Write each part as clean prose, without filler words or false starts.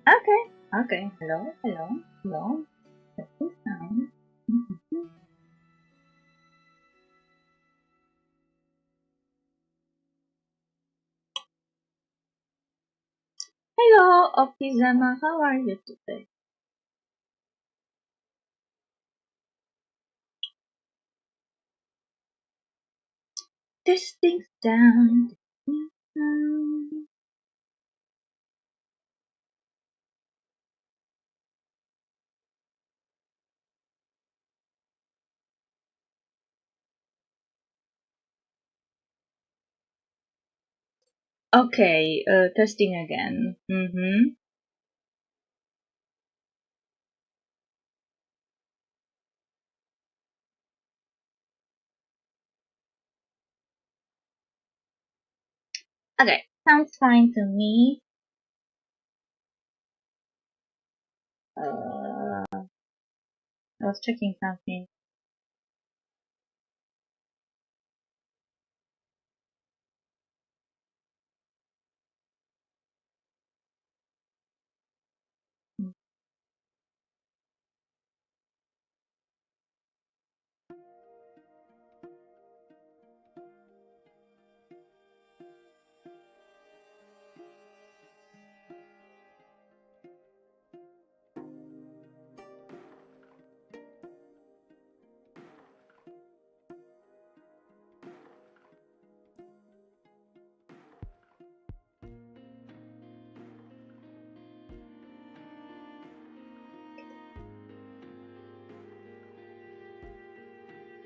Okay, okay. Hello, hello, hello. Testing sound. Hello, Okizama. How are you today? Testing sound. Sound. Okay, testing again. Okay, sounds fine to me. I was checking something.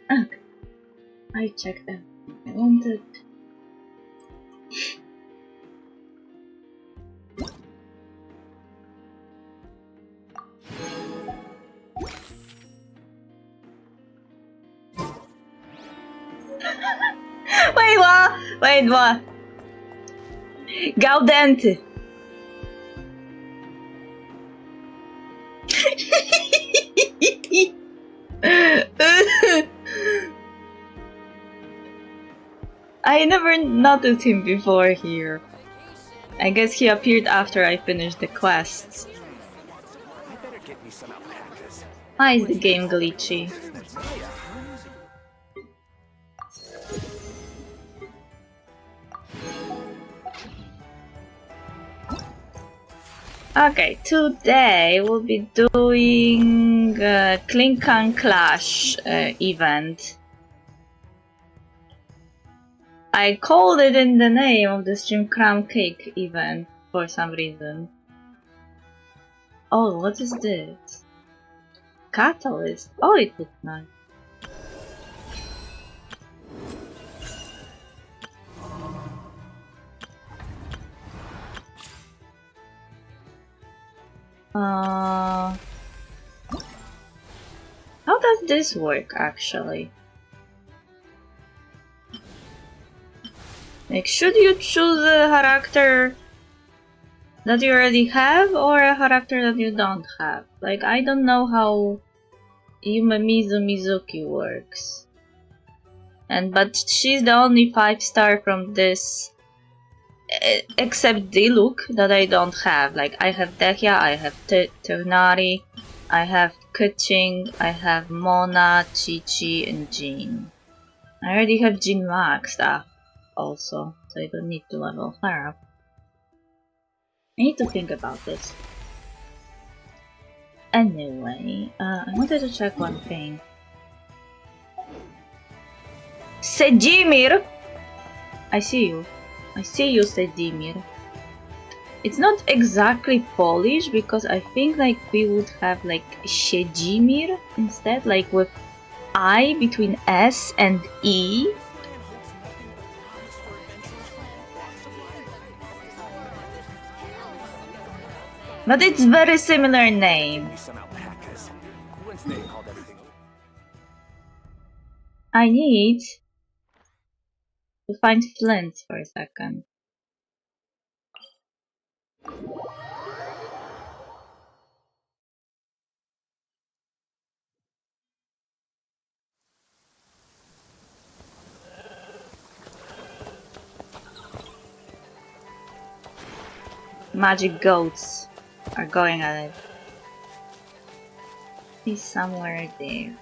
Okay, I checked everything I wanted. Wait, what? Wait, what? Gaudente. I never noticed him before here. I guess he appeared after I finished the quests. Why is the game glitchy? Okay, today we'll be doing Klinkan Clash event. I called it in the name of the stream Krumkake event for some reason. Oh, what is this? Catalyst. Oh, it looks nice. How does this work actually? Like, should you choose a character that you already have or a character that you don't have? Like, I don't know how Yumamizu Mizuki works. But she's the only 5-star from this, except Diluc that I don't have. Like, I have Dehya, I have Ternari, I have Kuching, I have Mona, Chi-Chi, and Jean. I already have Jean maxed up also, so I don't need to level her up. I need to think about this. Anyway, I wanted to check one thing. Sejimir! I see you. I see you, Sejimir. It's not exactly Polish because I think like we would have like Sejimir instead, like with I between S and E. But it's very similar name. I need to find Flint for a second. Magic goats. are going at it. He's somewhere there.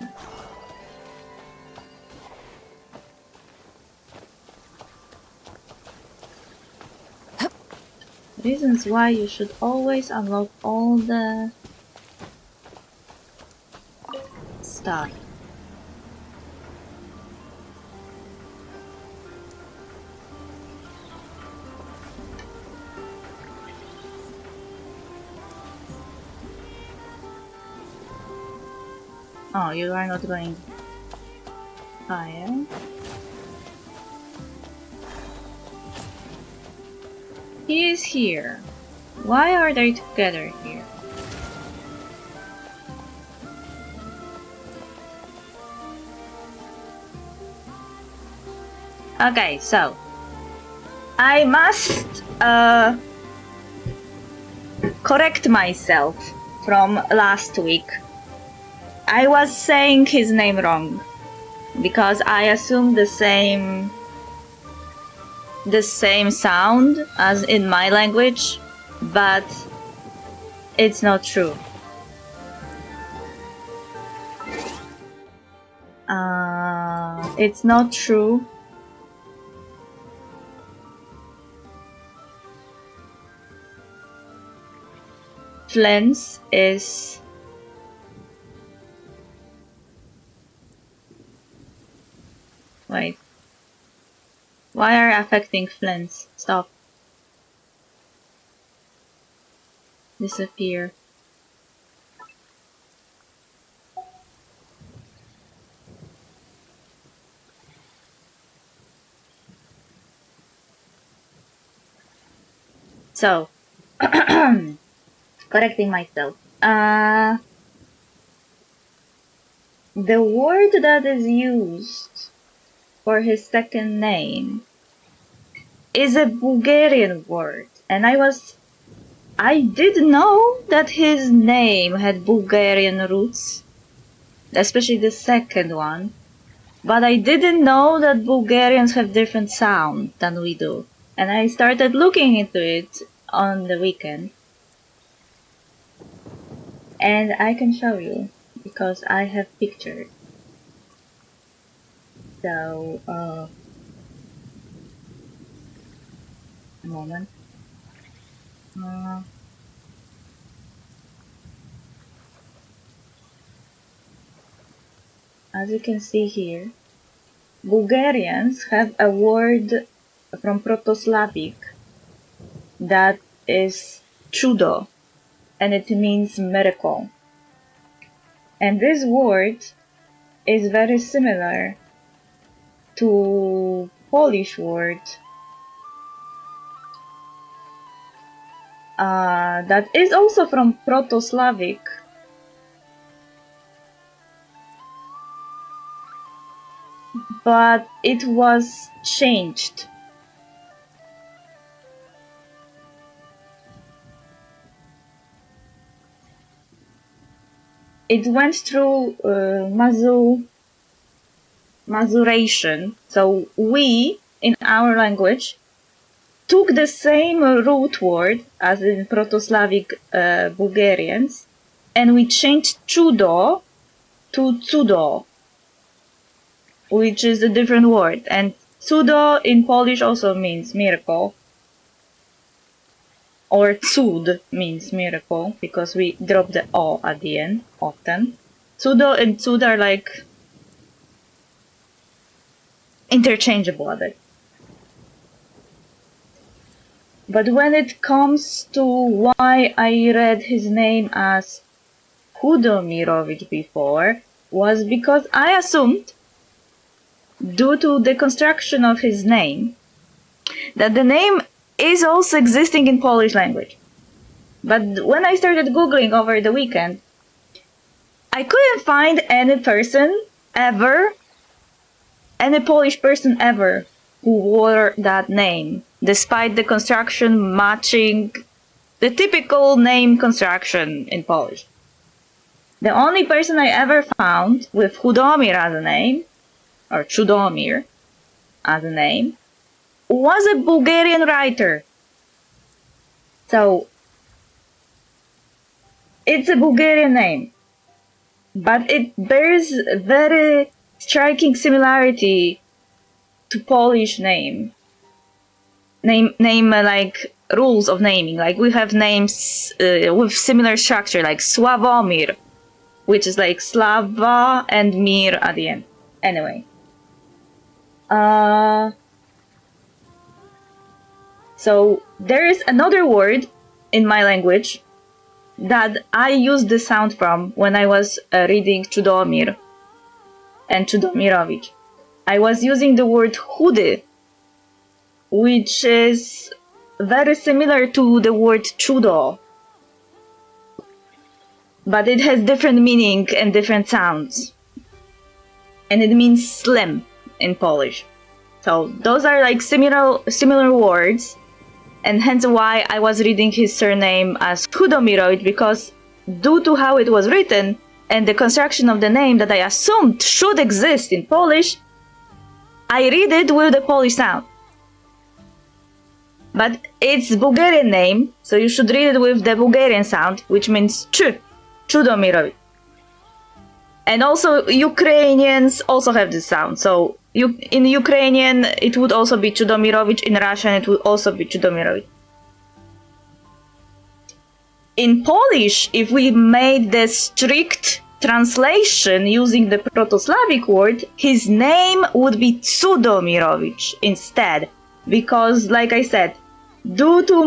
Reasons why you should always unlock all the stuff. Oh, you are not going higher. He is here. Why are they together here? Okay, so I must correct myself from last week. I was saying his name wrong because I assumed the same sound as in my language, but it's not true. It's not true. Flens is wait. Why are you affecting Flens? Stop. Disappear. So, correcting myself. The word that is used for his second name is a Bulgarian word, and I did know that his name had Bulgarian roots, especially the second one, but I didn't know that Bulgarians have different sound than we do, and I started looking into it on the weekend, and I can show you because I have pictures. So, a moment. As you can see here, Bulgarians have a word from Proto-Slavic that is chudo, and it means miracle. And this word is very similar to Polish word that is also from Proto-Slavic, but it was changed. It went through Mazuration, so we, in our language, took the same root word as in Proto-Slavic Bulgarians, and we changed chudo to cudo, which is a different word. And cudo in Polish also means miracle, or cud means miracle, because we drop the o at the end often. Cudo and cud are like interchangeable a bit. But when it comes to why I read his name as Hudomirovich before, was because I assumed, due to the construction of his name, that the name is also existing in Polish language. But when I started Googling over the weekend, I couldn't find any person ever, any Polish person ever, who wore that name, despite the construction matching the typical name construction in Polish. The only person I ever found with Chudomir as a name, or Chudomir as a name, was a Bulgarian writer. So, It's a Bulgarian name, but it bears very striking similarity to Polish name like rules of naming. Like we have names with similar structure, like Sławomir, which is like Slava and Mir at the end. Anyway. So there is another word in my language that I used the sound from when I was reading Chudomir and Chudomirovich. I was using the word chudy, which is very similar to the word chudo, but it has different meaning and different sounds. And it means slim in Polish. So those are like similar words, and hence why I was reading his surname as Chudomirovich, because due to how it was written and the construction of the name that I assumed should exist in Polish, I read it with the Polish sound. But it's Bulgarian name, so you should read it with the Bulgarian sound, which means Chudomirovich. And also Ukrainians also have this sound. So in Ukrainian it would also be Chudomirovich, in Russian it would also be Chudomirovich. In Polish, if we made the strict translation using the Proto-Slavic word, his name would be Cudomirovich instead. Because, like I said, due to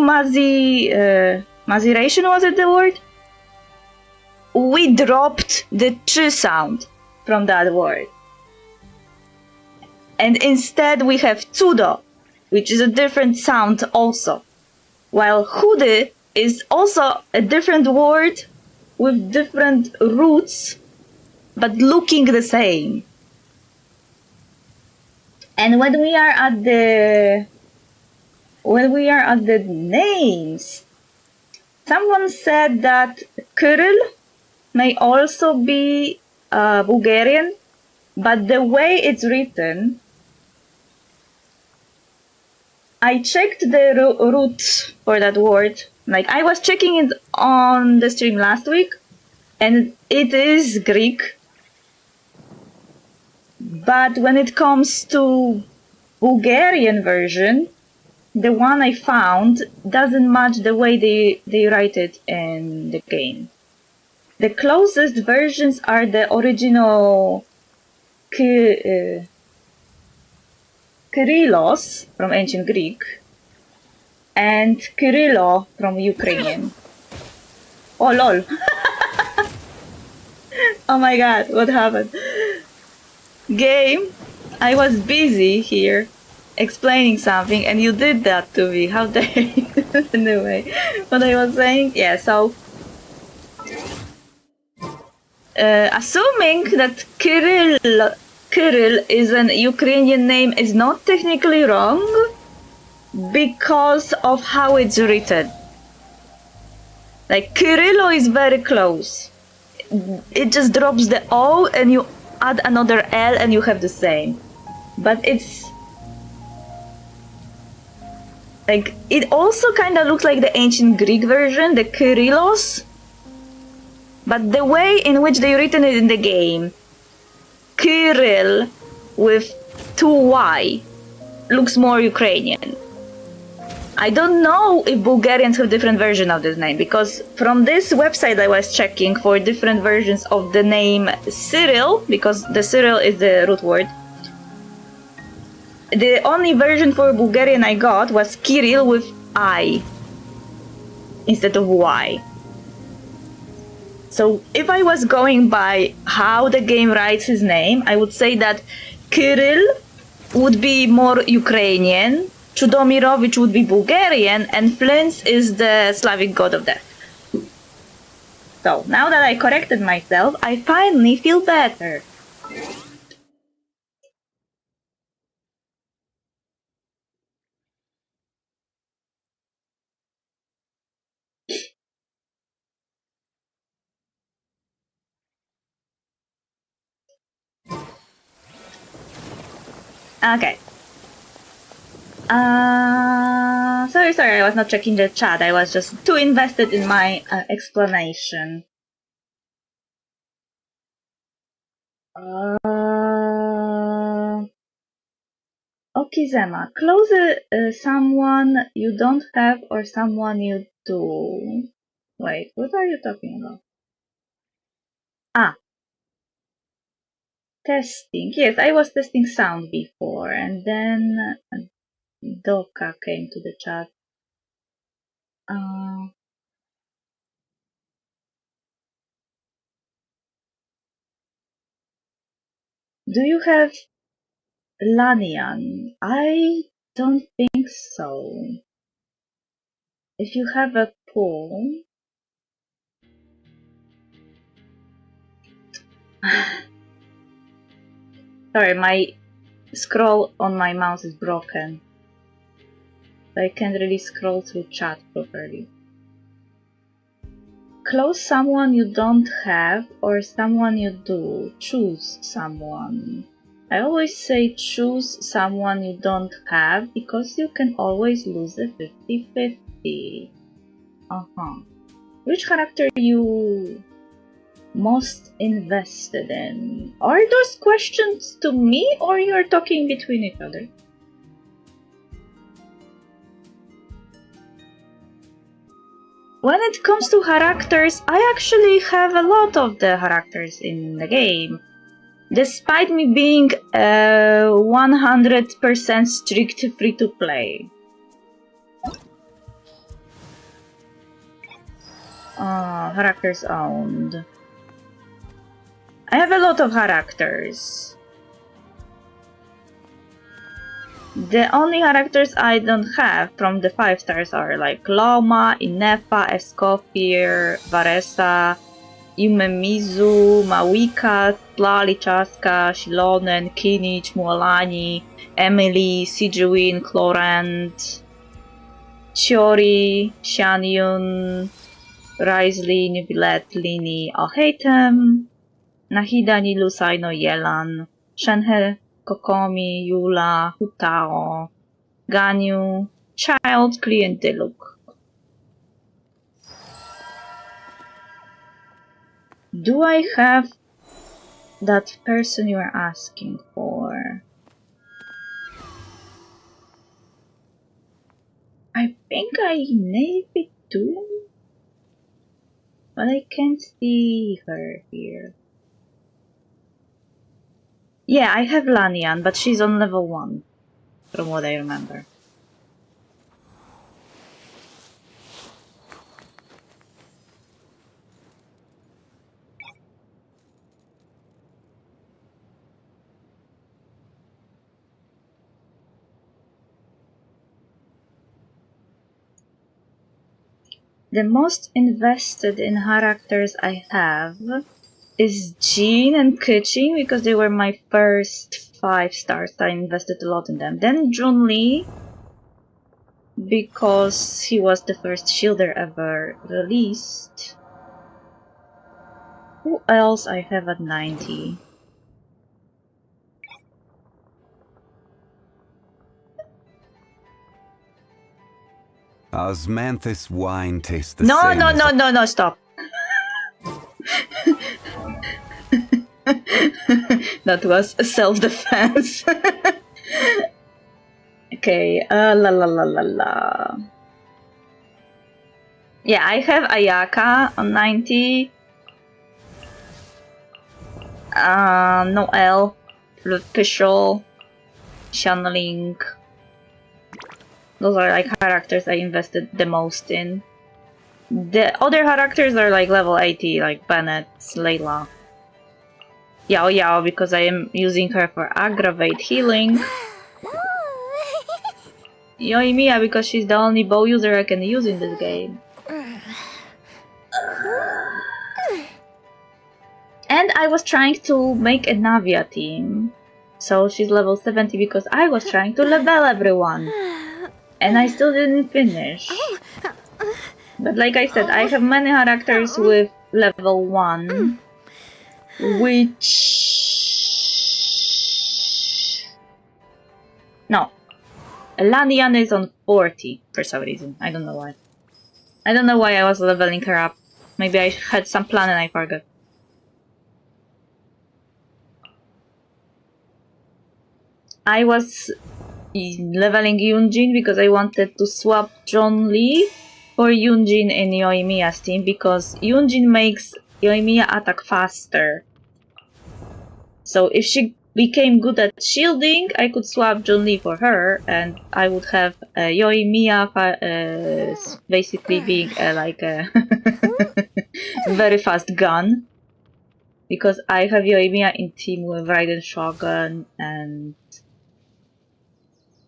maziration, was it the word? We dropped the ch sound from that word. And instead we have Cudo, which is a different sound also. While chudy is also a different word with different roots, but looking the same. And when we are at the names, someone said that Kirill may also be Bulgarian, but the way it's written, I checked the roots for that word. Like, I was checking it on the stream last week, and it is Greek. But when it comes to Bulgarian version, the one I found doesn't match the way they write it in the game. The closest versions are the original Kyrillos from ancient Greek and Kyrillo from Ukrainian. Oh lol. Oh my god, what happened? Game, I was busy here explaining something and you did that to me. How dare you? Anyway, what I was saying, yeah, so assuming that Kirill is an Ukrainian name is not technically wrong because of how it's written. Like, Kyrillo is very close. It just drops the O and you add another L and you have the same. But it's like, it also kind of looks like the ancient Greek version, the Kyrillos. But the way in which they written it in the game, Kirill with 2Y looks more Ukrainian. I don't know if Bulgarians have different version of this name, because from this website I was checking for different versions of the name Cyril, because the Cyril is the root word. The only version for Bulgarian I got was Kirill with I instead of Y. So if I was going by how the game writes his name, I would say that Kirill would be more Ukrainian, Chudomirovich would be Bulgarian, and Flins is the Slavic god of death. So now that I corrected myself, I finally feel better. Okay. So sorry, I was not checking the chat. I was just too invested in my explanation. Okizema, close someone you don't have or someone you do. Wait, what are you talking about? Ah, testing. Yes, I was testing sound before, and then Doka came to the chat. Do you have Lanian? I don't think so. If you have a pool... Sorry, my scroll on my mouse is broken. I can't really scroll through chat properly. Close someone you don't have or someone you do. Choose someone. I always say choose someone you don't have because you can always lose a 50-50. Which character you most invested in? Are those questions to me or you're talking between each other? When it comes to characters, I actually have a lot of the characters in the game. Despite me being 100% strict free-to-play. Characters owned. I have a lot of characters. The only characters I don't have from the 5 stars are like Loma, Inefa, Escoffier, Varesa, Yumemizu, Mawika, Tlali, Chaska, Shilonen, Kinich, Mualani, Emily, Sijuin, Clorant, Chiori, Xianyun, Risley, Nubilet, Lini, Alhatem, Nahida, Nilusaino, Yelan, Shenhe, Kokomi, Yula, Hutao, Ganyu, Child, Client, Deluk. Do I have that person you are asking for? I think I maybe do, but I can't see her here. Yeah, I have Lanian, but she's on level 1, from what I remember. The most invested in characters I have is Jean and Keqing because they were my first 5 stars. I invested a lot in them. Then Junli because he was the first shielder ever released. Who else I have at 90? Osmanthus wine tastes the No, same. no, stop. That was self-defense. Okay, la. Yeah, I have Ayaka on 90. Noel, Pishol, Shanling. Those are like characters I invested the most in. The other characters are like level 80, like Bennett, Layla. Yao Yao, because I am using her for aggravate healing. Yoimiya, because she's the only bow user I can use in this game. And I was trying to make a Navia team. So she's level 70 because I was trying to level everyone. And I still didn't finish. But like I said, I have many characters with level 1. Which... No. Lanian is on 40 for some reason. I don't know why. I don't know why I was leveling her up. Maybe I had some plan and I forgot. I was leveling Yunjin because I wanted to swap John Lee for Yunjin in Yoimiya's team because Yunjin makes Yoimiya attack faster. So if she became good at shielding, I could swap John Lee for her and I would have Yoimiya basically being like a very fast gun. Because I have Yoimiya in team with Raiden Shogun and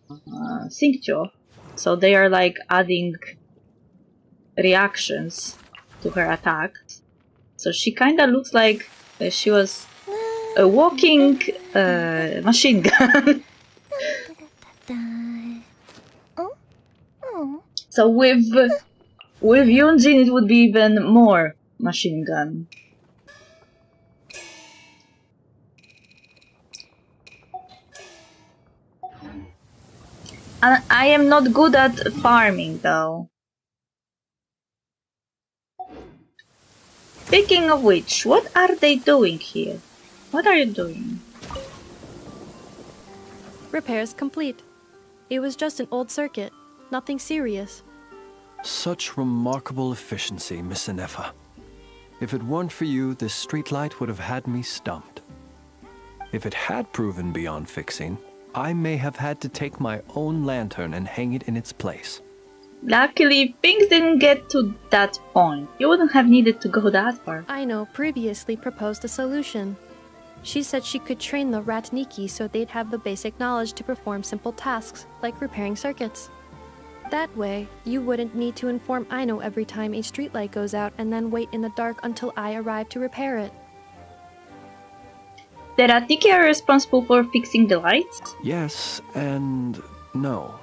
Xingqiu, so they are like adding reactions to her attack. So she kinda looks like she was a walking machine gun. So with Yunjin it would be even more machine gun. And I am not good at farming though. Speaking of which, what are they doing here? What are you doing? Repairs complete. It was just an old circuit. Nothing serious. Such remarkable efficiency, Miss Inefa. If it weren't for you, this streetlight would have had me stumped. If it had proven beyond fixing, I may have had to take my own lantern and hang it in its place. Luckily, things didn't get to that point. You wouldn't have needed to go that far. Aino previously proposed a solution. She said she could train the Ratniki so they'd have the basic knowledge to perform simple tasks, like repairing circuits. That way, you wouldn't need to inform Aino every time a streetlight goes out and then wait in the dark until I arrive to repair it. The Ratniki are responsible for fixing the lights? Yes and no.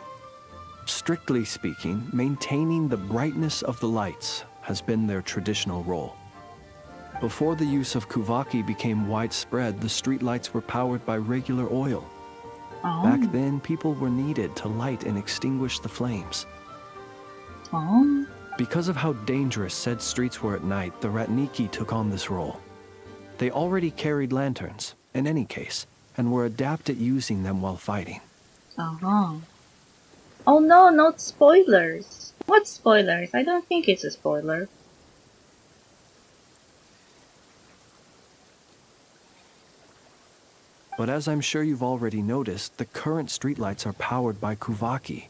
Strictly speaking, maintaining the brightness of the lights has been their traditional role. Before the use of Kuvaki became widespread, the streetlights were powered by regular oil. Oh. Back then, people were needed to light and extinguish the flames. Oh. Because of how dangerous said streets were at night, the Ratniki took on this role. They already carried lanterns, in any case, and were adept at using them while fighting. Uh-huh. Oh no, not spoilers. What spoilers? I don't think it's a spoiler. But as I'm sure you've already noticed, the current streetlights are powered by Kuvaki,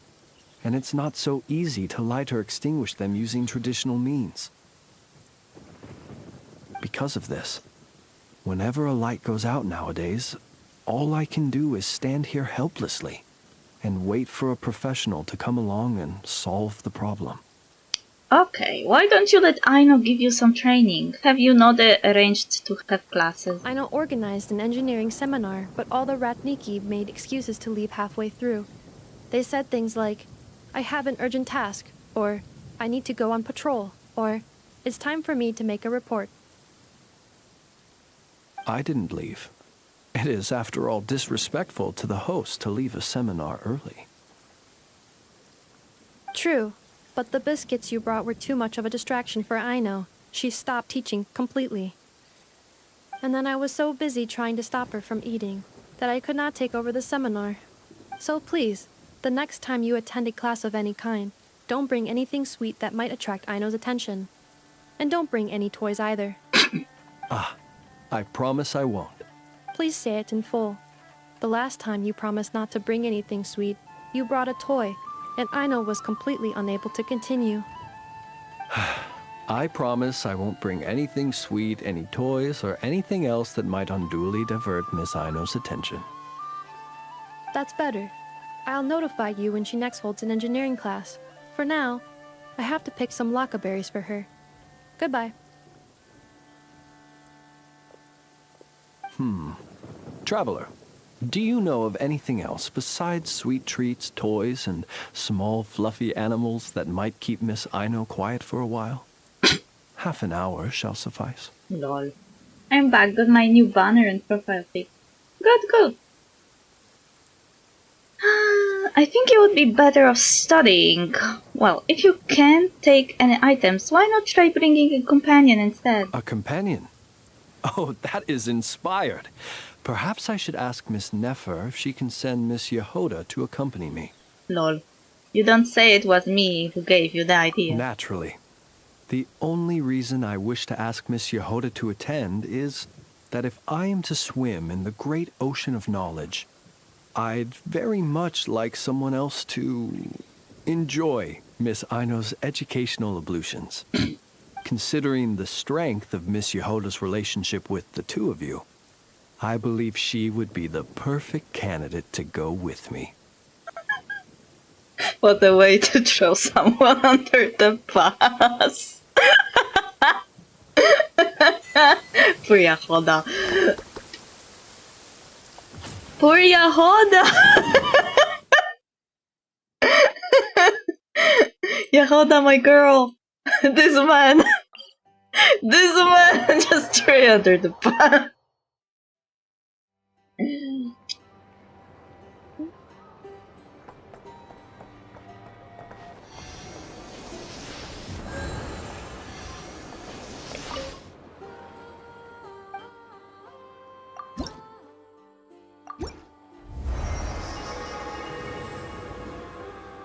and it's not so easy to light or extinguish them using traditional means. Because of this, whenever a light goes out nowadays, all I can do is stand here helplessly and wait for a professional to come along and solve the problem. Okay, why don't you let Aino give you some training? Have you not arranged to have classes? Aino organized an engineering seminar, but all the Ratniki made excuses to leave halfway through. They said things like, I have an urgent task, or I need to go on patrol, or it's time for me to make a report. I didn't leave. It is, after all, disrespectful to the host to leave a seminar early. True, but the biscuits you brought were too much of a distraction for Aino. She stopped teaching completely. And then I was so busy trying to stop her from eating that I could not take over the seminar. So please, the next time you attend a class of any kind, don't bring anything sweet that might attract Aino's attention. And don't bring any toys either. I promise I won't. Please say it in full. The last time you promised not to bring anything sweet, you brought a toy, and Aino was completely unable to continue. I promise I won't bring anything sweet, any toys, or anything else that might unduly divert Miss Aino's attention. That's better. I'll notify you when she next holds an engineering class. For now, I have to pick some laka berries for her. Goodbye. Traveler, do you know of anything else besides sweet treats, toys, and small fluffy animals that might keep Miss Aino quiet for a while? Half an hour shall suffice. Lol. I'm back with my new banner and profile pic. Good, good. I think you would be better off studying. Well, if you can't take any items, why not try bringing a companion instead? A companion? Oh, that is inspired. Perhaps I should ask Miss Nefer if she can send Miss Yehoda to accompany me. Lol. You don't say it was me who gave you the idea. Naturally. The only reason I wish to ask Miss Yehoda to attend is that if I am to swim in the great ocean of knowledge, I'd very much like someone else to enjoy Miss Aino's educational ablutions. Considering the strength of Miss Yehoda's relationship with the two of you, I believe she would be the perfect candidate to go with me. What a way to throw someone under the bus. Poor Yehoda. Poor Yehoda! Yehoda, my girl. This man just threw you under the bus.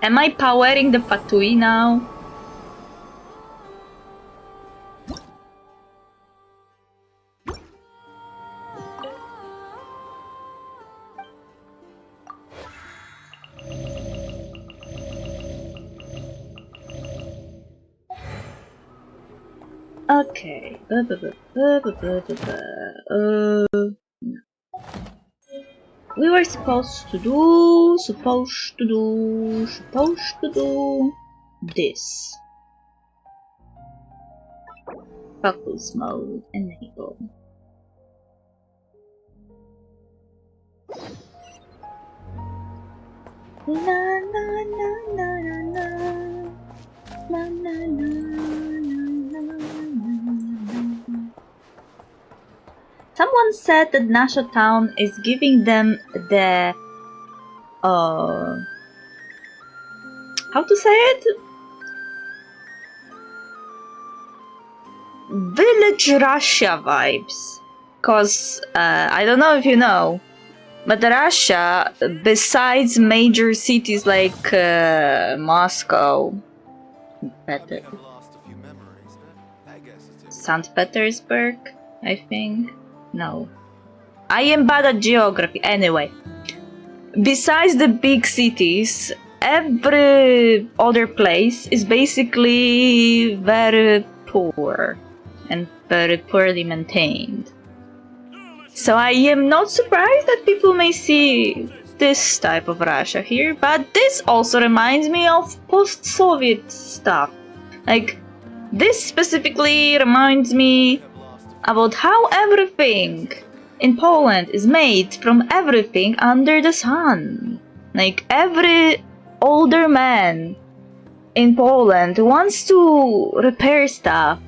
Am I powering the Fatui now? Okay. We were supposed to do this. Focus mode enable. Na na na na na na na na na. Someone said that Nasha Town is giving them the how to say it? Village Russia vibes. Cause I don't know if you know, but Russia, besides major cities like Moscow, St. Petersburg, I think. No. I am bad at geography. Anyway. Besides the big cities, every other place is basically very poor and very poorly maintained. So I am not surprised that people may see this type of Russia here, but this also reminds me of post-Soviet stuff. Like, this specifically reminds me about how everything in Poland is made from everything under the sun. Like, every older man in Poland wants to repair stuff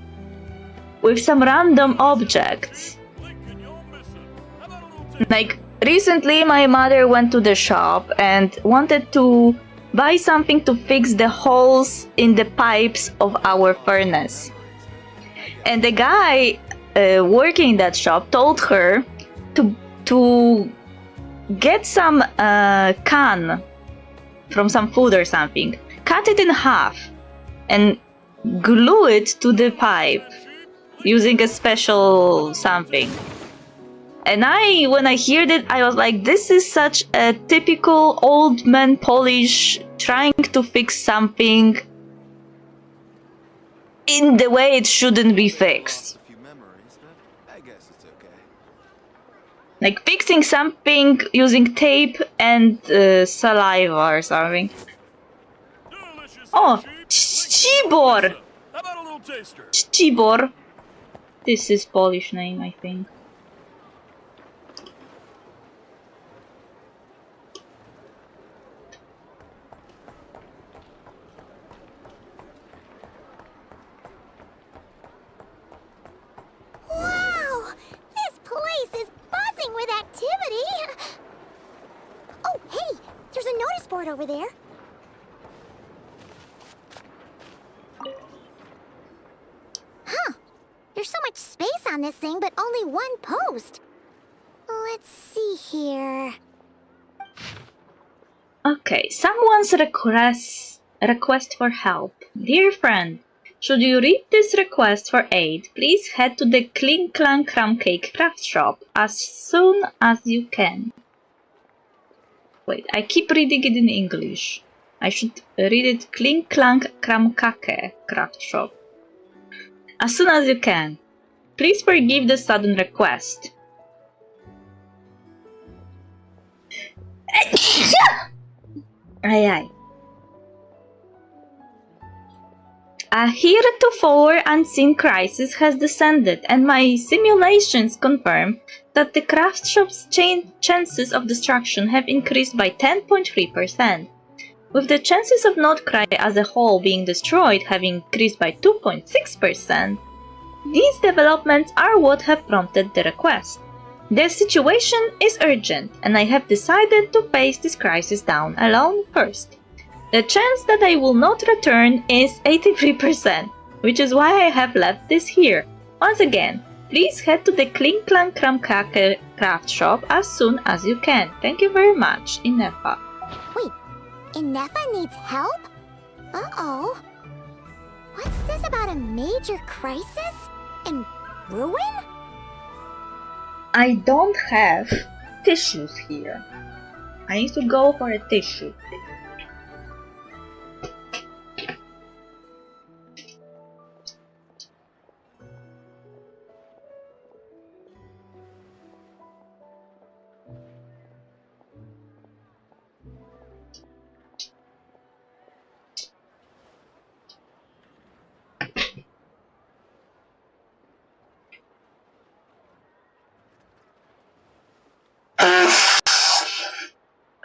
with some random objects. Like, recently my mother went to the shop and wanted to buy something to fix the holes in the pipes of our furnace. And the guy working in that shop told her to get some can from some food or something, cut it in half, and glue it to the pipe using a special something. And when I heard it, I was like, this is such a typical old man Polish trying to fix something in the way it shouldn't be fixed. Like fixing something using tape and saliva or something. Oh, Szczibor! Szczibor. This is Polish name, I think. Wow! This place is buzzing with activity! Oh, hey! There's a notice board over there? Huh. There's so much space on this thing, but only one post. Let's see here. Okay, someone's request for help. Dear friend, should you read this request for aid, please head to the Krumkake craft shop as soon as you can. Wait, I keep reading it in English. I should read it Krumkake craft shop. As soon as you can. Please forgive the sudden request. Aye aye. A heretofore unseen crisis has descended, and my simulations confirm that the craft shop's chances of destruction have increased by 10.3%, with the chances of Notcry as a whole being destroyed having increased by 2.6%. These developments are what have prompted the request. The situation is urgent, and I have decided to face this crisis down alone first. The chance that I will not return is 83%, which is why I have left this here. Once again, please head to the Krumkake craft shop as soon as you can. Thank you very much, Inefa. Wait, Inefa needs help? Uh-oh. What's this about a major crisis? And ruin? I don't have tissues here. I need to go for a tissue.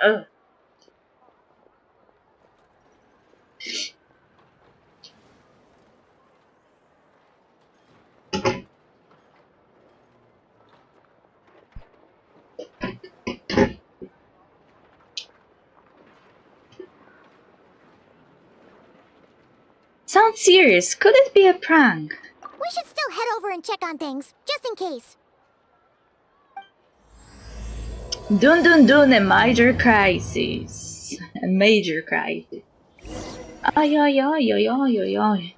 Ugh. Sounds serious. Could it be a prank? We should still head over and check on things, just in case. Dun dun dun, a major crisis. A major crisis. Ay ay ay ay ay ay ay.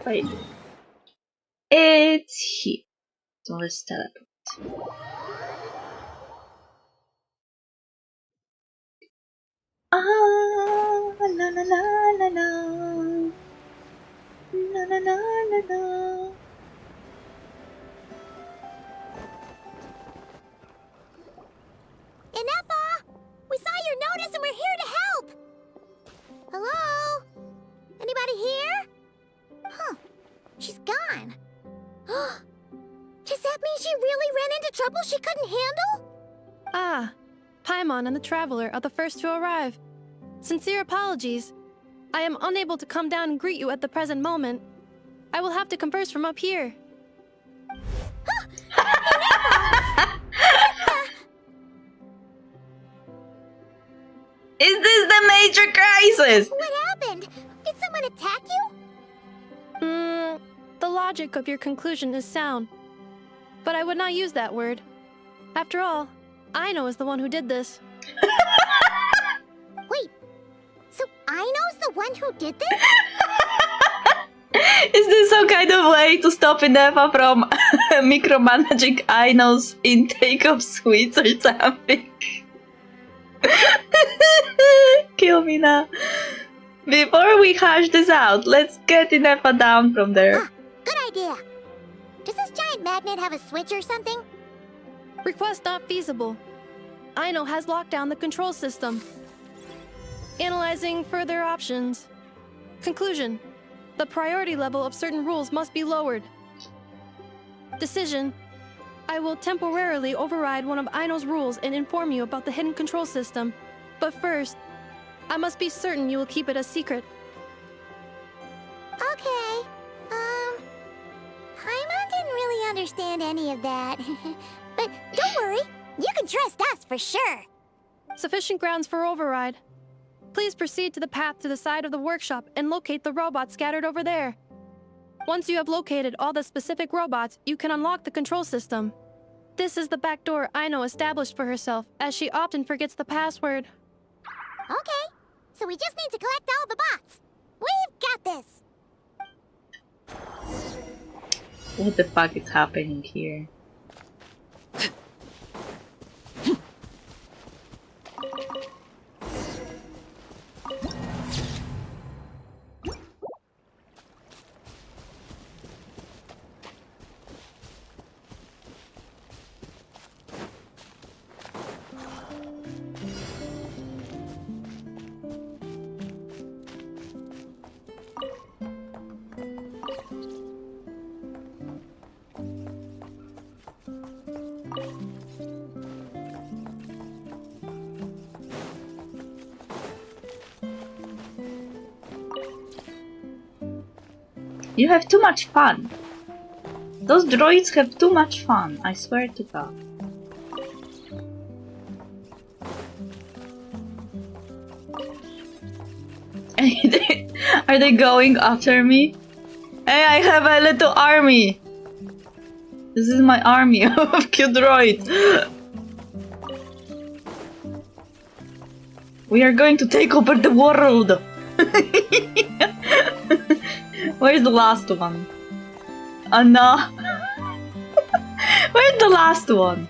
Wait. It's here. So let's teleport. Ah, la la la la la. La la la la la. Inefa! We saw your notice and we're here to help! Hello? Anybody here? Huh. She's gone. Does that mean she really ran into trouble she couldn't handle? Ah, Paimon and the Traveler are the first to arrive. Sincere apologies. I am unable to come down and greet you at the present moment. I will have to converse from up here. Is this the major crisis? What happened? Did someone attack you? The logic of your conclusion is sound. But I would not use that word. After all, Aino is the one who did this. Wait, so Aino's the one who did this? Is this some kind of way to stop Inefa from micromanaging Aino's intake of sweets or something? Kill me now. Before we hash this out, let's get Inefa down from there. Good idea. Does this giant magnet have a switch or something? Request not feasible. Aino has locked down the control system. Analyzing further options. Conclusion. The priority level of certain rules must be lowered. Decision. I will temporarily override one of Aino's rules and inform you about the hidden control system. But first, I must be certain you will keep it a secret. Okay. Paimon didn't really understand any of that. But don't worry, you can trust us for sure. Sufficient grounds for override. Please proceed to the path to the side of the workshop and locate the robots scattered over there. Once you have located all the specific robots, you can unlock the control system. This is the back door Aino established for herself, as she often forgets the password. Okay, so we just need to collect all the bots. We've got this. What the fuck is happening here? You have too much fun. Those droids have too much fun, I swear to God. Are they going after me? Hey, I have a little army! This is my army of cute droids. We are going to take over the world! Where's the last one? No. Where's the last one?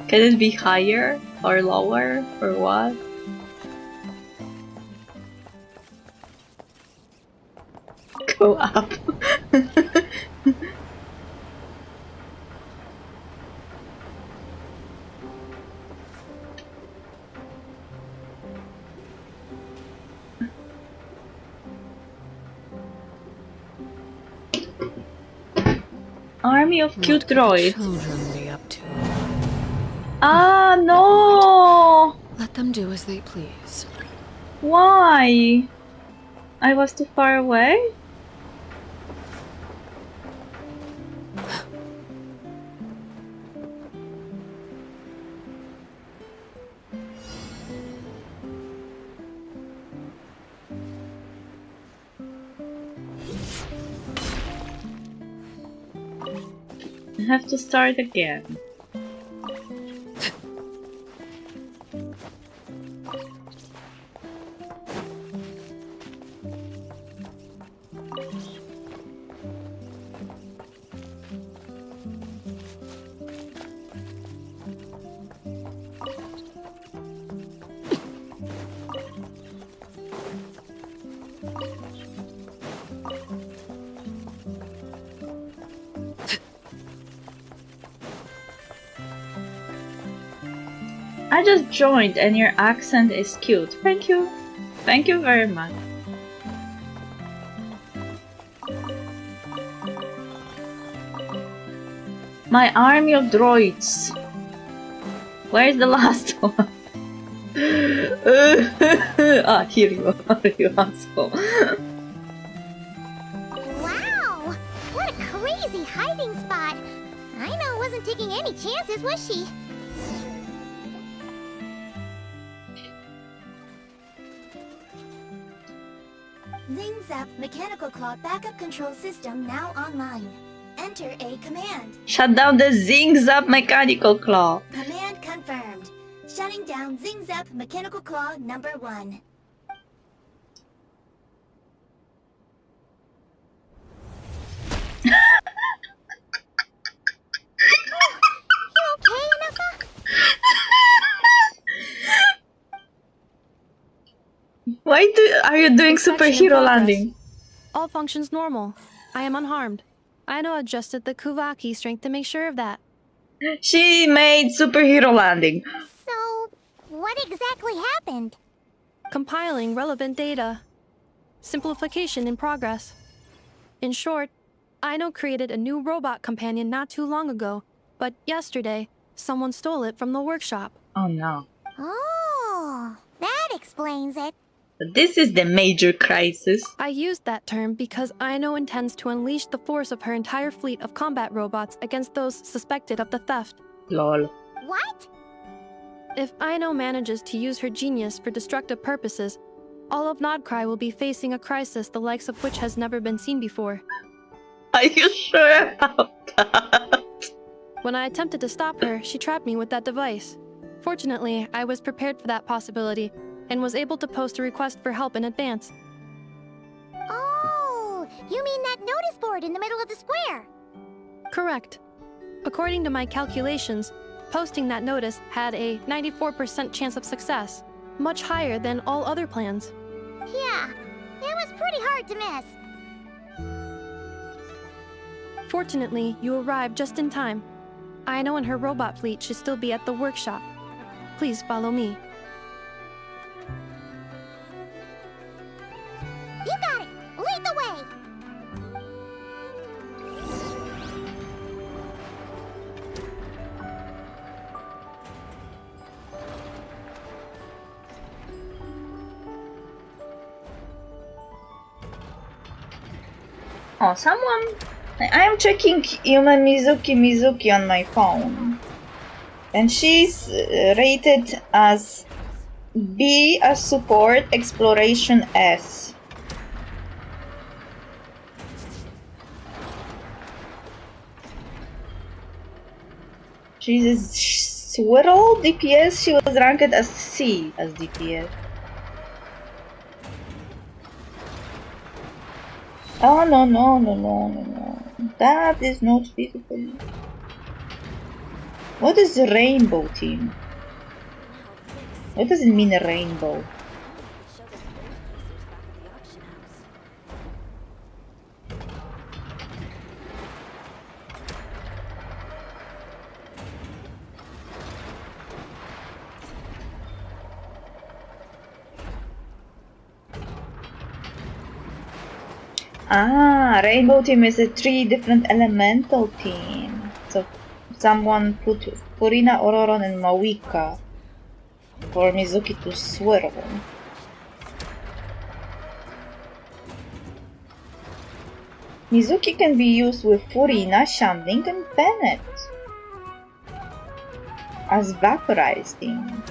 Can it be higher or lower or what? Go up. Army of cute droids. Children be up to. Ah, no! Let them do as they please. Why? I was too far away? I have to start again. I just joined and your accent is cute. Thank you. Thank you very much. My army of droids. Where's the last one? Ah, here you are, you asshole. Wow! What a crazy hiding spot! Aino wasn't taking any chances, was she? Zing's up mechanical claw backup control system now online. Enter a command. Shut down the Zings Up mechanical claw. Command confirmed. Shutting down Zing's up mechanical claw number 1. You okay, Anafa? Why are you doing Inspection in superhero progress. landing? All functions normal. I am unharmed. Aino adjusted the Kuvaki strength to make sure of that. She made superhero landing. So, what exactly happened? Compiling relevant data. Simplification in progress. In short, Aino created a new robot companion not too long ago, but yesterday, someone stole it from the workshop. Oh no. Oh, that explains it. But this is the major crisis. I used that term because Aino intends to unleash the force of her entire fleet of combat robots against those suspected of the theft. Lol. What? If Aino manages to use her genius for destructive purposes, all of Nodcry will be facing a crisis the likes of which has never been seen before. Are you sure about that? When I attempted to stop her, she trapped me with that device. Fortunately, I was prepared for that possibility and was able to post a request for help in advance. Oh, you mean that notice board in the middle of the square? Correct. According to my calculations, posting that notice had a 94% chance of success, much higher than all other plans. Yeah, it was pretty hard to miss. Fortunately, you arrived just in time. Aino and her robot fleet should still be at the workshop. Please follow me. You got it! Lead the way! Oh, someone... I'm checking Yuma Mizuki on my phone. And she's rated as B as support, exploration S. She's a swirl DPS, she was ranked as C as DPS. Oh no. That is not feasible. What is the rainbow team? What does it mean, a rainbow? Ah, rainbow team is a 3 different elemental team. So someone put Furina, Ororon and Mawika for Mizuki to swirl. Mizuki can be used with Furina, Shandling and Bennett as vaporizing.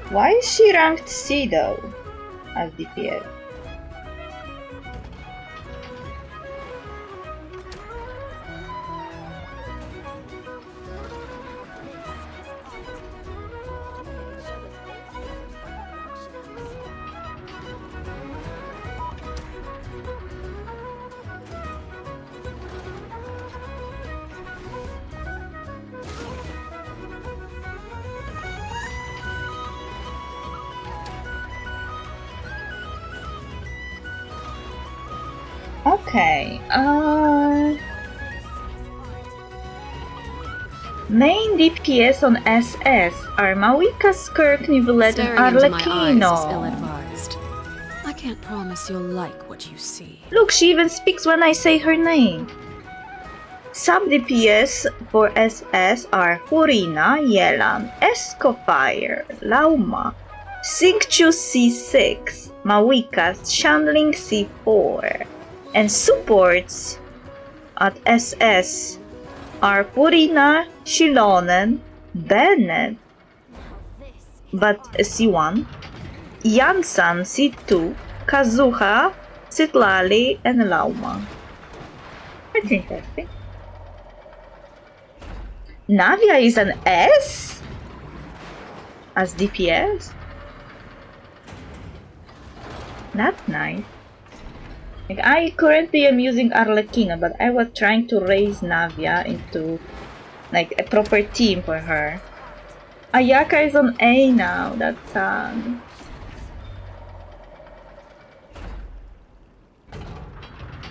Why is she ranked C though as DPS? Okay, main DPS on SS are Mawika, Skirk, Nivelette, and Staring into my eyes is Arlecchino. ill-advised. I can't promise you'll like what you see. Look, she even speaks when I say her name. Sub DPS for SS are Furina, Yelan, Escofire, Lauma, Sinkchu C6, Mawika, Shandling C4. And supports at SS are Purina, Shilonen, Bennett, but C1, Yansan C2, Kazuha, Sitlali, and Lauma. That's interesting. Navia is an S as DPS. That's nice. Like, I currently am using Arlecchino, but I was trying to raise Navia into like a proper team for her. Ayaka is on A now, that's sad.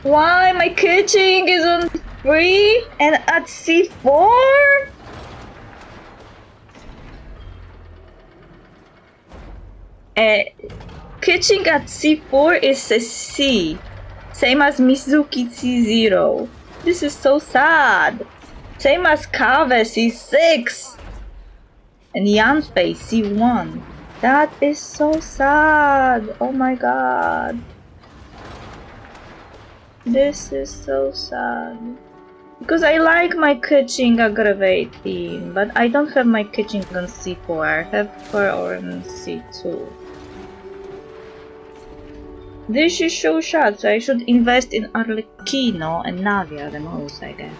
Why? My Kuching is on 3 and at C4? Kuching at C4 is a C. Same as Mizuki C0. This is so sad. Same as Kave C6. And Yanfei C1. That is so sad. Oh my god. This is so sad. Because I like my Kuching Aggravate team, but I don't have my Kuching on C4. I have her on C2. This is so sad, so I should invest in Arlecchino and Navia the most, I guess.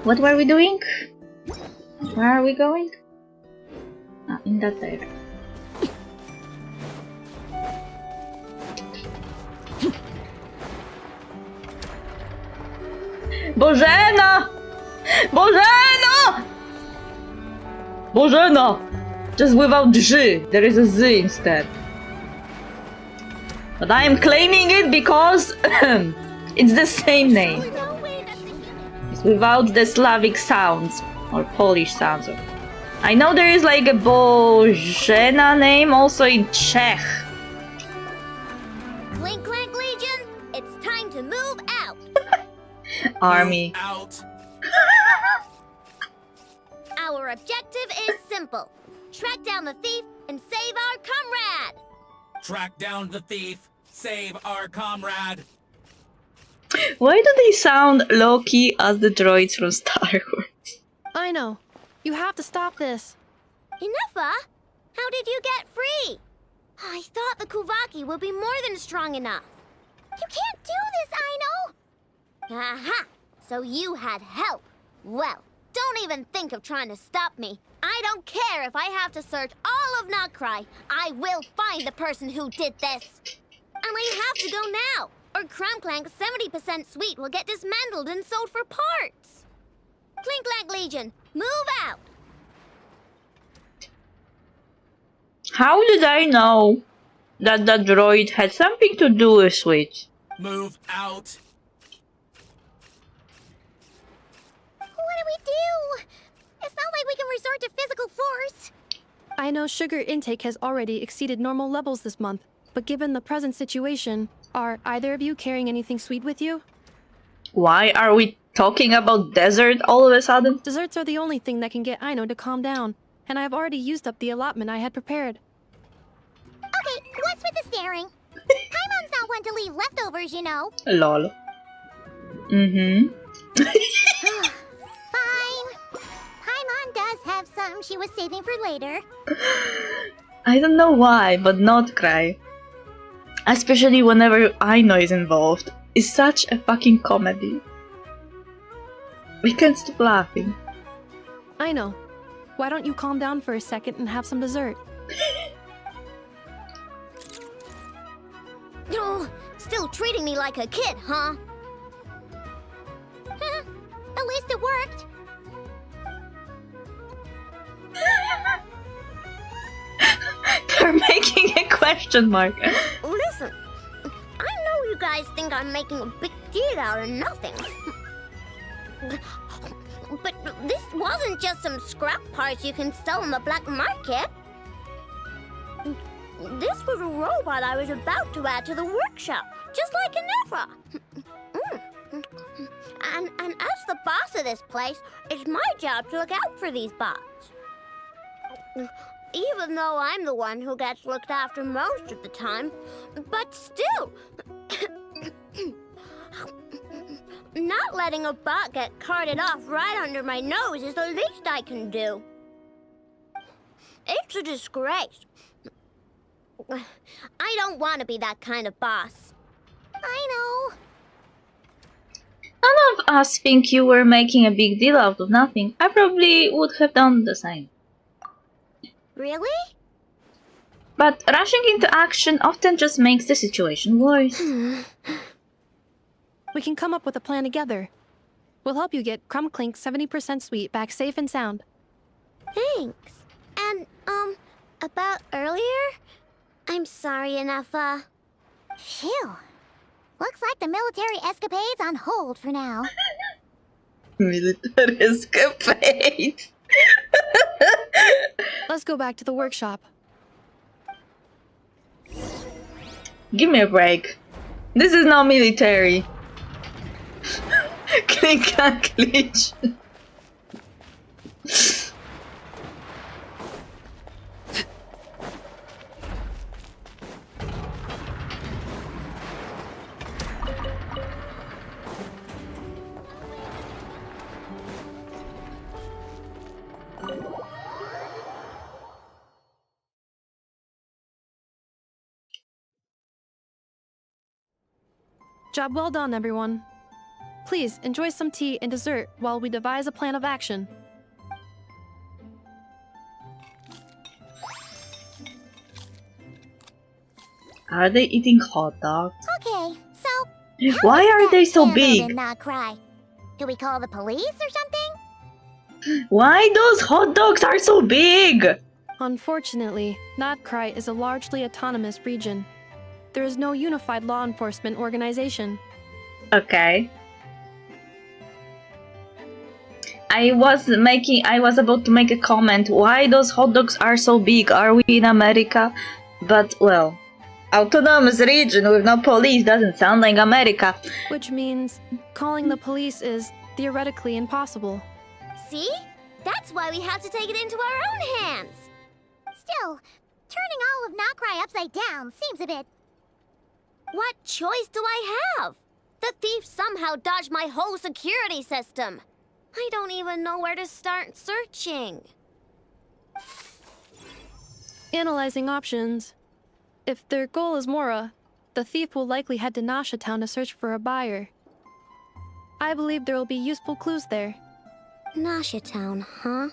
What were we doing? Where are we going? Ah, in that direction. Bożena! Bożena! Bożena! Just without Ż. There is a Z instead. But I am claiming it because it's the same name. It's without the Slavic sounds or Polish sounds. I know there is like a Bożena name also in Czech. Clink Clank Legion, it's time to move out. Army. Out. Our objective is simple. Track down the thief and save our comrade. Track down the thief. Save our comrade. Why do they sound low-key as the droids from Star Wars? I know. You have to stop this. Enough, how did you get free? I thought the Kuvaki would be more than strong enough. You can't do this, Aino! Aha! So you had help. Well, don't even think of trying to stop me. I don't care if I have to search all of Notcry. I will find the person who did this. And I have to go now, or Krumkake's 70% suite will get dismantled and sold for parts. Clink Clank Legion, move out! How did I know that the droid had something to do with Switch? Move out. What do we do? It's not like we can resort to physical force. I know sugar intake has already exceeded normal levels this month, but given the present situation, are either of you carrying anything sweet with you? Why are we talking about desert all of a sudden? Desserts are the only thing that can get Aino to calm down, and I have already used up the allotment I had prepared. Okay, what's with the staring? Paimon's not one to leave leftovers, you know. Lol. Mm-hmm. Fine. Paimon does have some she was saving for later. I don't know why, but not cry. Especially whenever Aino is involved. It's such a fucking comedy. We can't stop laughing. Aino, why don't you calm down for a second and have some dessert? Oh, still treating me like a kid, huh? At least it worked. They're making a question mark. Listen, I know you guys think I'm making a big deal out of nothing. But this wasn't just some scrap parts you can sell on the black market. This was a robot I was about to add to the workshop, just like Inefra. And as the boss of this place, it's my job to look out for these bots. Even though I'm the one who gets looked after most of the time. But still, not letting a bot get carted off right under my nose is the least I can do. It's a disgrace. I don't want to be that kind of boss. I know. None of us think you were making a big deal out of nothing. I probably would have done the same. Really? But rushing into action often just makes the situation worse. We can come up with a plan together. We'll help you get Krumkake's 70% suite back safe and sound. Thanks. And, about earlier? I'm sorry, Inefa. Phew. Looks like the military escapade's on hold for now. Military escapade. Let's go back to the workshop. Give me a break. This is not military. Click and glitch. Job well done, everyone. Please enjoy some tea and dessert while we devise a plan of action. Are they eating hot dogs? Okay, so Why how are is they that so handled big? in Not Cry? Do we call the police or something? Why those hot dogs are so big? Unfortunately, Notcry is a largely autonomous region. There is no unified law enforcement organization. Okay. I was about to make a comment. Why those hot dogs are so big? Are we in America? But well, autonomous region with no police doesn't sound like America. Which means calling the police is theoretically impossible. See? That's why we have to take it into our own hands. Still, turning all of Not Cry upside down seems a bit... What choice do I have? The thief somehow dodged my whole security system. I don't even know where to start searching. Analyzing options. If their goal is Mora, the thief will likely head to Nasha Town to search for a buyer. I believe there will be useful clues there. Nasha Town, huh?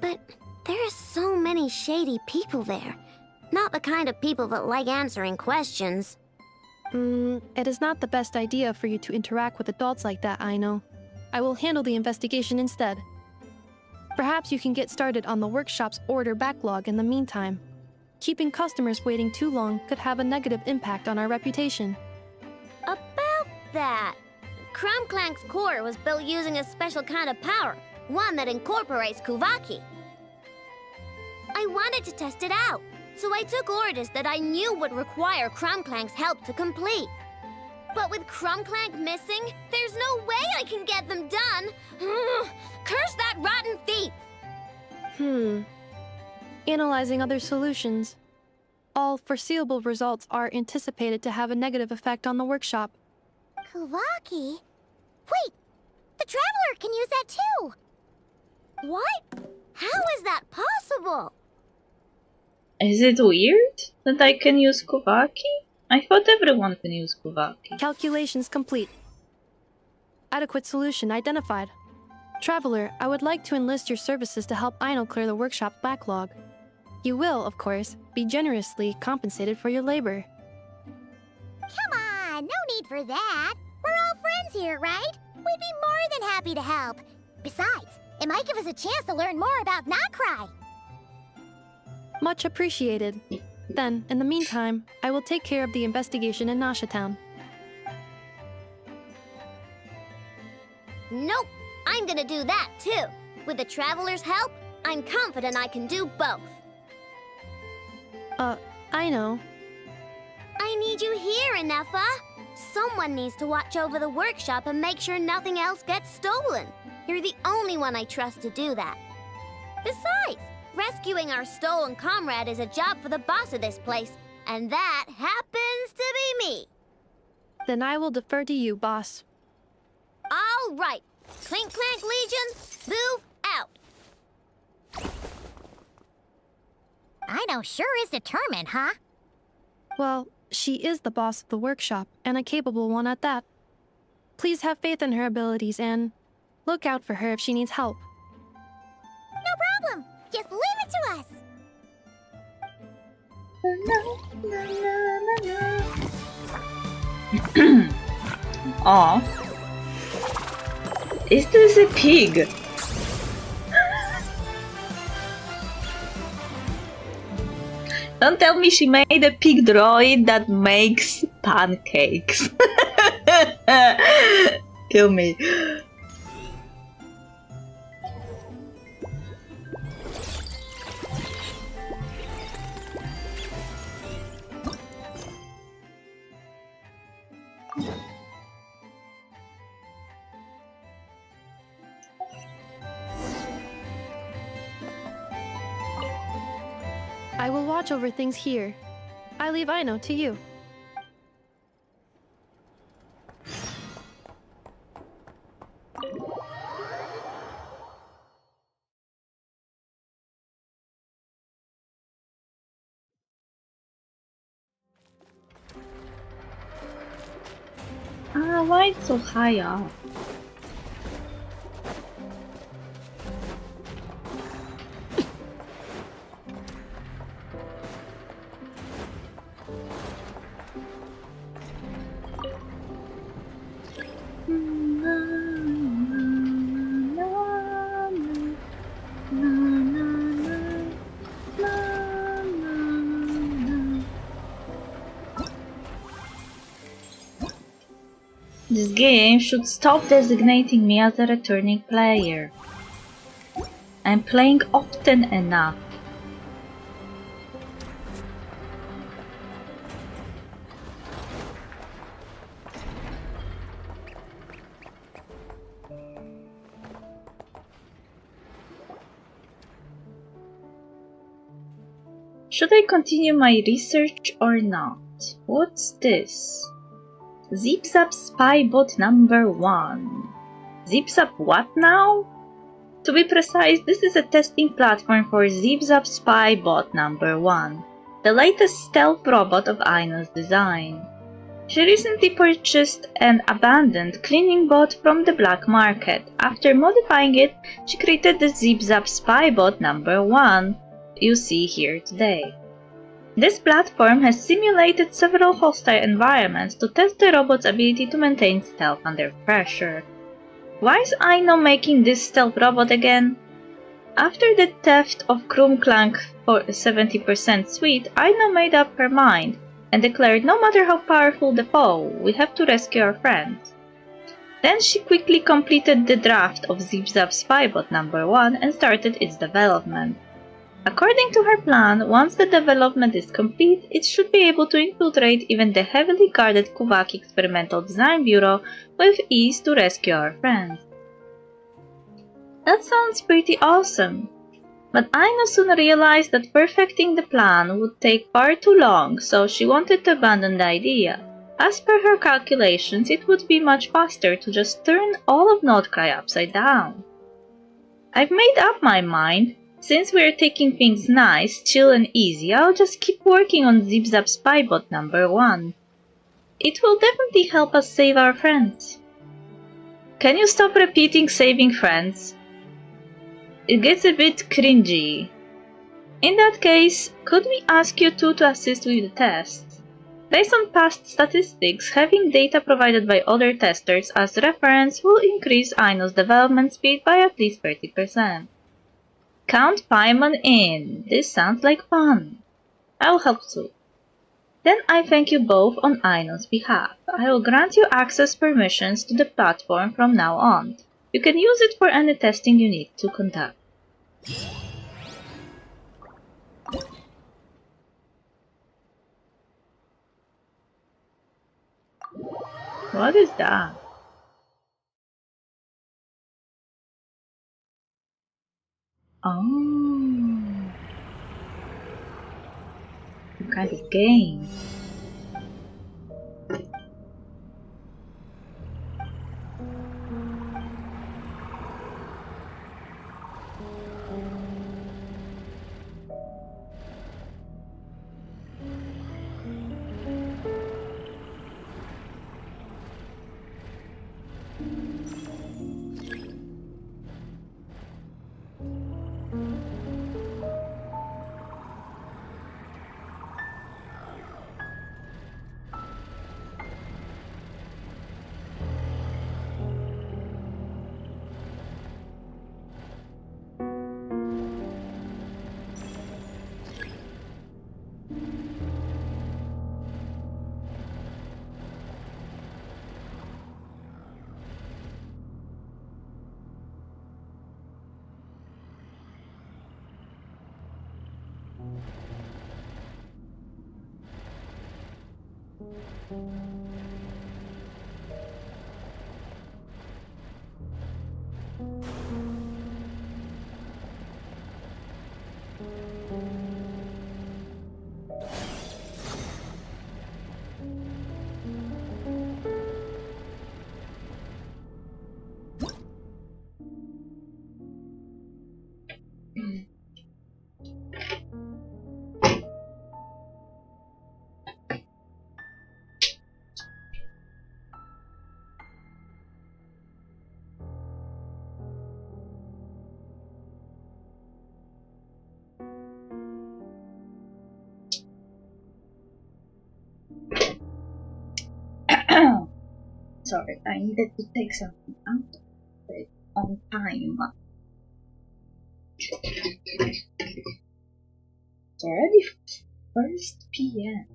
But there are so many shady people there. Not the kind of people that like answering questions. It is not the best idea for you to interact with adults like that, I know. I will handle the investigation instead. Perhaps you can get started on the workshop's order backlog in the meantime. Keeping customers waiting too long could have a negative impact on our reputation. About that, Krumkake's core was built using a special kind of power, one that incorporates Kuvaki. I wanted to test it out, so I took orders that I knew would require Krumkake's help to complete. But with Krumkake missing, there's no way I can get them done. Curse that rotten thief! Analyzing other solutions. All foreseeable results are anticipated to have a negative effect on the workshop. Kuvaki? Wait! The Traveler can use that too! What? How is that possible? Is it weird that I can use Kuvaki? I thought everyone can use Kuvaki. Calculations complete. Adequate solution identified. Traveler, I would like to enlist your services to help Aino clear the workshop backlog. You will, of course, be generously compensated for your labor. Come on, no need for that. We're all friends here, right? We'd be more than happy to help. Besides, it might give us a chance to learn more about Not Cry. Much appreciated. Then, in the meantime, I will take care of the investigation in Nasha Town. Nope, I'm gonna do that too. With the Traveler's help, I'm confident I can do both. I know. I need you here, Inefa. Someone needs to watch over the workshop and make sure nothing else gets stolen. You're the only one I trust to do that. Besides, rescuing our stolen comrade is a job for the boss of this place, and that happens to be me. Then I will defer to you, boss. All right. Clink Clank Legion, move out. Aino sure is determined, huh? Well, she is the boss of the workshop, and a capable one at that. Please have faith in her abilities and look out for her if she needs help. No problem. Just leave it to us. Aw. Is this a pig? Don't tell me she made a pig droid that makes pancakes. Kill me. I will watch over things here. I leave Aino to you. Why it's so high up? This game should stop designating me as a returning player. I'm playing often enough. Should I continue my research or not? What's this? Zip-Zap Spybot number 1. Zip-Zap what now? To be precise, this is a testing platform for Zip-Zap Spybot number 1, the latest stealth robot of Aino's design. She recently purchased an abandoned cleaning bot from the black market. After modifying it, she created the Zip-Zap Spybot number 1 you see here today. This platform has simulated several hostile environments to test the robot's ability to maintain stealth under pressure. Why is Aino making this stealth robot again? After the theft of Krumkake for 70% sweet, Aino made up her mind and declared no matter how powerful the foe, we have to rescue our friend. Then she quickly completed the draft of Zip-Zap Spybot number 1 and started its development. According to her plan, once the development is complete, it should be able to infiltrate even the heavily guarded Kuvaki Experimental Design Bureau with ease to rescue our friends. That sounds pretty awesome, but Aino soon realized that perfecting the plan would take far too long, so she wanted to abandon the idea. As per her calculations, it would be much faster to just turn all of Notcry upside down. I've made up my mind. Since we're taking things nice, chill and easy, I'll just keep working on Zip-Zap Spybot number 1. It will definitely help us save our friends. Can you stop repeating saving friends? It gets a bit cringy. In that case, could we ask you two to assist with the tests? Based on past statistics, having data provided by other testers as reference will increase Aino's development speed by at least 30%. Count Paimon in. This sounds like fun. I'll help too. Then I thank you both on Aino's behalf. I will grant you access permissions to the platform from now on. You can use it for any testing you need to conduct. What is that? Oh, some kind of game. Sorry, I needed to take something out of it on time. It's already 1 p.m.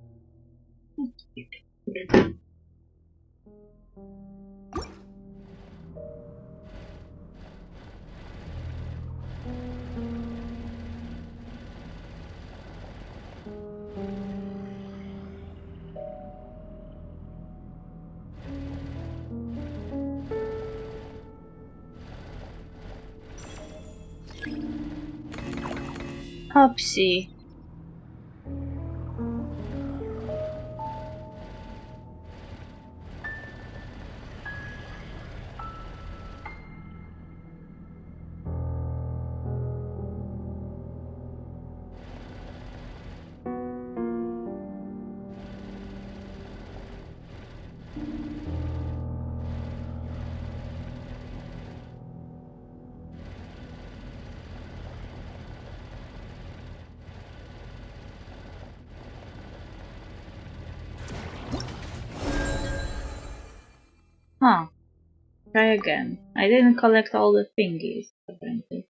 Oopsie. Huh. Try again. I didn't collect all the thingies, apparently.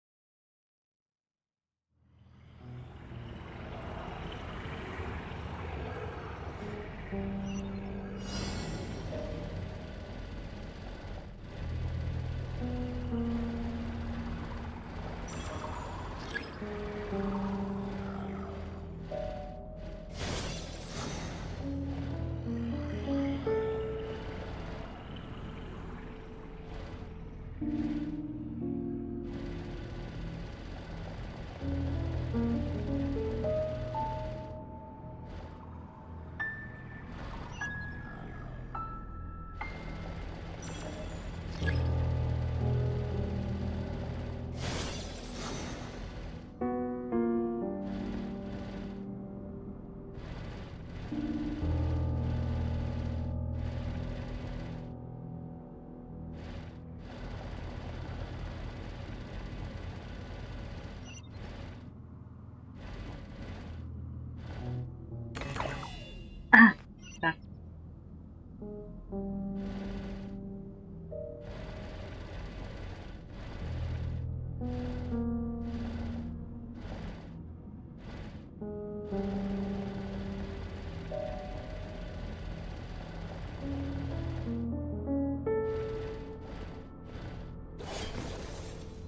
Ah! Back.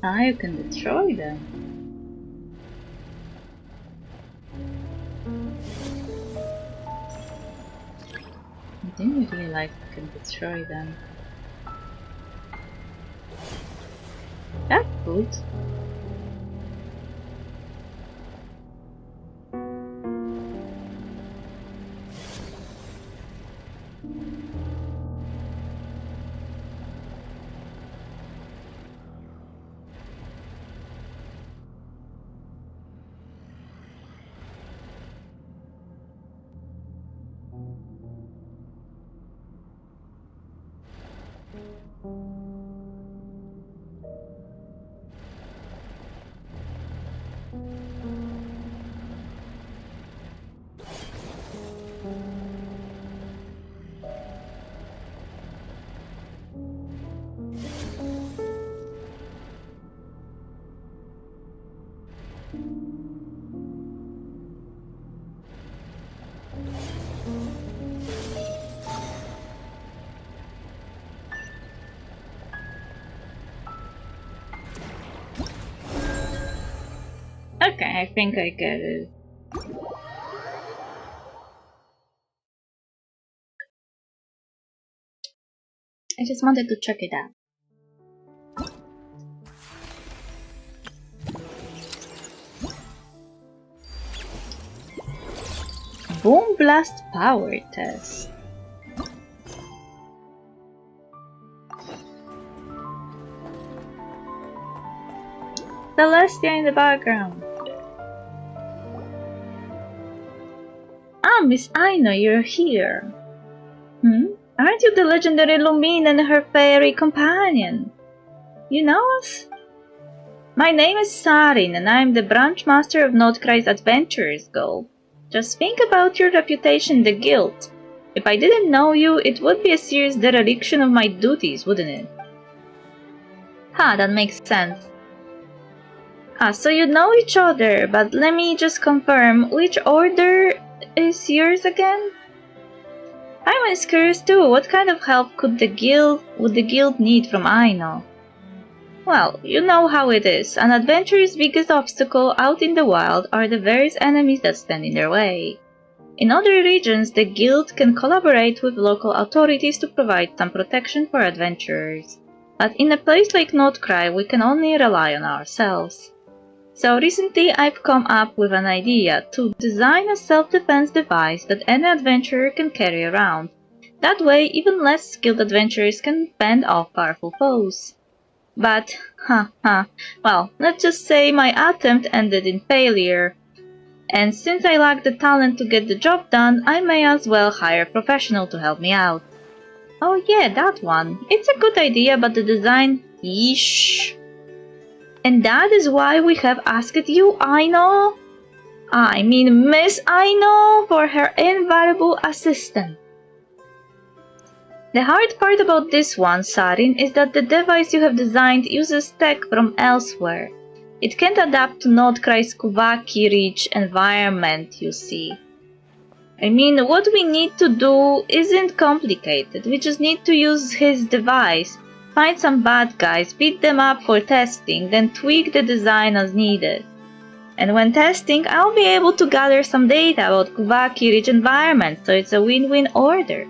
Ah, you can destroy them. I didn't really like you can destroy them. That's good. Okay, I think I get it. I just wanted to check it out. Boom Blast Power Test. Celestia in the background. Ah, Miss Aino, you're here. Aren't you the legendary Lumine and her fairy companion? You know us? My name is Sarin, and I'm the branch master of Notkrai's Adventurers Guild. Just think about your reputation in the guild. If I didn't know you, it would be a serious dereliction of my duties, wouldn't it? That makes sense. So you know each other, but let me just confirm, which order is yours again? I'm curious too, what kind of help would the guild need from Aino? Well, you know how it is. An adventurer's biggest obstacle out in the wild are the various enemies that stand in their way. In other regions, the guild can collaborate with local authorities to provide some protection for adventurers. But in a place like Notcry, we can only rely on ourselves. So recently I've come up with an idea to design a self-defense device that any adventurer can carry around. That way, even less skilled adventurers can fend off powerful foes. But, well, let's just say my attempt ended in failure. And since I lack the talent to get the job done, I may as well hire a professional to help me out. Oh yeah, that one. It's a good idea, but the design... yeesh. And that is why we have asked you, Aino. I mean Miss Aino, for her invaluable assistance. The hard part about this one, Sarin, is that the device you have designed uses tech from elsewhere. It can't adapt to Notcry's Kuvaki-rich environment, you see. I mean, what we need to do isn't complicated. We just need to use his device, find some bad guys, beat them up for testing, then tweak the design as needed. And when testing, I'll be able to gather some data about Kuvaki-rich environments, so it's a win-win order.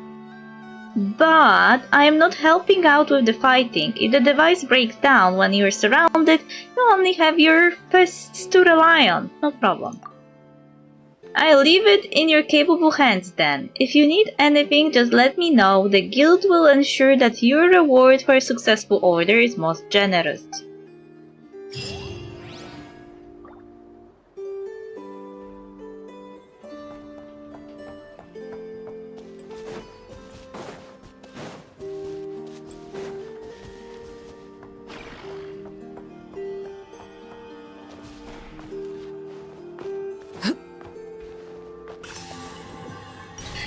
But I am not helping out with the fighting. If the device breaks down when you're surrounded, you only have your fists to rely on. No problem. I'll leave it in your capable hands then. If you need anything, just let me know. The guild will ensure that your reward for a successful order is most generous.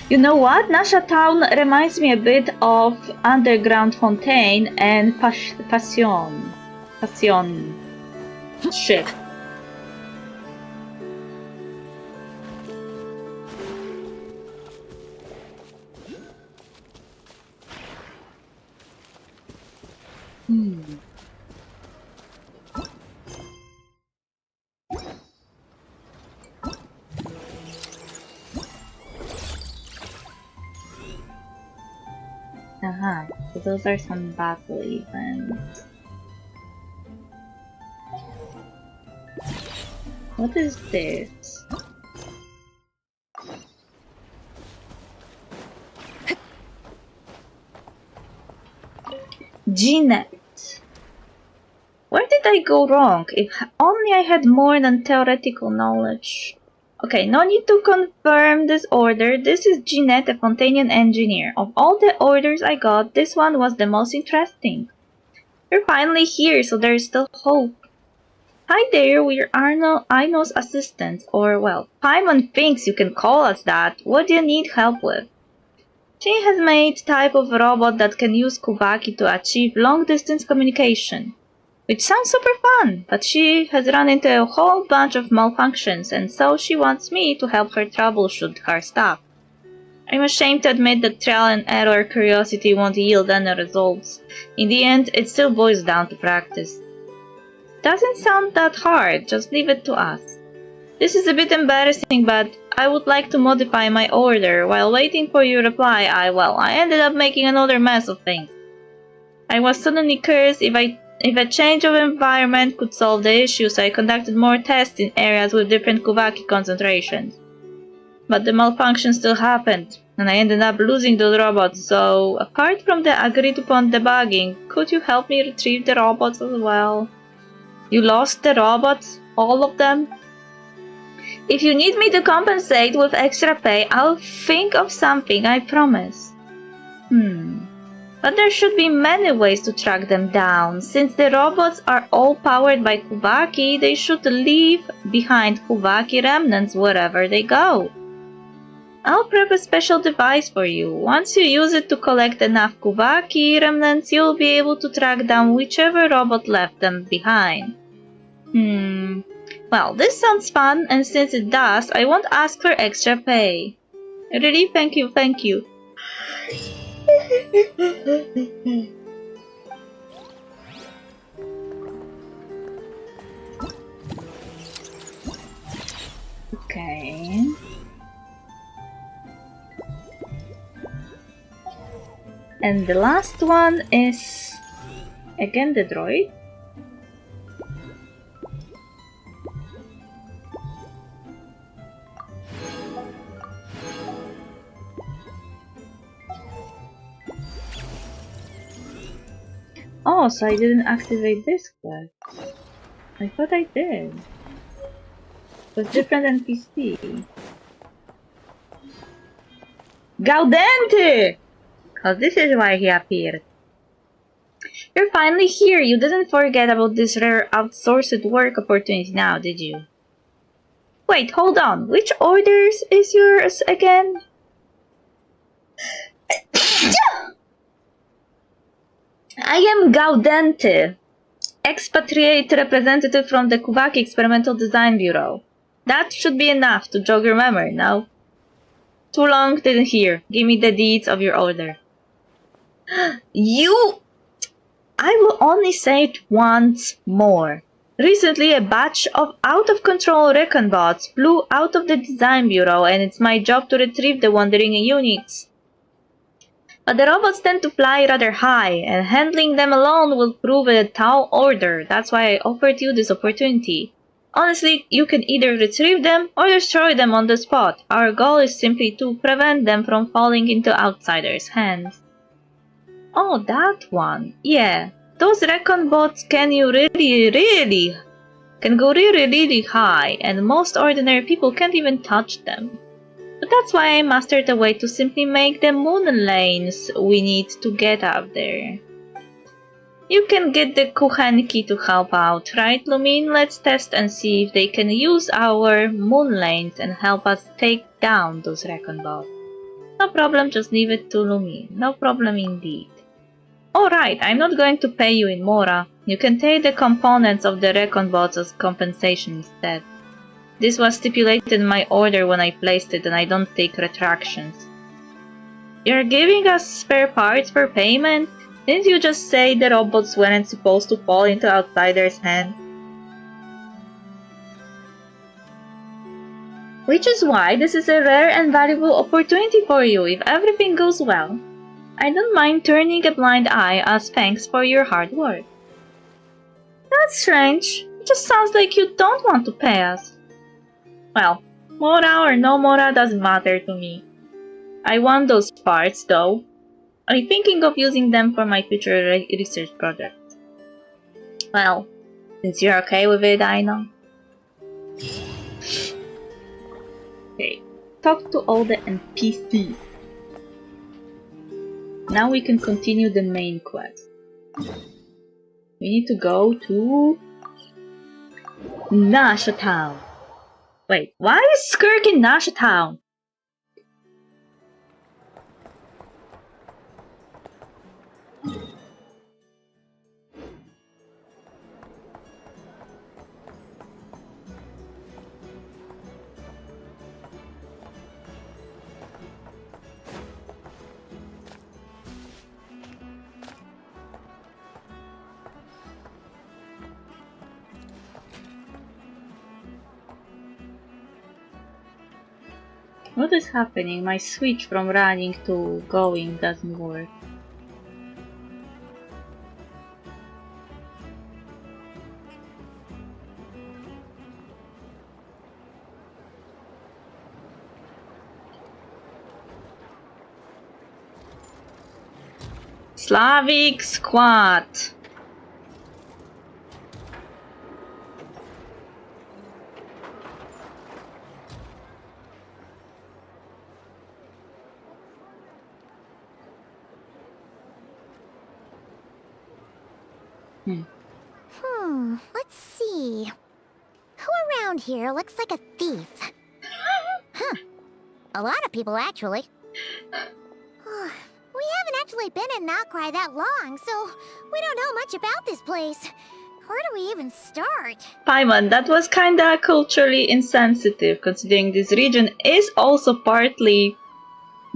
You know what? Nasha Town reminds me a bit of Underground Fontaine and Passion ship. So those are some battle events. What is this? Gnet. Where did I go wrong? If only I had more than theoretical knowledge. Okay, no need to confirm this order. This is Ginette, a Fontanian engineer. Of all the orders I got, this one was the most interesting. You're finally here, so there's still hope. Hi there, we're Aino's assistants, or well, Paimon thinks you can call us that. What do you need help with? She has made type of robot that can use Kuvaki to achieve long-distance communication. Which sounds super fun, but she has run into a whole bunch of malfunctions, and so she wants me to help her troubleshoot her stuff. I'm ashamed to admit that trial and error curiosity won't yield any results. In the end, it still boils down to practice. Doesn't sound that hard, just leave it to us. This is a bit embarrassing, but I would like to modify my order. While waiting for your reply, I ended up making another mess of things. I was suddenly curious if a change of environment could solve the issue, so I conducted more tests in areas with different Kuvaki concentrations. But the malfunction still happened, and I ended up losing those robots, so apart from the agreed upon debugging, could you help me retrieve the robots as well? You lost the robots? All of them? If you need me to compensate with extra pay, I'll think of something, I promise. But there should be many ways to track them down. Since the robots are all powered by Kuvaki, they should leave behind Kuvaki remnants wherever they go. I'll prep a special device for you. Once you use it to collect enough Kuvaki remnants, you'll be able to track down whichever robot left them behind. Well, this sounds fun, and since it does, I won't ask for extra pay. Really? Thank you, thank you. Okay. And the last one is again the droid. Oh, so I didn't activate this quest. I thought I did. It was different NPC. Gaudente! Oh, this is why he appeared. You're finally here. You didn't forget about this rare outsourced work opportunity now, did you? Wait, hold on. Which orders is yours again? I am Gaudente, expatriate representative from the Kuvaki Experimental Design Bureau. That should be enough to jog your memory, no? Too long, didn't hear. Give me the deeds of your order. You... I will only say it once more. Recently, a batch of out-of-control recon bots flew out of the Design Bureau, and it's my job to retrieve the wandering units. But the robots tend to fly rather high, and handling them alone will prove a tall order. That's why I offered you this opportunity. Honestly, you can either retrieve them or destroy them on the spot. Our goal is simply to prevent them from falling into outsiders' hands. Oh, that one. Yeah, those recon bots can go really high, and most ordinary people can't even touch them. But that's why I mastered a way to simply make the moon lanes we need to get up there. You can get the Kuchenki to help out, right, Lumine? Let's test and see if they can use our moon lanes and help us take down those recon bots. No problem, just leave it to Lumine. No problem indeed. Alright, I'm not going to pay you in Mora. You can take the components of the recon bots as compensation instead. This was stipulated in my order when I placed it, and I don't take retractions. You're giving us spare parts for payment? Didn't you just say the robots weren't supposed to fall into outsiders' hands? Which is why this is a rare and valuable opportunity for you if everything goes well. I don't mind turning a blind eye as thanks for your hard work. That's strange. It just sounds like you don't want to pay us. Well, Mora or no Mora doesn't matter to me. I want those parts, though. I'm thinking of using them for my future research project. Well, since you're okay with it, I know. Okay, talk to all the NPCs. Now we can continue the main quest. We need to go to Nasha Town. Wait, why is Skirk in Nasha Town? What is happening? My switch from running to going doesn't work. Slavic Squat. Let's see. Who around here looks like a thief? Huh. A lot of people, actually. We haven't actually been in Nokrai that long, so we don't know much about this place. Where do we even start? Paimon, that was kinda culturally insensitive, considering this region is also partly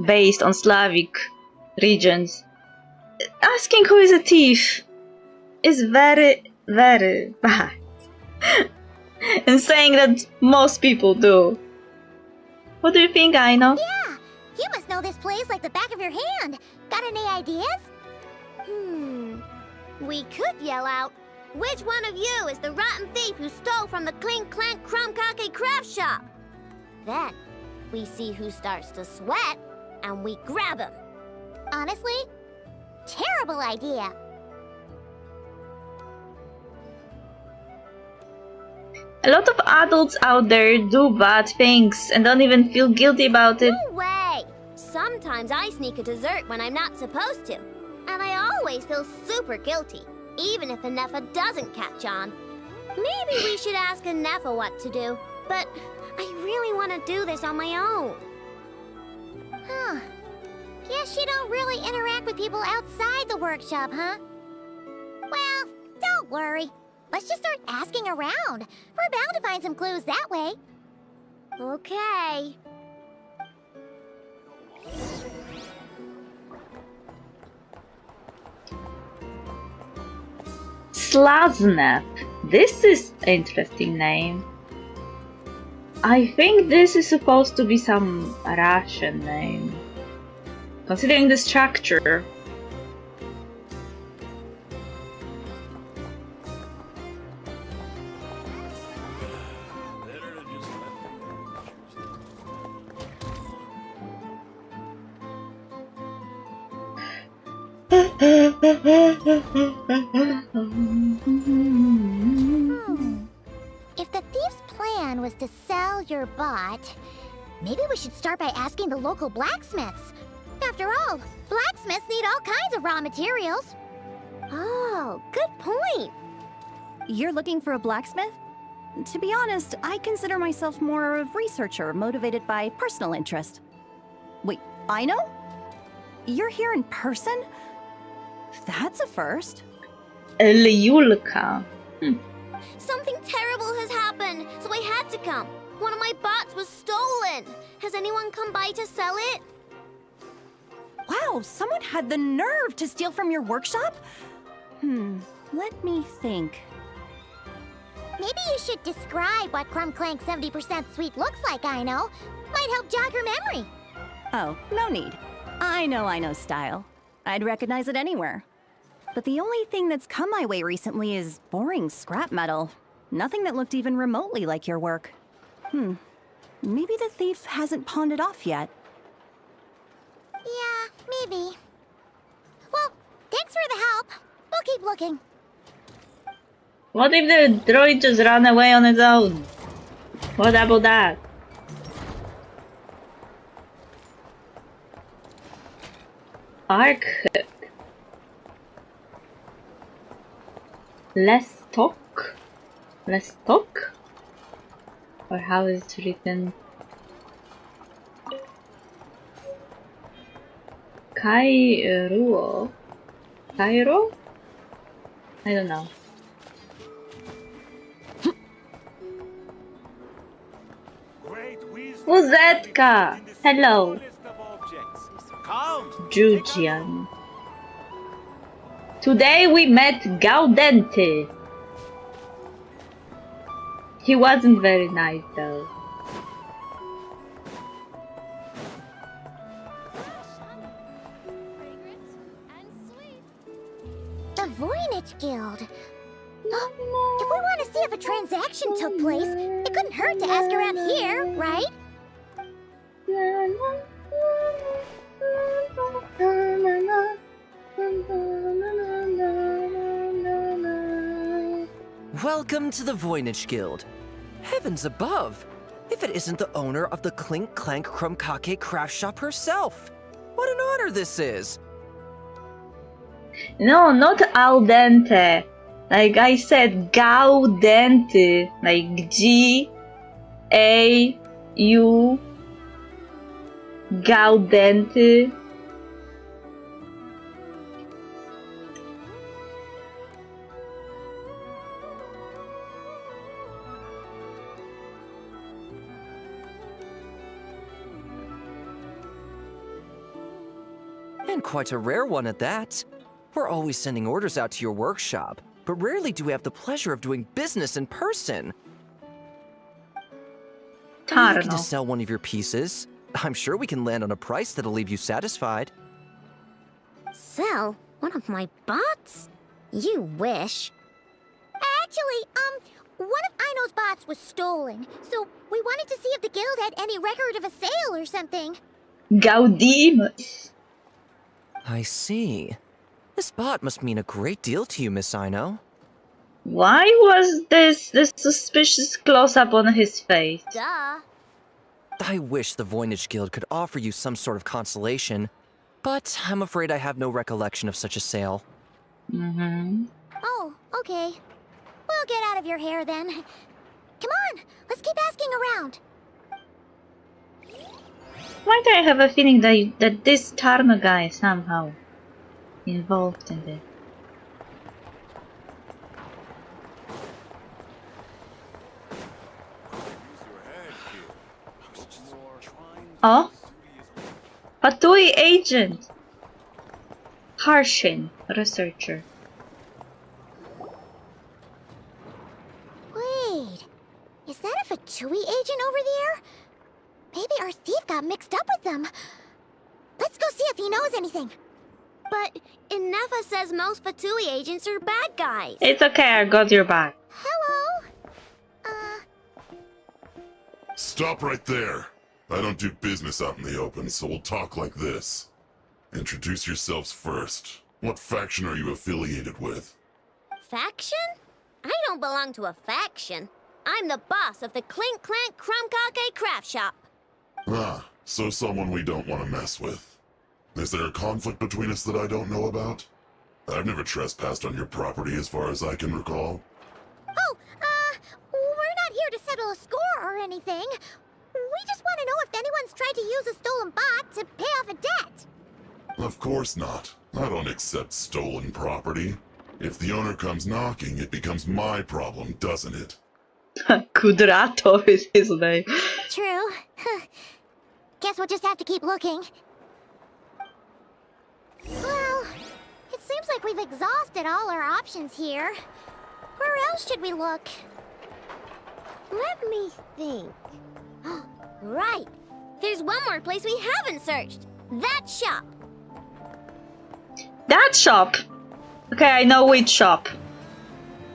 based on Slavic regions. Asking who is a thief is very, very bad. And saying that most people do. What do you think, Aino? Yeah, you must know this place like the back of your hand. Got any ideas? We could yell out, "Which one of you is the rotten thief who stole from the Clink Clank Krumkake craft shop?" Then, we see who starts to sweat, and we grab him. Honestly, terrible idea. A lot of adults out there do bad things and don't even feel guilty about it. No way! Sometimes I sneak a dessert when I'm not supposed to, and I always feel super guilty, even if Anefa doesn't catch on. Maybe we should ask Anefa what to do, but I really want to do this on my own. Huh. Guess you don't really interact with people outside the workshop, huh? Well, don't worry. Let's just start asking around. We're bound to find some clues that way. Okay. Slaznep. This is an interesting name. I think this is supposed to be some Russian name. Considering the structure. If the thief's plan was to sell your bot, maybe we should start by asking the local blacksmiths. After all, blacksmiths need all kinds of raw materials. Oh, good point. You're looking for a blacksmith? To be honest, I consider myself more a researcher motivated by personal interest. Wait, I know? You're here in person? That's a first. Lyulka. Something terrible has happened, so I had to come. One of my bots was stolen. Has anyone come by to sell it? Wow, someone had the nerve to steal from your workshop? Let me think. Maybe you should describe what Krumklank 70% sweet looks like, I know. Might help jog her memory. Oh, no need. I know style. I'd recognize it anywhere. But the only thing that's come my way recently is boring scrap metal. Nothing that looked even remotely like your work. Maybe the thief hasn't pawned it off yet. Yeah, maybe. Well, thanks for the help. We'll keep looking. What if the droid just ran away on its own? What about that? Arc hook. Less talk? Less talk? Or how is it written? Kairuo? Cairo? I don't know. Uzetka! Hello! Jujian. Today we met Gaudente. He wasn't very nice though. The Voynich Guild. If we want to see if a transaction took place, it couldn't hurt to ask around here, right? Welcome to the Voynich Guild. Heavens above! If it isn't the owner of the Clink Clank Krumkake craft shop herself! What an honor this is! No, not al dente. Like I said, gaudente. Like G-A-U Gaudente. And quite a rare one at that. We're always sending orders out to your workshop, but rarely do we have the pleasure of doing business in person. I'm looking to sell one of your pieces. I'm sure we can land on a price that'll leave you satisfied. Sell one of my bots? You wish. Actually, one of Aino's bots was stolen, so we wanted to see if the guild had any record of a sale or something. Gaudimus. I see. This bot must mean a great deal to you, Miss Aino. Why was this suspicious close-up on his face? Duh. I wish the Voynich Guild could offer you some sort of consolation, but I'm afraid I have no recollection of such a sale. Mm-hmm. Oh, okay. We'll get out of your hair then. Come on, let's keep asking around. Why do I have a feeling that this Tarno guy is somehow involved in this? Oh? Fatui agent! Harshin, researcher. Wait, is that a Fatui agent over there? Maybe our thief got mixed up with them. Let's go see if he knows anything. But Inefa says most Fatui agents are bad guys. It's okay, I got your back. Hello? Stop right there. I don't do business out in the open, so we'll talk like this. Introduce yourselves first. What faction are you affiliated with? Faction? I don't belong to a faction. I'm the boss of the Clink Clank Krumkake craft shop. Ah, so someone we don't want to mess with. Is there a conflict between us that I don't know about? I've never trespassed on your property as far as I can recall. Oh, we're not here to settle a score or anything. We just want to know if anyone's tried to use a stolen bot to pay off a debt. Of course not. I don't accept stolen property. If the owner comes knocking, it becomes my problem, doesn't it? Kudrato is his name. True. Guess we'll just have to keep looking. Well, it seems like we've exhausted all our options here. Where else should we look? Let me think. Right. There's one more place we haven't searched. That shop. That shop? Okay, I know which shop.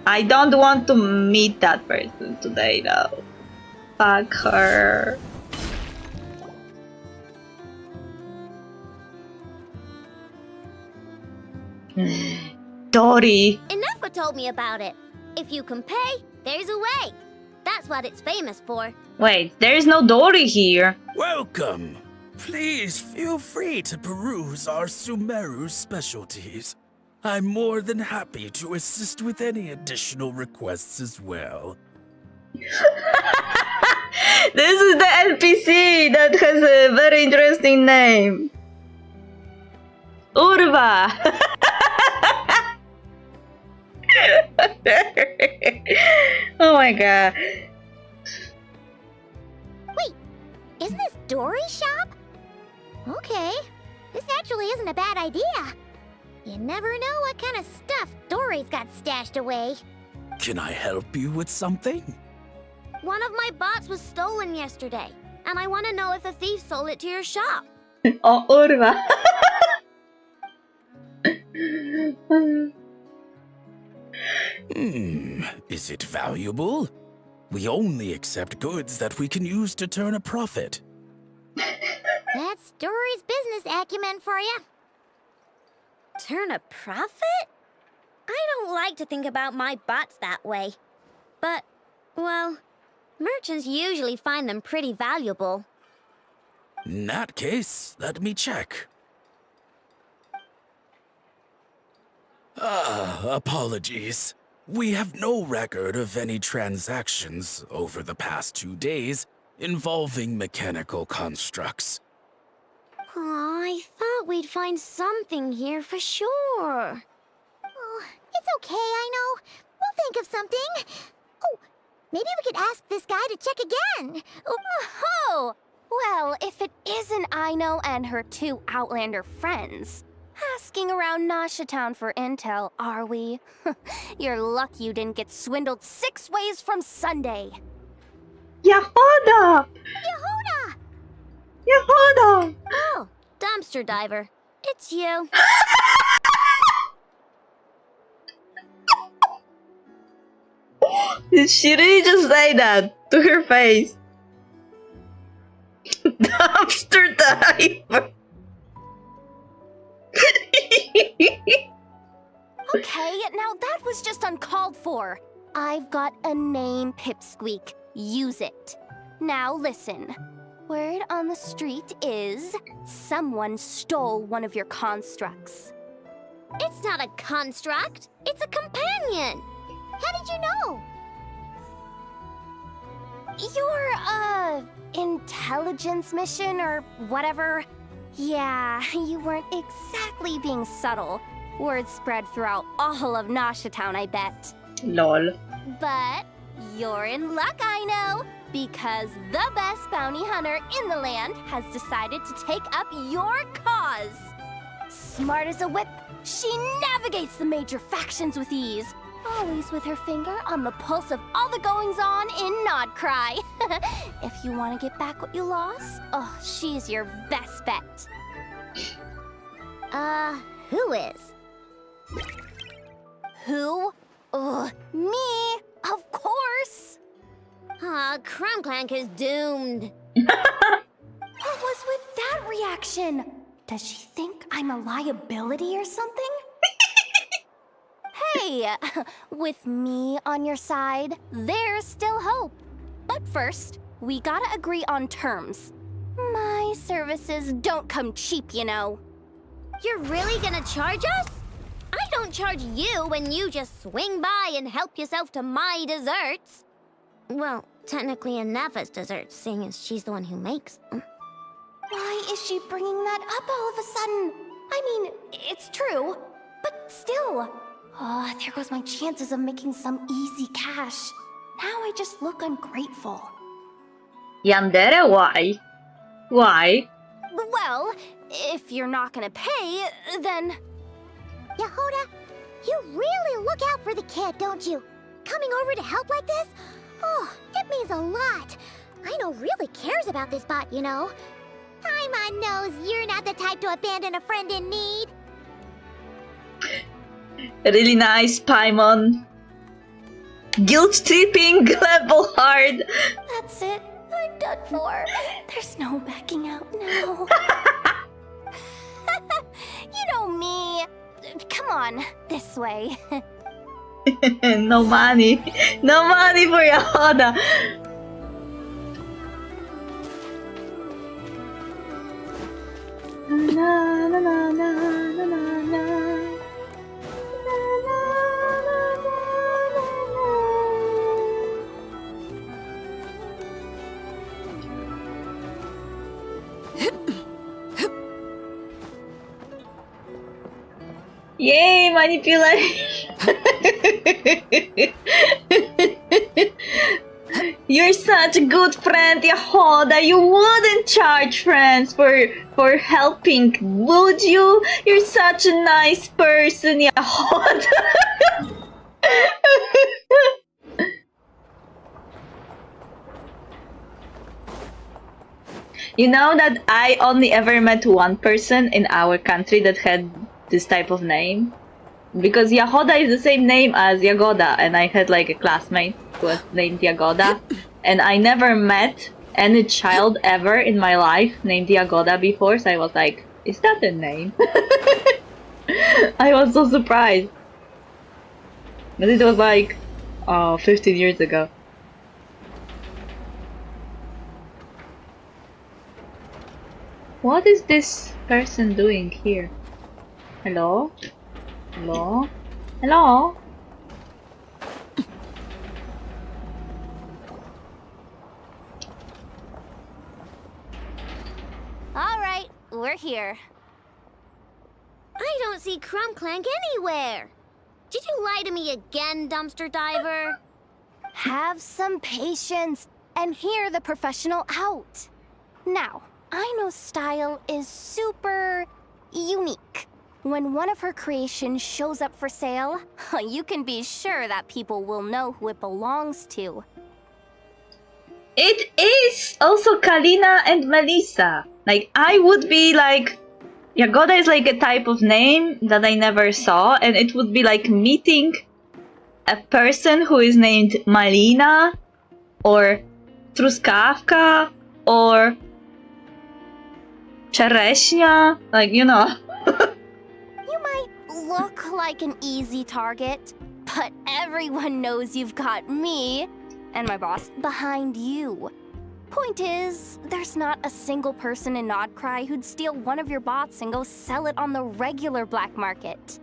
I don't want to meet that person today, though. Fuck her. Dory. Inefa told me about it. If you can pay, there's a way. That's what it's famous for. Wait, there is no Dory here. Welcome. Please feel free to peruse our Sumeru specialties. I'm more than happy to assist with any additional requests as well. This is the NPC that has a very interesting name. Urva. Oh my god. Wait, isn't this Dory's shop? Okay, this actually isn't a bad idea. You never know what kind of stuff Dory's got stashed away. Can I help you with something? One of my bots was stolen yesterday, and I want to know if the thief sold it to your shop. Oh, Urva. Is it valuable? We only accept goods that we can use to turn a profit. That's Dory's business acumen for you. Turn a profit? I don't like to think about my bots that way. But, well, merchants usually find them pretty valuable. In that case, let me check. Apologies. We have no record of any transactions over the past 2 days involving mechanical constructs. I thought we'd find something here for sure. Oh, it's okay, I know. We'll think of something. Oh, maybe we could ask this guy to check again. Oh! Well, if it isn't Aino and her 2 Outlander friends, asking around Nasha Town for intel, are we? You're lucky you didn't get swindled 6 ways from Sunday. Yahoda! Yehuda! Yahoda! Oh, dumpster diver. It's you. Did she really just say that to her face? Dumpster diver! Okay, now that was just uncalled for. I've got a name, Pipsqueak. Use it. Now listen. Word on the street is someone stole one of your constructs. It's not a construct. It's a companion. How did you know? Your, intelligence mission or whatever? Yeah, you weren't exactly being subtle. Word spread throughout all of Nasha Town, I bet. Lol. But you're in luck, I know, because the best bounty hunter in the land has decided to take up your cause. Smart as a whip, she navigates the major factions with ease, always with her finger on the pulse of all the goings-on in Nodcry. If you want to get back what you lost, oh, she's your best bet. Who is? Who? Me, of course. Krumkake is doomed. What was with that reaction? Does she think I'm a liability or something? Hey, with me on your side, there's still hope. But first, we gotta agree on terms. My services don't come cheap, you know. You're really gonna charge us? I don't charge you when you just swing by and help yourself to my desserts. Well, technically Neva's desserts, seeing as she's the one who makes them. Why is she bringing that up all of a sudden? I mean, it's true, but still. Oh, there goes my chances of making some easy cash. Now I just look ungrateful. Yandere, why? Why? Well, if you're not gonna pay, then... Yehuda, you really look out for the kid, don't you? Coming over to help like this? Oh, it means a lot. Aino really cares about this bot, you know. Paimon knows you're not the type to abandon a friend in need. Really nice, Paimon. Guilt-tripping level hard. That's it. I'm done for. There's no backing out now. You know me. Come on, this way. No money. No money for Yahoda. Na, na, na, na, na, na, na. Yay, manipulation! You're such a good friend, Yahoda. You wouldn't charge friends for helping, would you? You're such a nice person, Yahoda. You know that I only ever met one person in our country that had this type of name? Because Yahoda is the same name as Yagoda, and I had like a classmate who was named Yagoda, and I never met any child ever in my life named Yagoda before, so I was like, is that a name? I was so surprised. But it was like, 15 years ago. What is this person doing here? Hello? Hello? Hello? All right, we're here. I don't see Krumkake anywhere. Did you lie to me again, dumpster diver? Have some patience and hear the professional out. Now, I know Style is super unique. When one of her creations shows up for sale, you can be sure that people will know who it belongs to. It is also Kalina and Melissa. Like, I would be like, Yagoda is like a type of name that I never saw, and it would be like meeting a person who is named Malina, or Truskawka, or Czereśnia, like, you know. You might look like an easy target, but everyone knows you've got me and my boss behind you. Point is, there's not a single person in Nodcry who'd steal one of your bots and go sell it on the regular black market.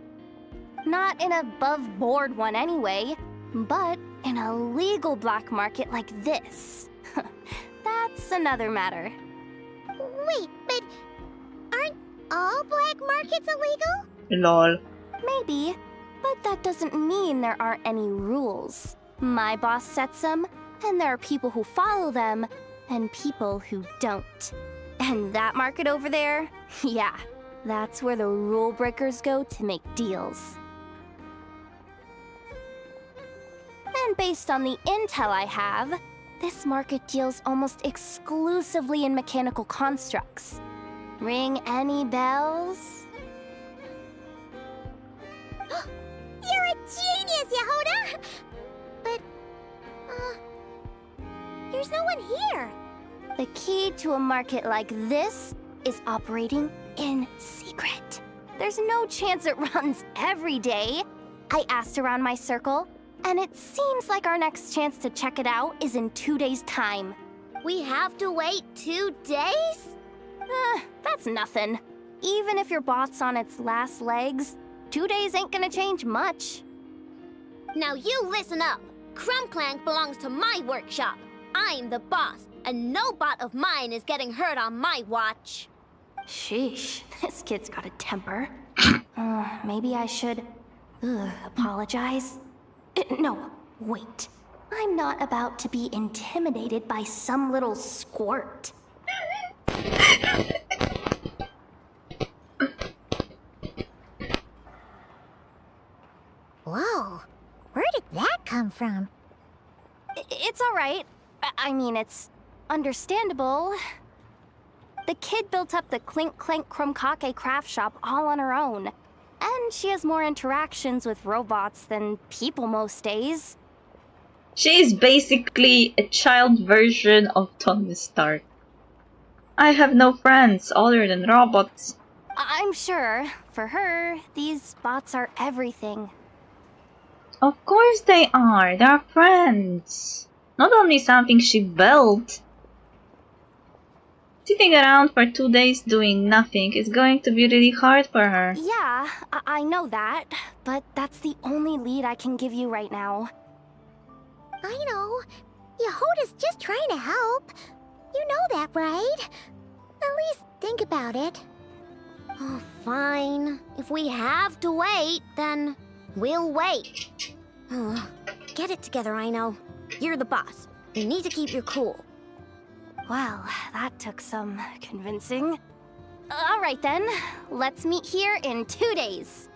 Not in a above-board one anyway, but in a legal black market like this. That's another matter. Wait, but aren't all black markets illegal? Lol. Maybe, but that doesn't mean there aren't any rules. My boss sets them, and there are people who follow them, and people who don't. And that market over there, yeah, that's where the rule breakers go to make deals. And based on the intel I have, this market deals almost exclusively in mechanical constructs. Ring any bells? You're a genius, Yehoda! But, there's no one here. The key to a market like this is operating in secret. There's no chance it runs every day. I asked around my circle, and it seems like our next chance to check it out is in 2 days' time. We have to wait 2 days? That's nothing. Even if your bot's on its last legs, 2 days ain't gonna change much. Now you listen up. Krumkake belongs to my workshop. I'm the boss, and no bot of mine is getting hurt on my watch. Sheesh, this kid's got a temper. Maybe I should apologize. No, wait. I'm not about to be intimidated by some little squirt. Whoa, where did that come from? It's all right. I mean, it's understandable. The kid built up the Clink Clank Krumkake craft shop all on her own. And she has more interactions with robots than people most days. She is basically a child version of Tony Stark. I have no friends other than robots. I'm sure, for her, these bots are everything. Of course they are. They are friends. Not only something she built. Sitting around for 2 days doing nothing is going to be really hard for her. Yeah, I know that, but that's the only lead I can give you right now. I know. Yehoda's just trying to help. You know that, right? At least think about it. Oh, fine. If we have to wait, then we'll wait. Get it together, Aino. You're the boss. You need to keep your cool. Well, that took some convincing. All right then, let's meet here in 2 days.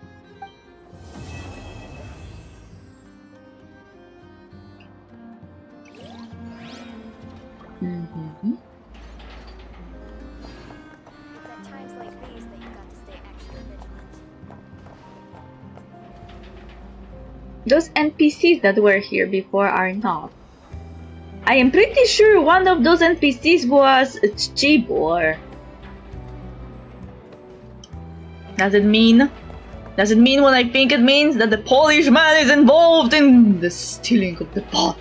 Mm-hmm. It's at times like these that you got to stay extra vigilant. Those NPCs that were here before are not. I am pretty sure one of those NPCs was Chibor. Does it mean what I think it means? That the Polish man is involved in the stealing of the pot?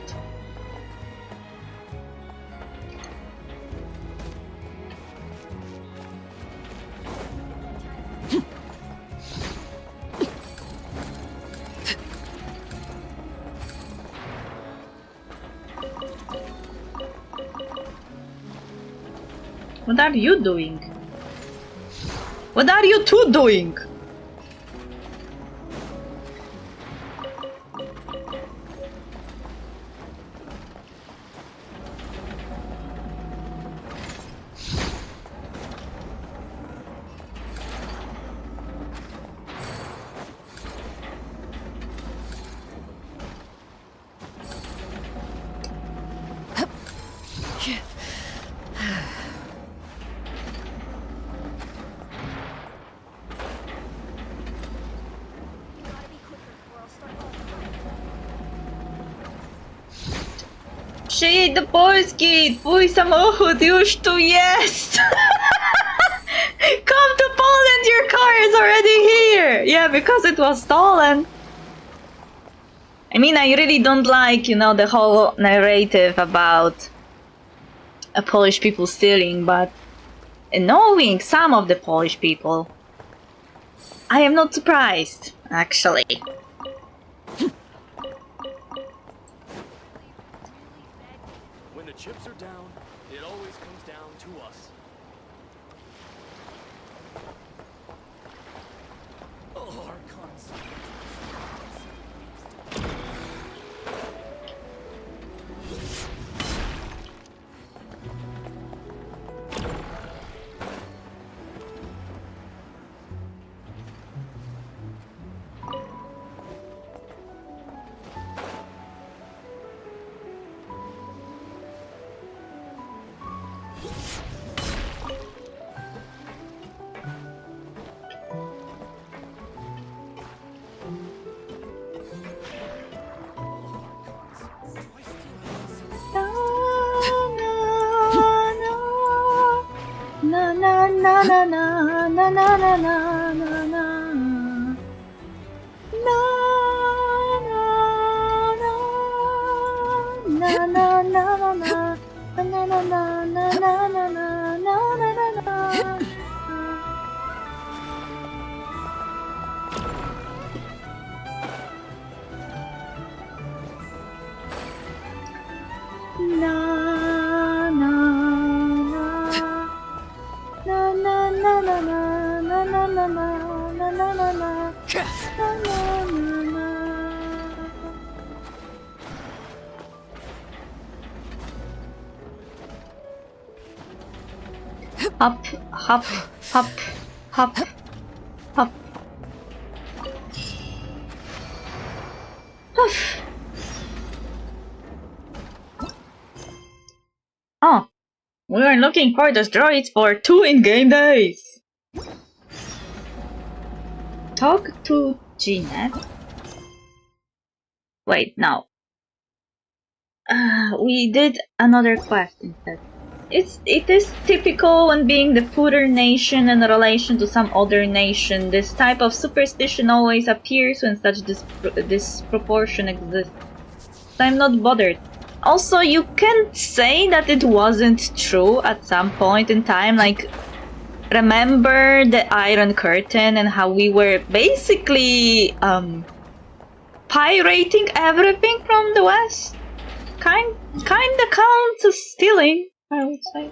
What are you doing? What are you two doing? Shit, the Polski! Twój samochód już tu jest! Come to Poland, your car is already here! Yeah, because it was stolen. I mean, I really don't like, you know, the whole narrative about Polish people stealing, but knowing some of the Polish people, I am not surprised, actually. When the chips are down, it always comes down to us. Oh, our console. Na na na na na na na na na na na. Na na na na na na na na na na na na na na na na. Na na na na na na na na na na na na na na na na. Hop, hop, hop, hop, hop. Huff. Oh, we were looking for those droids for 2 in-game days. Talk to Jeanette. Wait, no. We did another quest instead. It is typical when being the Pooter nation in relation to some other nation. This type of superstition always appears when such disproportion exists. So I'm not bothered. Also, you can't say that it wasn't true at some point in time. Like, remember the Iron Curtain and how we were basically pirating everything from the West? Kinda counts as stealing, I would say.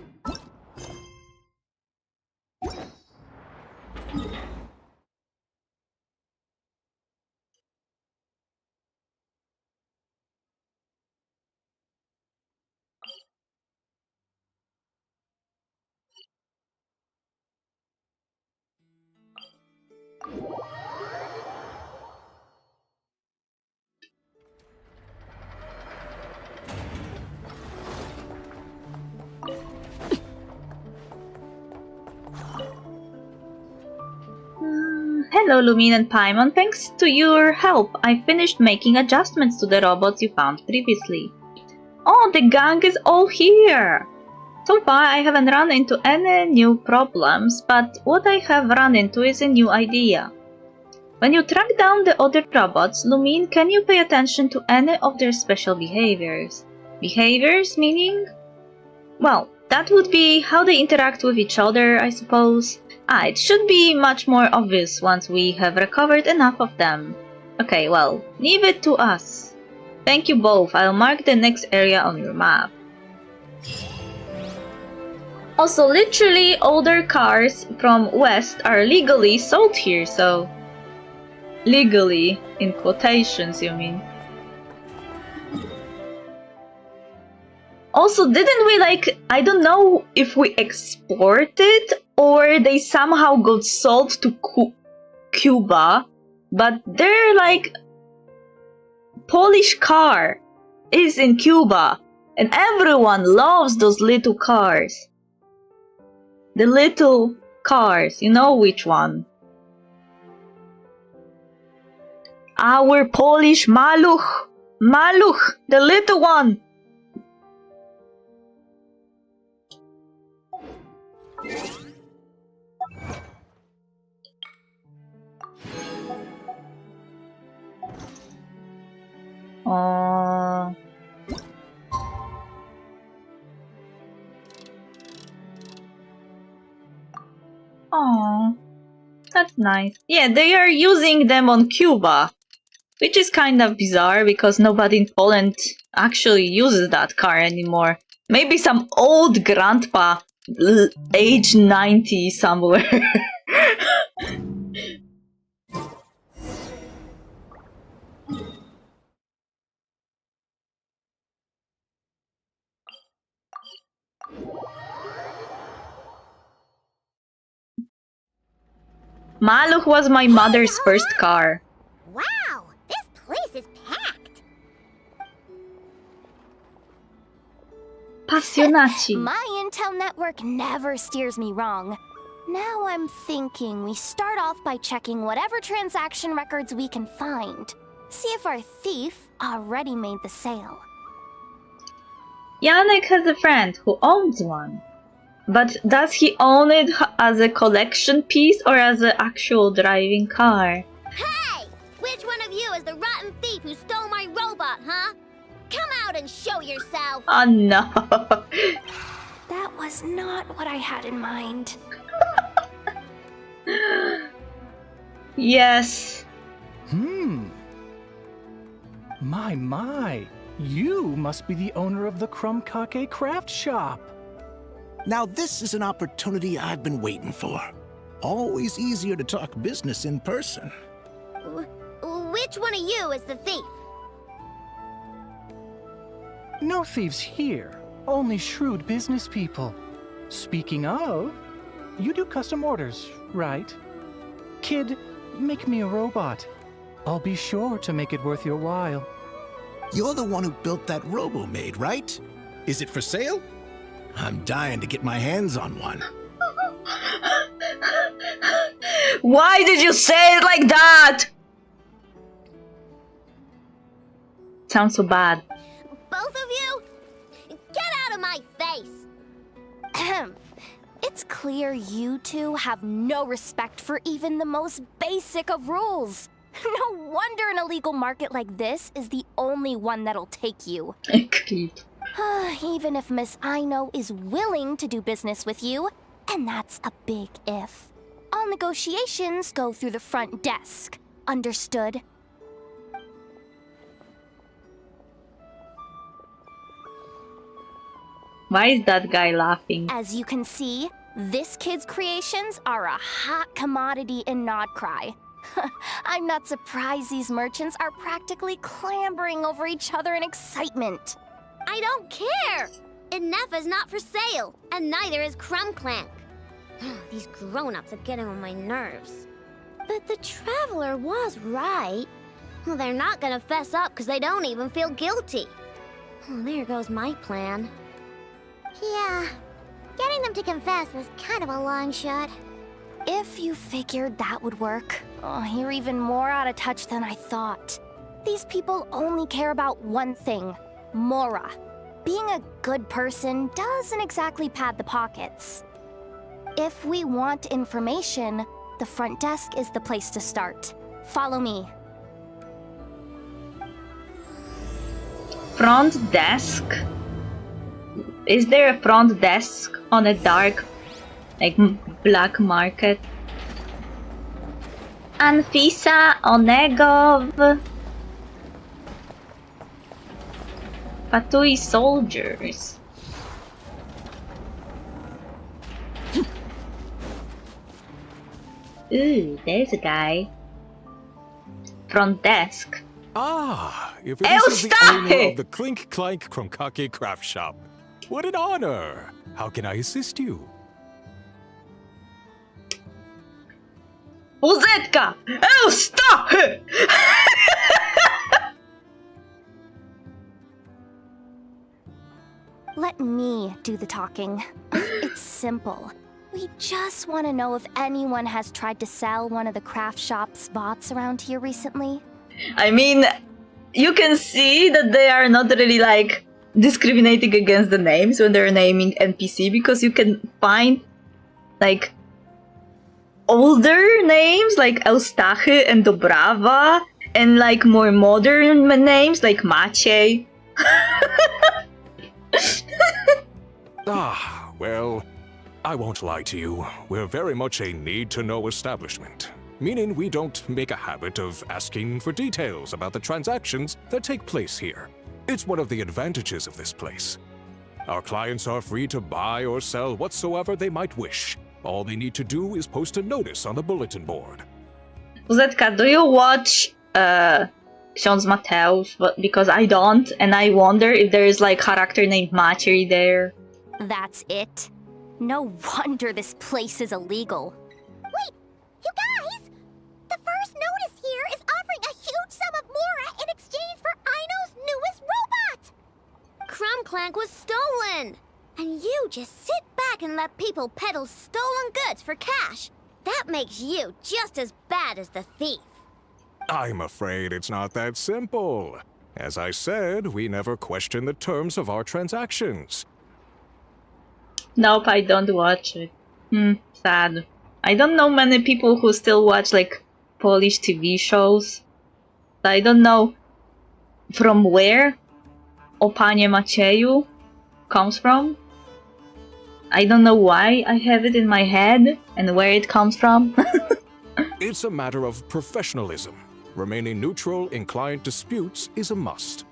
Hello, Lumine and Paimon. Thanks to your help, I finished making adjustments to the robots you found previously. Oh, the gang is all here! So far, I haven't run into any new problems, but what I have run into is a new idea. When you track down the other robots, Lumine, can you pay attention to any of their special behaviors? Behaviors meaning? Well, that would be how they interact with each other, I suppose. It should be much more obvious once we have recovered enough of them. Okay, well, leave it to us. Thank you both. I'll mark the next area on your map. Also, literally, older cars from West are legally sold here, so... Legally, in quotations, you mean. Also, didn't we, like, I don't know if we exported or they somehow got sold to Cuba, but their, like, Polish car is in Cuba, and everyone loves those little cars. The little cars, you know which one. Our Polish Maluch! Maluch! The little one! Aww. Aww. That's nice. Yeah, they are using them on Cuba. Which is kind of bizarre because nobody in Poland actually uses that car anymore. Maybe some old grandpa, age 90 somewhere. Maluch was my mother's first car. Wow, this place is packed. Passionaci. My intel network never steers me wrong. Now I'm thinking we start off by checking whatever transaction records we can find. See if our thief already made the sale. Janek has a friend who owns one. But does he own it as a collection piece or as an actual driving car? Hey! Which one of you is the rotten thief who stole my robot, huh? Come out and show yourself! Oh no! That was not what I had in mind. Yes. My. You must be the owner of the Krumkake craft shop. Now this is an opportunity I've been waiting for. Always easier to talk business in person. Which one of you is the thief? No thieves here, only shrewd business people. Speaking of, you do custom orders, right? Kid, make me a robot. I'll be sure to make it worth your while. You're the one who built that robo-maid, right? Is it for sale? I'm dying to get my hands on one. Why did you say it like that? Sounds so bad. Both of you? Get out of my face! Ahem. It's clear you two have no respect for even the most basic of rules. No wonder an illegal market like this is the only one that'll take you. Agreed. Even if Miss Aino is willing to do business with you, and that's a big if. All negotiations go through the front desk. Understood? Why is that guy laughing? As you can see, this kid's creations are a hot commodity in Nodcry. I'm not surprised these merchants are practically clambering over each other in excitement. I don't care! Inefa's not for sale, and neither is Krumkake. These grown-ups are getting on my nerves. But the Traveler was right. Well, they're not gonna fess up because they don't even feel guilty. Oh, there goes my plan. Yeah, getting them to confess was kind of a long shot. If you figured that would work, you're even more out of touch than I thought. These people only care about one thing, Mora. Being a good person doesn't exactly pad the pockets. If we want information, the front desk is the place to start. Follow me. Front desk? Is there a front desk on a dark, like, black market? Anfisa, Onegov... Fatui soldiers. Ooh, there's a guy. Front desk. Ah, if it is the owner of the Clink Clank Krumkake craft shop. What an honor! How can I assist you? Uzetka! Eustachy! Let me do the talking. It's simple. We just want to know if anyone has tried to sell one of the craft shop's bots around here recently. I mean, you can see that they are not really like discriminating against the names when they're naming NPC, because you can find like older names like Eustachy and Dobrava, and like more modern names like Maciej. Well, I won't lie to you. We're very much a need-to-know establishment, meaning we don't make a habit of asking for details about the transactions that take place here. It's one of the advantages of this place. Our clients are free to buy or sell whatsoever they might wish. All they need to do is post a notice on the bulletin board. Zetka, do you watch Ksiądz Mateusz? Because I don't, and I wonder if there is like character named Maciej there. That's it? No wonder this place is illegal. Wait, you guys! The first notice here is offering a huge sum of Mora in exchange for Aino's newest robot! Krumkake was stolen! And you just sit back and let people peddle stolen goods for cash. That makes you just as bad as the thief. I'm afraid it's not that simple. As I said, we never question the terms of our transactions. Nope, I don't watch it. Sad. I don't know many people who still watch like Polish TV shows. I don't know from where O Panie Macieju comes from. I don't know why I have it in my head and where it comes from. It's a matter of professionalism. Remaining neutral in client disputes is a must.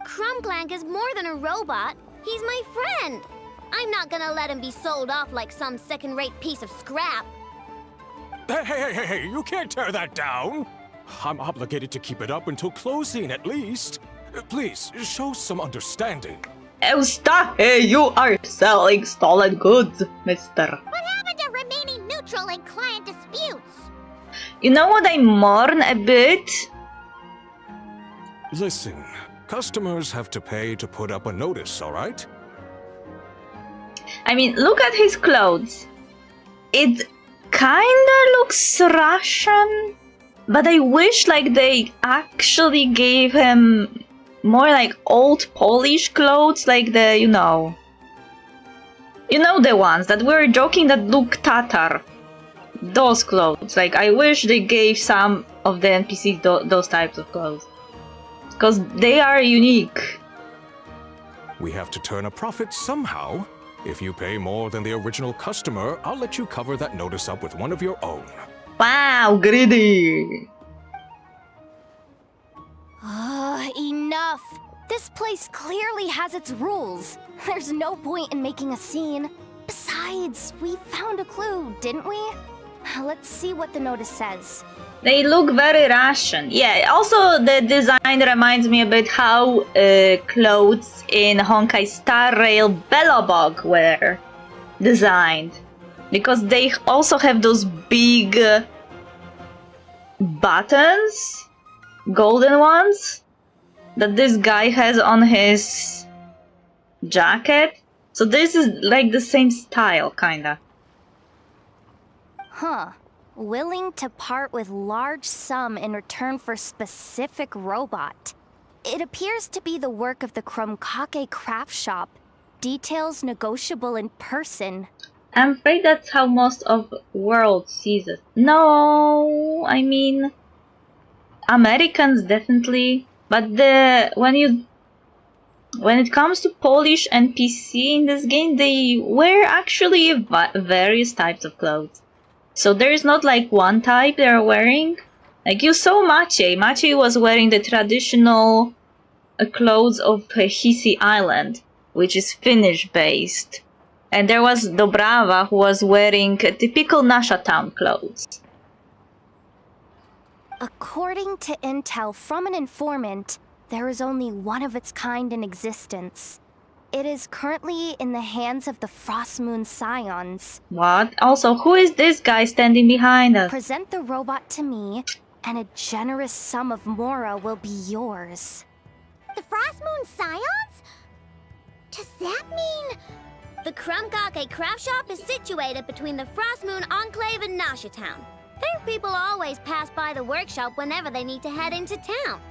Krumkake is more than a robot. He's my friend. I'm not gonna let him be sold off like some second-rate piece of scrap. Hey, you can't tear that down! I'm obligated to keep it up until closing, at least. Please, show some understanding. Eustachy, you are selling stolen goods, mister. What happened to remaining neutral in client disputes? You know what I mourn a bit? Listen, customers have to pay to put up a notice, alright? I mean, look at his clothes. It kinda looks Russian, but I wish like they actually gave him more like old Polish clothes, like the, you know the ones that we were joking that look Tatar. Those clothes. Like, I wish they gave some of the NPCs those types of clothes. Because they are unique. We have to turn a profit somehow. If you pay more than the original customer, I'll let you cover that notice up with one of your own. Wow, greedy! Enough! This place clearly has its rules. There's no point in making a scene. Besides, we found a clue, didn't we? Let's see what the notice says. They look very Russian. Yeah, also the design reminds me a bit how clothes in Honkai Star Rail Belobog were designed. Because they also have those big buttons, golden ones, that this guy has on his jacket. So this is like the same style, kinda. Huh. Willing to part with large sum in return for specific robot. It appears to be the work of the Krumkake craft shop. Details negotiable in person. I'm afraid that's how most of world sees it. No, I mean Americans definitely, but when it comes to Polish NPC in this game, they wear actually various types of clothes. So there is not like one type they are wearing. Like you saw Maciej. Maciej was wearing the traditional clothes of Hisi Island, which is Finnish based. And there was Dobrava, who was wearing typical Nasha Town clothes. According to intel from an informant, there is only one of its kind in existence. It is currently in the hands of the Frost Moon Scions. What? Also, who is this guy standing behind us? Present the robot to me, and a generous sum of Mora will be yours. The Frost Moon Scions? Does that mean... The Krumkake craft shop is situated between the Frost Moon Enclave and Nasha Town. Their people always pass by the workshop whenever they need to head into town.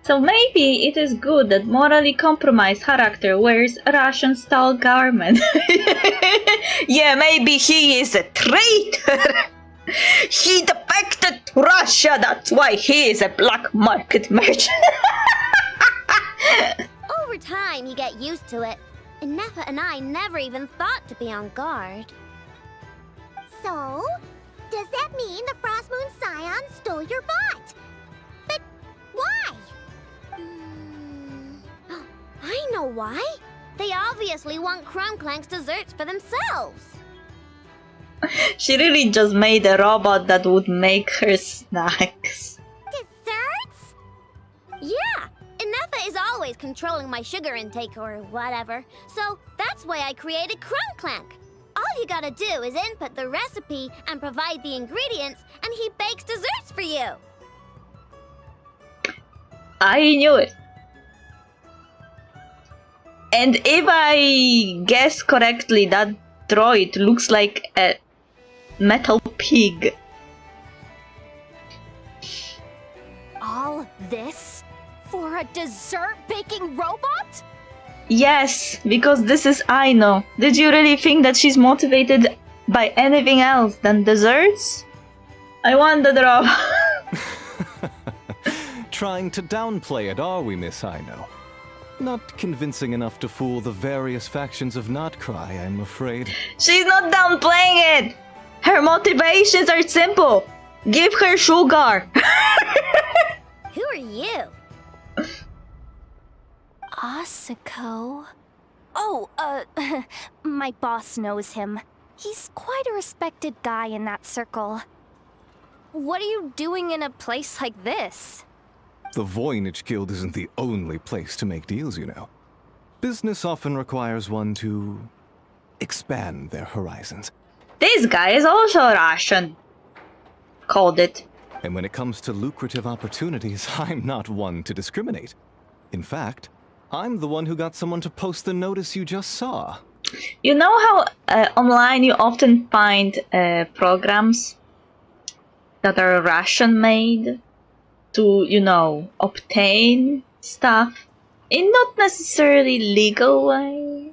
So maybe it is good that morally compromised character wears a Russian-style garment. Yeah, maybe he is a traitor. He defected to Russia, that's why he is a black market merchant. Over time, you get used to it. And Nefa and I never even thought to be on guard. So, does that mean the Frost Moon Scions stole your bot? But why? I know why. They obviously want Krumklank's desserts for themselves. She really just made a robot that would make her snacks. Desserts? Yeah, and Nefa is always controlling my sugar intake or whatever. So that's why I created Krumklank. All you gotta do is input the recipe and provide the ingredients, and he bakes desserts for you. I knew it. And if I guess correctly, that droid looks like a metal pig. All this for a dessert baking robot? Yes, because this is Aino. Did you really think that she's motivated by anything else than desserts? I want the drop. Trying to downplay it, are we, Miss Aino? Not convincing enough to fool the various factions of Notcry, I'm afraid. She's not downplaying it! Her motivations are simple. Give her sugar. Who are you? Asako? Oh, my boss knows him. He's quite a respected guy in that circle. What are you doing in a place like this? The Voynich Guild isn't the only place to make deals, you know. Business often requires one to expand their horizons. This guy is also Russian. Called it. And when it comes to lucrative opportunities, I'm not one to discriminate. In fact, I'm the one who got someone to post the notice you just saw. You know how online you often find programs that are Russian made to, you know, obtain stuff in not necessarily legal way?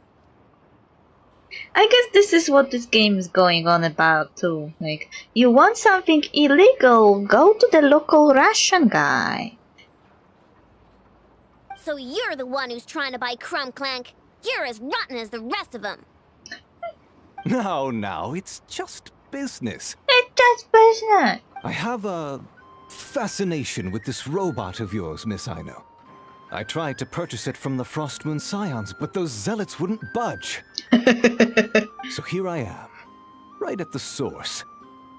I guess this is what this game is going on about too. Like, you want something illegal, go to the local Russian guy. So you're the one who's trying to buy Krumklank. You're as rotten as the rest of them. No, it's just business. It's just business. I have a fascination with this robot of yours, Miss Aino. I tried to purchase it from the Frost Moon Scions, but those zealots wouldn't budge. So here I am, right at the source.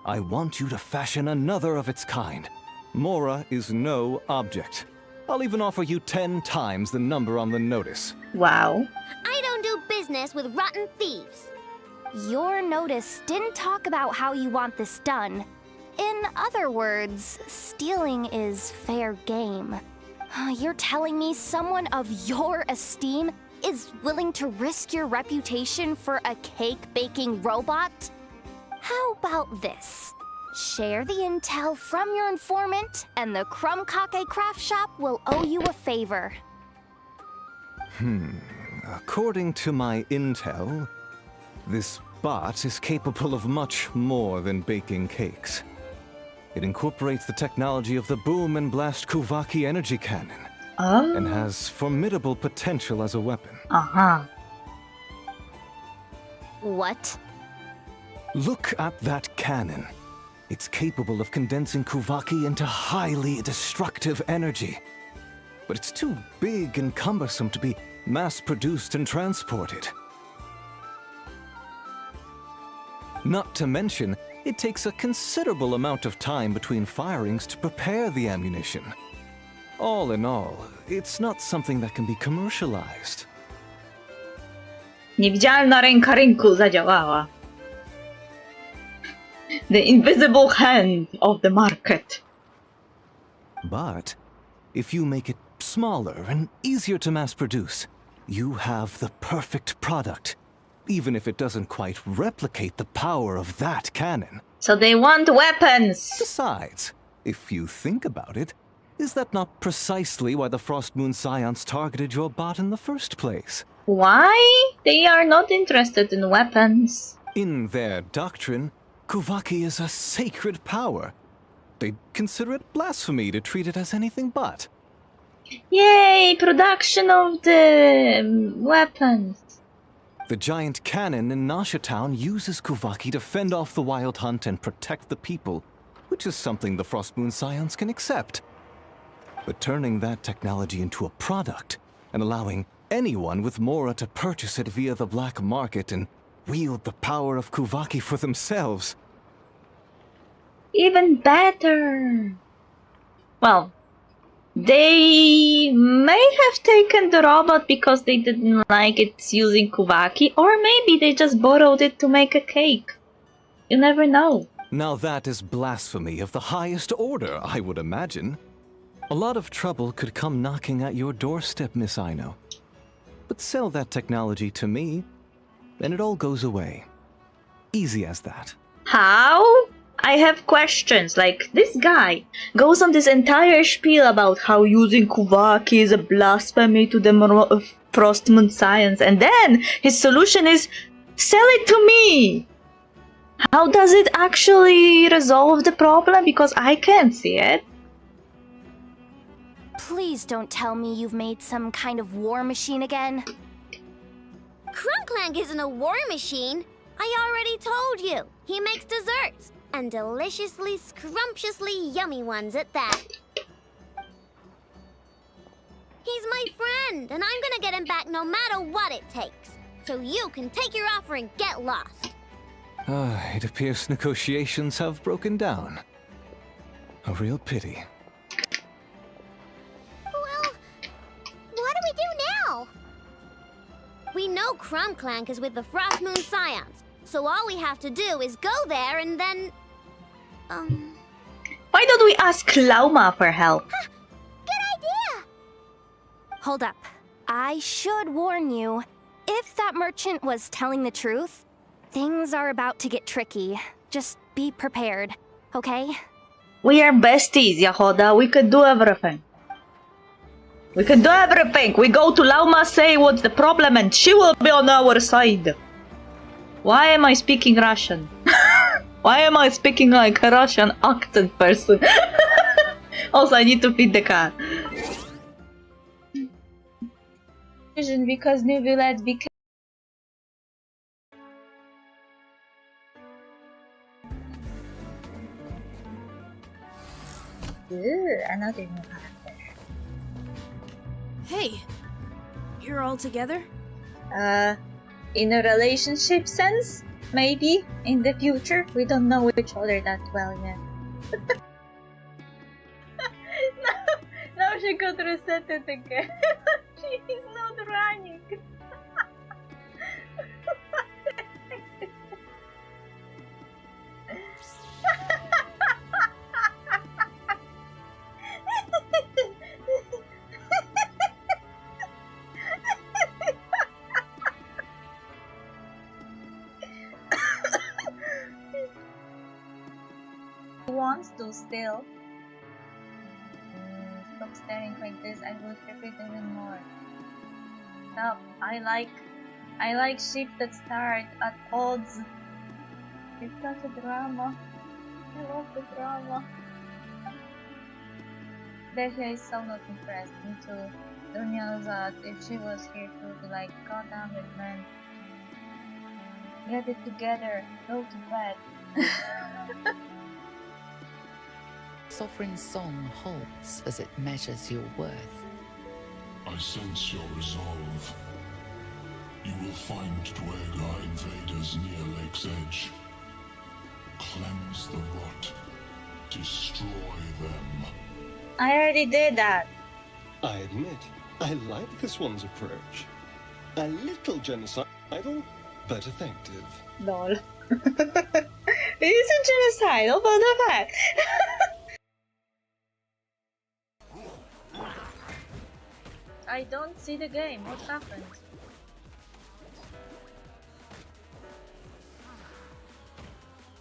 I want you to fashion another of its kind. Mora is no object. I'll even offer you 10 times the number on the notice. Wow. I don't do business with rotten thieves. Your notice didn't talk about how you want this done. In other words, stealing is fair game. You're telling me someone of your esteem is willing to risk your reputation for a cake-baking robot? How about this? Share the intel from your informant, and the Krumkake craft shop will owe you a favor. According to my intel, this bot is capable of much more than baking cakes. It incorporates the technology of the Boom and Blast Kuvaki energy cannon, and has formidable potential as a weapon. What? Look at that cannon. It's capable of condensing Kuvaki into highly destructive energy. But it's too big and cumbersome to be mass-produced and transported. Not to mention, it takes a considerable amount of time between firings to prepare the ammunition. All in all, it's not something that can be commercialized. Niewidzialna ręka rynku zadziałała. The invisible hand of the market. But if you make it smaller and easier to mass produce, you have the perfect product, even if it doesn't quite replicate the power of that cannon. So they want weapons! Besides, if you think about it, is that not precisely why the Frost Moon Scions targeted your bot in the first place? Why? They are not interested in weapons. In their doctrine, Kuvaki is a sacred power. They'd consider it blasphemy to treat it as anything but. Yay! Production of the weapons. The giant cannon in Nasha Town uses Kuvaki to fend off the wild hunt and protect the people, which is something the Frost Moon Scions can accept. But turning that technology into a product and allowing anyone with Mora to purchase it via the black market and wield the power of Kuvaki for themselves. Even better. Well, they may have taken the robot because they didn't like it using Kuvaki, or maybe they just borrowed it to make a cake. You never know. Now that is blasphemy of the highest order, I would imagine. A lot of trouble could come knocking at your doorstep, Miss Aino. But sell that technology to me, and it all goes away. Easy as that. How? I have questions. Like, this guy goes on this entire spiel about how using Kuvaki is a blasphemy to the Frost Moon Scions, and then his solution is, sell it to me! How does it actually resolve the problem? Because I can't see it. Please don't tell me you've made some kind of war machine again. Krumkake isn't a war machine. I already told you. He makes desserts. And deliciously, scrumptiously yummy ones at that. He's my friend, and I'm gonna get him back no matter what it takes. So you can take your offer and get lost. It appears negotiations have broken down. A real pity. Well, what do we do now? We know Krumkake is with the Frost Moon Scions, so all we have to do is go there and then... Why don't we ask Lauma for help? Good idea! Hold up. I should warn you, if that merchant was telling the truth, things are about to get tricky. Just be prepared, okay? We are besties, Yahoda. We could do everything. We can do everything. We go to Lauma, say what's the problem, and she will be on our side. Why am I speaking Russian? Why am I speaking like a Russian accent person? Also, I need to feed the cat. Because new village became... another new character. Hey, you're all together? In a relationship sense, maybe in the future. We don't know each other that well yet. Now she could reset it again. She is not running. Wants to still. Stop staring like this. I will flip it even more. Stop. I like ships that start at odds. It's such a drama. I love the drama. Desha is so not impressed. Me too. Dunya knows that if she was here she would be like, God damn it, man. Get it together. Go to bed. Sovereign song halts as it measures your worth. I sense your resolve. You will find Dwega invaders near Lake's Edge. Cleanse the rot. Destroy them. I already did that. I admit, I like this one's approach. A little genocidal, but effective. Lol. It isn't genocidal, but the fact. I don't see the game. What happened?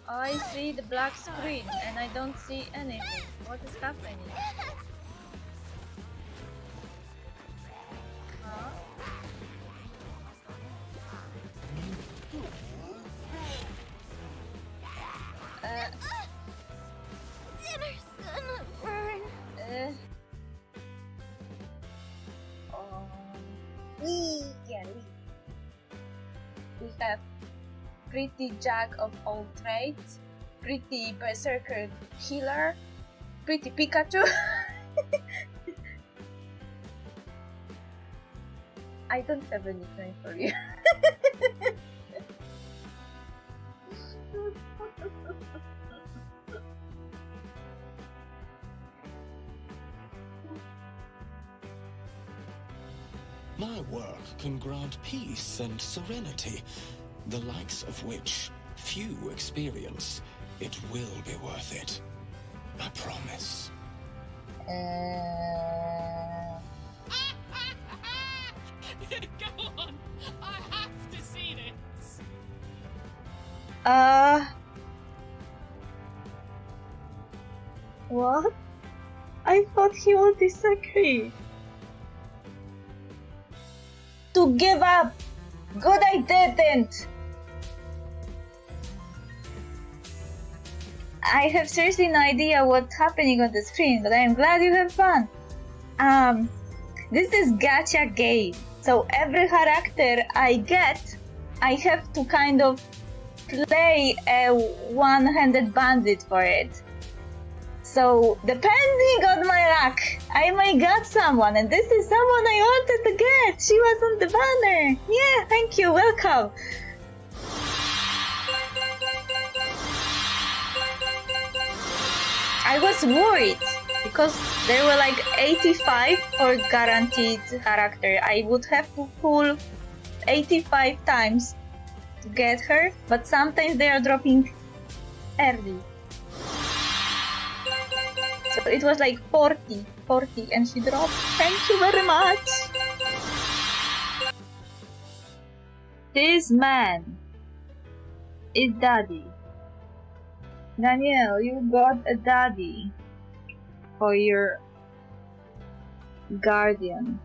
I see the black screen and I don't see anything. What is happening? Huh? Dinner's gonna burn. Yeah, we have pretty jack of all trades, pretty berserker healer, pretty Pikachu. I don't have any time for you. My work can grant peace and serenity, the likes of which few experience. It will be worth it. I promise. Go on! I have to see this! What? I thought he would disagree. To give up! Good, I didn't! I have seriously no idea what's happening on the screen, but I am glad you have fun. This is gacha game, so every character I get, I have to kind of play a one-handed bandit for it. So, depending on my luck, I may get someone, and this is someone I wanted to get! She was on the banner! Yeah, thank you, welcome! I was worried, because there were like 85 for guaranteed character. I would have to pull 85 times to get her, but sometimes they are dropping early. So it was like 40, and she dropped. Thank you very much! This man is daddy. Danielle, you got a daddy for your guardian.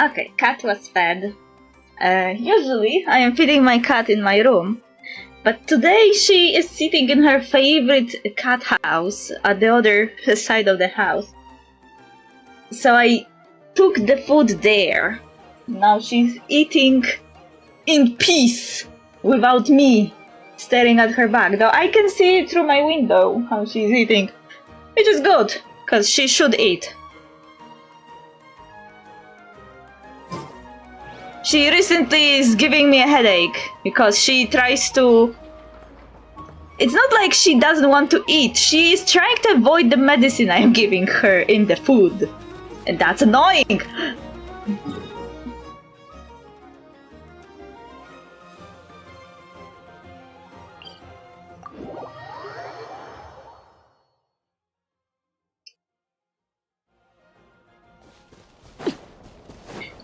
Okay, cat was fed. Usually I am feeding my cat in my room, but today she is sitting in her favorite cat house at the other side of the house. So I took the food there. Now she's eating in peace without me staring at her back. Though I can see it through my window how she's eating, which is good, because she should eat. She recently is giving me a headache because she tries to... It's not like she doesn't want to eat, she is trying to avoid the medicine I'm giving her in the food. And that's annoying!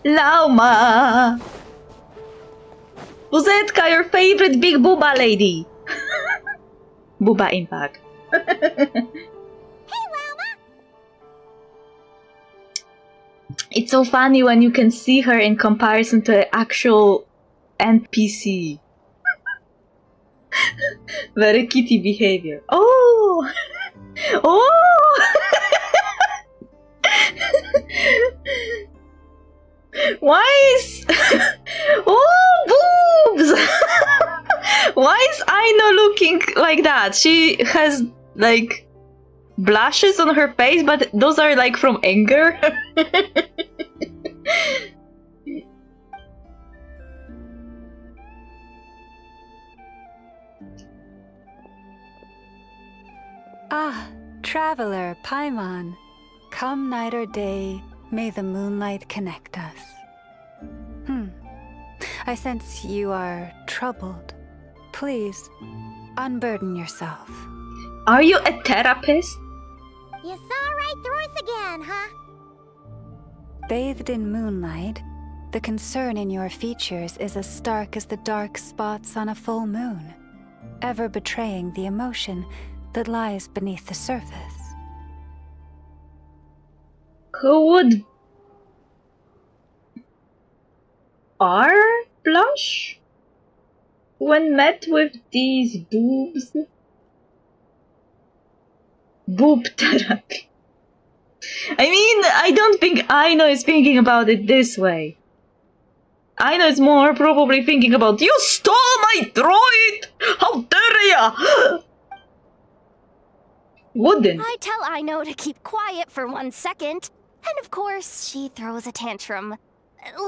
Lauma! Buzetka, your favorite big booba lady! Booba impact. It's so funny when you can see her in comparison to an actual NPC. Very kitty behavior. Oh! Oh! Why is... Oh, boobs! Why is Aino looking like that? She has, like, blushes on her face, but those are like from anger. Ah, traveler, Paimon. Come night or day, may the moonlight connect us. I sense you are troubled. Please, unburden yourself. Are you a therapist? You saw right through us again, huh? Bathed in moonlight, the concern in your features is as stark as the dark spots on a full moon, ever betraying the emotion that lies beneath the surface. Who would blush when met with these boobs? Boob therapy. I mean, I don't think Aino is thinking about it this way. Aino is more probably thinking about, you stole my droid! How dare ya! Wouldn't. I tell Aino to keep quiet for 1 second, and of course, she throws a tantrum.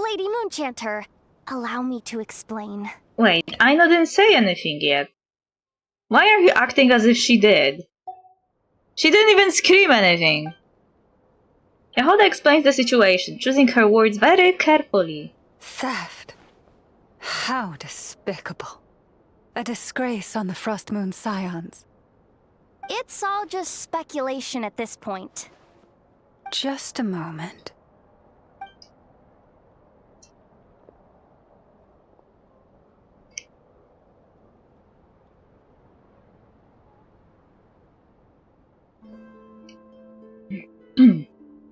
Lady Moonchanter, allow me to explain. Wait, Aino didn't say anything yet. Why are you acting as if she did? She didn't even scream anything. Yehoda explains the situation, choosing her words very carefully. Theft. How despicable. A disgrace on the Frost Moon Scions. It's all just speculation at this point. Just a moment.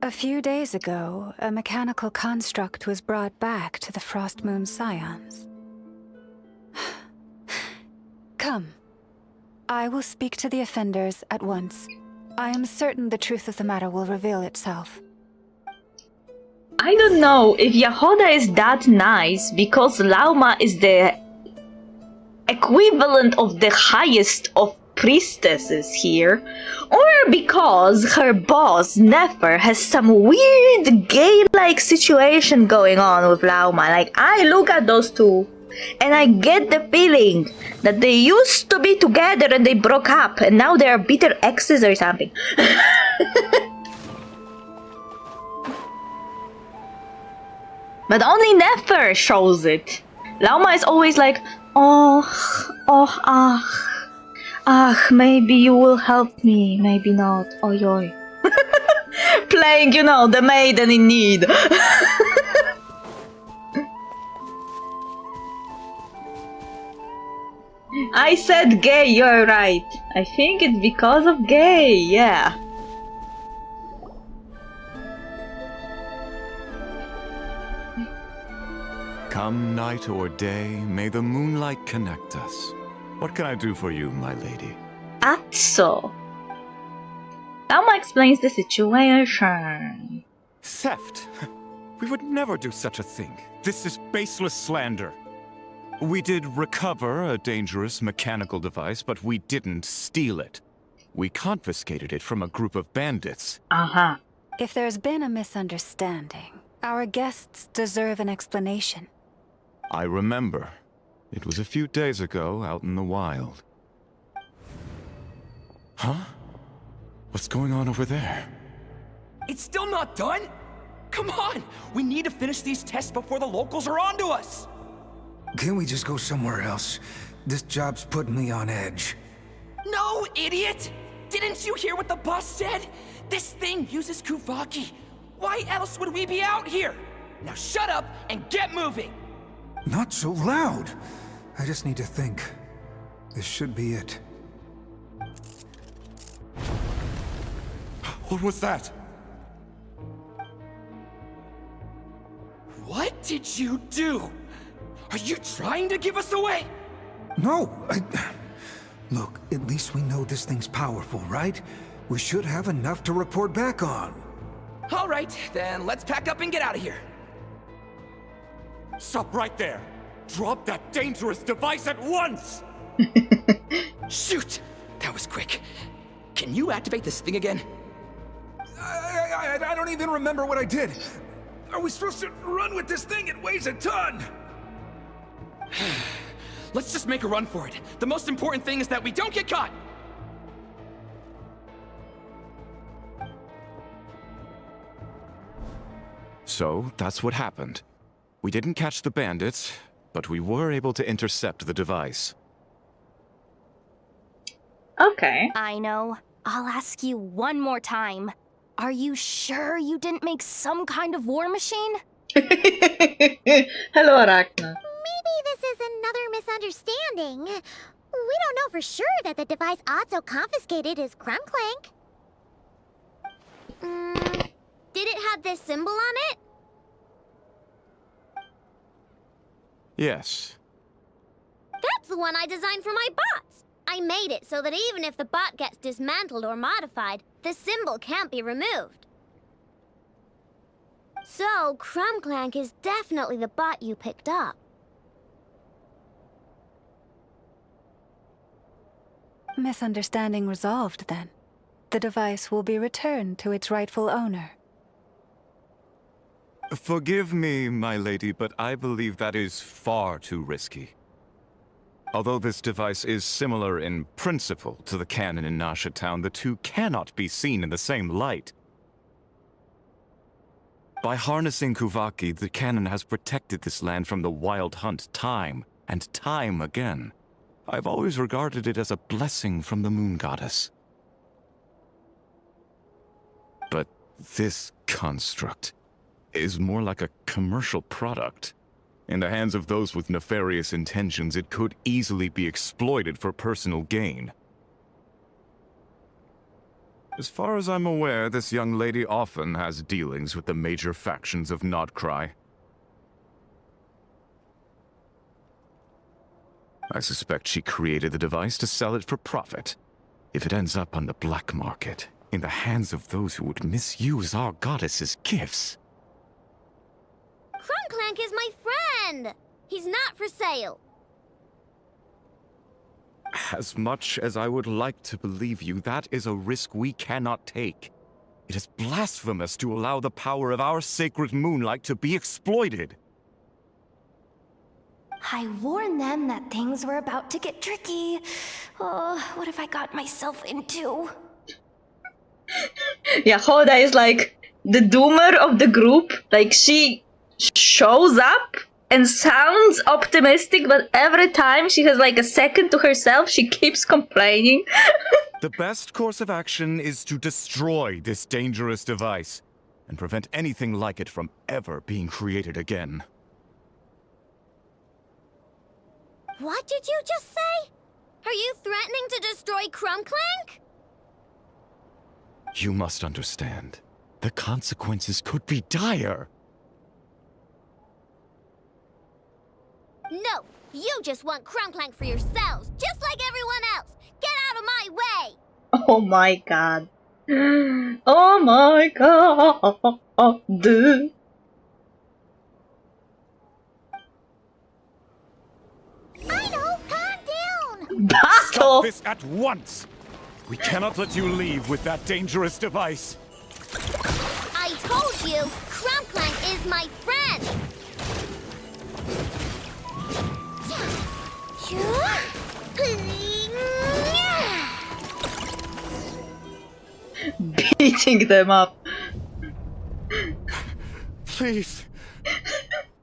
A few days ago, a mechanical construct was brought back to the Frost Moon Scions. Come. I will speak to the offenders at once. I am certain the truth of the matter will reveal itself. I don't know if Yehoda is that nice because Lauma is the equivalent of the highest of priestesses here, or because her boss, Nefer, has some weird gay-like situation going on with Lauma. Like, I look at those two, and I get the feeling that they used to be together and they broke up, and now they are bitter exes or something. But only Nefer shows it. Lauma is always like, maybe you will help me, maybe not, oi oi. Playing, you know, the maiden in need. I said gay, you're right. I think it's because of gay, yeah. Come night or day, may the moonlight connect us. What can I do for you, my lady? Atso. Lauma explains the situation. Theft? We would never do such a thing. This is baseless slander. We did recover a dangerous mechanical device, but we didn't steal it. We confiscated it from a group of bandits. Uh-huh. If there's been a misunderstanding, our guests deserve an explanation. I remember. It was a few days ago out in the wild. Huh? What's going on over there? It's still not done? Come on! We need to finish these tests before the locals are onto us! Can't we just go somewhere else? This job's putting me on edge. No, idiot! Didn't you hear what the boss said? This thing uses Krumkake. Why else would we be out here? Now shut up and get moving! Not so loud! I just need to think. This should be it. What was that? What did you do? Are you trying to give us away? No, Look, at least we know this thing's powerful, right? We should have enough to report back on. All right, then let's pack up and get out of here. Stop right there! Drop that dangerous device at once! Shoot! That was quick. Can you activate this thing again? I don't even remember what I did. Are we supposed to run with this thing? It weighs a ton! Let's just make a run for it. The most important thing is that we don't get caught! So, that's what happened. We didn't catch the bandits, but we were able to intercept the device. Okay. I know. I'll ask you one more time. Are you sure you didn't make some kind of war machine? Hello, Arachna. Maybe this is another misunderstanding. We don't know for sure that the device Otto confiscated is Krumkake. Did it have this symbol on it? Yes. That's the one I designed for my bots. I made it so that even if the bot gets dismantled or modified, the symbol can't be removed. So, Krumkake is definitely the bot you picked up. Misunderstanding resolved, then. The device will be returned to its rightful owner. Forgive me, my lady, but I believe that is far too risky. Although this device is similar in principle to the cannon in Nasha Town, the two cannot be seen in the same light. By harnessing Kuvaki, the cannon has protected this land from the wild hunt time and time again. I've always regarded it as a blessing from the moon goddess. But this construct is more like a commercial product. In the hands of those with nefarious intentions, it could easily be exploited for personal gain. As far as I'm aware, this young lady often has dealings with the major factions of Nodcry. I suspect she created the device to sell it for profit. If it ends up on the black market, in the hands of those who would misuse our goddess's gifts. Krumkake is my friend! He's not for sale. As much as I would like to believe you, that is a risk we cannot take. It is blasphemous to allow the power of our sacred moonlight to be exploited. I warned them that things were about to get tricky. Oh, what have I got myself into? Yeah, Hoda is like the doomer of the group. Like, she shows up and sounds optimistic, but every time she has like a second to herself, she keeps complaining. The best course of action is to destroy this dangerous device and prevent anything like it from ever being created again. What did you just say? Are you threatening to destroy Krumkake? You must understand. The consequences could be dire. No, you just want Krumkake for yourselves, just like everyone else. Get out of my way! Oh my god. Oh my god. Idol, calm down! Battle! Stop this at once! We cannot let you leave with that dangerous device. I told you, Krumkake is my friend! Beating them up. Please,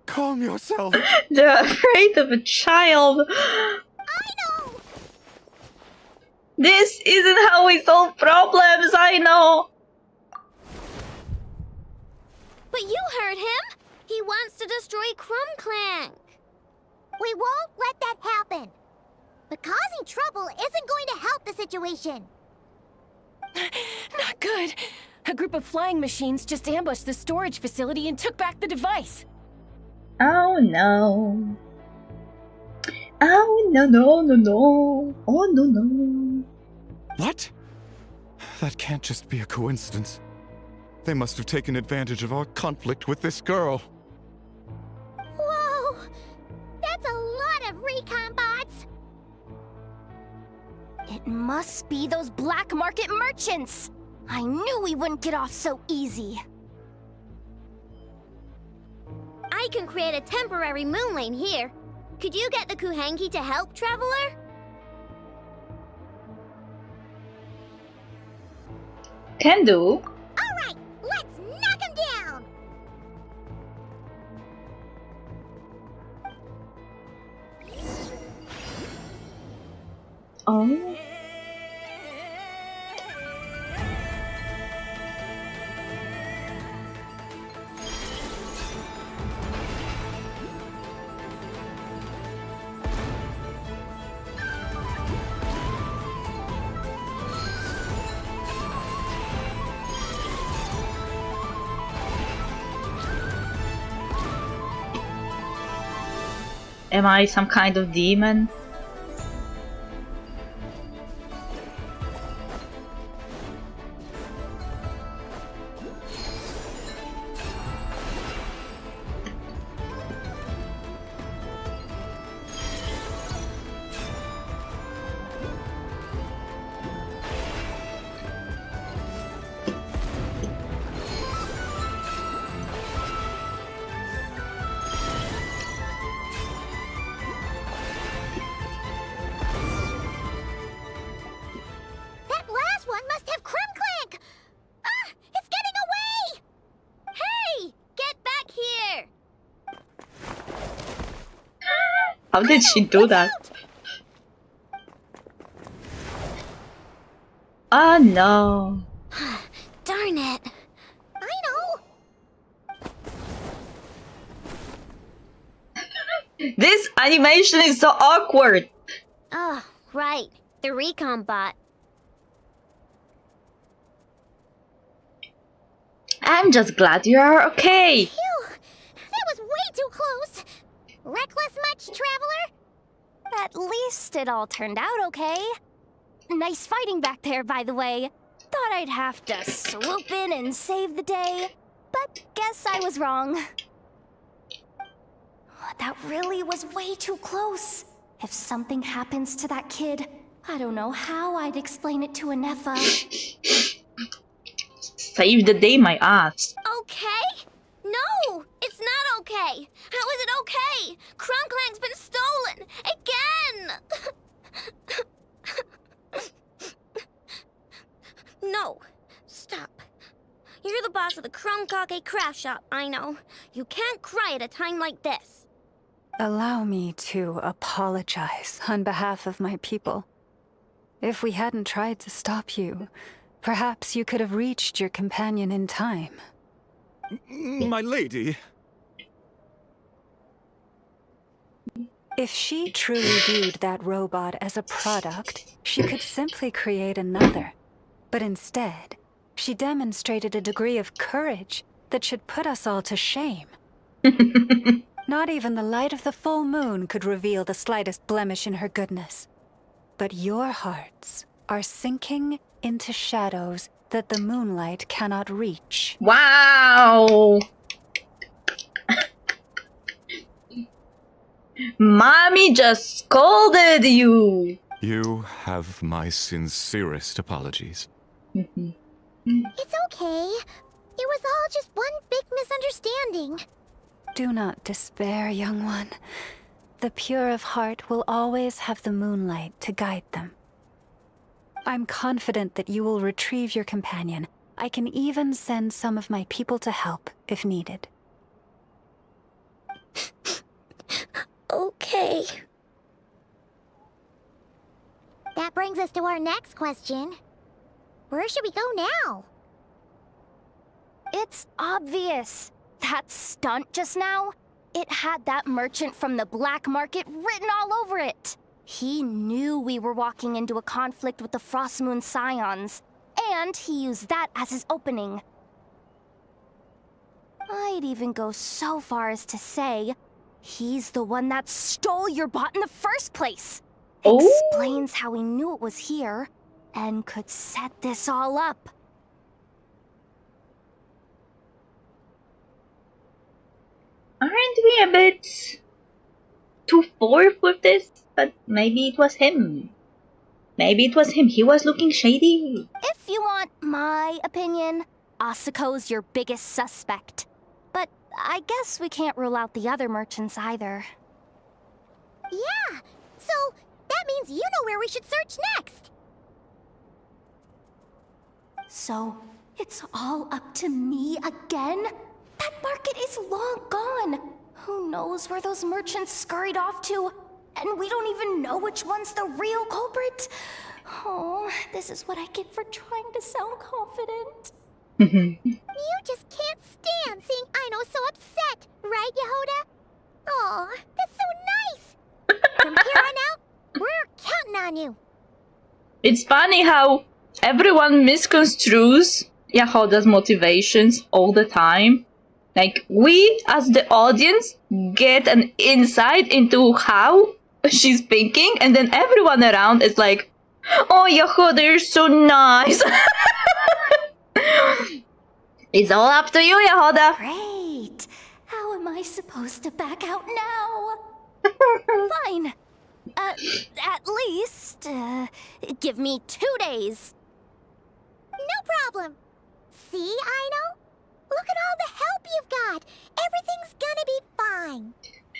calm yourself. They're afraid of a child. I know! This isn't how we solve problems, I know. But you heard him! He wants to destroy Krumkake! We won't let that happen. But causing trouble isn't going to help the situation. Not good. A group of flying machines just ambushed the storage facility and took back the device. Oh no. Oh no, no, no, no. Oh no, no. What? That can't just be a coincidence. They must have taken advantage of our conflict with this girl. Whoa! That's a lot of recon bots! It must be those black market merchants! I knew we wouldn't get off so easy. I can create a temporary moon lane here. Could you get the Kuhenki to help, Traveler? Can do. Alright, let's knock him down! Oh. Am I some kind of demon? That last one must have Krumkake! Ah! It's getting away! Hey! Get back here! How did she do that? Oh no. Darn it. I know! This animation is so awkward. Oh, right. The recon bot. I'm just glad you are okay. Phew! That was way too close! Reckless much, Traveler? At least it all turned out okay. Nice fighting back there, by the way. Thought I'd have to swoop in and save the day, but guess I was wrong. That really was way too close. If something happens to that kid, I don't know how I'd explain it to Anefa. Save the day, my ass. Okay? No! It's not okay! How is it okay? Krumklank's been stolen! Again! No. Stop. You're the boss of the Krumkake craft shop, I know. You can't cry at a time like this. Allow me to apologize on behalf of my people. If we hadn't tried to stop you, perhaps you could have reached your companion in time. My lady. If she truly viewed that robot as a product, she could simply create another. But instead, she demonstrated a degree of courage that should put us all to shame. Not even the light of the full moon could reveal the slightest blemish in her goodness. But your hearts are sinking into shadows that the moonlight cannot reach. Wow! Mommy just scolded you! You have my sincerest apologies. It's okay. It was all just one big misunderstanding. Do not despair, young one. The pure of heart will always have the moonlight to guide them. I'm confident that you will retrieve your companion. I can even send some of my people to help if needed. Okay. That brings us to our next question. Where should we go now? It's obvious. That stunt just now, it had that merchant from the black market written all over it. He knew we were walking into a conflict with the Frostmoon Scions, and he used that as his opening. I'd even go so far as to say, he's the one that stole your bot in the first place. Explains how he knew it was here, and could set this all up. Aren't we a bit too forth with this? But maybe it was him. Maybe it was him. He was looking shady. If you want my opinion, Asuko's your biggest suspect. But I guess we can't rule out the other merchants either. Yeah, so that means you know where we should search next. So, it's all up to me again? That market is long gone. Who knows where those merchants scurried off to? And we don't even know which one's the real culprit. Oh, this is what I get for trying to sound confident. You just can't stand seeing Aino so upset, right, Yehoda? Aw, that's so nice. From here on out, we're counting on you. It's funny how everyone misconstrues Yehoda's motivations all the time. Like, we, as the audience, get an insight into how she's thinking, and then everyone around is like, oh, Yehoda, you're so nice. It's all up to you, Yehoda. Great. How am I supposed to back out now? Fine. At least, give me 2 days. No problem. See, Aino? Look at all the help you've got. Everything's gonna be fine.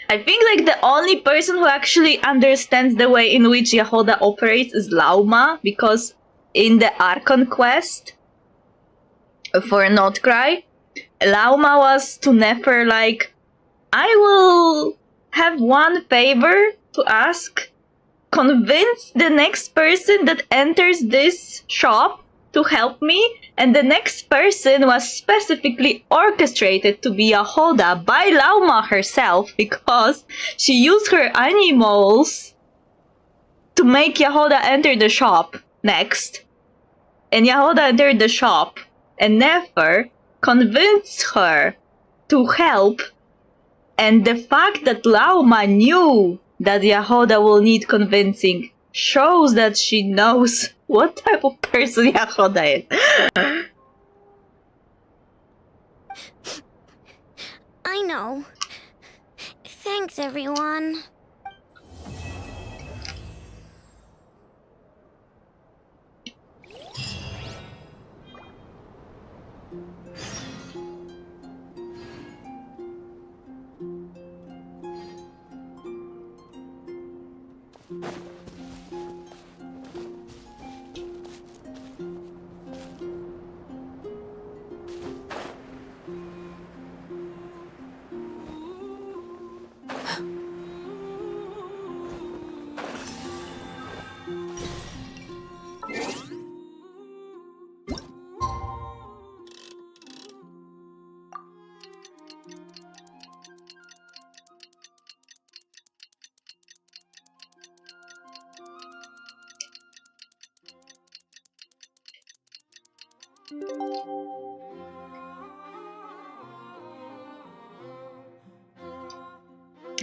I think like the only person who actually understands the way in which Yehoda operates is Lauma, because in the Archon quest for Notcry, Lauma was to Nefer like, I will have one favor to ask. Convince the next person that enters this shop to help me, and the next person was specifically orchestrated to be Yehoda by Lauma herself, because she used her animals to make Yehoda enter the shop next. And Yehoda entered the shop, and Nefer convinced her to help, and the fact that Lauma knew that Yehoda will need convincing shows that she knows what type of person Yehoda is. I know. Thanks, everyone.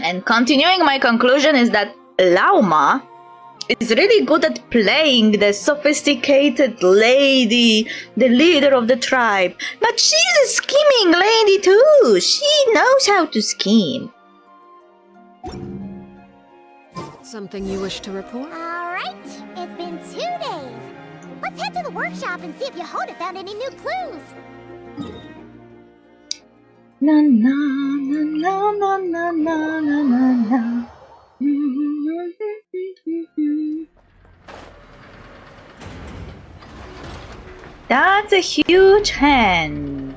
And continuing, my conclusion is that Lauma is really good at playing the sophisticated lady, the leader of the tribe. But she's a scheming lady too. She knows how to scheme. Something you wish to report? Alright, it's been 2 days. Let's head to the workshop and see if Yehoda found any new clues. Na na na na na na na na. That's a huge hand.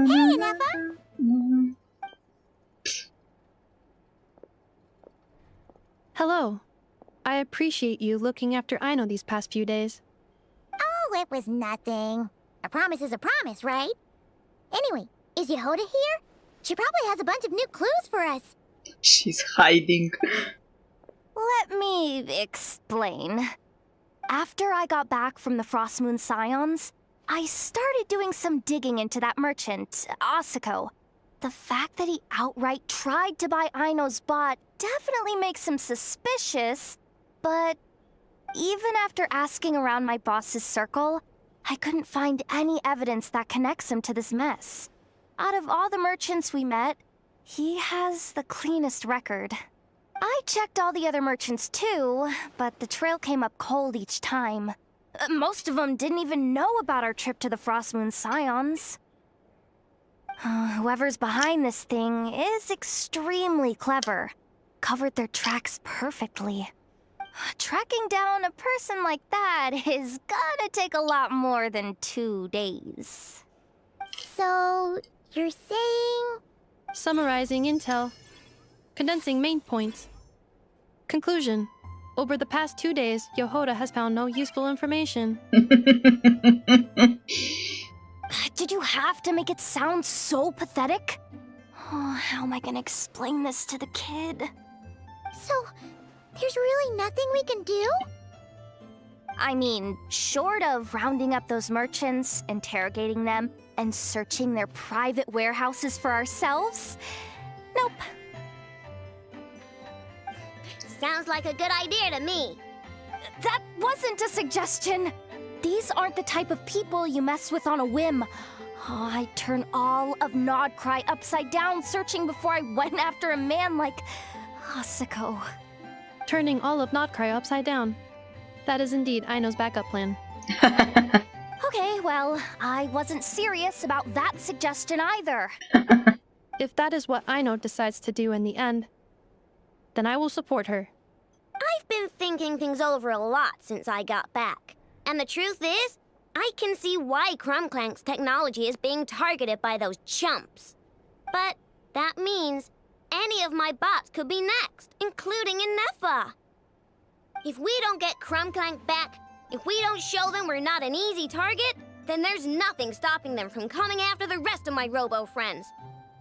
Hey, Nefa! Hello. I appreciate you looking after Aino these past few days. Oh, it was nothing. A promise is a promise, right? Anyway, is Yehoda here? She probably has a bunch of new clues for us. She's hiding. Let me explain. After I got back from the Frost Moon Scions, I started doing some digging into that merchant, Asako. The fact that he outright tried to buy Aino's bot definitely makes him suspicious, but even after asking around my boss's circle, I couldn't find any evidence that connects him to this mess. Out of all the merchants we met, he has the cleanest record. I checked all the other merchants too, but the trail came up cold each time. Most of them didn't even know about our trip to the Frostmoon Scions. Whoever's behind this thing is extremely clever. Covered their tracks perfectly. Tracking down a person like that is gonna take a lot more than 2 days. So, you're saying... Summarizing intel. Condensing main points. Conclusion. Over the past 2 days, Yohoda has found no useful information. Did you have to make it sound so pathetic? Oh, how am I gonna explain this to the kid? So, there's really nothing we can do? I mean, short of rounding up those merchants, interrogating them, and searching their private warehouses for ourselves? Nope. Sounds like a good idea to me. That wasn't a suggestion. These aren't the type of people you mess with on a whim. Oh, I'd turn all of Nodcry upside down searching before I went after a man like Asako. Turning all of Nodcry upside down. That is indeed Aino's backup plan. Okay, well, I wasn't serious about that suggestion either. If that is what Aino decides to do in the end, then I will support her. I've been thinking things over a lot since I got back. And the truth is, I can see why Krumklank's technology is being targeted by those chumps. But that means any of my bots could be next, including Inefa. If we don't get Krumklank back, if we don't show them we're not an easy target, then there's nothing stopping them from coming after the rest of my robo friends.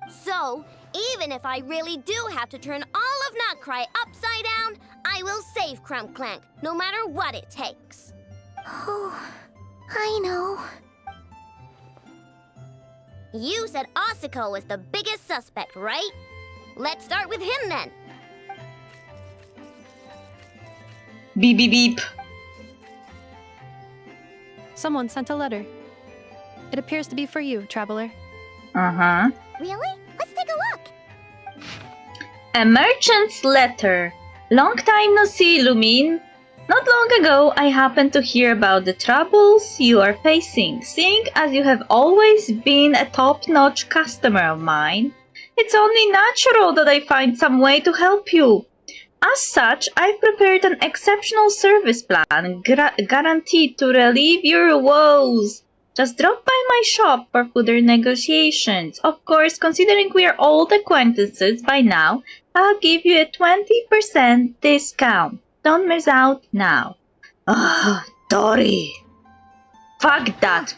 So, even if I really do have to turn all of Notcry upside down, I will save Krumklank, no matter what it takes. Oh, I know. You said Asako was the biggest suspect, right? Let's start with him then. Beep beep beep. Someone sent a letter. It appears to be for you, traveler. Uh-huh. Really? Let's take a look. A merchant's letter. Long time no see, Lumin. Not long ago, I happened to hear about the troubles you are facing. Seeing as you have always been a top-notch customer of mine, it's only natural that I find some way to help you. As such, I've prepared an exceptional service plan guaranteed to relieve your woes. Just drop by my shop for further negotiations. Of course, considering we are old acquaintances by now, I'll give you a 20% discount. Don't miss out now. Ah, Dory. Fuck that.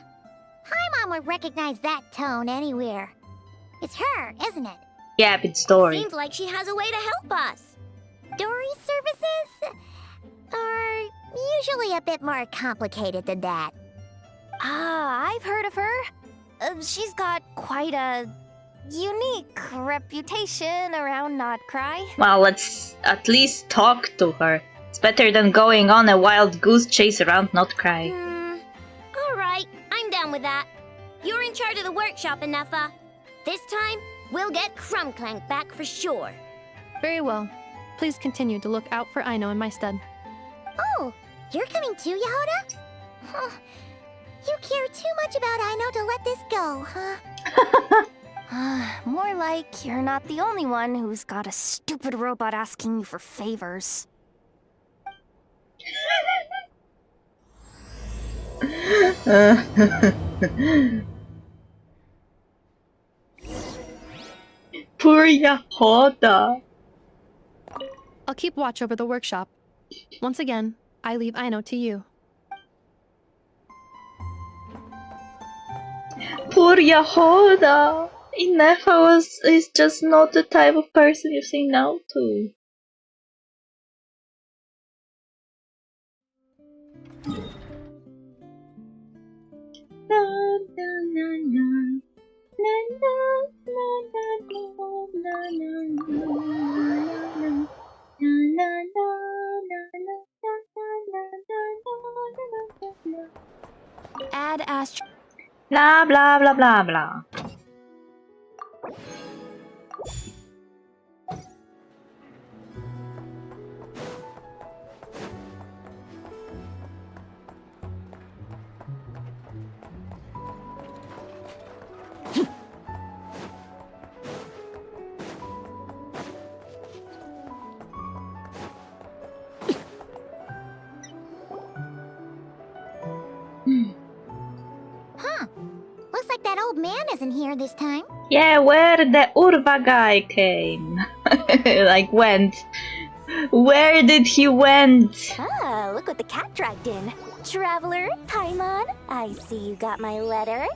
Paimon would recognize that tone anywhere. It's her, isn't it? Yeah, it's Dory. Seems like she has a way to help us. Dory's services are usually a bit more complicated than that. Ah, I've heard of her. She's got quite a unique reputation around Nodcry. Well, let's at least talk to her. It's better than going on a wild goose chase around Notcry. Alright, I'm down with that. You're in charge of the workshop, Inefa. This time, we'll get Krumklank back for sure. Very well. Please continue to look out for Aino in my stead. Oh, you're coming too, Yehoda? Huh. You care too much about Aino to let this go, huh? More like you're not the only one who's got a stupid robot asking you for favors. Poor Yehoda. I'll keep watch over the workshop. Once again, I leave Aino to you. Poor Yehoda. Inefa is just not the type of person you say no to. La Ad Ast. Blah blah blah blah blah. Huh. Looks like that old man isn't here this time. Yeah, where the Urva guy came. Like went. Where did he went? Ah, look what the cat dragged in. Traveler, Paimon, I see you got my letter.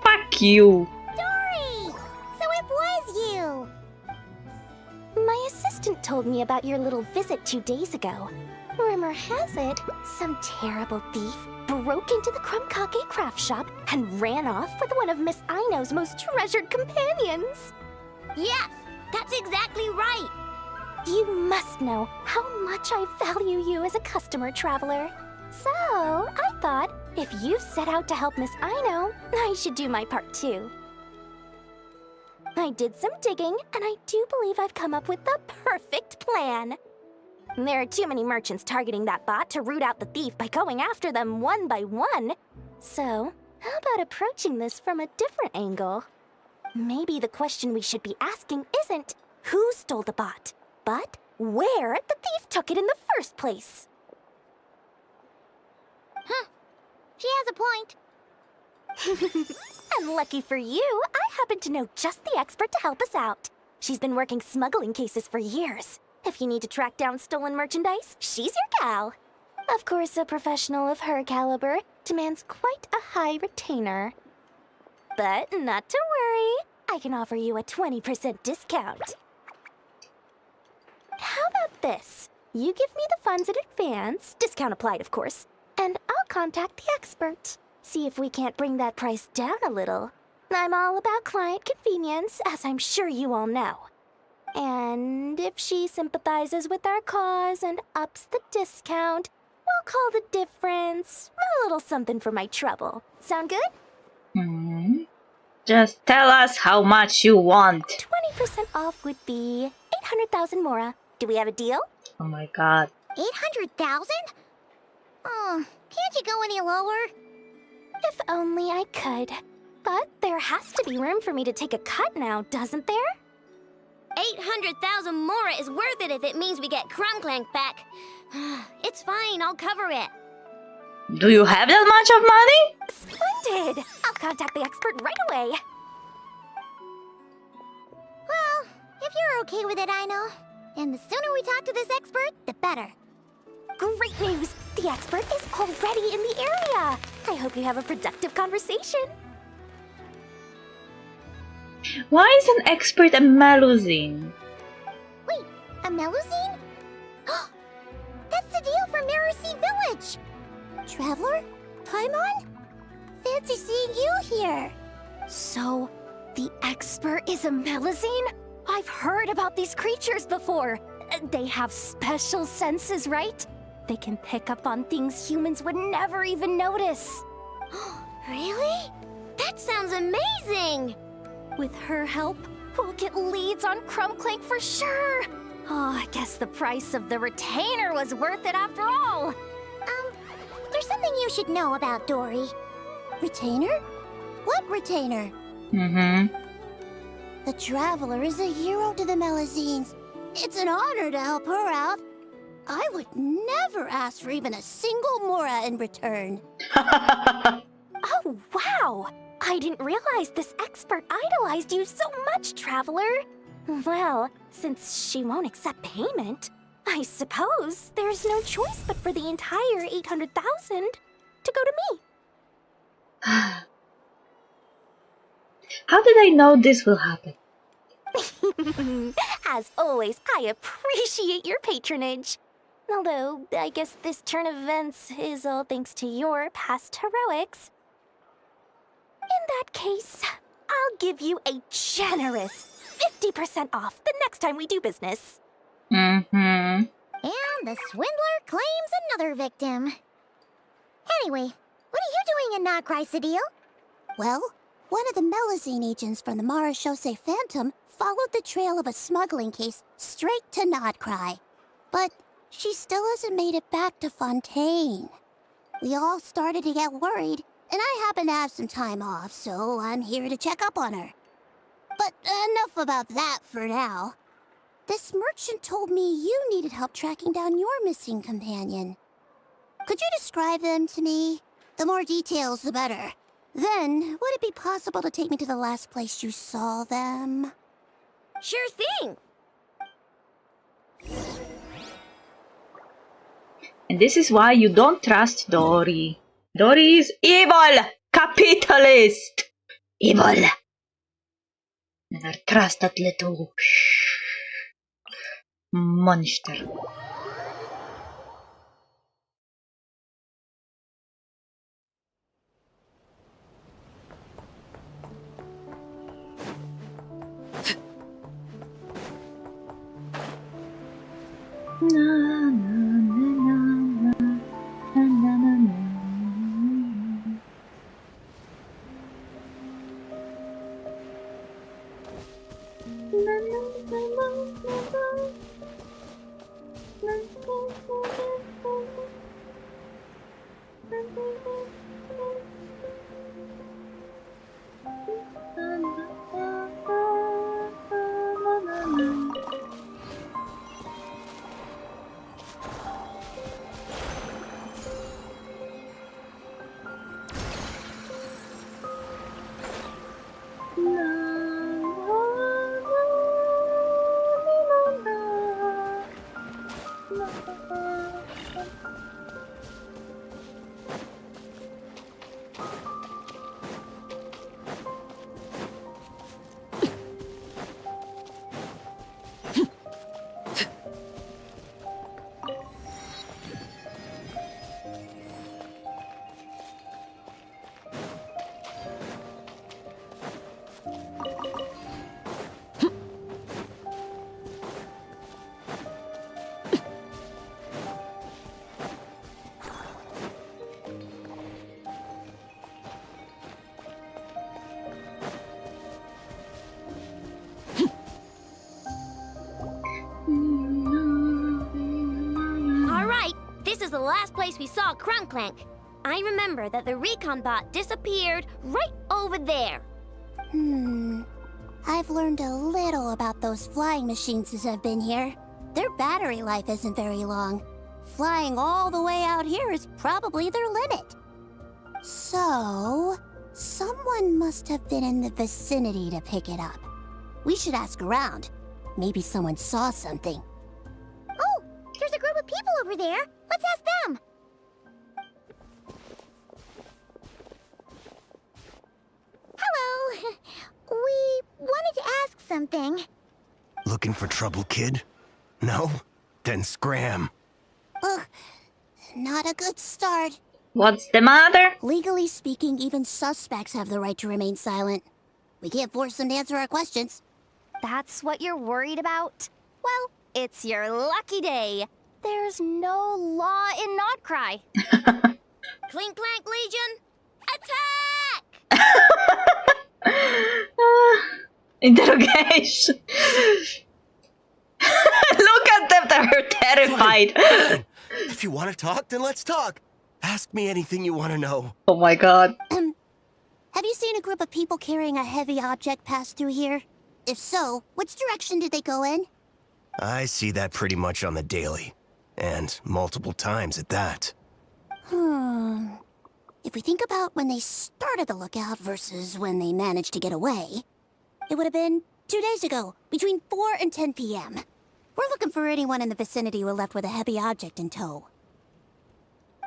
Fuck you. Dory! So it was you! My assistant told me about your little visit 2 days ago. Rumor has it, some terrible thief broke into the Krumkake craft shop and ran off with one of Miss Aino's most treasured companions. Yes, that's exactly right. You must know how much I value you as a customer, Traveler. So, I thought, if you set out to help Miss Aino, I should do my part too. I did some digging, and I do believe I've come up with the perfect plan. There are too many merchants targeting that bot to root out the thief by going after them one by one. So, how about approaching this from a different angle? Maybe the question we should be asking isn't who stole the bot, but where the thief took it in the first place. Huh. She has a point. And lucky for you, I happen to know just the expert to help us out. She's been working smuggling cases for years. If you need to track down stolen merchandise, she's your gal. Of course, a professional of her caliber demands quite a high retainer. But not to worry, I can offer you a 20% discount. How about this? You give me the funds in advance, discount applied of course, and I'll contact the expert. See if we can't bring that price down a little. I'm all about client convenience, as I'm sure you all know. And if she sympathizes with our cause and ups the discount, we'll call the difference a little something for my trouble. Sound good? Just tell us how much you want. 20% off would be 800,000 mora. Do we have a deal? Oh my god. 800,000? Oh, can't you go any lower? If only I could. But there has to be room for me to take a cut now, doesn't there? 800,000 mora is worth it if it means we get Krumkake back. It's fine, I'll cover it. Do you have that much of money? Splendid! I'll contact the expert right away. Well, if you're okay with it, I know. And the sooner we talk to this expert, the better. Great news! The expert is already in the area! I hope you have a productive conversation. Why is an expert a Melusine? Wait, a Melusine? That's the deal from Mercy Village! Traveler? Paimon? Fancy seeing you here! So, the expert is a Melusine? I've heard about these creatures before. They have special senses, right? They can pick up on things humans would never even notice. Really? That sounds amazing! With her help, we'll get leads on Krumkake for sure. Oh, I guess the price of the retainer was worth it after all. There's something you should know about Dory. Retainer? What retainer? The Traveler is a hero to the Melusines. It's an honor to help her out. I would never ask for even a single mora in return. Oh, wow! I didn't realize this expert idolized you so much, Traveler. Well, since she won't accept payment, I suppose there's no choice but for the entire 800,000 to go to me. How did I know this will happen? As always, I appreciate your patronage. Although, I guess this turn of events is all thanks to your past heroics. In that case, I'll give you a generous 50% off the next time we do business. And the swindler claims another victim. Anyway, what are you doing in Notcry, Sadil? Well, one of the Melazine agents from the Marechaussee Phantom followed the trail of a smuggling case straight to Notcry. But she still hasn't made it back to Fontaine. We all started to get worried, and I happen to have some time off, so I'm here to check up on her. But enough about that for now. This merchant told me you needed help tracking down your missing companion. Could you describe them to me? The more details, the better. Then, would it be possible to take me to the last place you saw them? Sure thing! And this is why you don't trust Dory. Dory is evil! Capitalist! Evil! Never trust that little monster. This is the last place we saw Krumkake. I remember that the recon bot disappeared right over there. I've learned a little about those flying machines since I've been here. Their battery life isn't very long. Flying all the way out here is probably their limit. So, someone must have been in the vicinity to pick it up. We should ask around. Maybe someone saw something. Oh, there's a group of people over there. Let's ask them. Hello. We wanted to ask something. Looking for trouble, kid? No? Then scram. Ugh, not a good start. What's the matter? Legally speaking, even suspects have the right to remain silent. We can't force them to answer our questions. That's what you're worried about? Well, it's your lucky day. There's no law in Notcry. Clink Clank Legion, attack! Interrogation. Look at them, they're terrified. Fine. If you want to talk, then let's talk. Ask me anything you want to know. Oh my god. Have you seen a group of people carrying a heavy object pass through here? If so, which direction did they go in? I see that pretty much on the daily. And multiple times at that. If we think about when they started the lookout versus when they managed to get away, it would have been 2 days ago, between 4 and 10 p.m. We're looking for anyone in the vicinity who left with a heavy object in tow.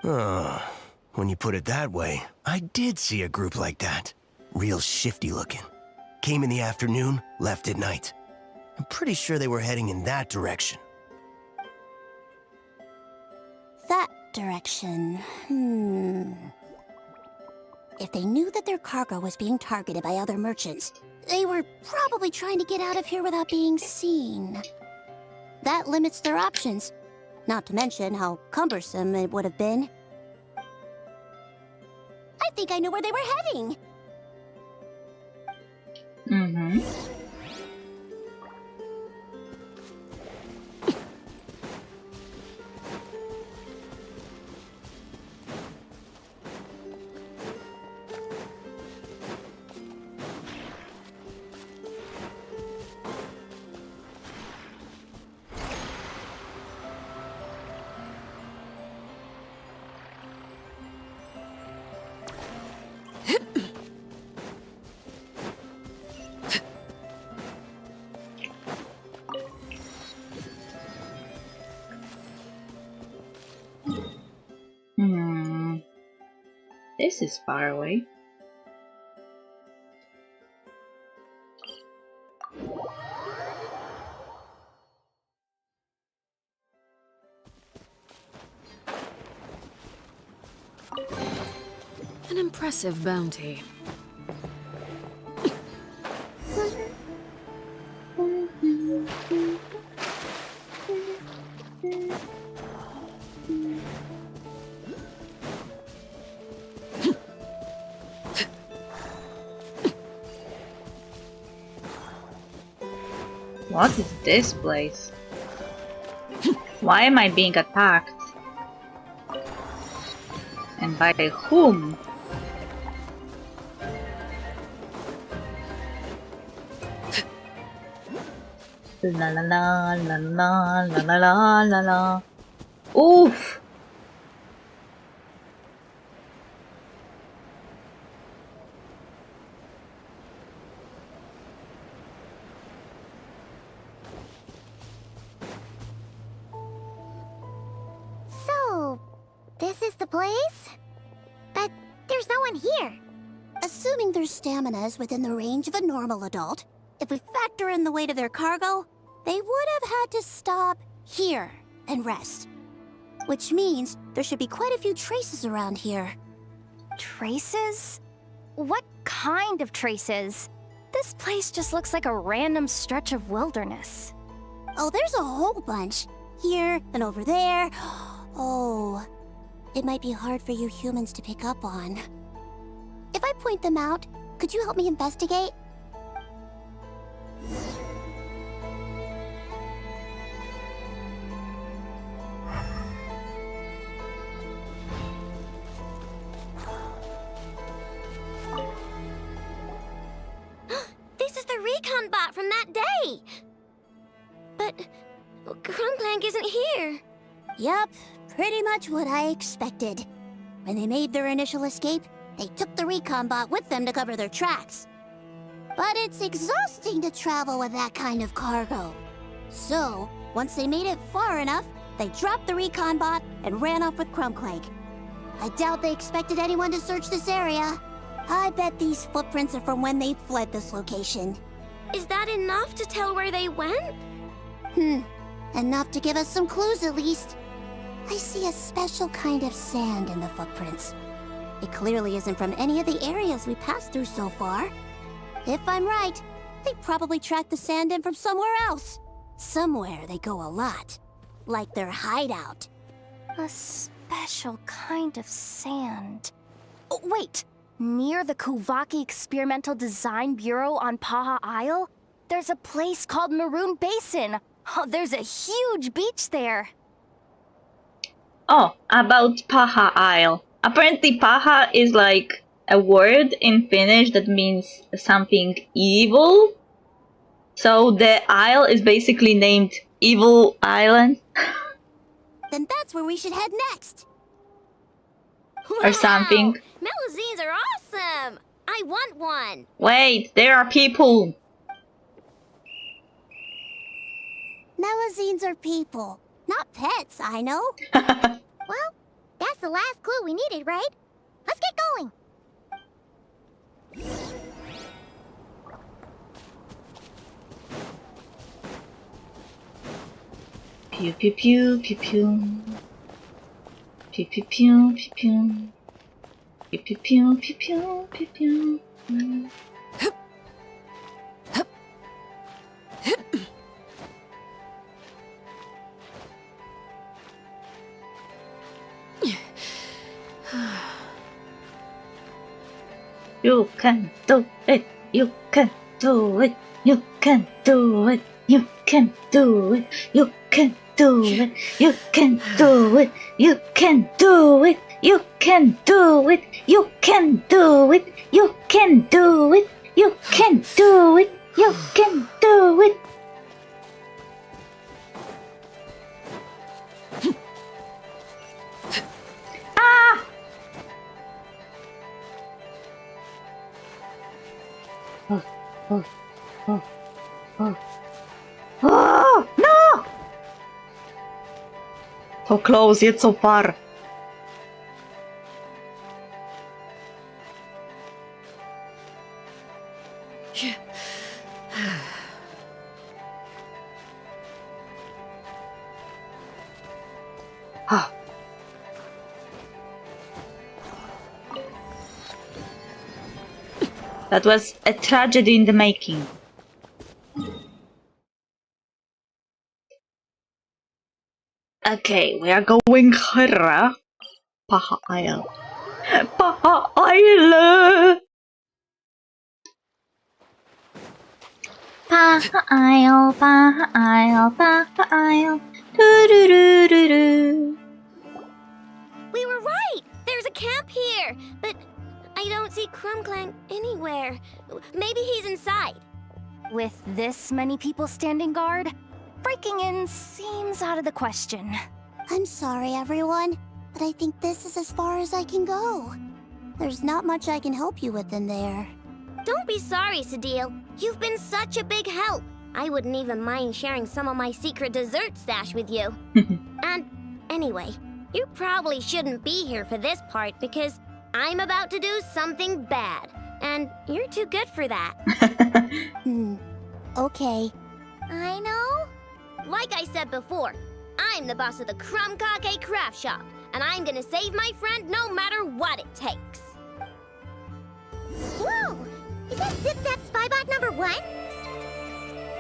When you put it that way, I did see a group like that. Real shifty looking. Came in the afternoon, left at night. I'm pretty sure they were heading in that direction. That direction, If they knew that their cargo was being targeted by other merchants, they were probably trying to get out of here without being seen. That limits their options, not to mention how cumbersome it would have been. I think I know where they were heading. Mm-hmm. This is far away. An impressive bounty. What is this place? Why am I being attacked? And by whom? La la la la la la la la la la. Oof! So, this is the place? But there's no one here. Assuming their stamina is within the range of a normal adult, if we factor in the weight of their cargo, they would have had to stop here and rest. Which means there should be quite a few traces around here. Traces? What kind of traces? This place just looks like a random stretch of wilderness. Oh, there's a whole bunch. Here and over there. Oh, it might be hard for you humans to pick up on. If I point them out, could you help me investigate? This is the recon bot from that day! But Krumkake isn't here. Yup, pretty much what I expected. When they made their initial escape, they took the recon bot with them to cover their tracks. But it's exhausting to travel with that kind of cargo. So, once they made it far enough, they dropped the recon bot and ran off with Krumkake. I doubt they expected anyone to search this area. I bet these footprints are from when they fled this location. Is that enough to tell where they went? Enough to give us some clues at least. I see a special kind of sand in the footprints. It clearly isn't from any of the areas we passed through so far. If I'm right, they probably tracked the sand in from somewhere else. Somewhere they go a lot. Like their hideout. A special kind of sand. Oh, wait! Near the Kuvaki Experimental Design Bureau on Paha Isle, there's a place called Maroon Basin. Oh, there's a huge beach there. Oh, about Paha Isle. Apparently Paha is like a word in Finnish that means something evil. So the isle is basically named Evil Island. Then that's where we should head next. Or something. Melazines are awesome! I want one! Wait, there are people! Melazines are people, not pets, I know. Well, that's the last clue we needed, right? Let's get going! Pew pew pew pew pew. Pew pew pew pew pew. Pew pew pew pew pew pew pew. You can do it. You can do it. You can do it. You can do it. You can do it. You can do it. You can do it. You can do it. You can do it. You can do it. You can do it. You can do it. Ah! Oh, oh, oh, oh. Oh, no! So close, yet so far. That was a tragedy in the making. Okay, we are going here. Paha Isle. Paha Isle! Paha Isle, Paha Isle, Paha Isle. Do-do-do-do-do. We were right! There's a camp here! But I don't see Krumkake anywhere. Maybe he's inside. With this many people standing guard, breaking in seems out of the question. I'm sorry, everyone, but I think this is as far as I can go. There's not much I can help you with in there. Don't be sorry, Sadil. You've been such a big help. I wouldn't even mind sharing some of my secret dessert stash with you. And anyway, you probably shouldn't be here for this part because I'm about to do something bad. And you're too good for that. Okay. I know. Like I said before, I'm the boss of the Krumkake craft shop, and I'm gonna save my friend no matter what it takes. Whoa! Is that Zip-Zap Spybot number 1?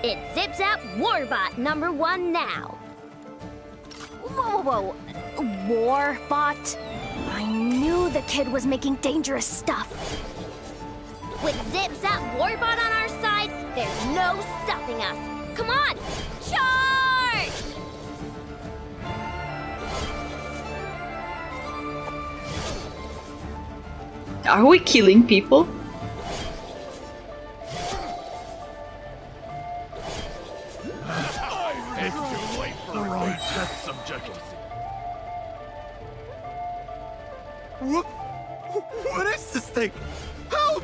It's Zip-Zap Warbot number 1 now. Whoa, whoa, whoa. Warbot? I knew the kid was making dangerous stuff. With Zip-Zap Warbot on our side, there's no stopping us. Come on, charge! Are we killing people? It's too late for the wrong test subject. What is this thing? Help!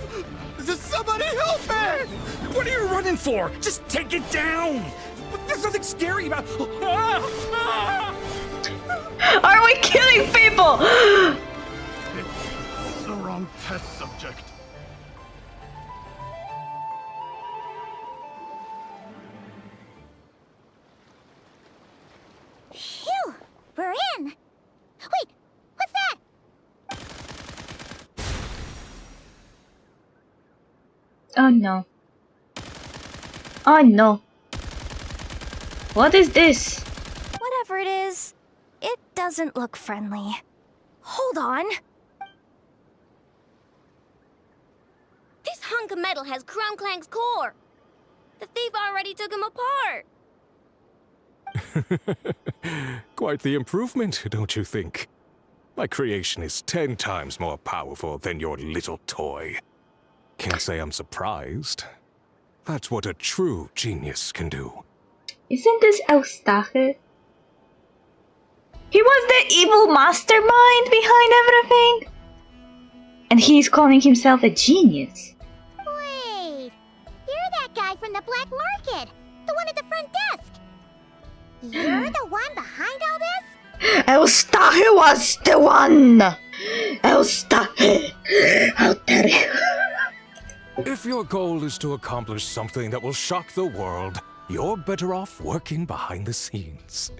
Does somebody help me? What are you running for? Just take it down! There's nothing scary about... Are we killing people? It's the wrong test subject. Phew! We're in! Wait! What's that? Oh no. Oh no. What is this? Whatever it is, it doesn't look friendly. Hold on. This hunk of metal has Krumkake's core. The thief already took him apart. Quite the improvement, don't you think? My creation is 10 times more powerful than your little toy. Can't say I'm surprised. That's what a true genius can do. Isn't this Eustache? He was the evil mastermind behind everything? And he's calling himself a genius. Wait! You're that guy from the black market! The one at the front desk! You're the one behind all this? Eustache was the one! Eustache! How dare you! If your goal is to accomplish something that will shock the world, you're better off working behind the scenes.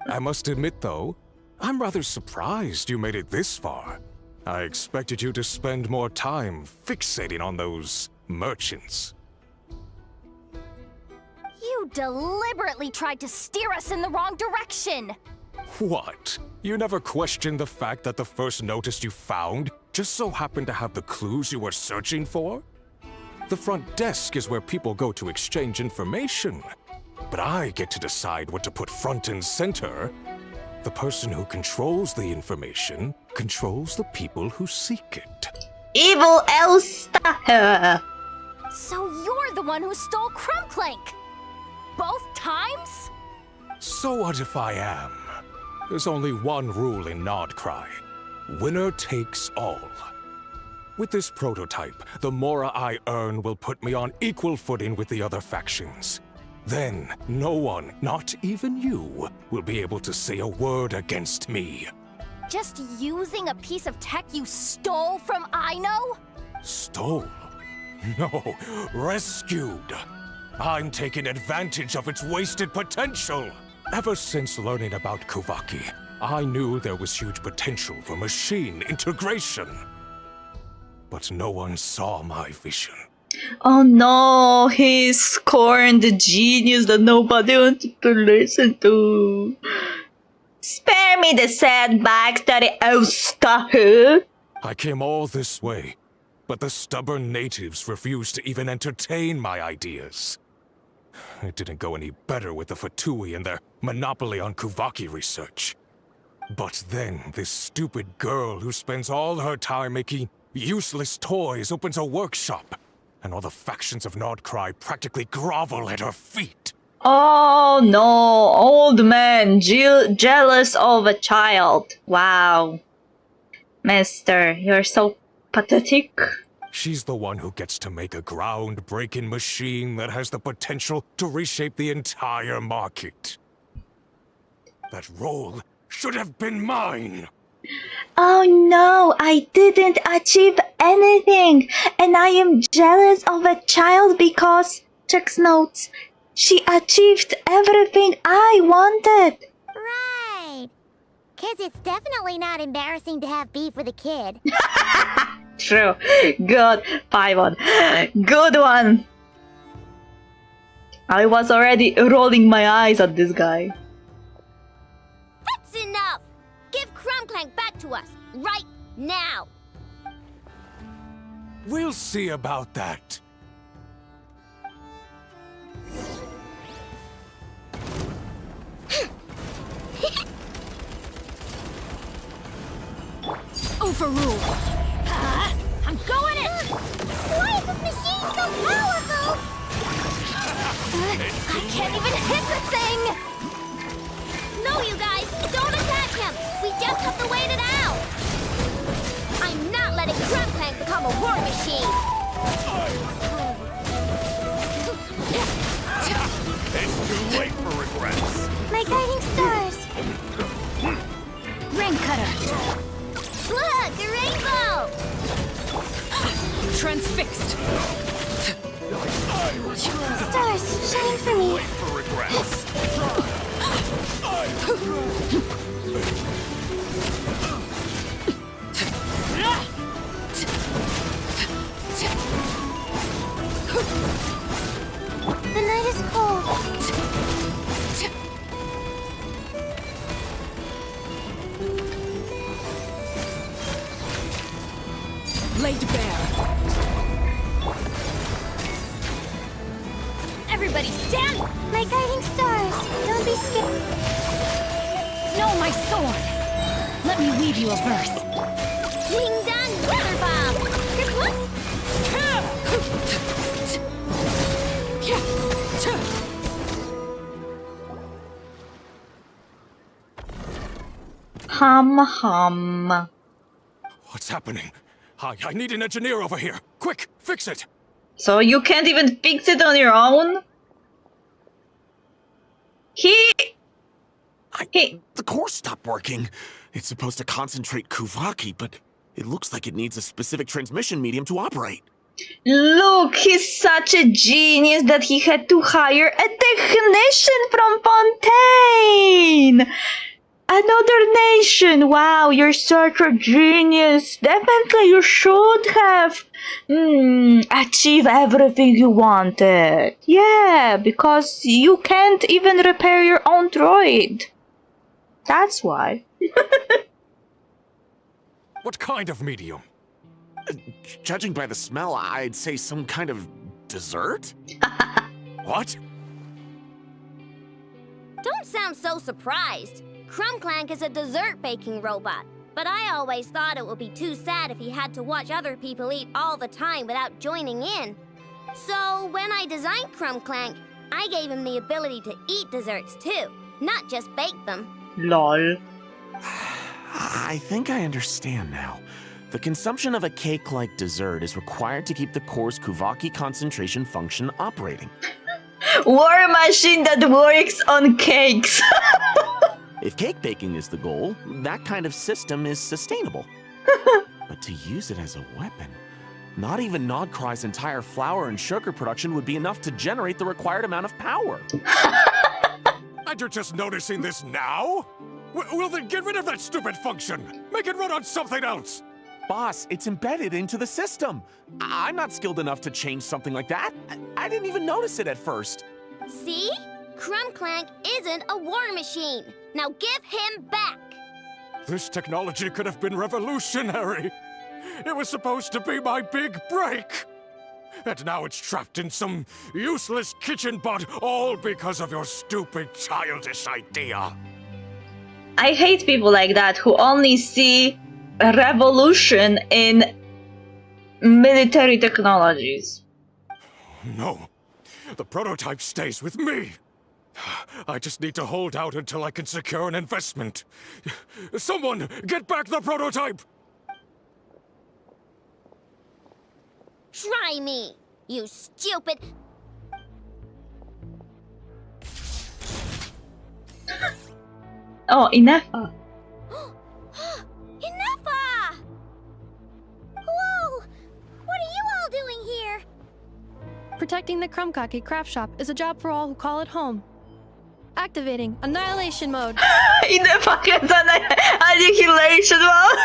I must admit, though, I'm rather surprised you made it this far. I expected you to spend more time fixating on those merchants. You deliberately tried to steer us in the wrong direction. What? You never questioned the fact that the first notice you found just so happened to have the clues you were searching for? The front desk is where people go to exchange information. But I get to decide what to put front and center. The person who controls the information controls the people who seek it. Evil Elsta! So you're the one who stole Krumkake? Both times? So what if I am? There's only one rule in Nodcry. Winner takes all. With this prototype, the Mora I earn will put me on equal footing with the other factions. Then, no one, not even you, will be able to say a word against me. Just using a piece of tech you stole from Aino? Stole? No, rescued. I'm taking advantage of its wasted potential. Ever since learning about Kuvaki, I knew there was huge potential for machine integration. But no one saw my vision. Oh no, he scorned the genius that nobody wanted to listen to. Spare me the sad backstory, Elsta! I came all this way, but the stubborn natives refused to even entertain my ideas. It didn't go any better with the Fatui and their monopoly on Kuvaki research. But then, this stupid girl who spends all her time making useless toys opens a workshop, and all the factions of Nodcry practically grovel at her feet. Oh no, old man jealous of a child. Wow. Mister, you're so pathetic. She's the one who gets to make a groundbreaking machine that has the potential to reshape the entire market. That role should have been mine! Oh no, I didn't achieve anything, and I am jealous of a child because, checks notes, she achieved everything I wanted. Right. 'Cause it's definitely not embarrassing to have beef with a kid. True. Good. 5-1. Good one. I was already rolling my eyes at this guy. That's enough! Give Krumkake back to us, right now! We'll see about that. Overruled. I'm going in! Why is this machine so powerful? I can't even hit the thing! No, you guys! Don't attack him! We just have to wait it out! I'm not letting Krumkake become a war machine! It's too late for regrets. My guiding stars. Rain cutter. Look, a rainbow! Transfixed. Stars, shine for me. Wait for regrets. The night is cold. Laid bare. Everybody stand! My guiding stars. Don't be scared. No, my sword! Let me weave you a verse. Ding dong, weather bomb! Hum. What's happening? I need an engineer over here. Quick, fix it. So you can't even fix it on your own? The core stopped working. It's supposed to concentrate Kuvaki, but it looks like it needs a specific transmission medium to operate. Look, he's such a genius that he had to hire a technician from Fontaine! Another nation! Wow, you're such a genius! Definitely you should have achieved everything you wanted. Yeah, because you can't even repair your own droid. That's why. What kind of medium? Judging by the smell, I'd say some kind of dessert? What? Don't sound so surprised. Krumkake is a dessert baking robot, but I always thought it would be too sad if he had to watch other people eat all the time without joining in. So when I designed Krumkake, I gave him the ability to eat desserts too, not just bake them. Lol. I think I understand now. The consumption of a cake-like dessert is required to keep the core's Kuvaki concentration function operating. War machine that works on cakes. If cake baking is the goal, that kind of system is sustainable. But to use it as a weapon, not even Nodcry's entire flour and sugar production would be enough to generate the required amount of power. And you're just noticing this now? Well then get rid of that stupid function! Make it run on something else! Boss, it's embedded into the system. I'm not skilled enough to change something like that. I didn't even notice it at first. See? Krumkake isn't a war machine. Now give him back. This technology could have been revolutionary. It was supposed to be my big break. And now it's trapped in some useless kitchen bot, all because of your stupid childish idea. I hate people like that who only see a revolution in military technologies. No, the prototype stays with me. I just need to hold out until I can secure an investment. Someone, get back the prototype! Try me, you stupid... Oh, Inefa. Inefa! Whoa! What are you all doing here? Protecting the Krumkake craft shop is a job for all who call it home. Activating Annihilation Mode. Inefa has Annihilation Mode.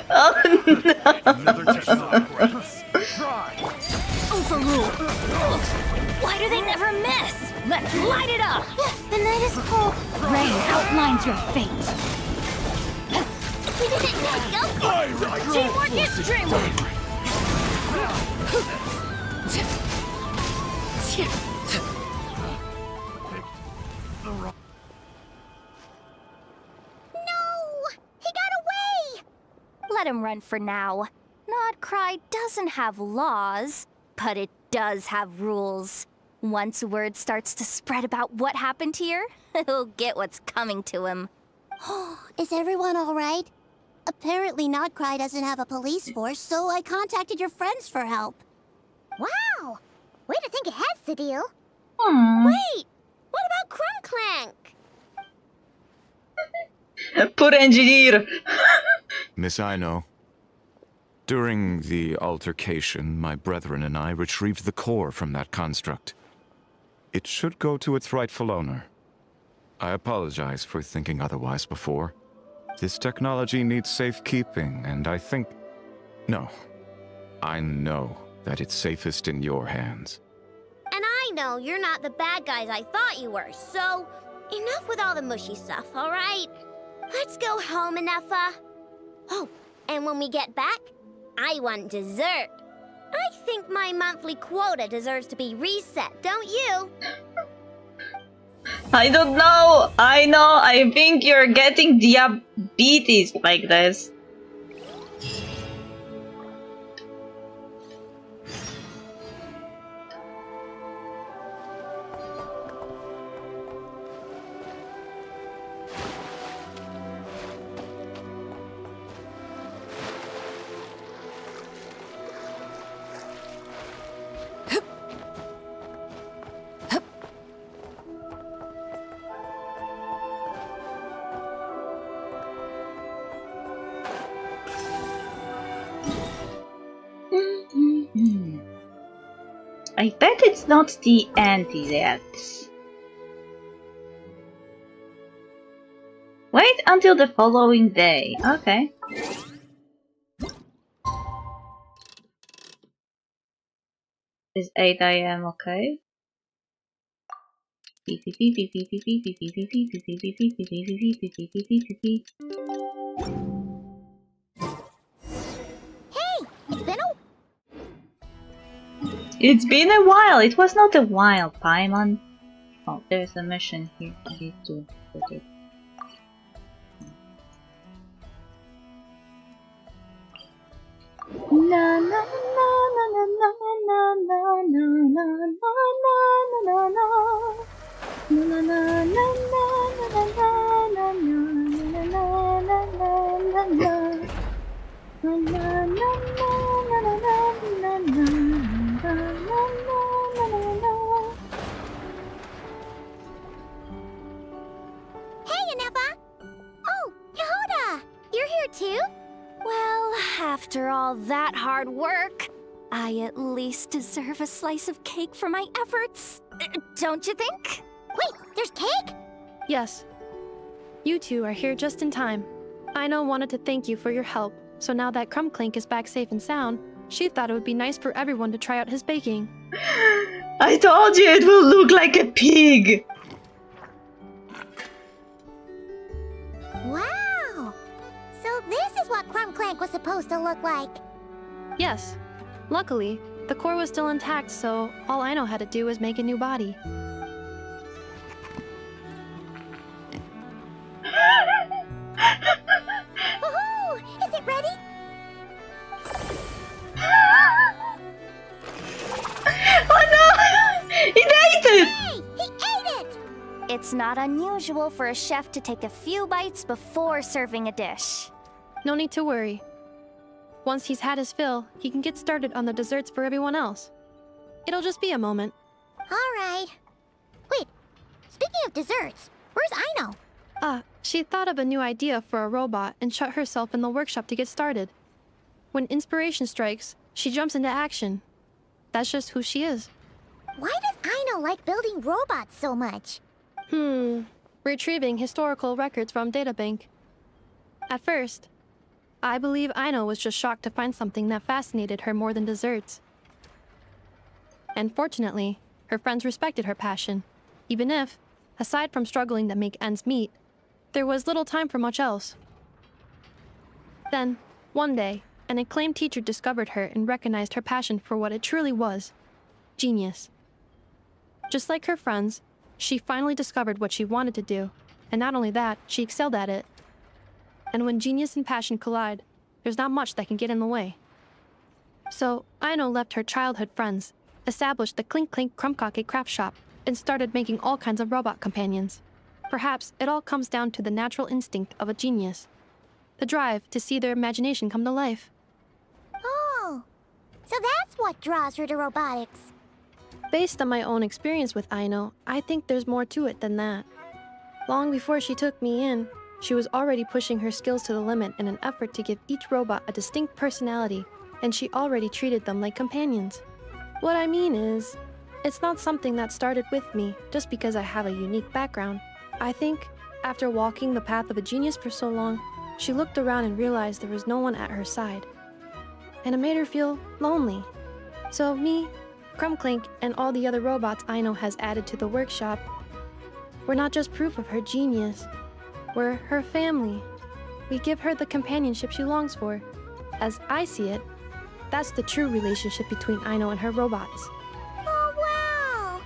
Oh no. Overrule. Why do they never miss? Let's light it up! The night is cold. Rain outlines your fate. We didn't go. Teamwork is dreamwork! No! He got away! Let him run for now. Nodcry doesn't have laws, but it does have rules. Once word starts to spread about what happened here, he'll get what's coming to him. Is everyone all right? Apparently Nodcry doesn't have a police force, so I contacted your friends for help. Wow! Way to think ahead, Cedille. Wait! What about Krumkake? Poor engineer. Miss Aino, during the altercation, my brethren and I retrieved the core from that construct. It should go to its rightful owner. I apologize for thinking otherwise before. This technology needs safekeeping, and I think... No. I know that it's safest in your hands. And I know you're not the bad guys I thought you were, so enough with all the mushy stuff, all right? Let's go home, Inefa. Oh, and when we get back, I want dessert. I think my monthly quota deserves to be reset, don't you? I don't know. I think you're getting diabetes like this. I bet it's not the end yet. Wait until the following day. Okay. Is 8 AM okay? It's been a while. It was not a while, Paimon. Oh, there's a mission here. I need to put it. Na na na na na na na na na na na na na. Na na na na na na na na na na. Hey, Anepa! Oh, Yehuda! You're here too? Well, after all that hard work, I at least deserve a slice of cake for my efforts. Don't you think? Wait, there's cake? Yes. You two are here just in time. Aino wanted to thank you for your help, so now that Krumkake is back safe and sound, she thought it would be nice for everyone to try out his baking. I told you it will look like a pig! Wow! So this is what Krumkake was supposed to look like. Yes. Luckily, the core was still intact, so all Aino had to do was make a new body. Woohoo! Is it ready? Oh no! He ate it! Hey! He ate it! It's not unusual for a chef to take a few bites before serving a dish. No need to worry. Once he's had his fill, he can get started on the desserts for everyone else. It'll just be a moment. Alright. Wait, speaking of desserts, where's Aino? She thought of a new idea for a robot and shut herself in the workshop to get started. When inspiration strikes, she jumps into action. That's just who she is. Why does Aino like building robots so much? Retrieving historical records from databank. At first, I believe Aino was just shocked to find something that fascinated her more than desserts. And fortunately, her friends respected her passion, even if, aside from struggling to make ends meet, there was little time for much else. Then, one day, an acclaimed teacher discovered her and recognized her passion for what it truly was: genius. Just like her friends, she finally discovered what she wanted to do, and not only that, she excelled at it. And when genius and passion collide, there's not much that can get in the way. So, Aino left her childhood friends, established the Krumkake craft shop, and started making all kinds of robot companions. Perhaps it all comes down to the natural instinct of a genius. The drive to see their imagination come to life. Oh, so that's what draws her to robotics. Based on my own experience with Aino, I think there's more to it than that. Long before she took me in, she was already pushing her skills to the limit in an effort to give each robot a distinct personality, and she already treated them like companions. What I mean is, it's not something that started with me just because I have a unique background. I think, after walking the path of a genius for so long, she looked around and realized there was no one at her side. And it made her feel lonely. So me, Krumkake, and all the other robots Aino has added to the workshop, we're not just proof of her genius. We're her family. We give her the companionship she longs for. As I see it, that's the true relationship between Aino and her robots. Oh, wow!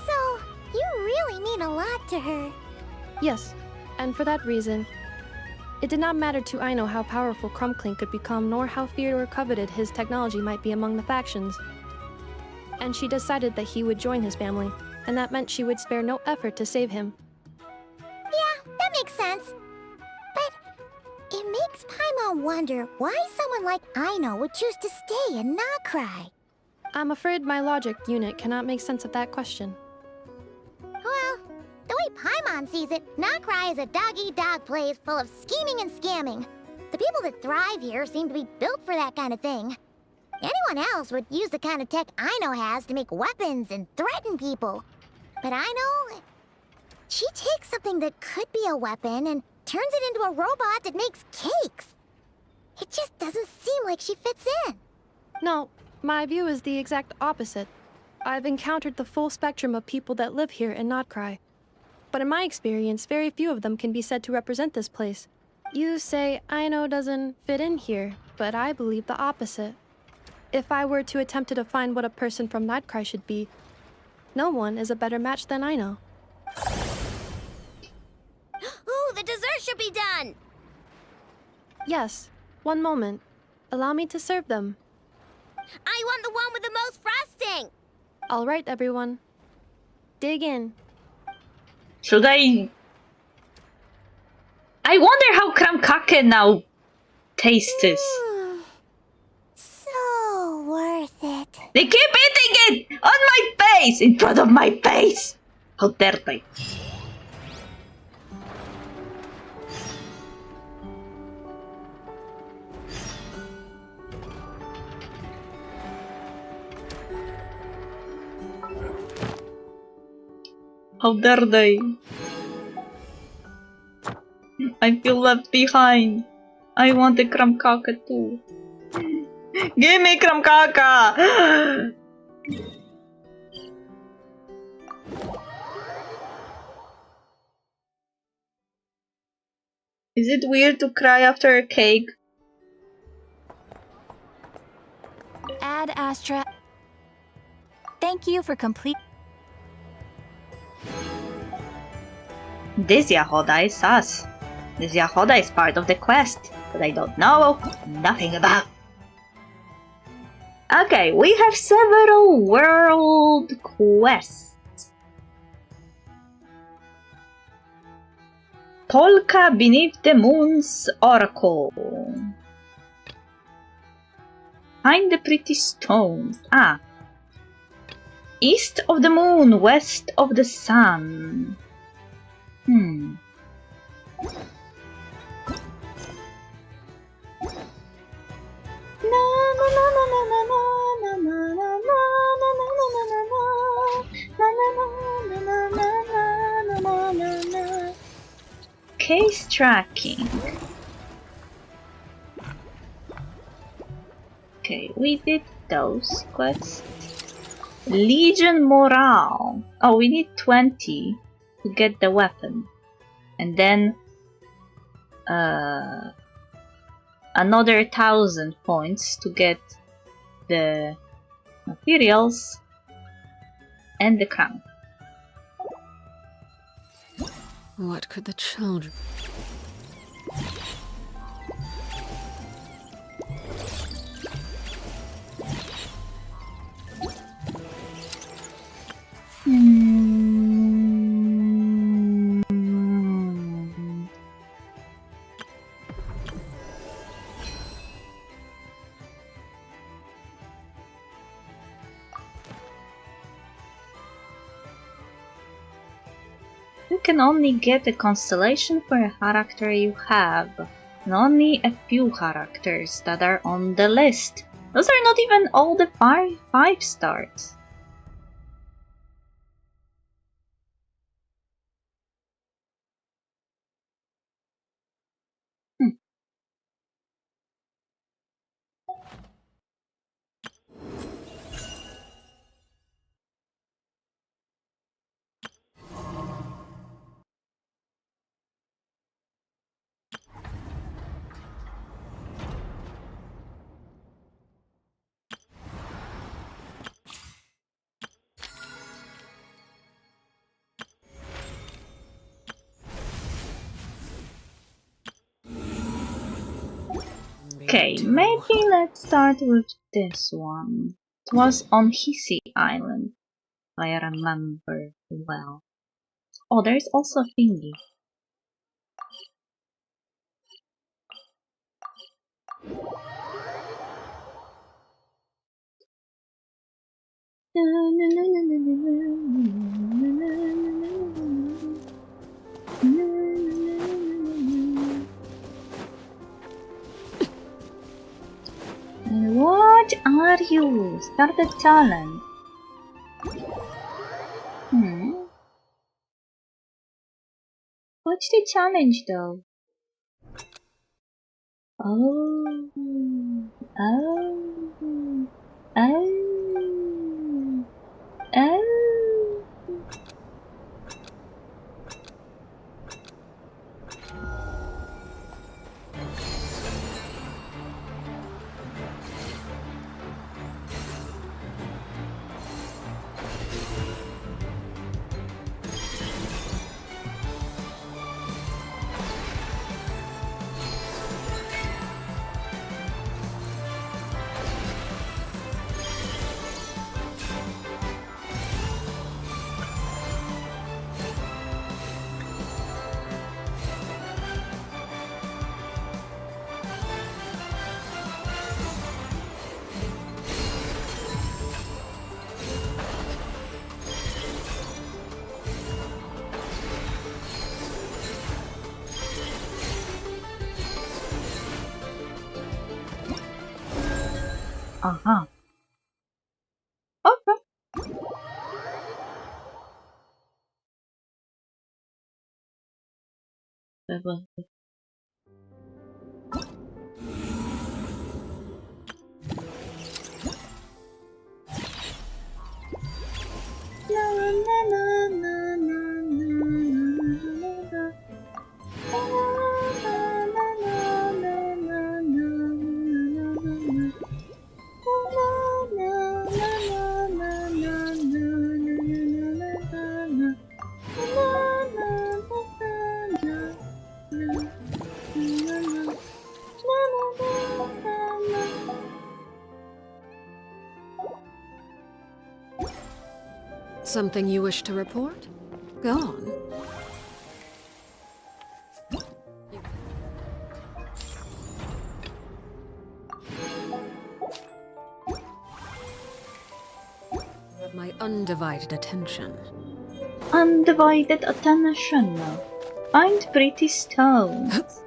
So, you really mean a lot to her. Yes, and for that reason, it did not matter to Aino how powerful Krumkake could become, nor how feared or coveted his technology might be among the factions. And she decided that he would join his family, and that meant she would spare no effort to save him. Yeah, that makes sense. But it makes Paimon wonder why someone like Aino would choose to stay and not cry. I'm afraid my logic unit cannot make sense of that question. Well, the way Paimon sees it, Nocrai is a dog-eat-dog place full of scheming and scamming. The people that thrive here seem to be built for that kind of thing. Anyone else would use the kind of tech Aino has to make weapons and threaten people. But Aino, she takes something that could be a weapon and turns it into a robot that makes cakes. It just doesn't seem like she fits in. No, my view is the exact opposite. I've encountered the full spectrum of people that live here in Notcry. But in my experience, very few of them can be said to represent this place. You say Aino doesn't fit in here, but I believe the opposite. If I were to attempt to define what a person from Nightcry should be, no one is a better match than Aino. Ooh, the dessert should be done! Yes, one moment. Allow me to serve them. I want the one with the most frosting! All right, everyone. Dig in. Should I wonder how Krumkake now tastes. So worth it. They keep eating it on my face, in front of my face. How dare they? How dare they? I feel left behind. I want the Krumkake too. Give me Krumkake! Is it weird to cry after a cake? Ad Astra. Thank you for complete. This Yahoda is sus. This Yahoda is part of the quest that I don't know nothing about. Okay, we have several world quests. Polka beneath the moon's oracle. Find the pretty stones. Ah. East of the moon, west of the sun. Case tracking. Okay, we did those quests. Legion morale. Oh, we need 20 to get the weapon. And then another 1,000 points to get the materials and the crown. What could the children... You can only get a constellation for a character you have, and only a few characters that are on the list. Those are not even all the 5 stars. Okay, maybe let's start with this one. It was on Hisi Island, if I remember well. Oh, there's also a thingy. What are you? Start the challenge. What's the challenge though? Oh. Uh-huh. Okay. Something you wish to report? Go on. My undivided attention. Undivided attention. Find pretty stones.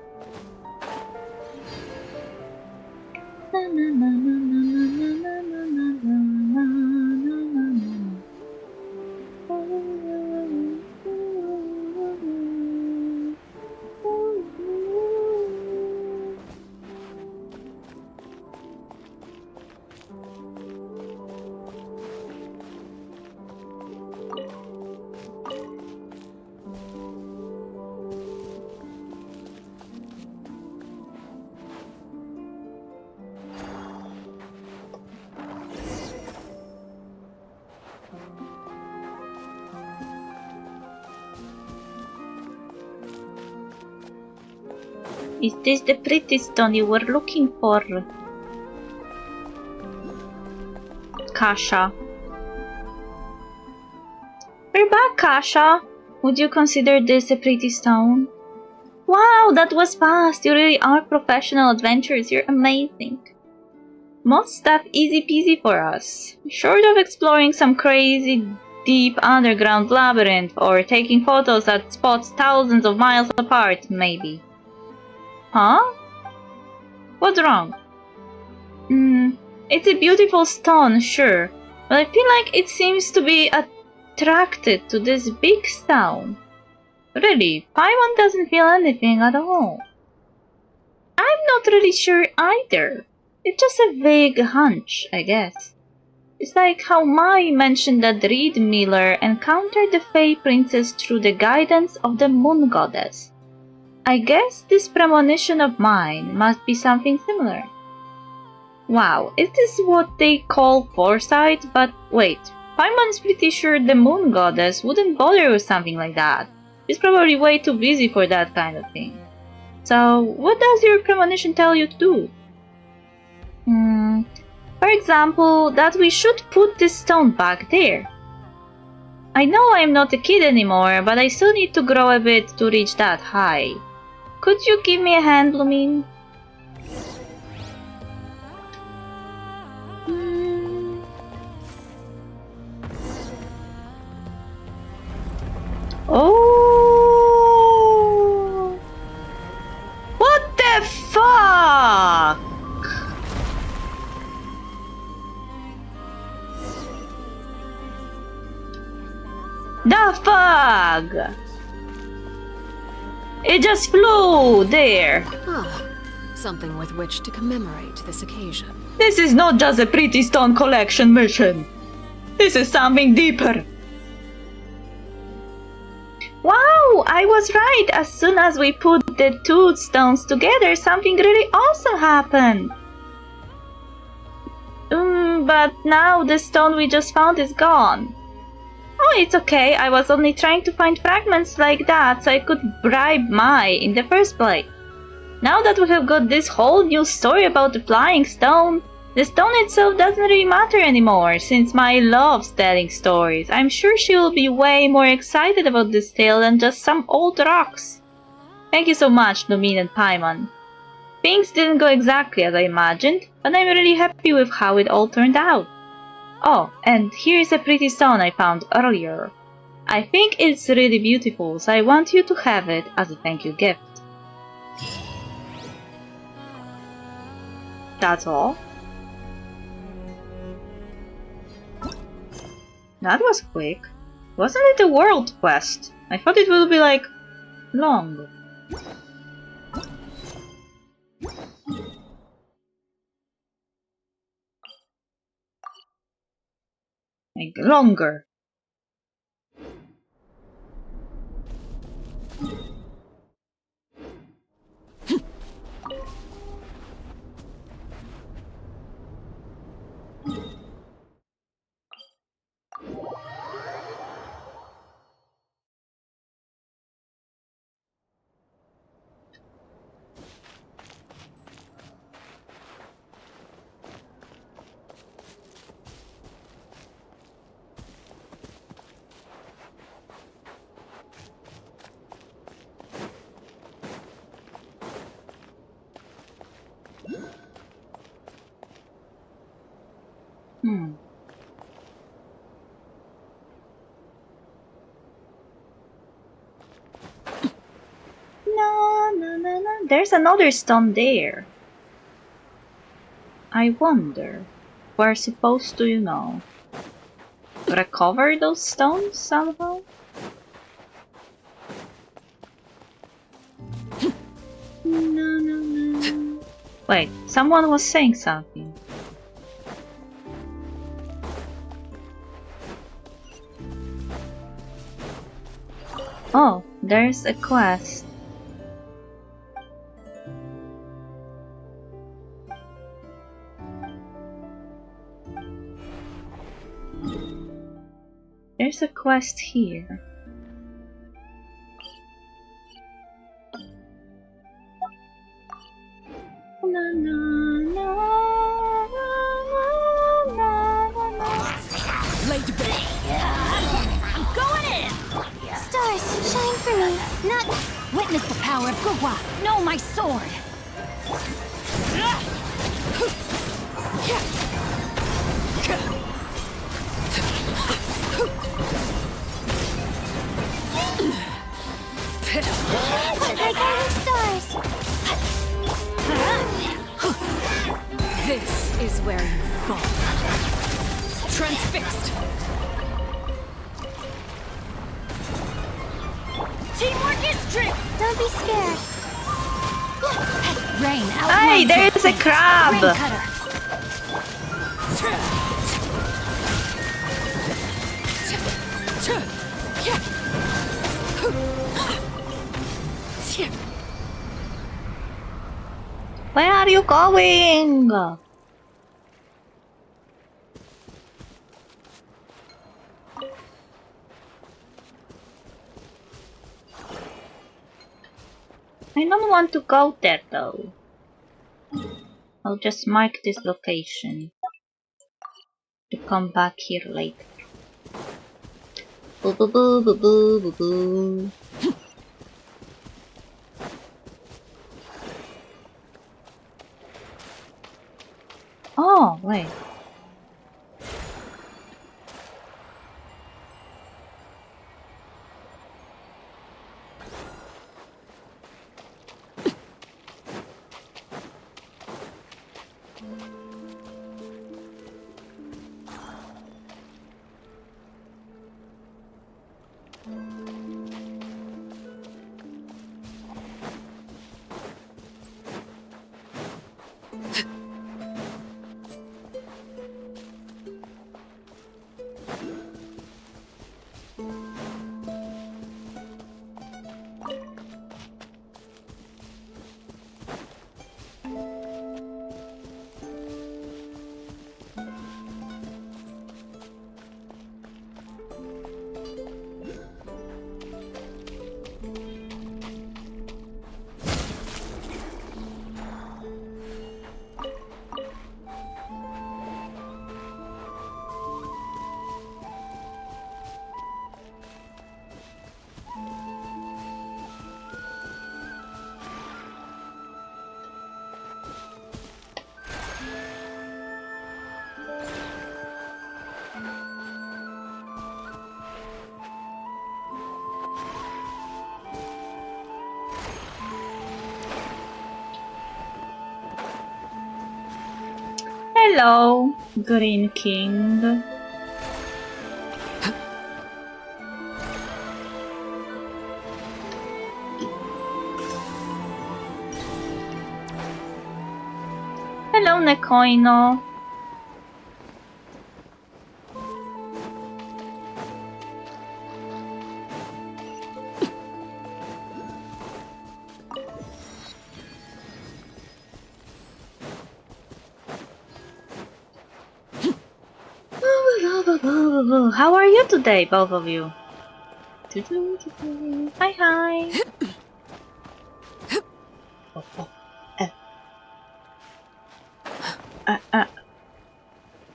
Is this the pretty stone you were looking for? Kasha. We're back, Kasha. Would you consider this a pretty stone? Wow, that was fast. You really are professional adventurers. You're amazing. Most stuff easy peasy for us. Short of exploring some crazy deep underground labyrinth or taking photos at spots thousands of miles apart, maybe. Huh? What's wrong? It's a beautiful stone, sure, but I feel like it seems to be attracted to this big stone. Really, Paimon doesn't feel anything at all. I'm not really sure either. It's just a vague hunch, I guess. It's like how Mai mentioned that Reed Miller encountered the Fey Princess through the guidance of the Moon Goddess. I guess this premonition of mine must be something similar. Wow, is this what they call foresight? But wait, Paimon's pretty sure the Moon Goddess wouldn't bother with something like that. She's probably way too busy for that kind of thing. So, what does your premonition tell you to do? For example, that we should put this stone back there. I know I'm not a kid anymore, but I still need to grow a bit to reach that high. Could you give me a hand, Lumine? Oh! What the fuck? The fuck? It just flew there. Ah, something with which to commemorate this occasion. This is not just a pretty stone collection mission. This is something deeper. Wow, I was right. As soon as we put the two stones together, something really awesome happened. But now the stone we just found is gone. Oh, it's okay. I was only trying to find fragments like that so I could bribe Mai in the first place. Now that we have got this whole new story about the flying stone, the stone itself doesn't really matter anymore since Mai loves telling stories. I'm sure she will be way more excited about this tale than just some old rocks. Thank you so much, Lumine and Paimon. Things didn't go exactly as I imagined, but I'm really happy with how it all turned out. Oh, and here's a pretty stone I found earlier. I think it's really beautiful, so I want you to have it as a thank you gift. That's all? That was quick. Wasn't it a world quest? I thought it would be like long. Like longer. No. There's another stone there. I wonder, we're supposed to, you know, recover those stones somehow? No. Wait, someone was saying something. Oh, there's a quest. There's a quest here. Laid bare. I'm going in! Stars, shine for me. Not... Witness the power of Gugwa. Know my sword. My guiding stars. This is where you fall. Transfixed. Teamwork is true. Don't be scared. Rain out. Hey, there's a crab! Rain cutter. Where are you going? I don't want to go there though. I'll just mark this location to come back here later. Boo boo boo boo boo boo boo. Oh, wait. Hello, Green King. Hello, Nekoino. How are you today, both of you? Hi, hi. Oh, oh.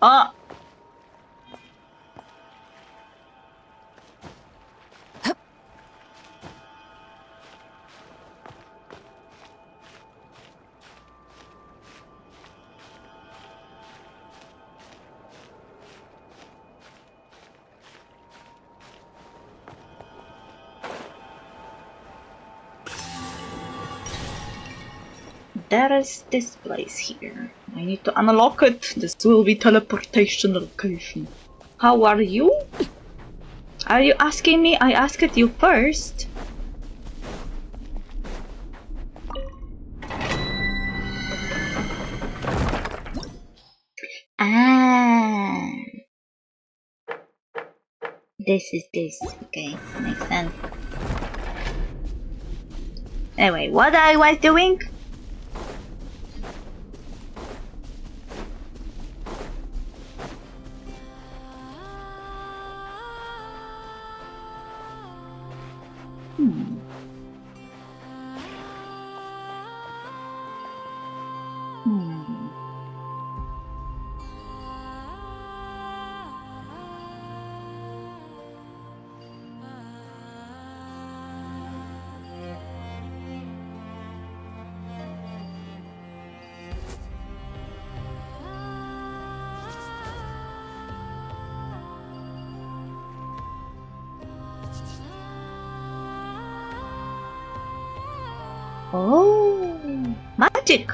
Oh. There is this place here. I need to unlock it. This will be teleportation location. How are you? Are you asking me? I asked you first. Ah. This is this. Okay, makes sense. Anyway, what I was doing? Oh, magic!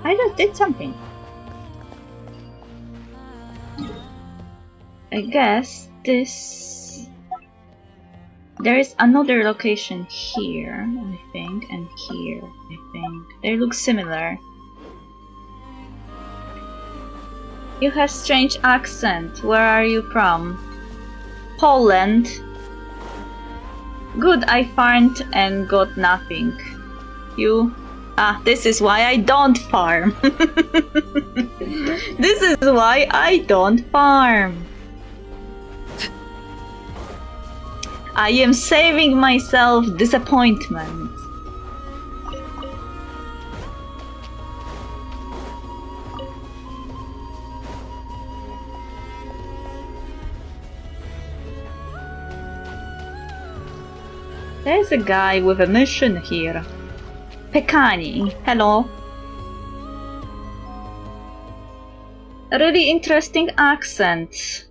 I just did something. I guess this... There is another location here, I think, and here, I think. They look similar. You have strange accent. Where are you from? Poland. Good, I farmed and got nothing. You... Ah, this is why I don't farm. This is why I don't farm. I am saving myself disappointment. There's a guy with a mission here. Pekani, hello. A really interesting accent.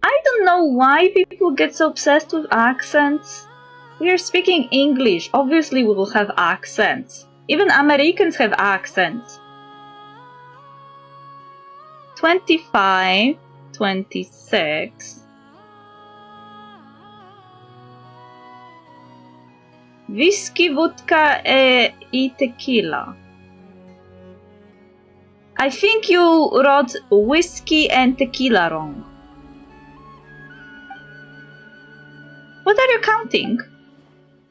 I don't know why people get so obsessed with accents. We are speaking English, obviously we will have accents. Even Americans have accents. 25, 26. Whiskey, vodka e tequila. I think you wrote whiskey and tequila wrong. What are you counting?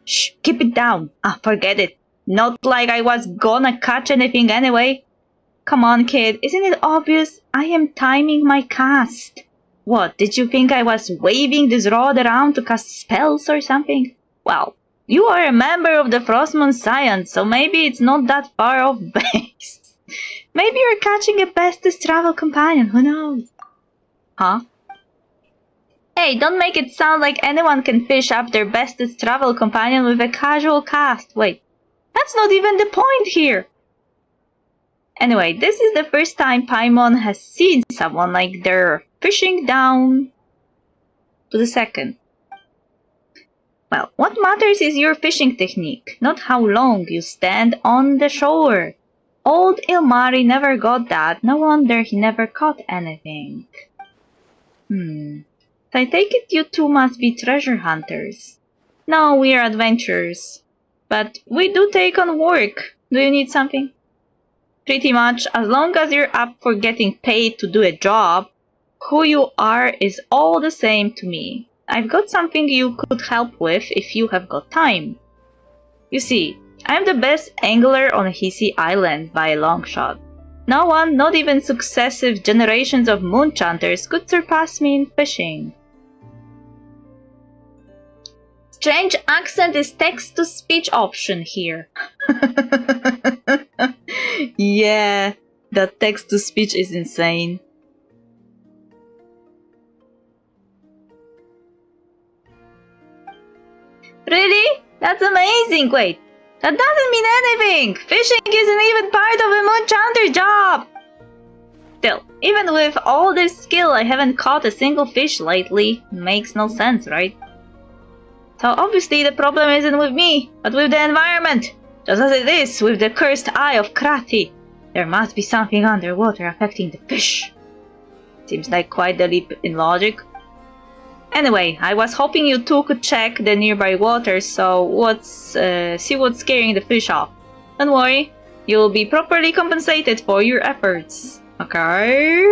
Shh, keep it down. Ah, forget it. Not like I was gonna catch anything anyway. Come on, kid. Isn't it obvious? I am timing my cast. What, did you think I was waving this rod around to cast spells or something? Well, you are a member of the Frostmoon Science, so maybe it's not that far off base. Maybe you're catching a bestest travel companion, who knows? Huh? Hey, don't make it sound like anyone can fish up their bestest travel companion with a casual cast. Wait, that's not even the point here. Anyway, this is the first time Paimon has seen someone like they're fishing down to the second. Well, what matters is your fishing technique, not how long you stand on the shore. Old Ilmari never got that, no wonder he never caught anything. So I take it you two must be treasure hunters. No, we are adventurers. But we do take on work. Do you need something? Pretty much, as long as you're up for getting paid to do a job, who you are is all the same to me. I've got something you could help with if you have got time. You see, I'm the best angler on Hissy Island by a long shot. No one, not even successive generations of moonchanters, could surpass me in fishing. Strange accent is text-to-speech option here. Yeah, the text-to-speech is insane. Really? That's amazing! Wait, that doesn't mean anything! Fishing isn't even part of a moonchanter job! Still, even with all this skill, I haven't caught a single fish lately. Makes no sense, right? So obviously the problem isn't with me, but with the environment. Just as it is with the cursed eye of Krati. There must be something underwater affecting the fish. Seems like quite a leap in logic. Anyway, I was hoping you two could check the nearby waters, so see what's scaring the fish off. Don't worry, you'll be properly compensated for your efforts. Okay?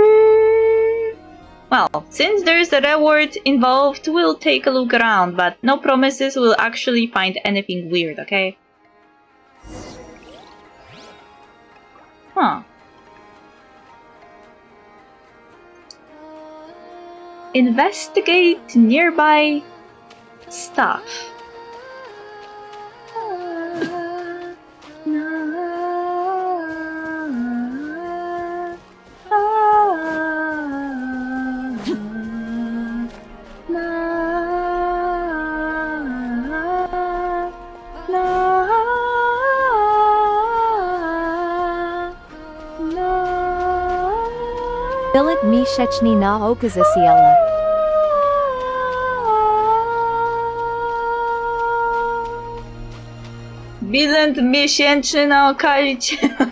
Well, since there's a reward involved, we'll take a look around, but no promises we'll actually find anything weird, okay? Huh. Investigate nearby stuff. Bilet miesięczny na okaziciela. Bilet miesięczny na okaziciela.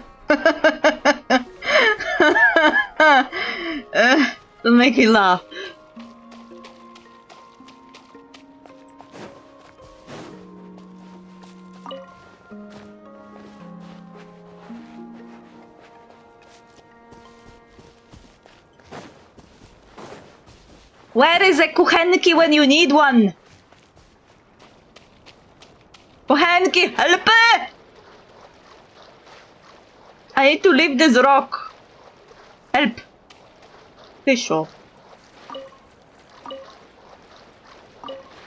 Don't make me laugh. Where is a kuchenki when you need one? Kuchenki, help! I need to leave this rock. Help. Tissue.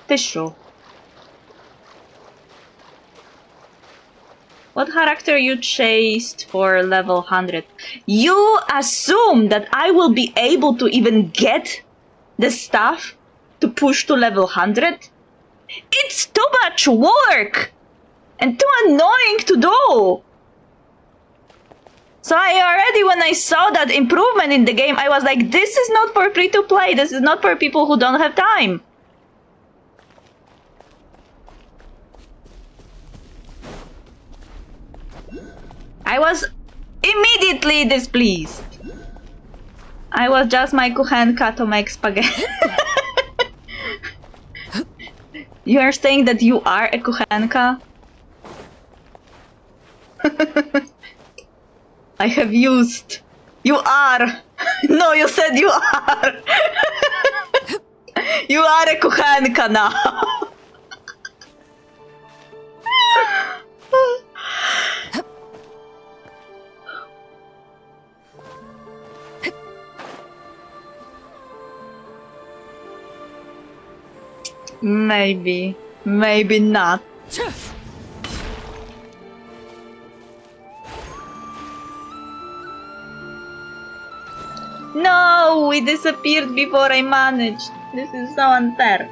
Tissue. What character you chased for level 100? You assume that I will be able to even get the stuff to push to level 100? It's too much work! And too annoying to do! So I already, when I saw that improvement in the game, I was like, this is not for free to play, this is not for people who don't have time. I was immediately displeased. I was just my kuchenka to make spaghetti. You are saying that you are a kuchenka? I have used. You are. No, you said you are. You are a kuchenka now. Maybe. Maybe not. No! We disappeared before I managed. This is so unfair.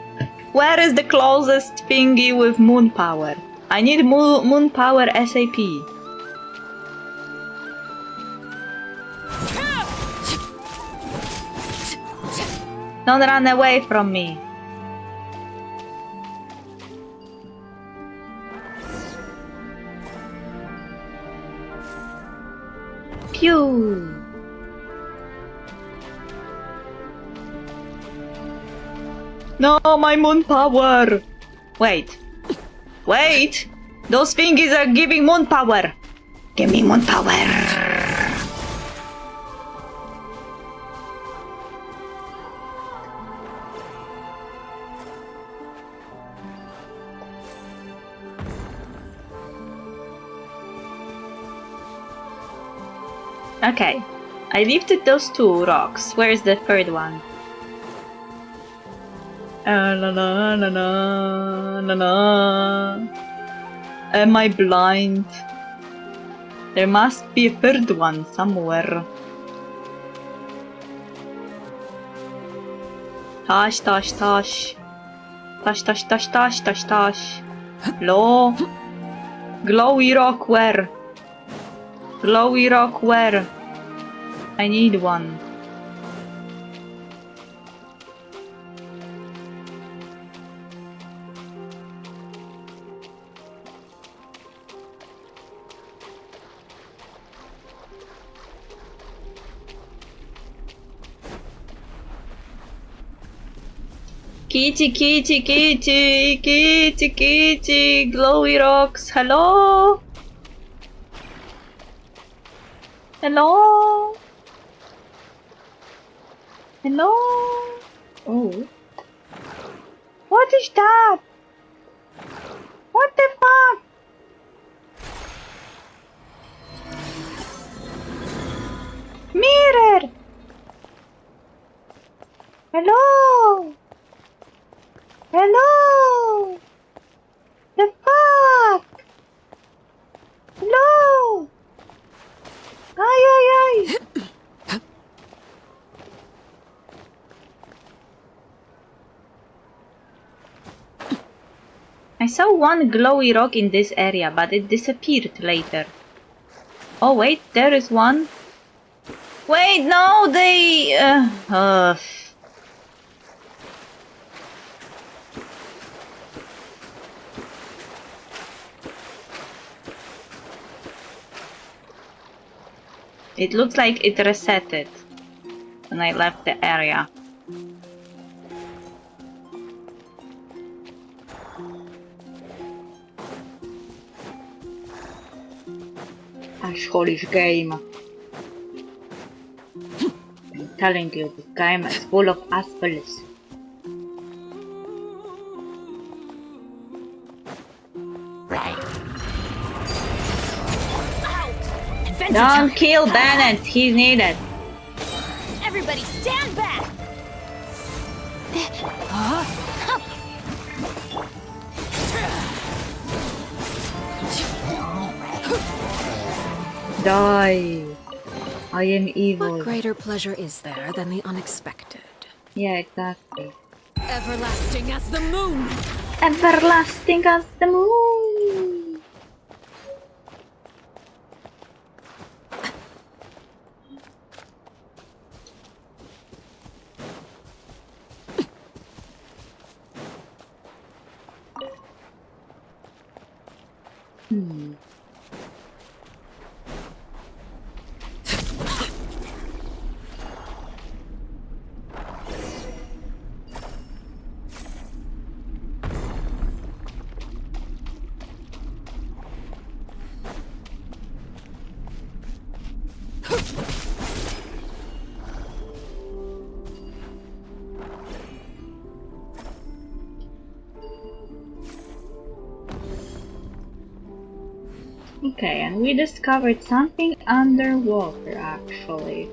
Where is the closest thingy with moon power? I need moon power SAP. Don't run away from me. Pew! No, my moon power! Wait. Wait! Those thingies are giving moon power! Give me more power. Okay, I lifted those 2 rocks. Where is the third one? La la la la la la. Am I blind? There must be a third one somewhere. Tosh, tosh, tosh. Tosh, tosh, tosh, tosh, tosh, tosh. Hello? Glowy rock where? Glowy rock where? I need one. Kitty, kitty, kitty, kitty, kitty, glowy rocks, hello? Hello? Hello? Oh. What is that? What the fuck? Mirror! Hello? Hello? The fuck? Hello? Ay, ay, ay. I saw one glowy rock in this area, but it disappeared later. Oh wait, there is one. Wait, no, they... It looks like it resetted when I left the area. Ashholish game. I'm telling you, this game is full of assholes. Don't kill Bennett, he's needed. Everybody stand back! Die. I am evil. What greater pleasure is there than the unexpected? Yeah, exactly. Everlasting as the moon! Everlasting as the moon! Okay, and we discovered something underwater, actually.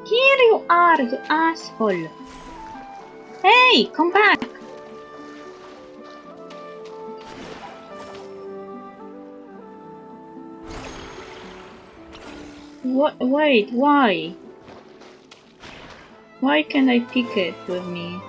Here you are, you asshole! Hey, come back! What? Wait, why? Why can't I pick it with me?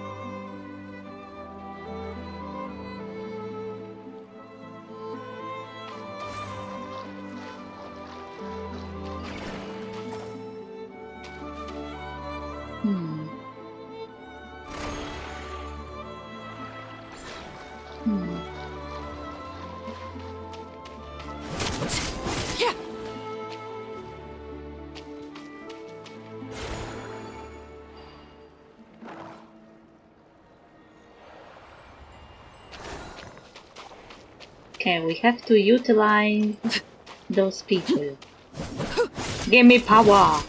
Okay, we have to utilize those people. Give me power!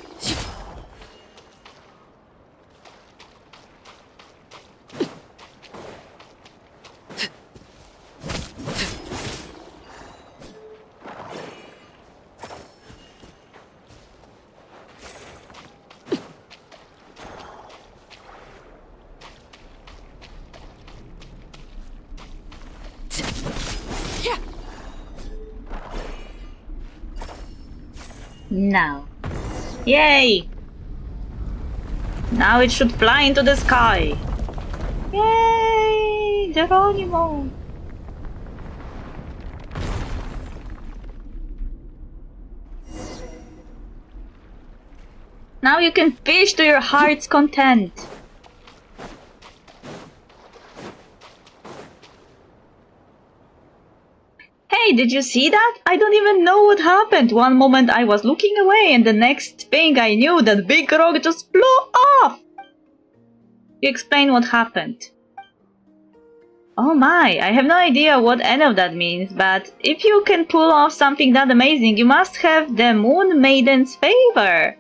Now. Yay! Now it should fly into the sky. Yay! Geronimo! Now you can fish to your heart's content. Hey, did you see that? I don't even know what happened. One moment I was looking away and the next thing I knew that big rock just blew off. You explain what happened. Oh my, I have no idea what any of that means, but if you can pull off something that amazing, you must have the Moon Maiden's favor.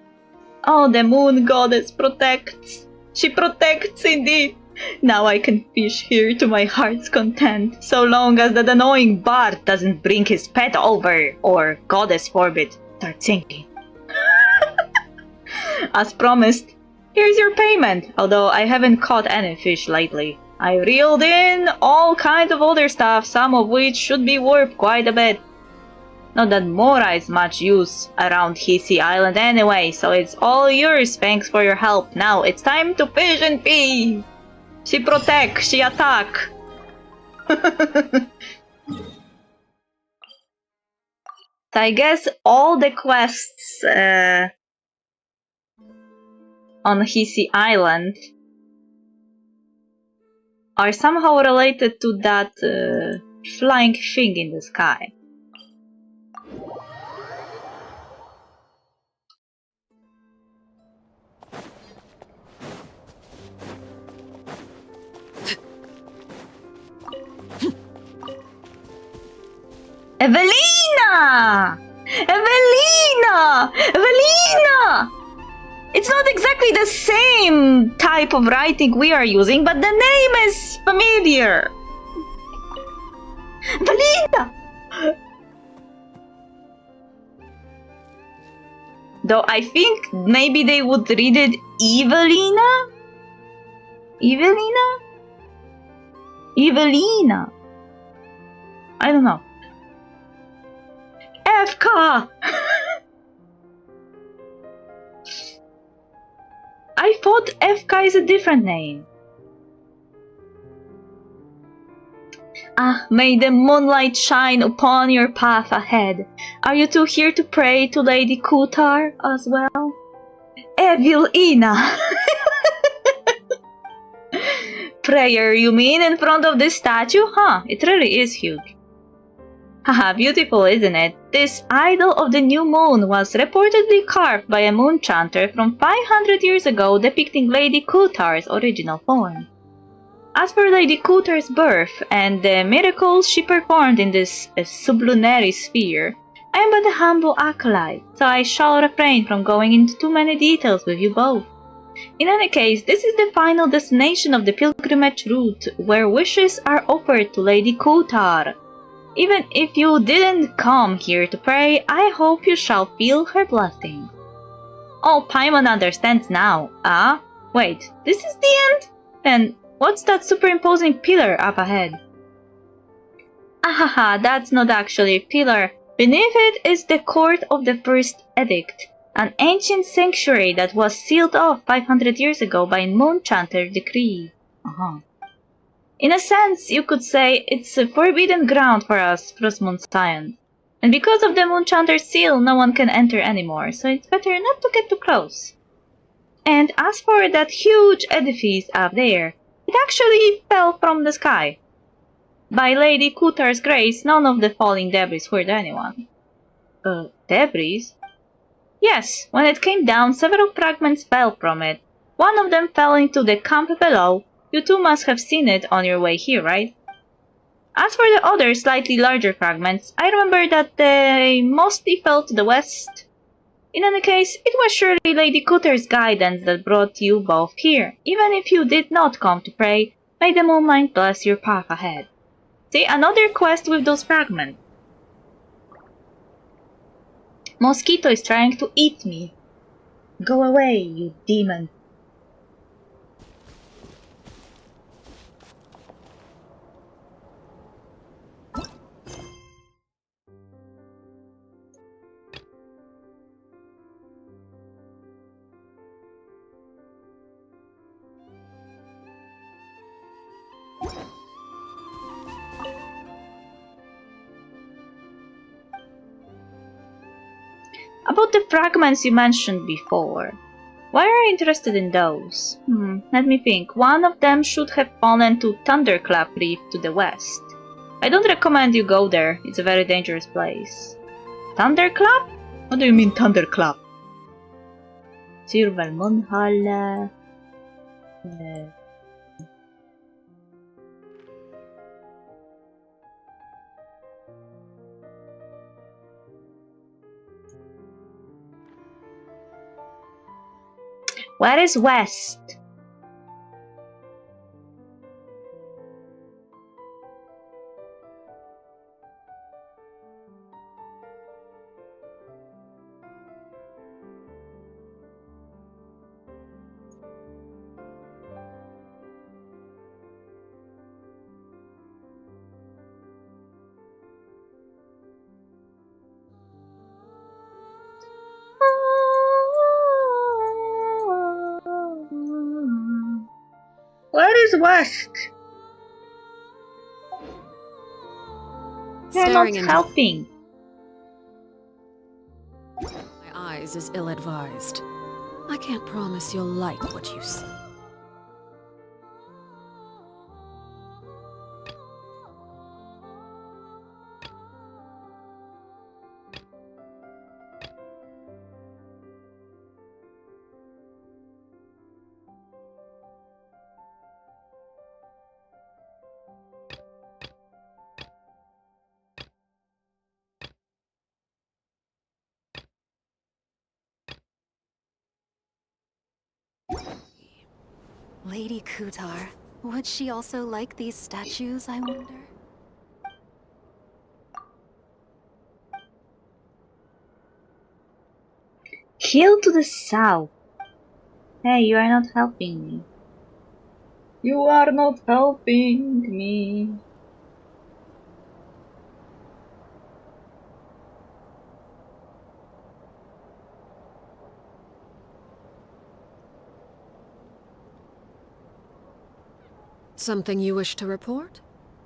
Oh, the Moon Goddess protects. She protects indeed. Now I can fish here to my heart's content, so long as that annoying bard doesn't bring his pet over, or, goddess forbid, start sinking. As promised, here's your payment, although I haven't caught any fish lately. I reeled in all kinds of other stuff, some of which should be worth quite a bit. Not that Mora is much use around Hissy Island anyway, so it's all yours, thanks for your help. Now it's time to fish in peace! She protect, she attack! So I guess all the quests on Hissy Island are somehow related to that flying thing in the sky. Evelina! Evelina! Evelina! It's not exactly the same type of writing we are using, but the name is familiar. Evelina! Though I think maybe they would read it Evelina? Evelina? Evelina. I don't know. Efka! I thought Efka is a different name. Ah, may the moonlight shine upon your path ahead. Are you two here to pray to Lady Kutar as well? Evelina! Prayer, you mean, in front of this statue? Huh, it really is huge. Haha, beautiful, isn't it? This idol of the new moon was reportedly carved by a moon chanter from 500 years ago, depicting Lady Kutar's original form. As for Lady Kutar's birth and the miracles she performed in this sublunary sphere, I am but a humble acolyte, so I shall refrain from going into too many details with you both. In any case, this is the final destination of the pilgrimage route, where wishes are offered to Lady Kutar. Even if you didn't come here to pray, I hope you shall feel her blessing. Oh, Paimon understands now. Ah? Wait, this is the end? Then what's that superimposing pillar up ahead? Ahaha, that's not actually a pillar. Beneath it is the court of the First Edict, an ancient sanctuary that was sealed off 500 years ago by Moon Chanter decree. In a sense, you could say it's a forbidden ground for us Frostmoon science. And because of the Moon Chanter's seal, no one can enter anymore, so it's better not to get too close. And as for that huge edifice up there, it actually fell from the sky. By Lady Kutar's grace, none of the falling debris hurt anyone. Debris? Yes, when it came down, several fragments fell from it. One of them fell into the camp below. You two must have seen it on your way here, right? As for the other, slightly larger fragments, I remember that they mostly fell to the west. In any case, it was surely Lady Cooter's guidance that brought you both here. Even if you did not come to pray, may the moonlight bless your path ahead. See, another quest with those fragments. Mosquito is trying to eat me. Go away, you demon. About the fragments you mentioned before. Why are you interested in those? Let me think. One of them should have fallen to Thunderclap Reef to the west. I don't recommend you go there. It's a very dangerous place. Thunderclap? What do you mean Thunderclap? Silver Moonhall. Where is west? Where is west? You're not helping. My eyes is ill-advised. I can't promise you'll like what you see. Lady Kutar, would she also like these statues, I wonder? Hill to the south. Hey, you are not helping me. You are not helping me. Something you wish to report?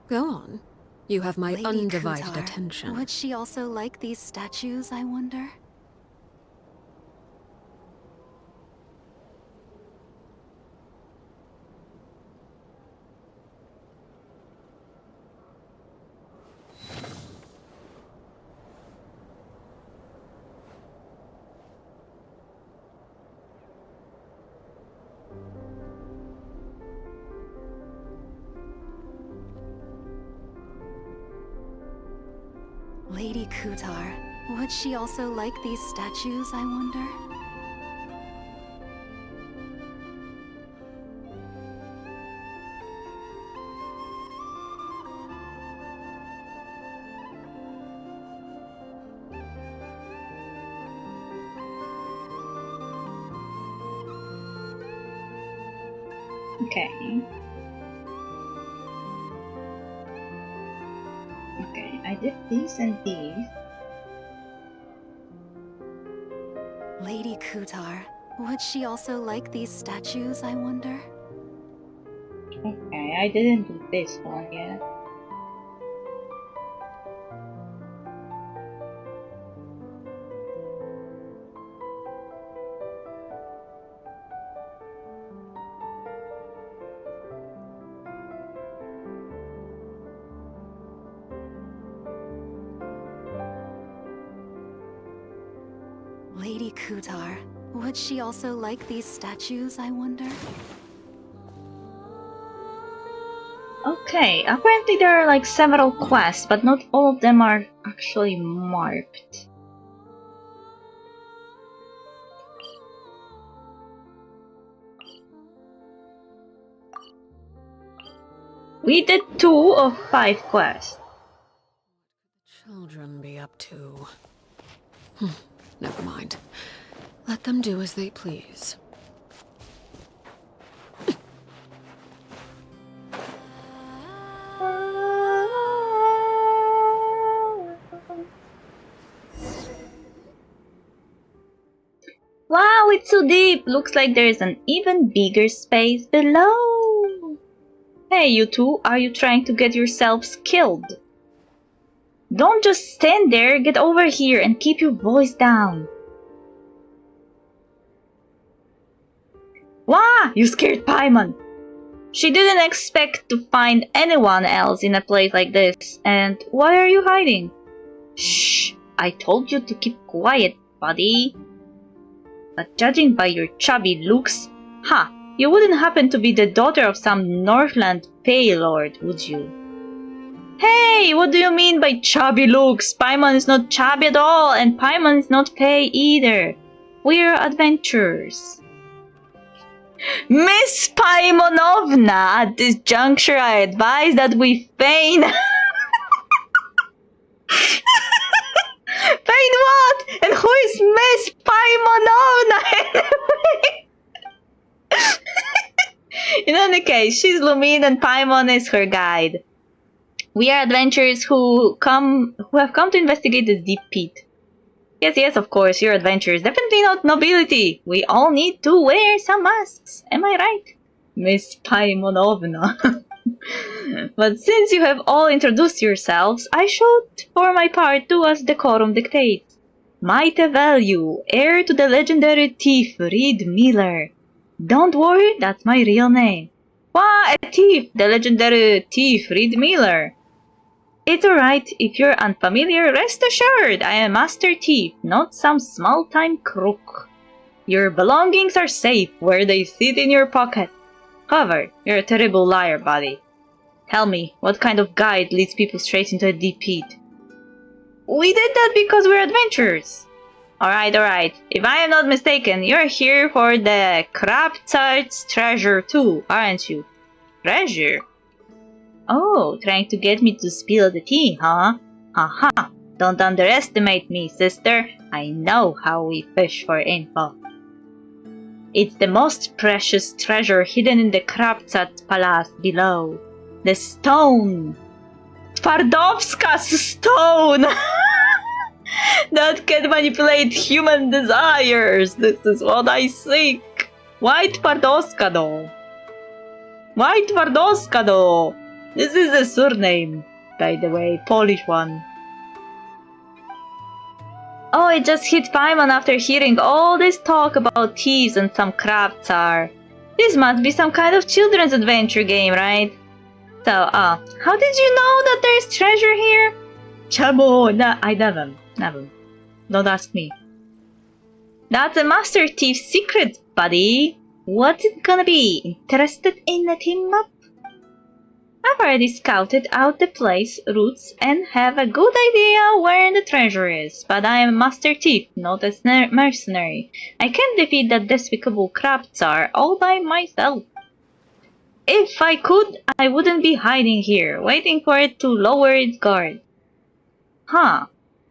Go on. You have my Lady undivided Kutar, attention. would she also like these statues, I wonder? Lady Kutar, would she also like these statues, I wonder? Okay. Okay, I did these and these. Lady Kutar, would she also like these statues, I wonder? Okay, I didn't do this one yet. Lady Kutar, would she also like these statues, I wonder? Okay, apparently there are like several quests, but not all of them are actually marked. We did 2 of 5 quests. Children be up to. Never mind. Let them do as they please. Wow, it's so deep! Looks like there's an even bigger space below! Hey, you two, are you trying to get yourselves killed? Don't just stand there, get over here and keep your voice down. Wah! You scared Paimon! She didn't expect to find anyone else in a place like this, and why are you hiding? Shh! I told you to keep quiet, buddy. But judging by your chubby looks, you wouldn't happen to be the daughter of some Northland Paylord, would you? Hey, what do you mean by chubby looks? Paimon is not chubby at all, and Paimon is not Pay either. We're adventurers. Miss Paimonovna, at this juncture I advise that we feign... Feign what? And who is Miss Paimonovna anyway? In any case, she's Lumine and Paimon is her guide. We are adventurers who have come to investigate this deep pit. Yes, of course, you're adventurers. Definitely not nobility. We all need to wear some masks. Am I right? Miss Paimonovna. But since you have all introduced yourselves, I should, for my part, do as decorum dictates. Maite Value, heir to the legendary thief Reed Miller. Don't worry, that's my real name. Wah, a thief, the legendary thief Reed Miller. It's alright, if you're unfamiliar, rest assured, I am Master Thief, not some small-time crook. Your belongings are safe where they sit in your pocket. However, you're a terrible liar, buddy. Tell me, what kind of guide leads people straight into a deep pit? We did that because we're adventurers. Alright. If I am not mistaken, you're here for the Krabtzart's treasure too, aren't you? Treasure? Oh, trying to get me to spill the tea, huh? Haha, don't underestimate me, sister. I know how we fish for info. It's the most precious treasure hidden in the Krabtzart Palace below. The stone. Twardowska's stone! That can manipulate human desires. This is what I seek. Why Twardowska though? Why Twardowska though? This is a surname, by the way, Polish one. Oh, it just hit Paimon after hearing all this talk about thieves and some Krabtzar. This must be some kind of children's adventure game, right? So, how did you know that there's treasure here? Chabo, I never. Don't ask me. That's a Master Thief's secret, buddy. What's it gonna be? Interested in a team up? I've already scouted out the place, routes, and have a good idea where the treasure is, but I am a Master Thief, not a mercenary. I can't defeat that despicable Krabtzar all by myself. If I could, I wouldn't be hiding here, waiting for it to lower its guard.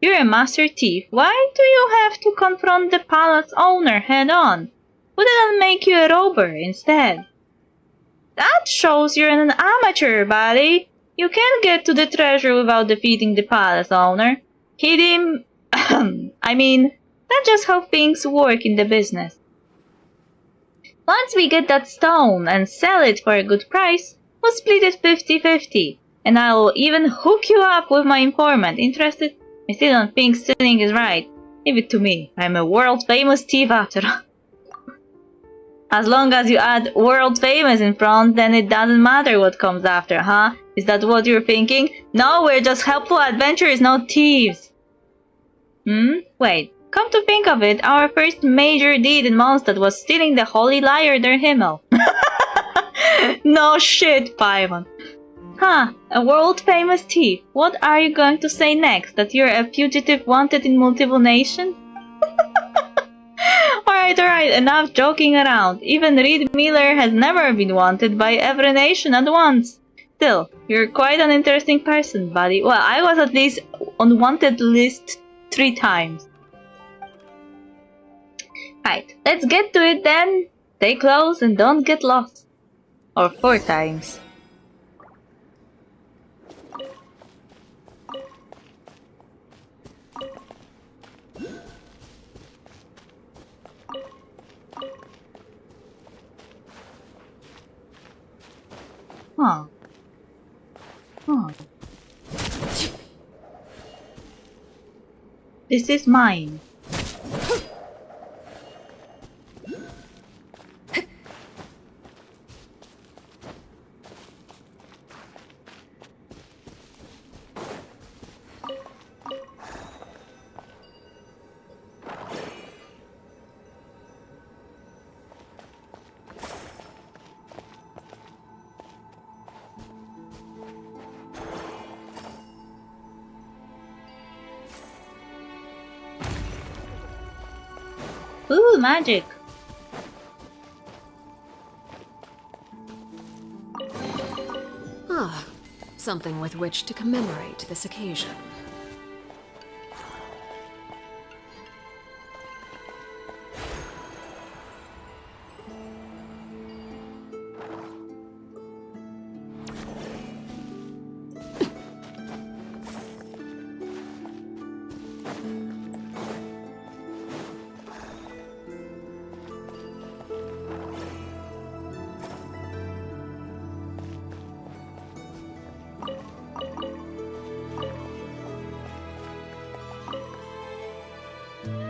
You're a Master Thief. Why do you have to confront the palace owner head-on? Wouldn't that make you a robber instead? That shows you're an amateur, buddy. You can't get to the treasure without defeating the palace owner. Hit him... I mean, that's just how things work in the business. Once we get that stone and sell it for a good price, we'll split it 50-50. And I'll even hook you up with my informant. Interested? I still don't think stealing is right. Leave it to me. I'm a world-famous thief after all. As long as you add world-famous in front, then it doesn't matter what comes after, huh? Is that what you're thinking? No, we're just helpful adventurers, not thieves. Wait. Come to think of it, our first major deed in Mondstadt was stealing the Holy Lyre der Himmel. No shit, Paimon. Huh, a world-famous thief. What are you going to say next? That you're a fugitive wanted in multiple nations? Alright, enough joking around. Even Reed Miller has never been wanted by every nation at once. Still, you're quite an interesting person, buddy. Well, I was at least on wanted list 3 times. Right, let's get to it then. Stay close and don't get lost. Or 4 times. Huh. This is mine. Ooh, magic! Ah, something with which to commemorate this occasion.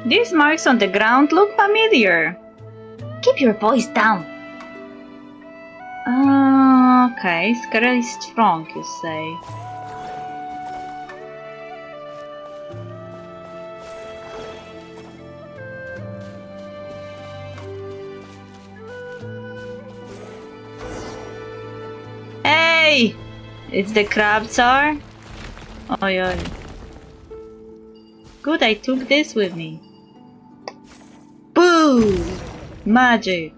These marks on the ground look familiar. Keep your voice down. Okay, scary strong, you say. Hey! It's the crab tsar? Oh yeah. Good, I took this with me. Boo! Magic!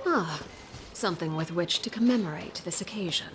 Ah, something with which to commemorate this occasion.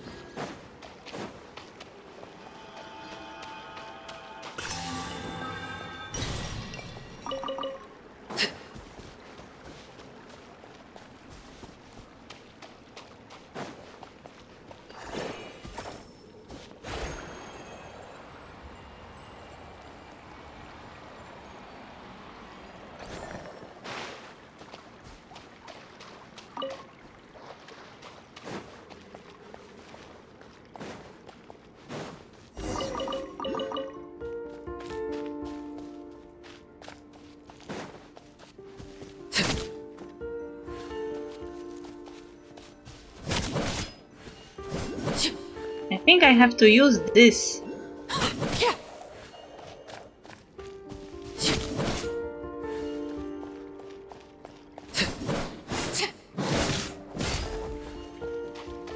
I think I have to use this.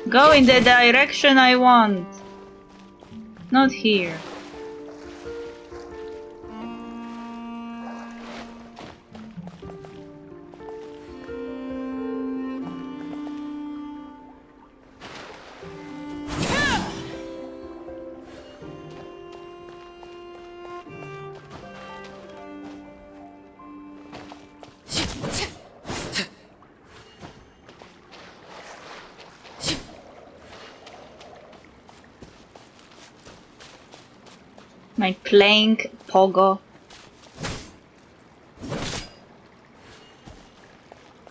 Go in the direction I want. Not here. My plank pogo.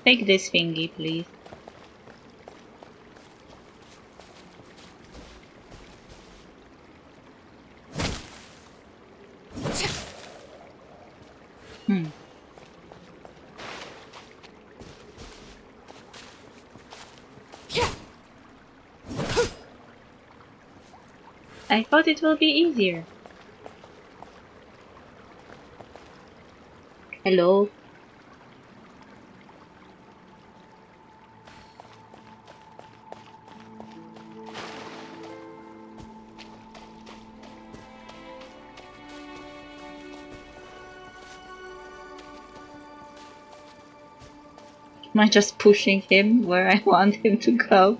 Take this thingy, please. I thought it will be easier. Hello? Am I just pushing him where I want him to go?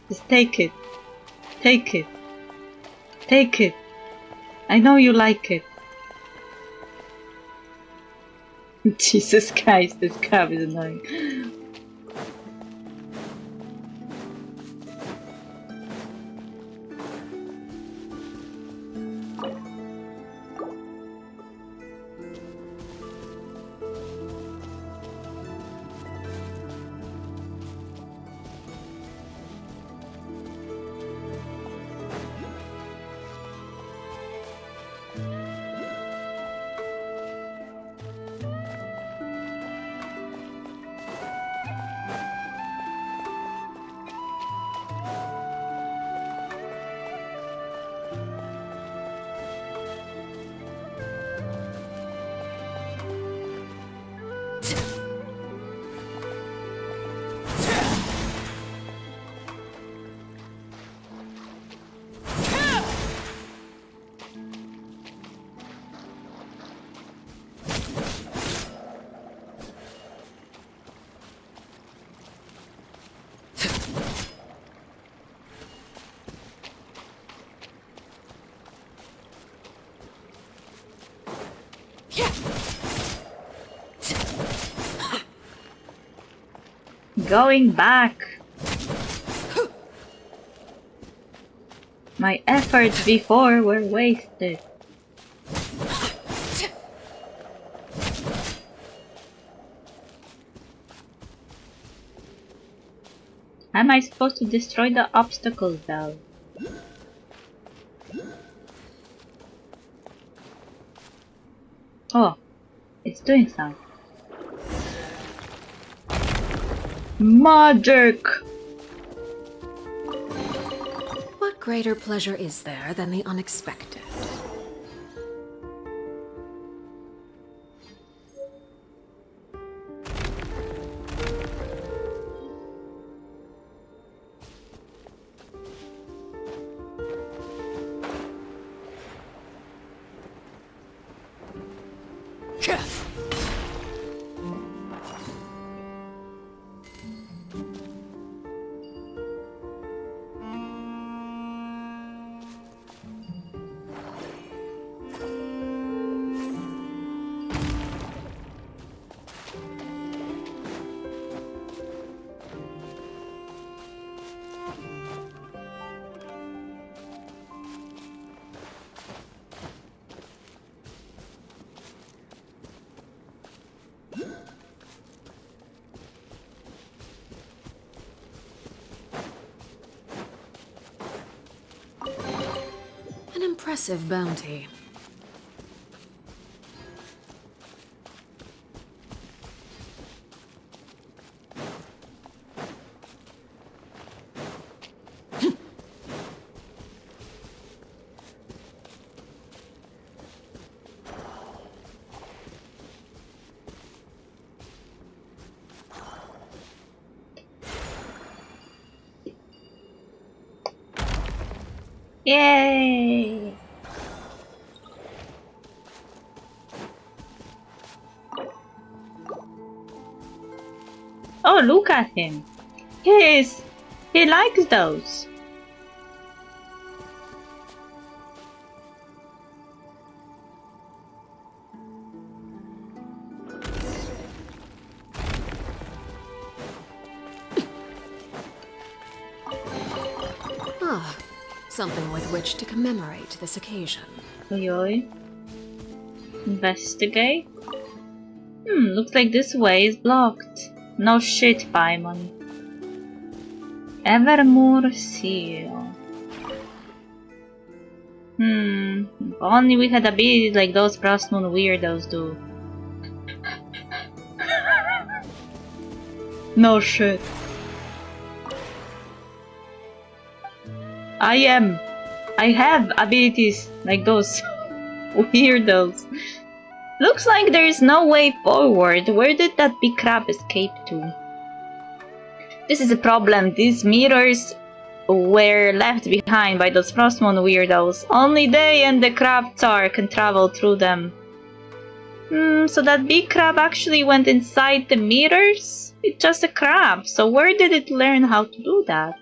Just take it. Take it. Take it. I know you like it. Jesus Christ, this cab is annoying. Going back. My efforts before were wasted. How am I supposed to destroy the obstacles though? Oh, it's doing something. Magic! What greater pleasure is there than the unexpected? An impressive bounty. Yay! Oh, look at him. He likes those. Ah, something with which to commemorate this occasion. Oi. Investigate. Looks like this way is blocked. No shit, Paimon. Evermore seal. If only we had abilities like those Frost Moon weirdos do. No shit. I have abilities like those weirdos. Looks like there is no way forward. Where did that big crab escape to? This is a problem. These mirrors were left behind by those Frostmourne weirdos. Only they and the crab tsar can travel through them. So that big crab actually went inside the mirrors? It's just a crab, so where did it learn how to do that?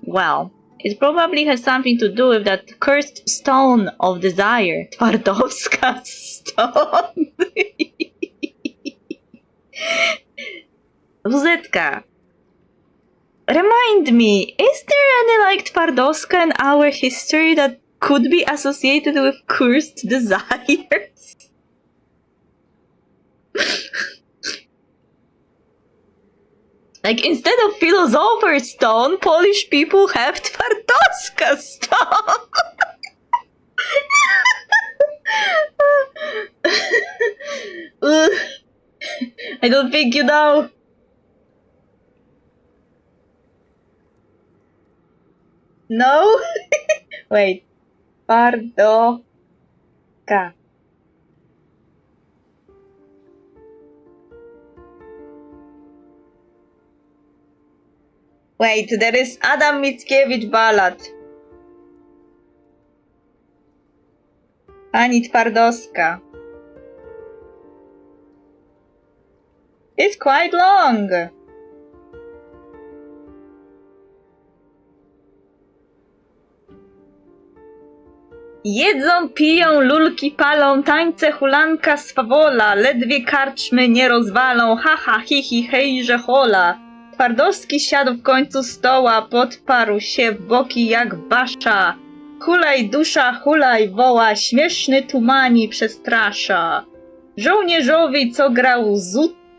Well, it probably has something to do with that cursed stone of desire. Twardowska stone. Wuzetka. Remind me, is there any like Twardowska in our history that could be associated with cursed desires? Like, instead of Philosopher's Stone, Polish people have Twardowska Stone! I don't think you know. No? Wait. Twardowska. Wait, there is Adam Mickiewicz ballad. Pani Twardowska. It's quite long. Jedzą, piją, lulki palą, tańce, hulanka, swawola, ledwie karczmy nie rozwalą, haha, hihi, hejże, hola. Twardowski siadł w końcu stoła, podparł się w boki jak basza. Hulaj dusza, hulaj woła, śmieszny tumani przestrasza. Żołnierzowi, co grał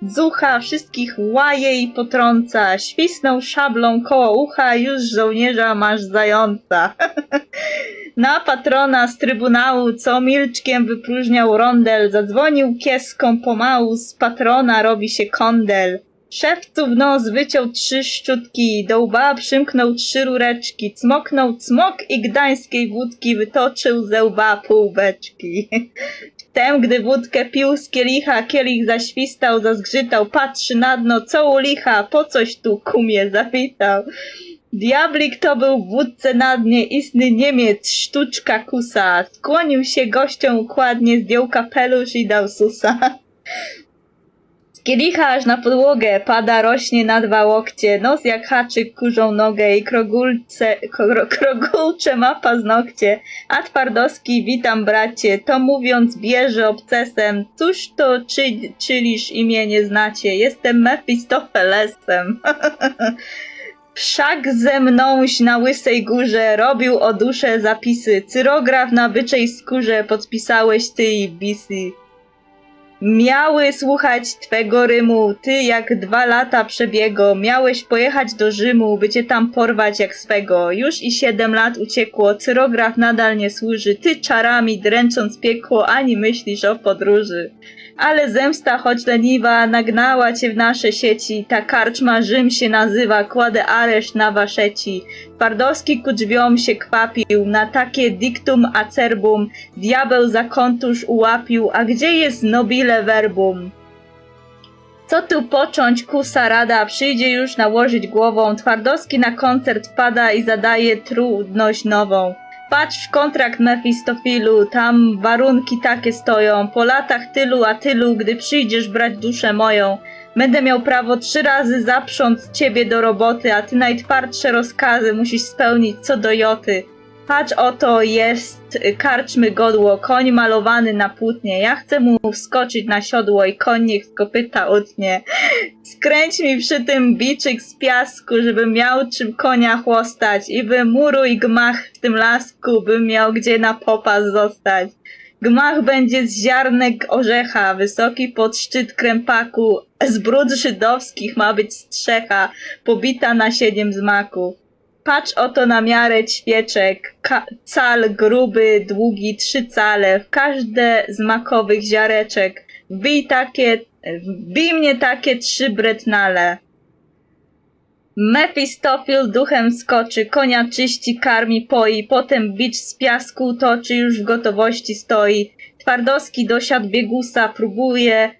zucha, wszystkich łaje i potrąca. Świsnął szablą koło ucha, już żołnierza masz zająca. Na patrona z trybunału, co milczkiem wypróżniał rondel, zadzwonił kieską pomału, z patrona robi się kondel. Szewcu w nos wyciął 3 szczotki, do łba przymknął 3 rureczki, cmoknął cmok i gdańskiej wódki wytoczył ze łba pół beczki. Wtem, gdy wódkę pił z kielicha, kielich zaświstał, zazgrzytał, patrzy na dno, co u licha, po coś tu kumie zawitał. Diablik to był w wódce na dnie, istny Niemiec, sztuczka kusa, skłonił się gościom układnie, zdjął kapelusz i dał susa. Z kielicha aż na podłogę pada, rośnie na 2 łokcie, nos jak haczyk, kurzą nogę i krogulcze ma paznokcie. A Twardowski, witam bracie, to mówiąc bierze obcesem, cóż to czyliż imię nie znacie, jestem Mefistofelesem. Wszak ze mnoś na Łysej Górze robił o duszę zapisy, cyrograf na byczej skórze podpisałeś ty i bisy. Miały słuchać twego rymu, ty jak 2 lata przebiego, miałeś pojechać do Rzymu, by cię tam porwać jak swego. Już i 7 lat uciekło, cyrograf nadal nie służy, ty czarami dręcząc piekło, ani myślisz o podróży. Ale zemsta, choć leniwa, nagnała cię w nasze sieci, ta karczma Rzym się nazywa, kładę areszt na waszeci. Twardowski ku drzwiom się kwapił, na takie dictum acerbum, diabeł za kontusz ułapił, a gdzie jest nobile verbum? Co tu począć, kusa rada, przyjdzie już nałożyć głową, Twardowski na koncert wpada i zadaje trudność nową. Patrz w kontrakt Mefistofilu, tam warunki takie stoją, po latach tylu a tylu, gdy przyjdziesz brać duszę moją, będę miał prawo 3 razy zaprząc ciebie do roboty, a ty najtwardsze rozkazy musisz spełnić co do joty. Patrz, oto jest karczmy godło, koń malowany na płótnie, ja chcę mu wskoczyć na siodło i koń niech z kopyta utnie. Skręć mi przy tym biczyk z piasku, żebym miał czym konia chłostać i wymuruj gmach w tym lasku, bym miał gdzie na popas zostać. Gmach będzie z ziarnek orzecha, wysoki pod szczyt krępaku, z brud żydowskich ma być strzecha, pobita na 7 z maku. Patrz oto na miarę ćwieczek, cal gruby, długi 3 cale, w każde z makowych ziareczek. Wbij mnie takie 3 bretnale. Mefistofil duchem skoczy, konia czyści, karmi, poi, potem bicz z piasku toczy, już w gotowości stoi. Twardowski dosiadł biegusa, próbuje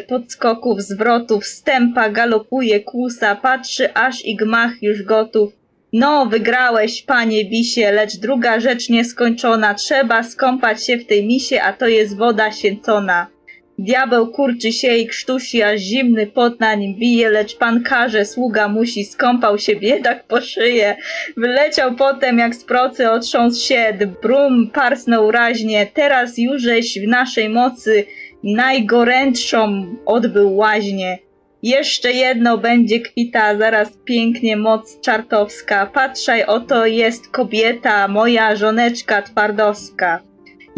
podskoków, zwrotów, stępa, galopuje, kłusa, patrzy, aż i gmach już gotów. No, wygrałeś, panie Bisie, lecz druga rzecz nieskończona. Trzeba skąpać się w tej misie, a to jest woda święcona. Diabeł kurczy się i krztusi, aż zimny pot na nim bije, lecz pan każe, sługa musi, skąpał się biedak po szyję. Wyleciał potem jak z procy, otrząsł się, brum parsnął raźnie. Teraz jużeś w naszej mocy najgorętszą odbył łaźnię. Jeszcze jedno będzie kwita, zaraz pięknie moc czartowska. Patrzaj, oto jest kobieta, moja żoneczka twardowska.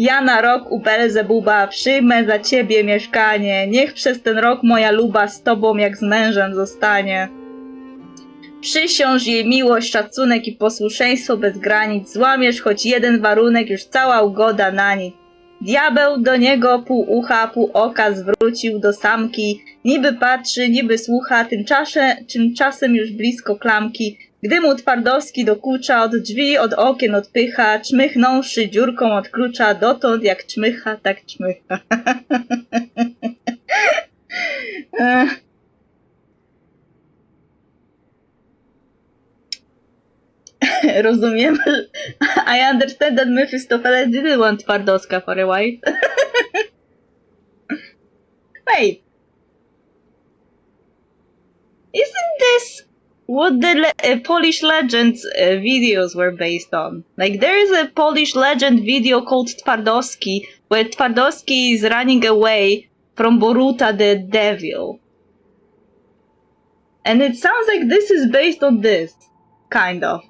Ja na rok u Belzebuba przyjmę za ciebie mieszkanie. Niech przez ten rok moja luba z tobą jak z mężem zostanie. Przysiąż jej miłość, szacunek i posłuszeństwo bez granic. Złamiesz choć jeden warunek, już cała ugoda na nic. Diabeł do niego pół ucha, pół oka zwrócił do samki. Niby patrzy, niby słucha, tymczasem już blisko klamki. Gdy mu Twardowski dokucza, od drzwi, od okien odpycha, czmychnąwszy dziurką od klucza, dotąd jak czmycha, tak czmycha. Rozumiem. I understand that Mephistopheles didn't want Twardowska for a wife. Wait. Isn't this what the Polish Legends videos were based on? Like, there is a Polish legend video called Twardowski, where Twardowski is running away from Boruta the devil. And it sounds like this is based on this. Kind of.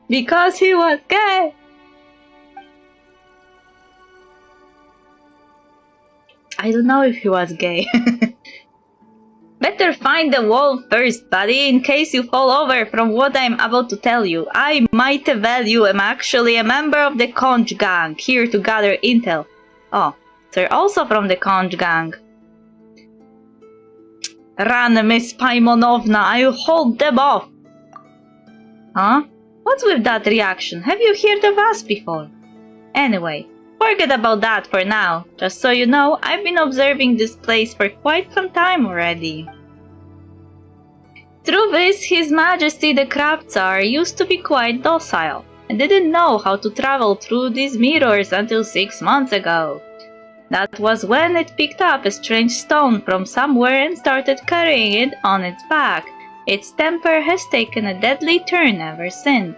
Because he was gay. I don't know if he was gay. Better find the wall first, buddy, in case you fall over from what I'm about to tell you. I, might well you, am actually a member of the Conch Gang, here to gather intel. Oh, so you're also from the Conch Gang. Run, Miss Paimonowna, I'll hold them off. Huh? What's with that reaction? Have you heard of us before? Anyway, forget about that for now. Just so you know, I've been observing this place for quite some time already. Truth is, His Majesty the Crab Tsar used to be quite docile, and didn't know how to travel through these mirrors until 6 months ago. That was when it picked up a strange stone from somewhere and started carrying it on its back. Its temper has taken a deadly turn ever since.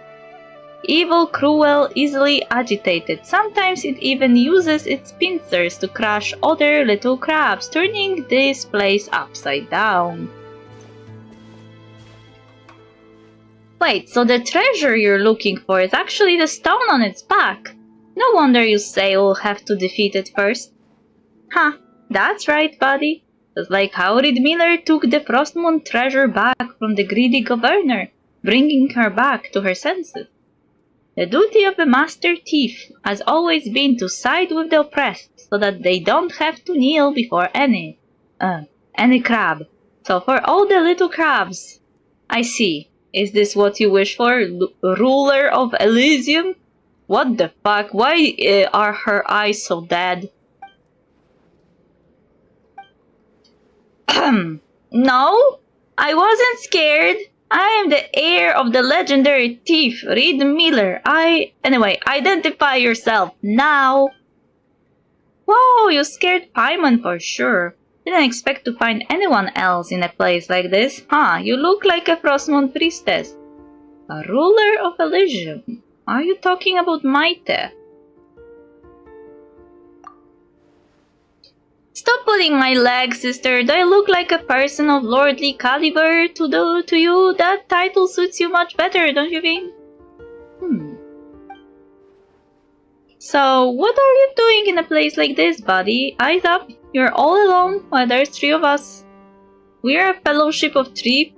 Evil, cruel, easily agitated. Sometimes it even uses its pincers to crush other little crabs, turning this place upside down. Wait, so the treasure you're looking for is actually the stone on its back? No wonder you say we'll have to defeat it first. Huh, that's right, buddy. Just like how Reed Miller took the Frostmoon treasure back from the greedy governor, bringing her back to her senses. The duty of a master thief has always been to side with the oppressed, so that they don't have to kneel before any crab. So for all the little crabs, I see. Is this what you wish for, ruler of Elysium? What the fuck? Why are her eyes so dead? No, I wasn't scared. I am the heir of the legendary thief, Reed Miller. Anyway, identify yourself now. Whoa, you scared Paimon for sure. Didn't expect to find anyone else in a place like this. Huh, you look like a Frostmoon priestess. A ruler of Elysium. Are you talking about Maite? Stop pulling my leg, sister. Do I look like a person of lordly caliber to you? That title suits you much better, don't you think? So, what are you doing in a place like this, buddy? Eyes up. You're all alone while there's 3 of us. We're a fellowship of three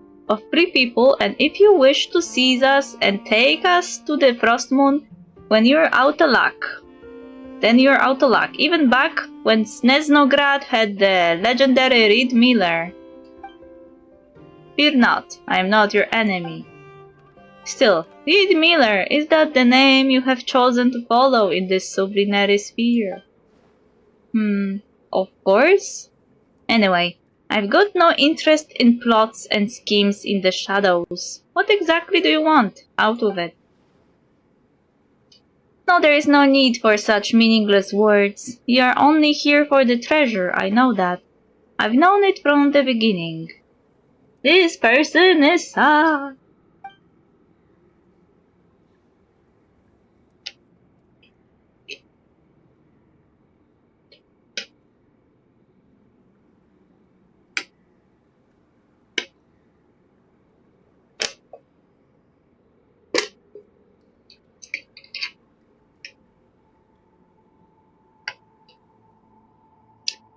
people, and if you wish to seize us and take us to the Frostmoon, when you're out of luck, then you're out of luck. Even back when Snezhnograd had the legendary Reed Miller. Fear not, I am not your enemy. Still, Reed Miller, is that the name you have chosen to follow in this sublunary sphere? Of course. Anyway, I've got no interest in plots and schemes in the shadows. What exactly do you want out of it? No, there is no need for such meaningless words. You are only here for the treasure, I know that. I've known it from the beginning. This person is sad.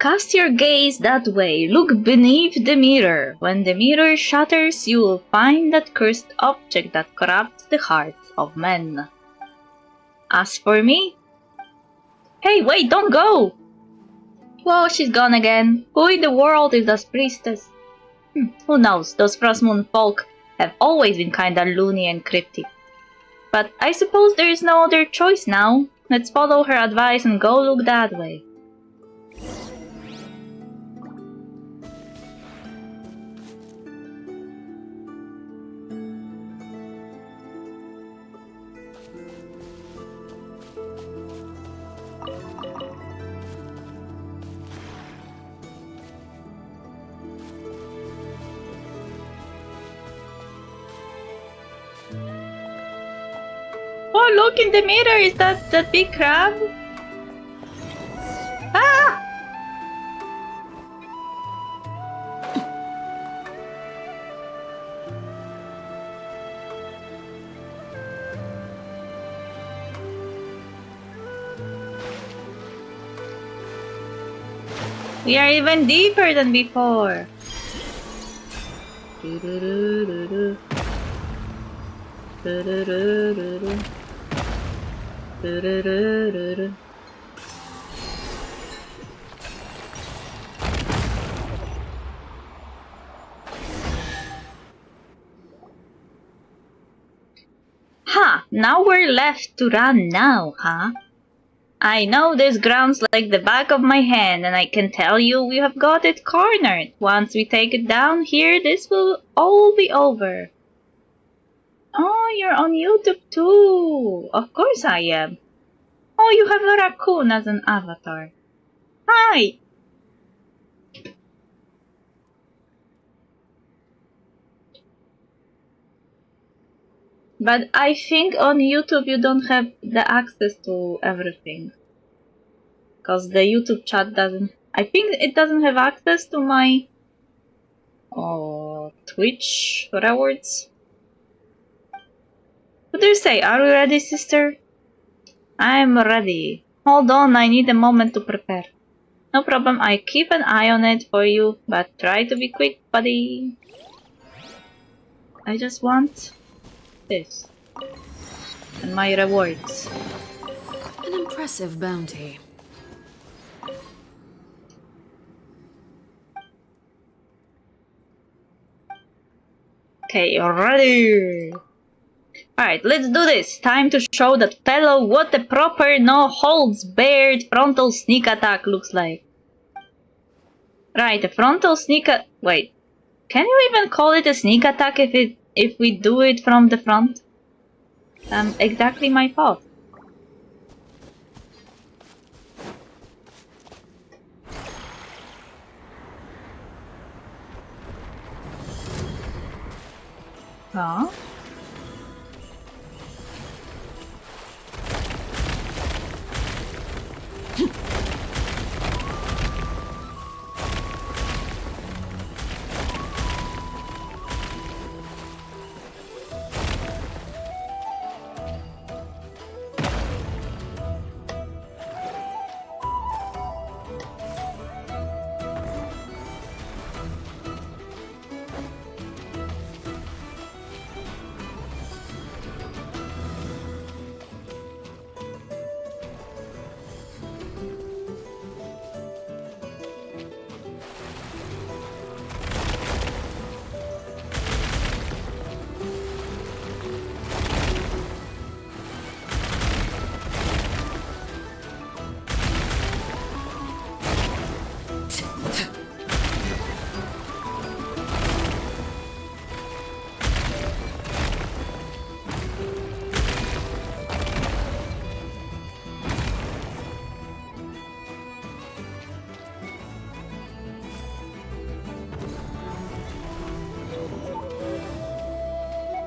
Cast your gaze that way. Look beneath the mirror. When the mirror shatters, you will find that cursed object that corrupts the hearts of men. As for me... Hey, wait, don't go! Whoa, she's gone again. Who in the world is this priestess? Who knows, those Frostmoon folk have always been kinda loony and cryptic. But I suppose there is no other choice now. Let's follow her advice and go look that way. Oh, look in the mirror! Is that big crab? Ah! We are even deeper than before. Ha! Now we're left to run now, huh? I know this grounds like the back of my hand, and I can tell you we have got it cornered. Once we take it down here, this will all be over. Oh, you're on YouTube too. Of course I am. Oh, you have a raccoon as an avatar. Hi! But I think on YouTube you don't have the access to everything. Because the YouTube chat doesn't... I think it doesn't have access to my... Twitch rewards. What do you say? Are you ready, sister? I'm ready. Hold on, I need a moment to prepare. No problem, I keep an eye on it for you, but try to be quick, buddy. I just want this. And my rewards. An impressive bounty. Okay, you're ready. Alright, let's do this. Time to show that fellow what a proper no-holds-barred frontal sneak attack looks like. Right, a frontal sneak wait. Can you even call it a sneak attack if we do it from the front? Exactly my thought. Huh?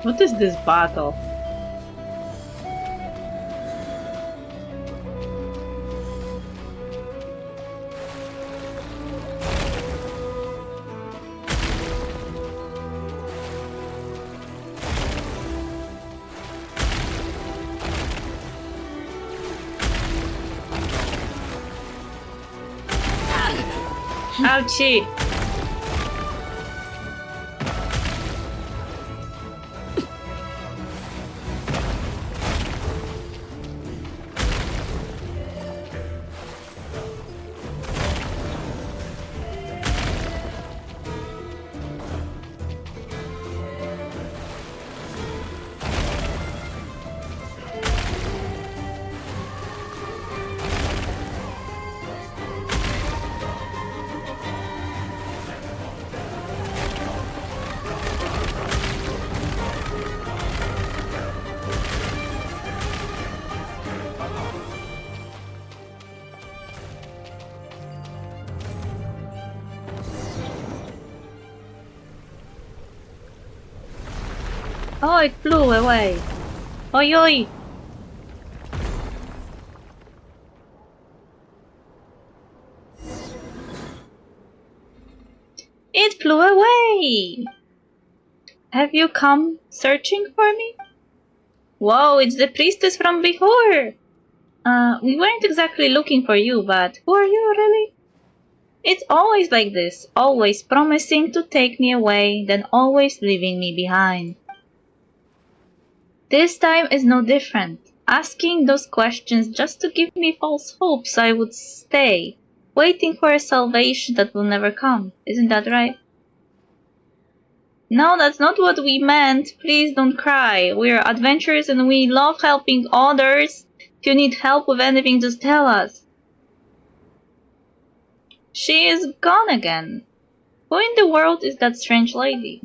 What is this battle? Ouchie! Oh, it flew away. Oi, oi! It flew away! Have you come searching for me? Whoa, it's the priestess from before! We weren't exactly looking for you, but who are you, really? It's always like this, always promising to take me away, then always leaving me behind. This time is no different, asking those questions just to give me false hopes I would stay, waiting for a salvation that will never come. Isn't that right? No, that's not what we meant. Please don't cry. We're adventurers and we love helping others. If you need help with anything, just tell us. She is gone again. Who in the world is that strange lady?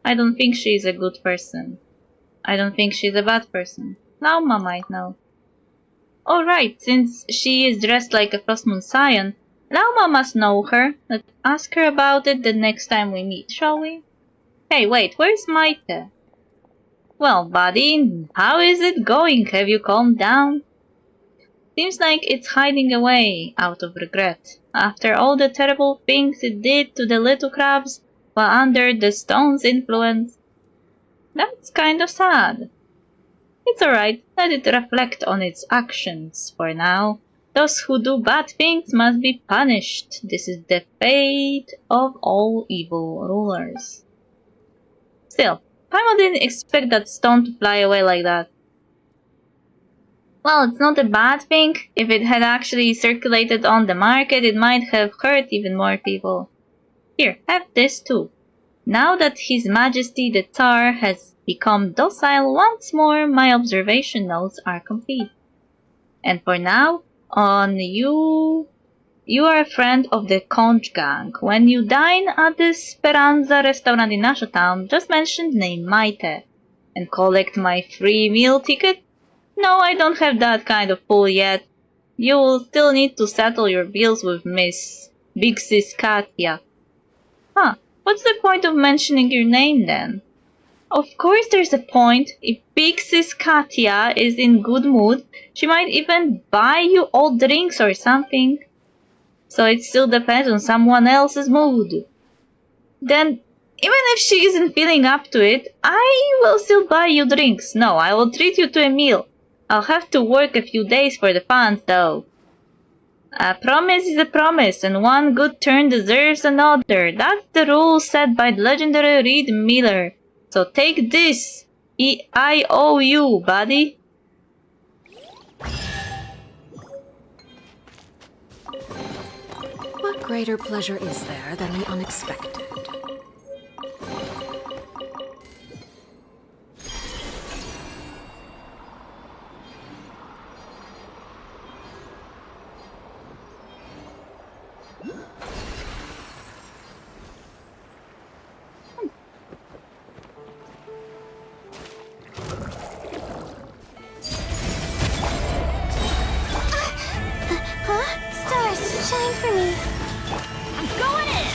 I don't think she is a good person. I don't think she's a bad person. Lauma might know. Alright, since she is dressed like a Frost Moon Scion, Lauma must know her. Let's ask her about it the next time we meet, shall we? Hey, wait, where's Maite? Well, buddy, how is it going? Have you calmed down? Seems like it's hiding away out of regret. After all the terrible things it did to the little crabs while under the stone's influence. That's kind of sad. It's alright, let it reflect on its actions for now. Those who do bad things must be punished. This is the fate of all evil rulers. Still, Paimon didn't expect that stone to fly away like that. Well, it's not a bad thing. If it had actually circulated on the market, it might have hurt even more people. Here, have this too. Now that His Majesty the Tsar has become docile once more, my observation notes are complete. And for now, on you are a friend of the Conch Gang. When you dine at the Speranza restaurant in Nasha Town, just mention the name Maite and collect my free meal ticket. No, I don't have that kind of pull yet. You will still need to settle your bills with Miss Big Sis Katia. Huh. What's the point of mentioning your name then? Of course there's a point. If Big Sis Katia is in good mood, she might even buy you all drinks or something. So it still depends on someone else's mood. Then, even if she isn't feeling up to it, I will still buy you drinks. No, I will treat you to a meal. I'll have to work a few days for the funds though. A promise is a promise, and one good turn deserves another. That's the rule set by the legendary Reed Miller. So take this. I owe you, buddy. What greater pleasure is there than the unexpected? Shine for me. I'm going in!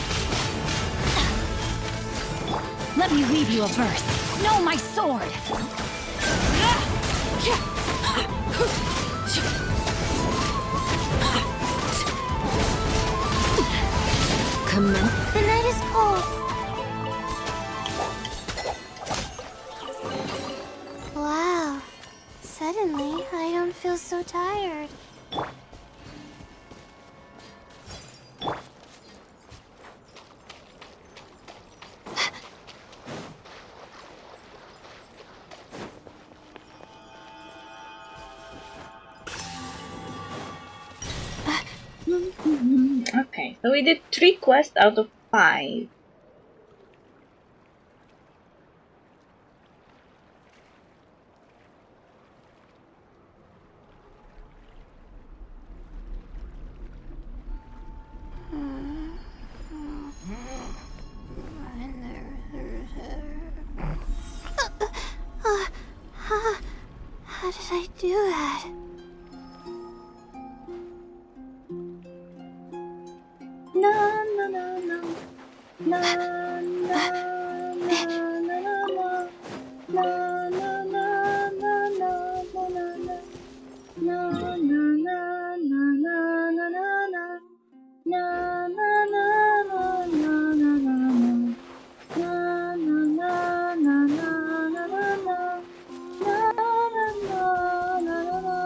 Let me read you a verse. No, my sword! Come on. The night is cold. Wow. Suddenly, I don't feel so tired. Okay, so we did 3 quests out of 5. How did I do that? No, no, no, no. No, no, no, no, no, no. No, no, no, no, no, no, no, no. No, no, no, no, no, no, no, no. No, no, no, no, no, no, no, no. No, no, no, no, no, no, no, no. No, no, no, no, no,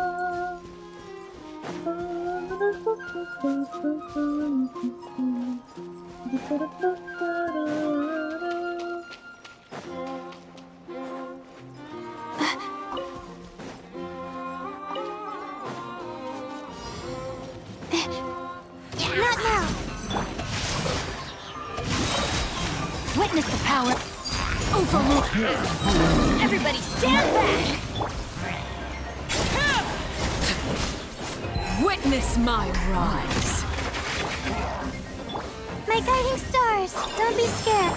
Not now. Witness the power. Overrule. Everybody stand back! Witness my rise. My guiding stars. Don't be scared.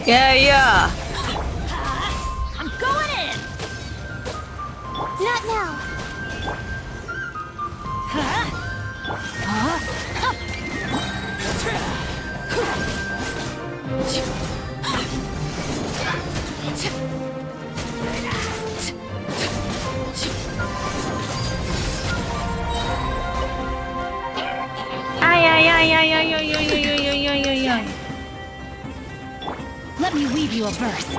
Yeah. I'm going in! Not now. Ay. Let me weave you a verse.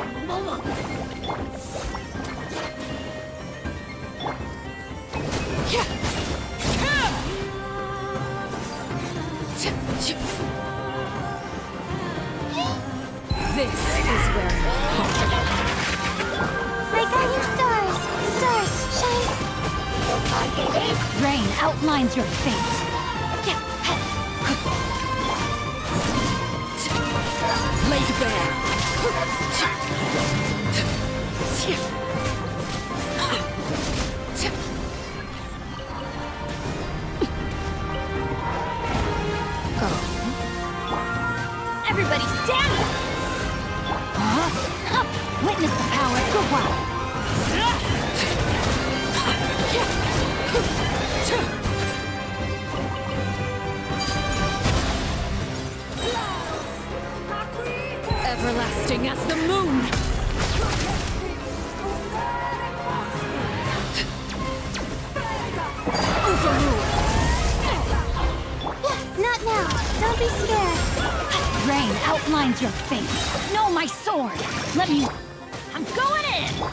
This is where My guiding stars. Stars, shine. Rain outlines your fate. laid bare. Everybody stand up! Witness the power. Good one. Everlasting as the moon. Overruled. Not now. Don't be scared. Rain outlines your fate. No, my sword. Let me... I'm going in!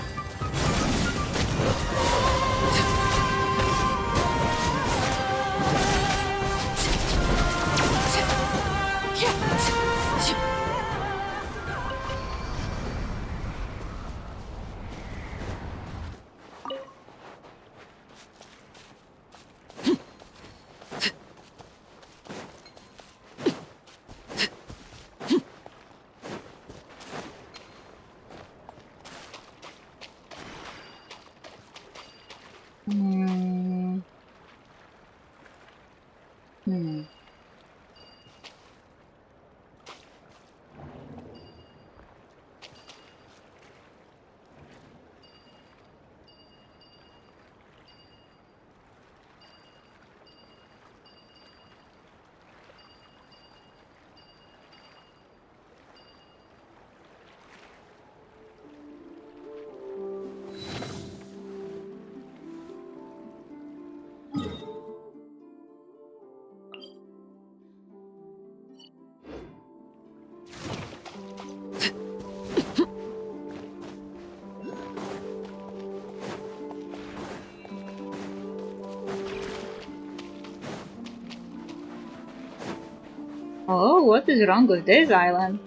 Whoa, what is wrong with this island?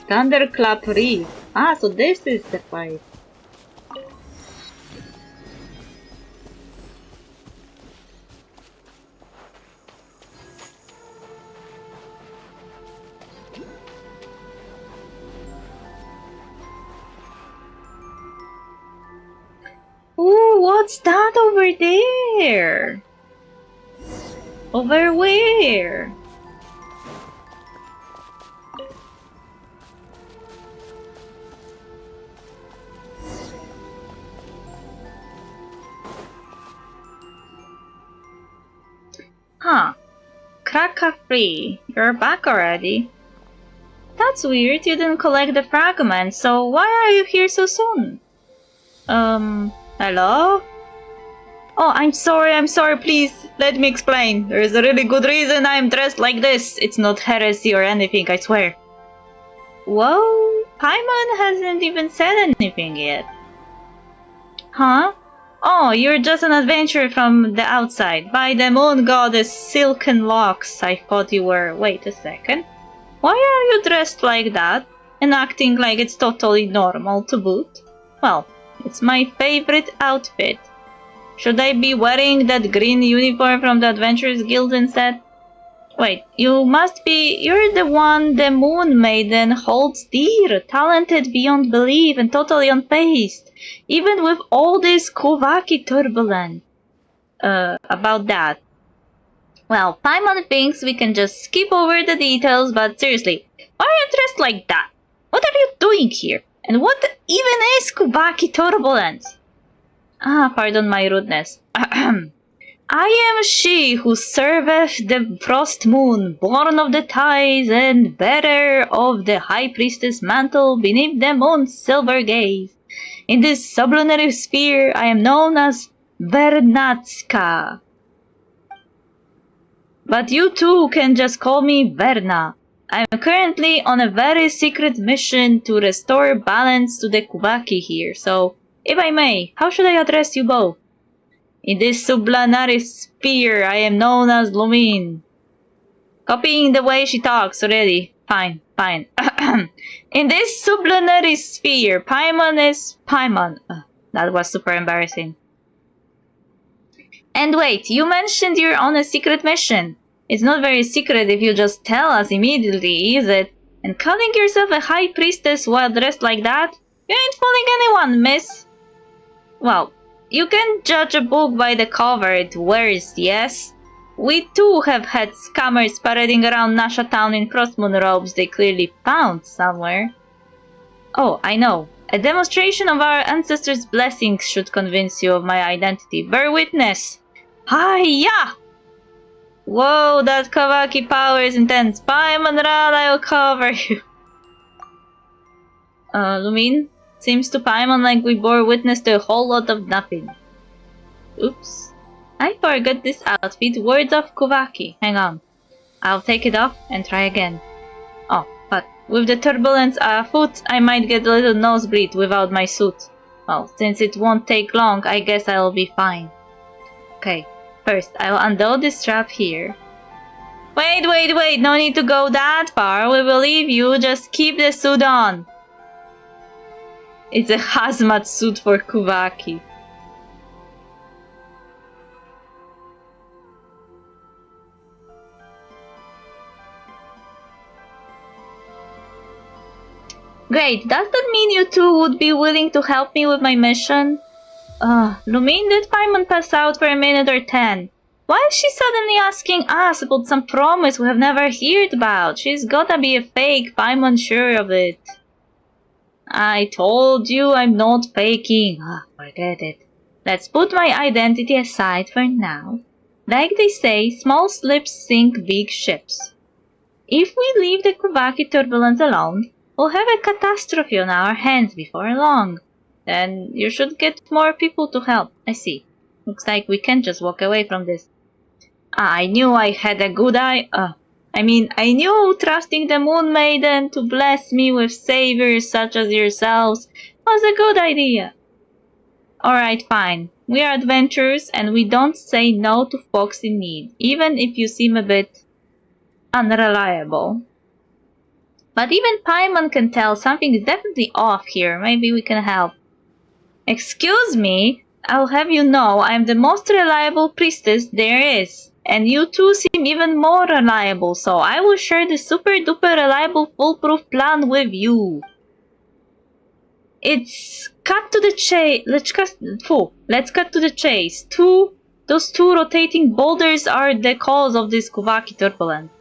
Thunderclap Reef. Ah, so this is the fight. Ooh, what's that over there? Over where? Huh. Kraka free. You're back already. That's weird, you didn't collect the fragments, so why are you here so soon? Hello? Oh, I'm sorry, please, let me explain. There is a really good reason I'm dressed like this. It's not heresy or anything, I swear. Whoa, Paimon hasn't even said anything yet. Huh? Oh, you're just an adventurer from the outside. By the moon goddess silken locks, I thought you were. Wait a second. Why are you dressed like that? And acting like it's totally normal to boot? Well, it's my favorite outfit. Should I be wearing that green uniform from the Adventurers Guild instead? Wait, you're the one the Moon Maiden holds dear, talented beyond belief and totally unfazed, even with all this Kuvaki turbulence. About that. Well, Paimon thinks we can just skip over the details, but seriously, why are you dressed like that? What are you doing here? And what even is Kuvaki turbulence? Ah, pardon my rudeness. I am she who serveth the frost moon, born of the ties and bearer of the high priestess mantle beneath the moon's silver gaze. In this sublunary sphere, I am known as Vernatska. But you too can just call me Verna. I am currently on a very secret mission to restore balance to the Kuvaki here, so if I may, how should I address you both? In this sublunary sphere, I am known as Lumine. Copying the way she talks already. Fine. In this sublunary sphere, Paimon is Paimon. That was super embarrassing. And wait, you mentioned you're on a secret mission. It's not very secret if you just tell us immediately, is it? And calling yourself a high priestess while dressed like that? You ain't fooling anyone, miss. Well, you can judge a book by the cover it wears, yes? We too have had scammers parading around Nasha Town in Frostmoon robes they clearly found somewhere. Oh, I know. A demonstration of our ancestors' blessings should convince you of my identity. Bear witness. Hi-ya! Whoa, that Kavaki power is intense. Paimon, run, I'll cover you. Lumine? Seems to Paimon like we bore witness to a whole lot of nothing. Oops. I forgot this outfit. Words of Kuvaki. Hang on. I'll take it off and try again. Oh, but with the turbulence afoot, I might get a little nosebleed without my suit. Well, since it won't take long, I guess I'll be fine. Okay, first I'll undo this strap here. Wait, no need to go that far. We will leave you, just keep the suit on. It's a hazmat suit for Kuvaki. Great, does that mean you two would be willing to help me with my mission? Lumine, did Paimon pass out for a minute or 10? Why is she suddenly asking us about some promise we have never heard about? She's gotta be a fake, Paimon sure of it. I told you I'm not faking. Forget it. Let's put my identity aside for now. Like they say, small slips sink big ships. If we leave the Kuvaki turbulence alone, we'll have a catastrophe on our hands before long. Then you should get more people to help. I see. Looks like we can't just walk away from this. I knew I had a good I knew trusting the Moon Maiden to bless me with saviors such as yourselves was a good idea. Alright, fine. We are adventurers and we don't say no to folks in need, even if you seem a bit unreliable. But even Paimon can tell something is definitely off here. Maybe we can help. Excuse me, I'll have you know I am the most reliable priestess there is. And you two seem even more reliable, so I will share the super duper reliable foolproof plan with you. It's cut to the chase. Let's cut to the chase. Those two rotating boulders are the cause of this Kuvaki turbulence.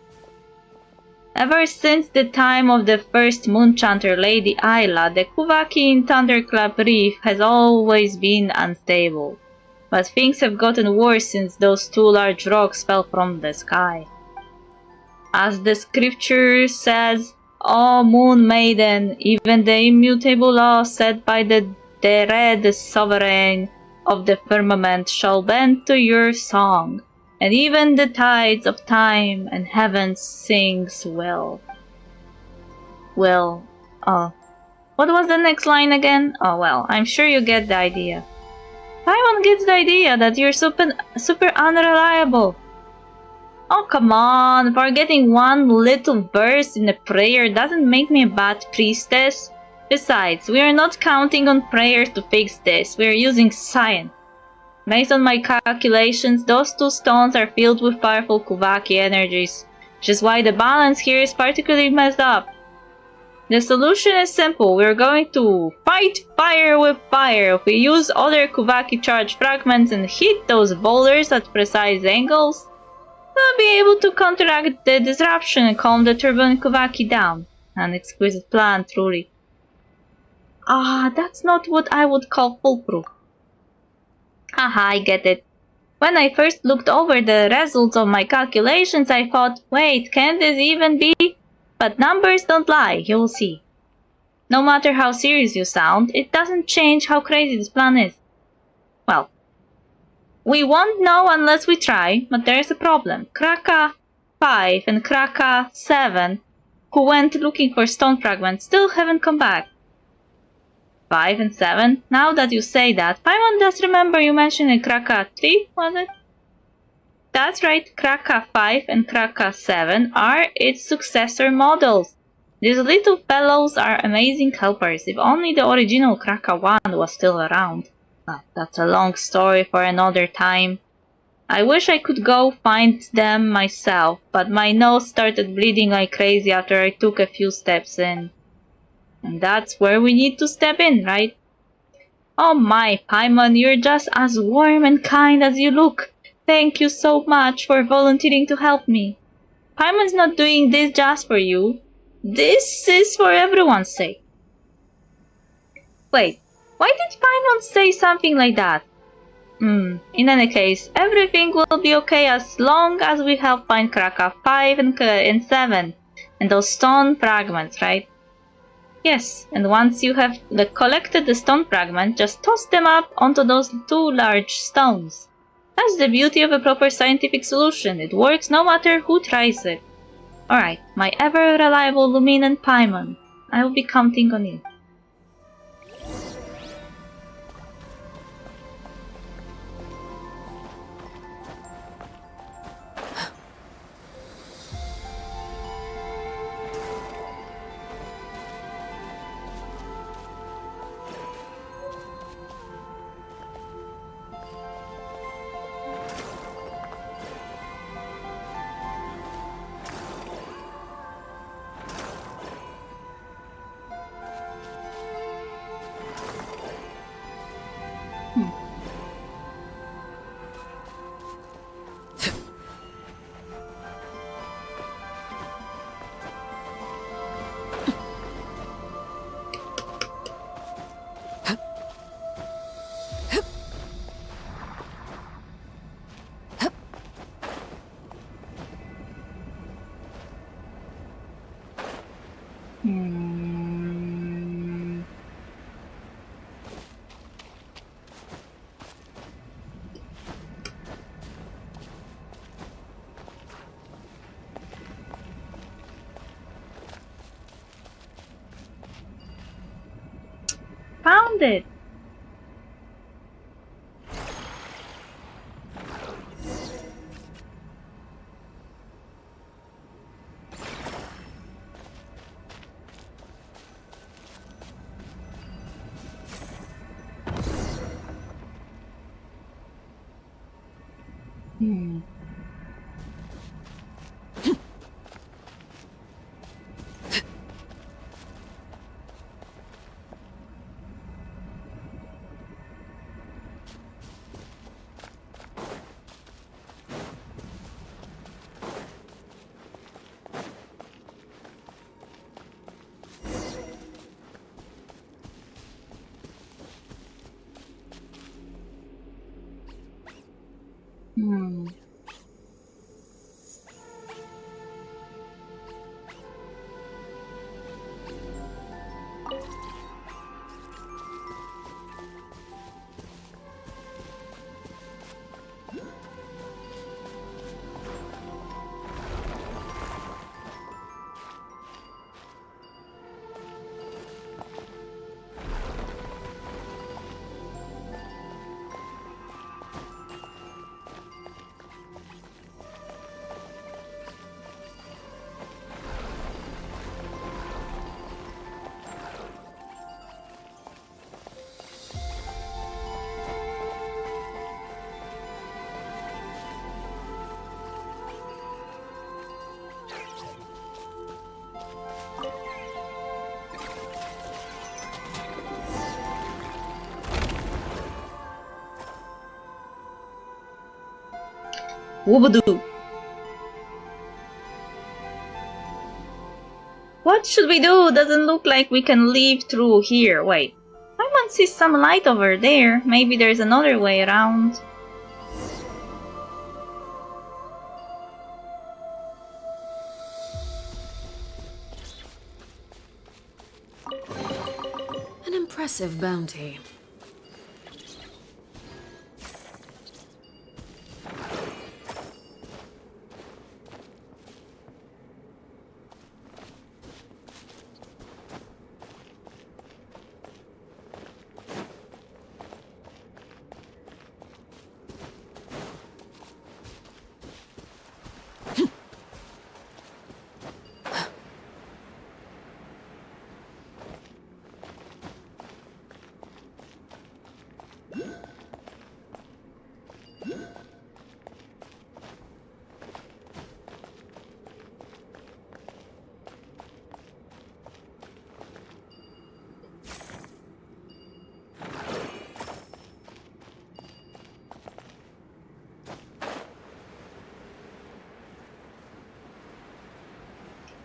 Ever since the time of the first Moonchanter Lady Ayla, the Kuvaki in Thunderclap Reef has always been unstable. But things have gotten worse since those two large rocks fell from the sky. As the scripture says, "O Moon Maiden, even the immutable law set by the Red Sovereign of the firmament shall bend to your song, and even the tides of time and heaven sings well." Well, what was the next line again? Oh well, I'm sure you get the idea. Paimon gets the idea that you're super unreliable. Oh come on, forgetting one little verse in a prayer doesn't make me a bad priestess. Besides, we are not counting on prayers to fix this, we are using science. Based on my calculations, those two stones are filled with powerful Kuvaki energies, which is why the balance here is particularly messed up. The solution is simple. We're going to fight fire with fire. If we use other Kuvaki charge fragments and hit those boulders at precise angles, we'll be able to counteract the disruption and calm the turbulent Kuvaki down. An exquisite plan, truly. That's not what I would call foolproof. Haha, I get it. When I first looked over the results of my calculations, I thought, wait, can this even be? But numbers don't lie, you'll see. No matter how serious you sound, it doesn't change how crazy this plan is. Well, we won't know unless we try, but there's a problem. Kraka 5 and Kraka 7, who went looking for stone fragments, still haven't come back. 5 and 7? Now that you say that, Paimon does remember you mentioned Kraka 3, was it? That's right, Kraka 5 and Kraka 7 are its successor models. These little fellows are amazing helpers, if only the original Kraka 1 was still around. Well, that's a long story for another time. I wish I could go find them myself, but my nose started bleeding like crazy after I took a few steps in. And that's where we need to step in, right? Oh my, Paimon, you're just as warm and kind as you look. Thank you so much for volunteering to help me. Paimon's not doing this just for you. This is for everyone's sake. Wait, why did Paimon say something like that? In any case, everything will be okay as long as we help find Kraka 5 and 7 and those stone fragments, right? Yes, and once you have collected the stone fragment, just toss them up onto those two large stones. That's the beauty of a proper scientific solution. It works no matter who tries it. Alright, my ever-reliable Luminant Paimon. I will be counting on you. Found it! Hmm. Hmm. Woobadoo. What should we do? Doesn't look like we can leave through here. Wait. I see some light over there. Maybe there's another way around. An impressive bounty.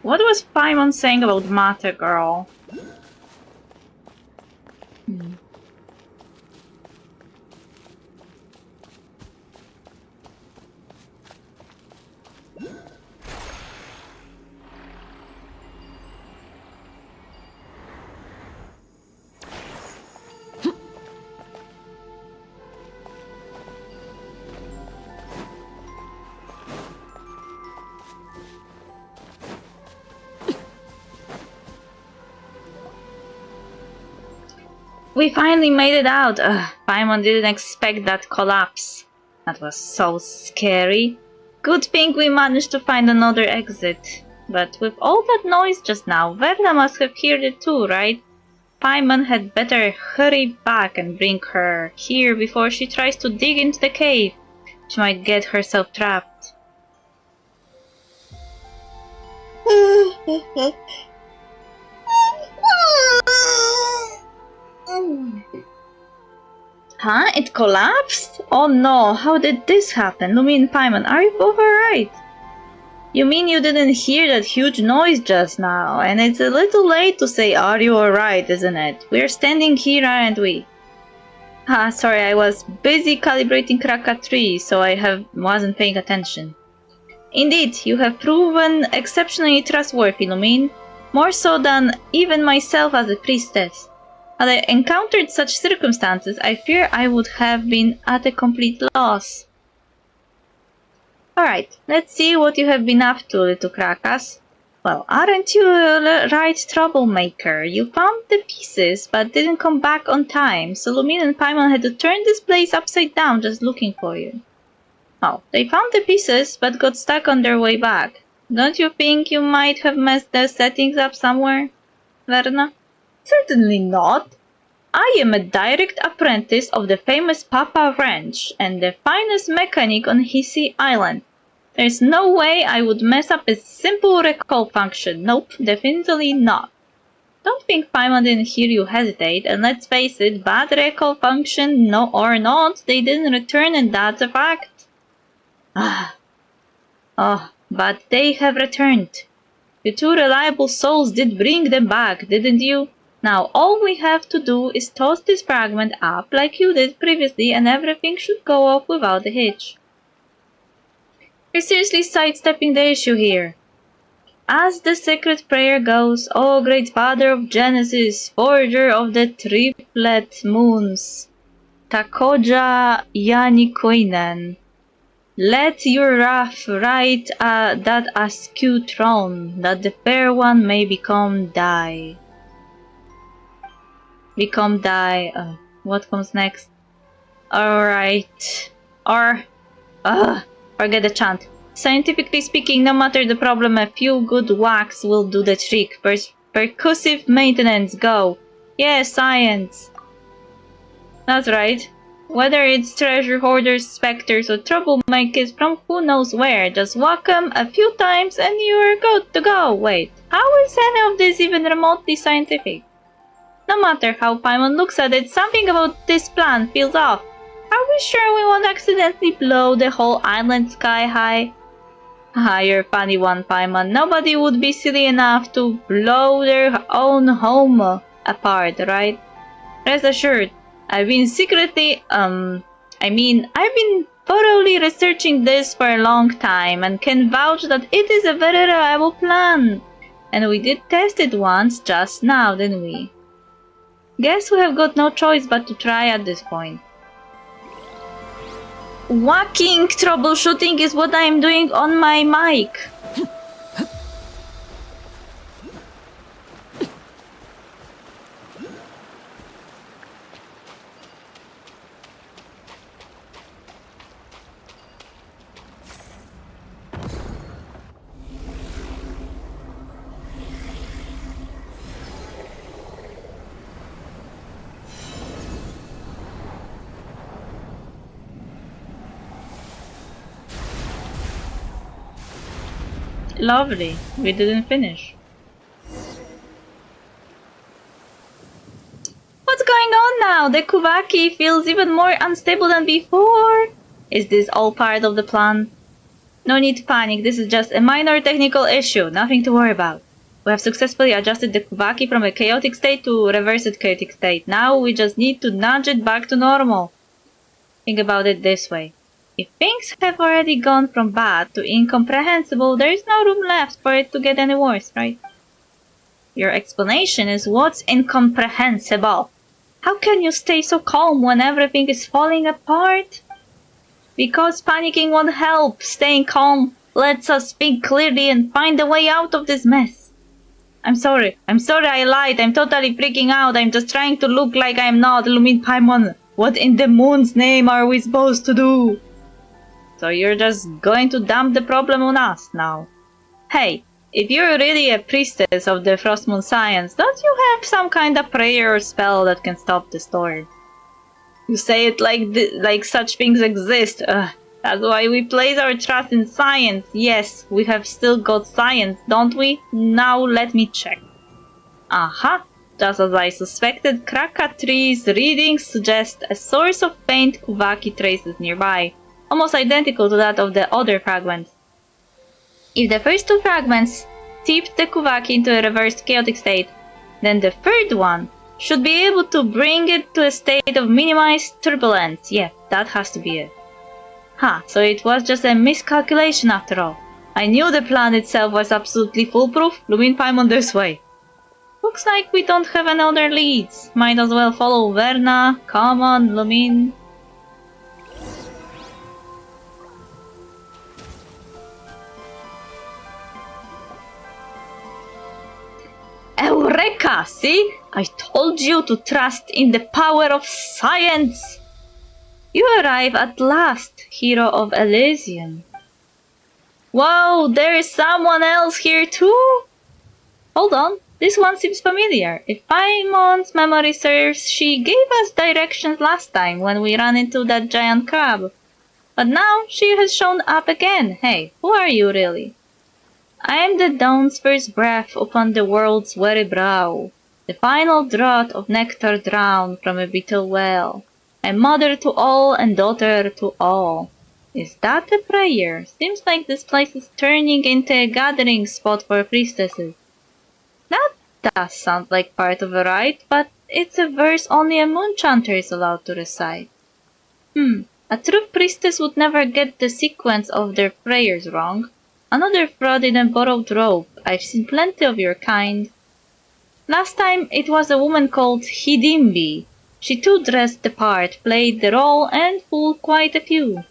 What was Paimon saying about Mata Girl? We finally made it out. Paimon didn't expect that collapse. That was so scary. Good thing we managed to find another exit. But with all that noise just now, Verna must have heard it too, right? Paimon had better hurry back and bring her here before she tries to dig into the cave. She might get herself trapped. Huh? It collapsed? Oh no, how did this happen? Lumi and Paimon, are you both alright? You mean you didn't hear that huge noise just now? And it's a little late to say are you alright, isn't it? We're standing here, aren't we? Sorry, I was busy calibrating Kraka 3, so I wasn't paying attention. Indeed, you have proven exceptionally trustworthy, Lumine. More so than even myself as a priestess. Had I encountered such circumstances, I fear I would have been at a complete loss. Alright, let's see what you have been up to, little Krakas. Well, aren't you a right troublemaker? You found the pieces, but didn't come back on time, so Lumine and Paimon had to turn this place upside down just looking for you. Oh, they found the pieces, but got stuck on their way back. Don't you think you might have messed the settings up somewhere, Verna? Certainly not. I am a direct apprentice of the famous Papa Wrench and the finest mechanic on Hissy Island. There's no way I would mess up a simple recall function. Nope, definitely not. Don't think Paimon didn't hear you hesitate, and let's face it, bad recall function no or not, they didn't return and that's a fact. Oh, but they have returned. You two reliable souls did bring them back, didn't you? Now all we have to do is toss this fragment up like you did previously and everything should go off without a hitch. You're seriously sidestepping the issue here. As the secret prayer goes, O great father of Genesis, forger of the triplet moons, Takoja Yanikoinen, let your wrath ride that askew throne, that the fair one may become thy. Become thy. What comes next? Alright. Forget the chant. Scientifically speaking, no matter the problem, a few good whacks will do the trick. Percussive maintenance, go. Yeah, science. That's right. Whether it's treasure hoarders, specters, or troublemakers from who knows where, just whack them a few times and you're good to go. Wait, how is any of this even remotely scientific? No matter how Paimon looks at it, something about this plan feels off. Are we sure we won't accidentally blow the whole island sky high? You're a funny one, Paimon. Nobody would be silly enough to blow their own home apart, right? Rest assured, I've been thoroughly researching this for a long time and can vouch that it is a very reliable plan. And we did test it once just now, didn't we? Guess we have got no choice but to try at this point. Whacking troubleshooting is what I'm doing on my mic. Lovely. We didn't finish. What's going on now? The Krumkake feels even more unstable than before. Is this all part of the plan? No need to panic. This is just a minor technical issue. Nothing to worry about. We have successfully adjusted the Krumkake from a chaotic state to a reversed chaotic state. Now we just need to nudge it back to normal. Think about it this way. If things have already gone from bad to incomprehensible, there is no room left for it to get any worse, right? Your explanation is what's incomprehensible. How can you stay so calm when everything is falling apart? Because panicking won't help. Staying calm lets us think clearly and find a way out of this mess. I'm sorry I lied. I'm totally freaking out. I'm just trying to look like I'm not. Lumin Paimon, what in the moon's name are we supposed to do? So you're just going to dump the problem on us now. Hey, if you're really a priestess of the Frost Moon Science, don't you have some kind of prayer or spell that can stop the storm? You say it like such things exist. That's why we place our trust in science. Yes, we have still got science, don't we? Now let me check. Aha! Just as I suspected, Krakatree's readings suggest a source of faint Krumkake traces nearby, almost identical to that of the other fragments. If the first two fragments tipped the Krumkake into a reversed chaotic state, then the third one should be able to bring it to a state of minimized turbulence. Yeah, that has to be it. So it was just a miscalculation after all. I knew the plan itself was absolutely foolproof. Lumin Paimon this way. Looks like we don't have any other leads. Might as well follow Verna. Come on, Lumin. Eureka! See? I told you to trust in the power of science! You arrive at last, hero of Elysium. Whoa, there is someone else here too? Hold on, This one seems familiar. If Paimon's memory serves, she gave us directions last time when we ran into that giant crab. But now she has shown up again. Hey, who are you really? I am the dawn's first breath upon the world's weary brow, the final draught of nectar drawn from a bitter well. I'm mother to all and daughter to all. Is that a prayer? Seems like this place is turning into a gathering spot for priestesses. That does sound like part of a rite, but it's a verse only a moon chanter is allowed to recite. A true priestess would never get the sequence of their prayers wrong. Another fraud in a borrowed robe. I've seen plenty of your kind. Last time it was a woman called Hidimbi. She too dressed the part, played the role, and fooled quite a few.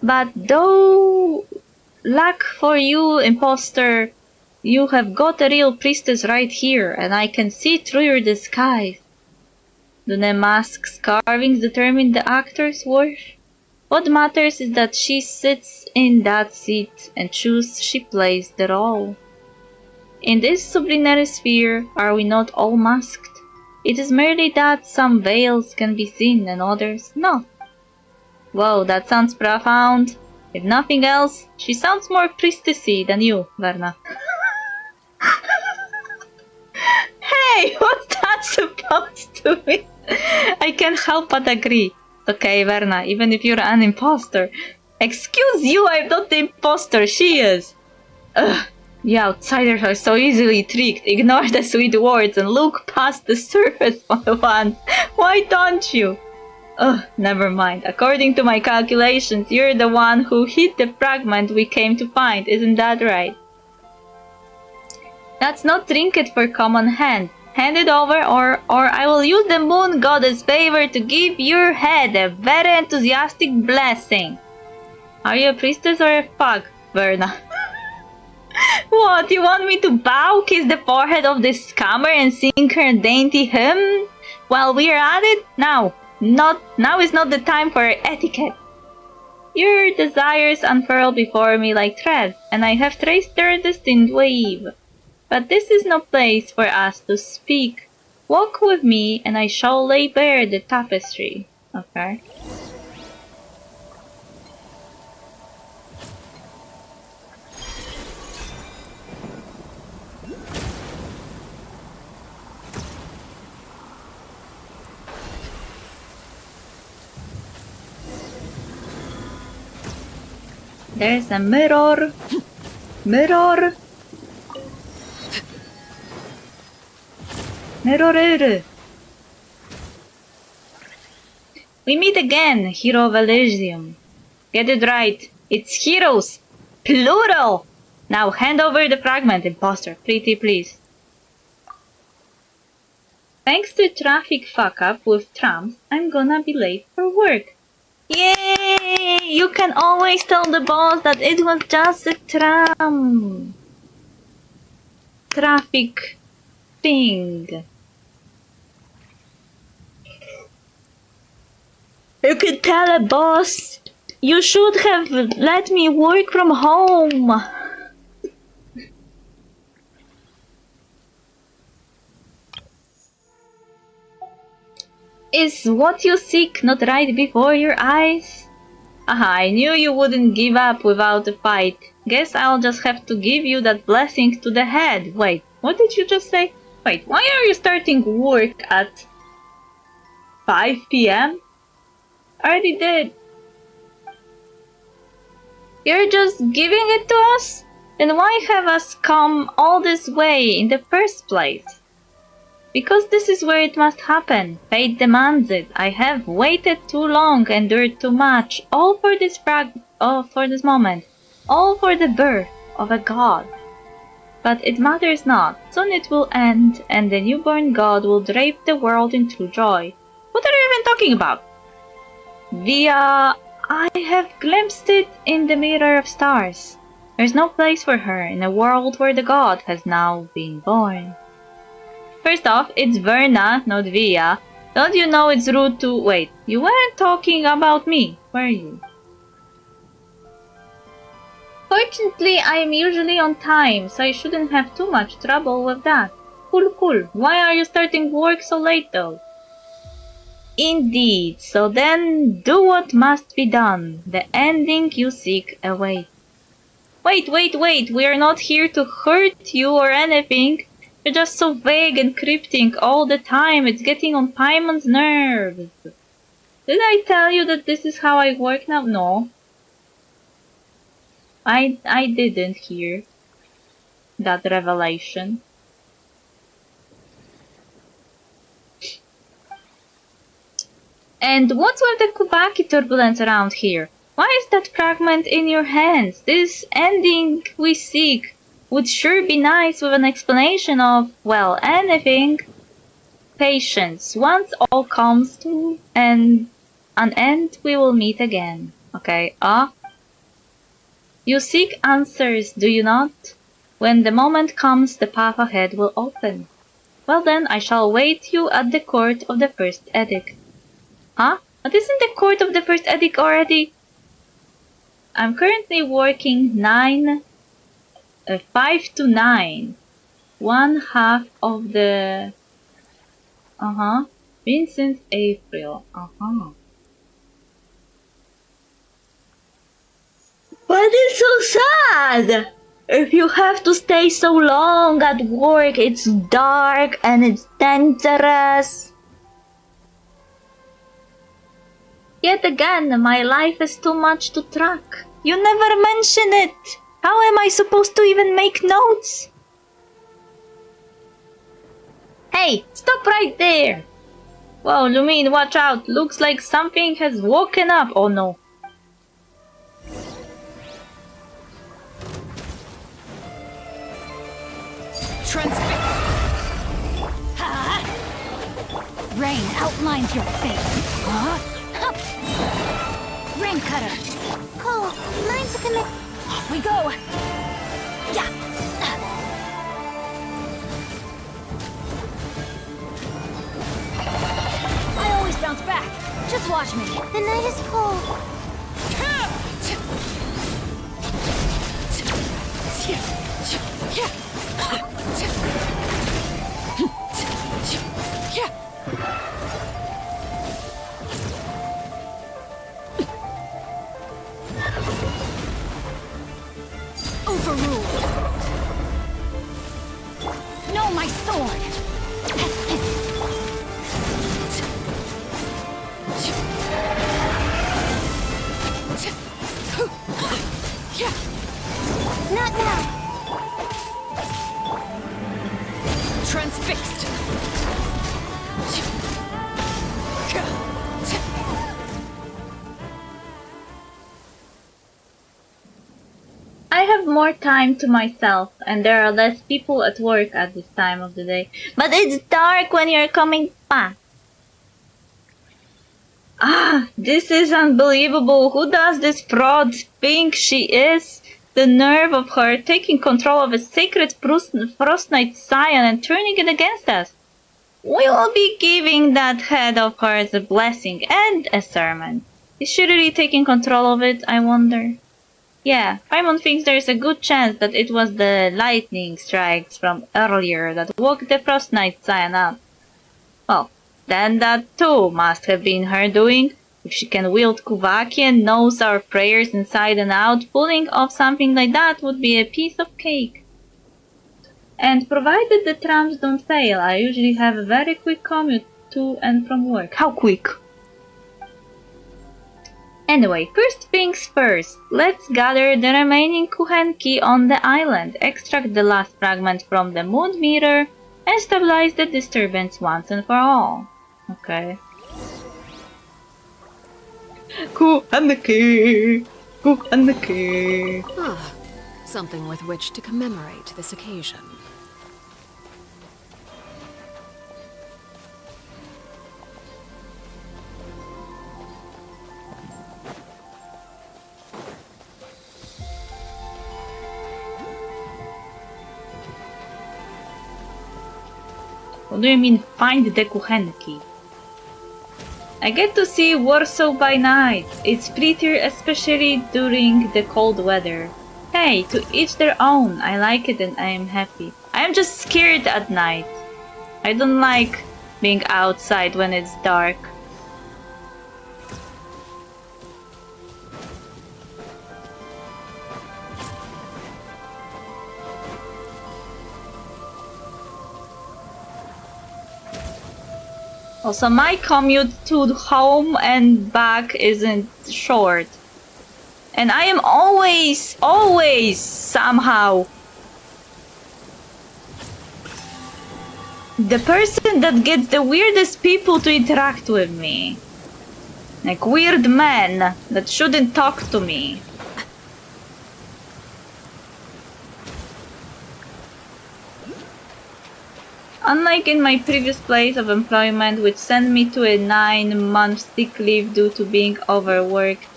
But though luck for you, impostor, you have got a real priestess right here, and I can see through your disguise. Do the mask's carvings determine the actor's worth? What matters is that she sits in that seat and chooses she plays the role. In this sublunary sphere, are we not all masked? It is merely that some veils can be seen and others not. Whoa, that sounds profound. If nothing else, she sounds more priestessy than you, Verna. Hey, what's that supposed to be? I can't help but agree. Okay, Verna, even if you're an imposter. Excuse you, I'm not the imposter, she is. Ugh, you outsiders are so easily tricked. Ignore the sweet words and look past the surface for once. Why don't you? Ugh, never mind. According to my calculations, you're the one who hid the fragment we came to find, isn't that right? That's no trinket for common hand. Hand it over or I will use the moon goddess' favor to give your head a very enthusiastic blessing. Are you a priestess or a fag, Verna? What, you want me to bow, kiss the forehead of this scammer and sing her dainty hymn? While we're at it? Now is not the time for etiquette. Your desires unfurl before me like threads, and I have traced their destined weave. But this is no place for us to speak. Walk with me, and I shall lay bare the tapestry. Okay. There's a mirror. Mirror. Mirror. We meet again, hero of Elysium. Get it right. It's heroes. Plural. Now hand over the fragment, imposter. Pretty please. Thanks to traffic fuck-up with trams, I'm gonna be late for work. Yay! You can always tell the boss that it was just a tram. Traffic thing. You could tell a boss. You should have let me work from home. Is what you seek not right before your eyes? Aha, I knew you wouldn't give up without a fight. Guess I'll just have to give you that blessing to the head. Wait, what did you just say? Wait, why are you starting work at 5 p.m.? Already did. You're just giving it to us? Then why have us come all this way in the first place? Because this is where it must happen. Fate demands it. I have waited too long, endured too much, all for this moment, all for the birth of a god. But it matters not. Soon it will end, and the newborn god will drape the world in true joy. What are you even talking about? Via, I have glimpsed it in the mirror of stars. There's no place for her in a world where the god has now been born. First off, it's Verna, not Via. Don't you know it's rude to— Wait, you weren't talking about me, were you? Fortunately, I am usually on time, so I shouldn't have too much trouble with that. Cool. Why are you starting work so late though? Indeed, so then do what must be done. The ending you seek awaits. Wait, we are not here to hurt you or anything. You're just so vague and cryptic all the time, it's getting on Paimon's nerves. Did I tell you that this is how I work now? No. I didn't hear that revelation. And what's with the Krumkake turbulence around here? Why is that fragment in your hands? This ending we seek would sure be nice with an explanation of, well, anything. Patience. Once all comes to an end, we will meet again. Okay, You seek answers, do you not? When the moment comes, the path ahead will open. Well then, I shall await you at the court of the first edict. Huh? But isn't the court of the first edict already? I'm currently working 5 to 9. 1/2 of the... Been since April. But it's so sad! If you have to stay so long at work, it's dark and it's dangerous. Yet again, my life is too much to track. You never mention it! How am I supposed to even make notes? Hey, stop right there! Whoa, Lumine, watch out! Looks like something has woken up. Oh no. Rain outlines your fate. Rain cutter. Cole, mine's a commit. Off we go. Yeah. I always bounce back. Just watch me. The night is cold. Overruled. No, my sword. Not now. Transfixed. I have more time to myself, and there are less people at work at this time of the day. But it's dark when you're coming back. This is unbelievable. Who does this fraud think she is? The nerve of her taking control of a sacred Frost Knight scion and turning it against us. We will be giving that head of hers a blessing and a sermon. Is she really taking control of it, I wonder? Yeah, Paimon thinks there's a good chance that it was the lightning strikes from earlier that woke the Frost Knight scion up. Well, then that too must have been her doing. If she can wield Krumkake and knows our prayers inside and out, pulling off something like that would be a piece of cake. And provided the trams don't fail, I usually have a very quick commute to and from work. How quick? Anyway, first things first, let's gather the remaining Krumkake on the island, extract the last fragment from the mood mirror, and stabilize the disturbance once and for all. Okay. Krumkake! Krumkake! Something with which to commemorate this occasion. What do you mean, find the Krumkake? I get to see Warsaw by night. It's prettier, especially during the cold weather. Hey, to each their own. I like it and I am happy. I am just scared at night. I don't like being outside when it's dark. Also, my commute to home and back isn't short. And I am always somehow the person that gets the weirdest people to interact with me. Like weird men that shouldn't talk to me. Unlike in my previous place of employment, which sent me to a 9-month sick leave due to being overworked.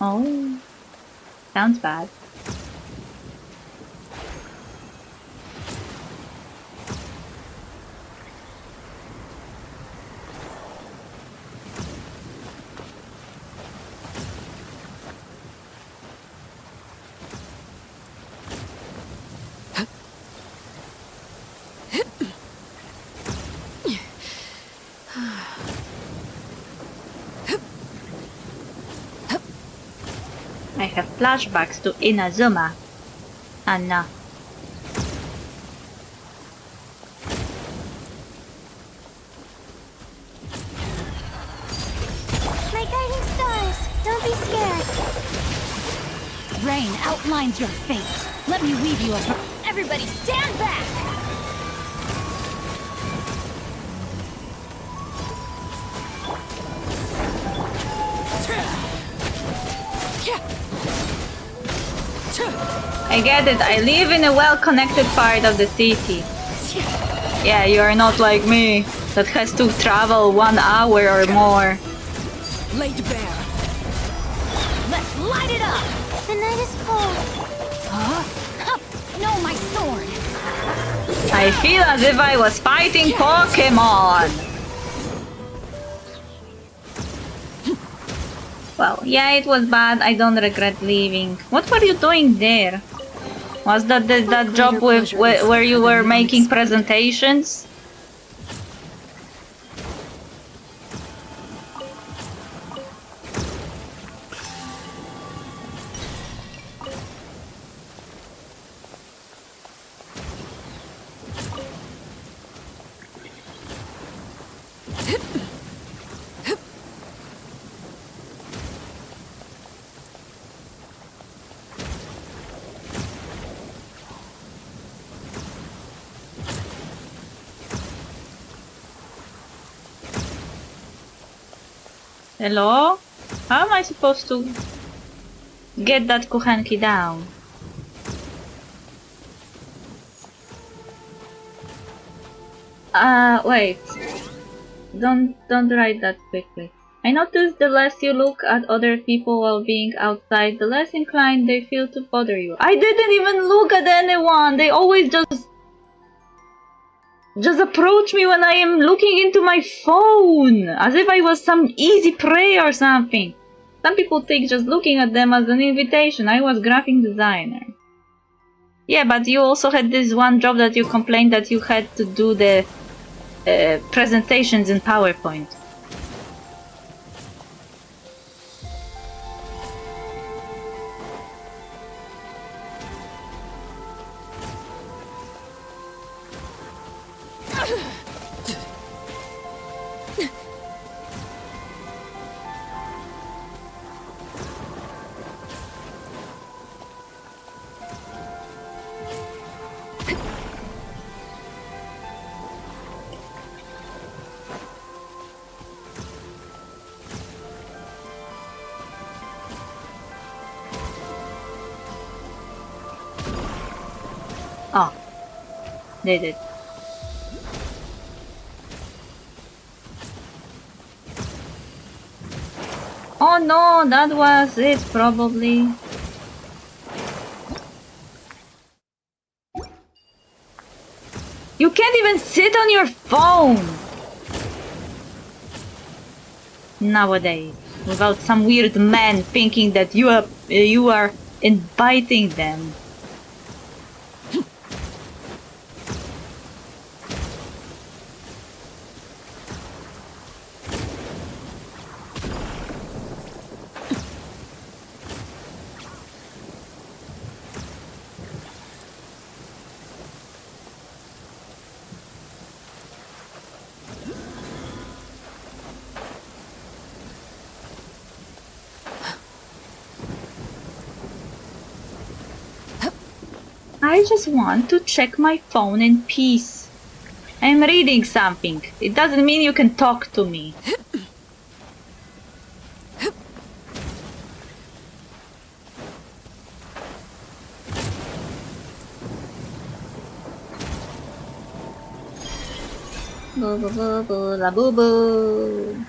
Oh, sounds bad. I have flashbacks to Inazuma. Anna. My guiding stars, don't be scared. Rain outlines your fate. Let me weave you a... Everybody stand back! I get it, I live in a well-connected part of the city. Yeah, you are not like me, that has to travel 1 hour or more. Laid bare. Let's light it up! The night is cold. Huh? No, my sword! I feel as if I was fighting Pokemon! Well, yeah, it was bad. I don't regret leaving. What were you doing there? Was that that job with where you were making presentations? Hello? How am I supposed to get that kuchenki down? Wait. Don't write that quickly. I noticed the less you look at other people while being outside, the less inclined they feel to bother you. I didn't even look at anyone! They always just approach me when I am looking into my phone, as if I was some easy prey or something. Some people take just looking at them as an invitation. I was graphic designer. Yeah, but you also had this one job that you complained that you had to do the presentations in PowerPoint. Oh, did it. Oh no, that was it probably. You can't even sit on your phone nowadays without some weird man thinking that you are and biting them. I just want to check my phone in peace. I'm reading something. It doesn't mean you can talk to me. Boo boo boo boo la boo boo.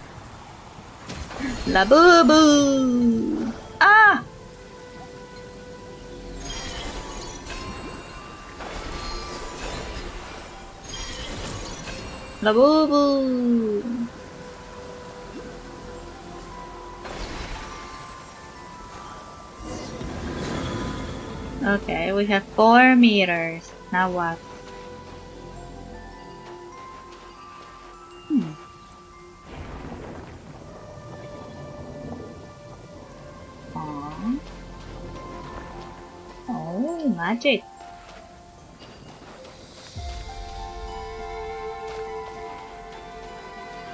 La boo boo. Ah! La boo boo. Okay, we have 4 meters. Now what? Oh, magic.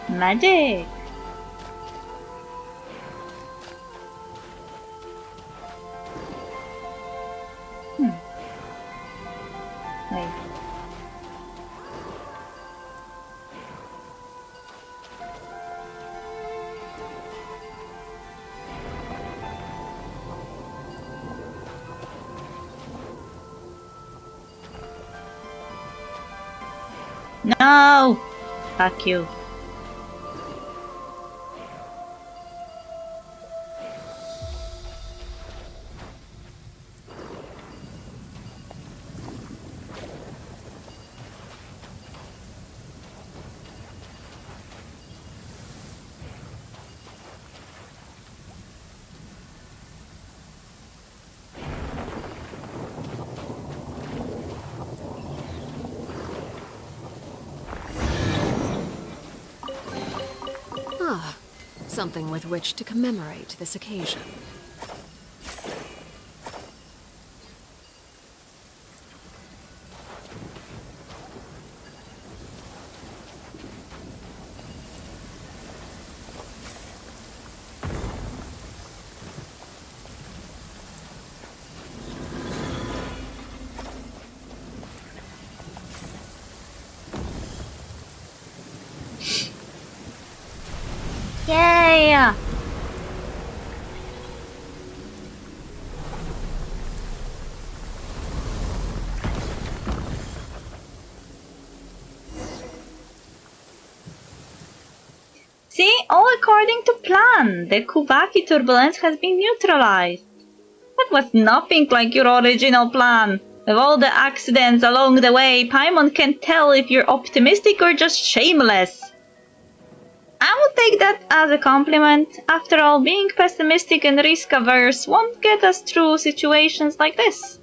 Magic. Wait. No! Fuck you. Ah, something with which to commemorate this occasion. Yay! See, all according to plan. The Krumkake turbulence has been neutralized. That was nothing like your original plan. With all the accidents along the way, Paimon can't tell if you're optimistic or just shameless. I would take that as a compliment. After all, being pessimistic and risk-averse won't get us through situations like this.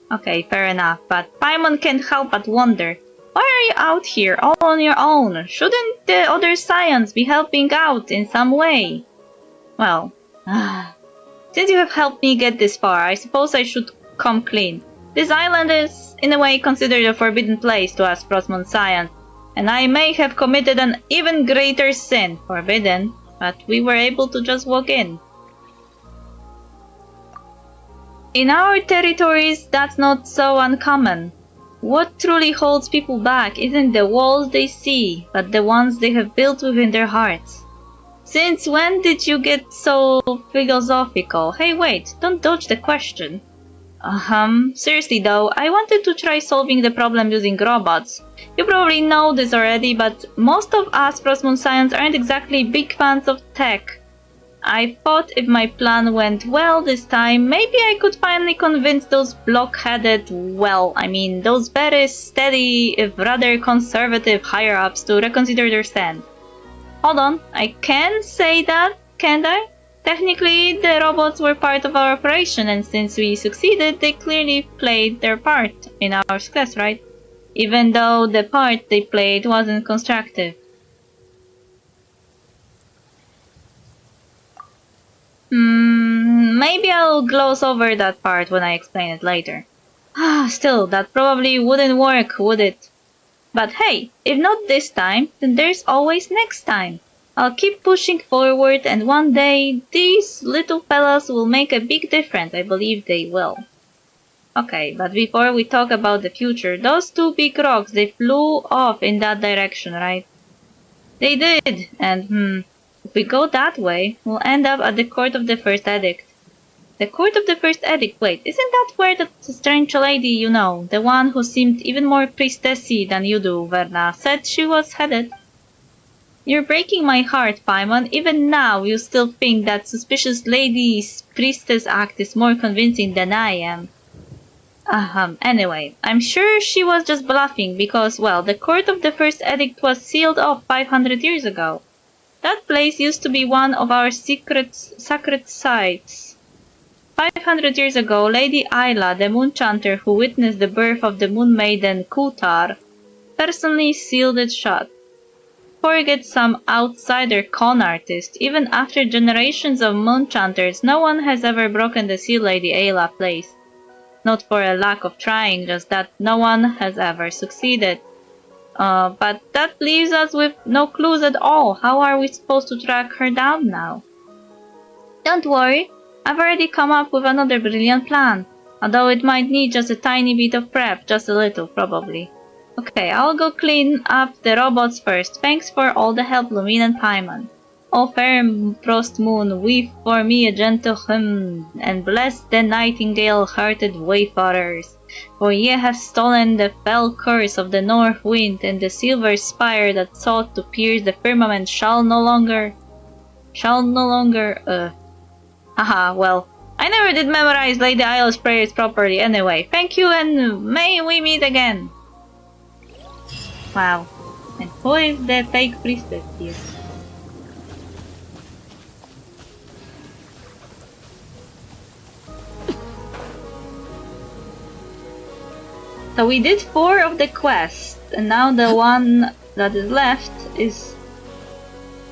Okay, fair enough, but Paimon can't help but wonder. Why are you out here all on your own? Shouldn't the other Scions be helping out in some way? Well, since you have helped me get this far, I suppose I should come clean. This island is, in a way, considered a forbidden place to us Frostmourne Scions. And I may have committed an even greater sin, forbidden, but we were able to just walk in. In our territories, that's not so uncommon. What truly holds people back isn't the walls they see, but the ones they have built within their hearts. Since when did you get so philosophical? Hey, wait, don't dodge the question. Seriously though, I wanted to try solving the problem using robots. You probably know this already, but most of us Frostmourne Scions aren't exactly big fans of tech. I thought if my plan went well this time, maybe I could finally convince those block-headed, those very steady, if rather conservative higher-ups to reconsider their stand. Hold on, I can say that, can't I? Technically, the robots were part of our operation, and since we succeeded, they clearly played their part in our success, right? Even though the part they played wasn't constructive. Maybe I'll gloss over that part when I explain it later. Still, that probably wouldn't work, would it? But hey, if not this time, then there's always next time. I'll keep pushing forward, and one day, these little fellas will make a big difference. I believe they will. Okay, but before we talk about the future, those two big rocks, they flew off in that direction, right? They did, and if we go that way, we'll end up at the court of the first edict. The court of the first edict, wait, isn't that where that strange lady you know, the one who seemed even more priestessy than you do, Verna, said she was headed? You're breaking my heart, Paimon. Even now, you still think that suspicious lady's priestess act is more convincing than I am. Anyway, I'm sure she was just bluffing because, well, the court of the first edict was sealed off 500 years ago. That place used to be one of our sacred sites. 500 years ago, Lady Ayla, the moon chanter who witnessed the birth of the moon maiden Kutar, personally sealed it shut. Forget some outsider con artist. Even after generations of moon chanters, no one has ever broken the seal Lady Ayla placed. Not for a lack of trying, just that no one has ever succeeded. But that leaves us with no clues at all. How are we supposed to track her down now? Don't worry, I've already come up with another brilliant plan. Although it might need just a tiny bit of prep, just a little probably. Okay, I'll go clean up the robots first. Thanks for all the help, Lumine and Paimon. O fair frost moon, weave for me a gentle hymn, and bless the nightingale-hearted wayfarers. For ye have stolen the fell curse of the north wind, and the silver spire that sought to pierce the firmament shall no longer... Haha, well, I never did memorize Lady Ayla's prayers properly anyway. Thank you, and may we meet again! Wow. And who is the fake priestess here? So we did 4 of the quests, and now the one that is left is...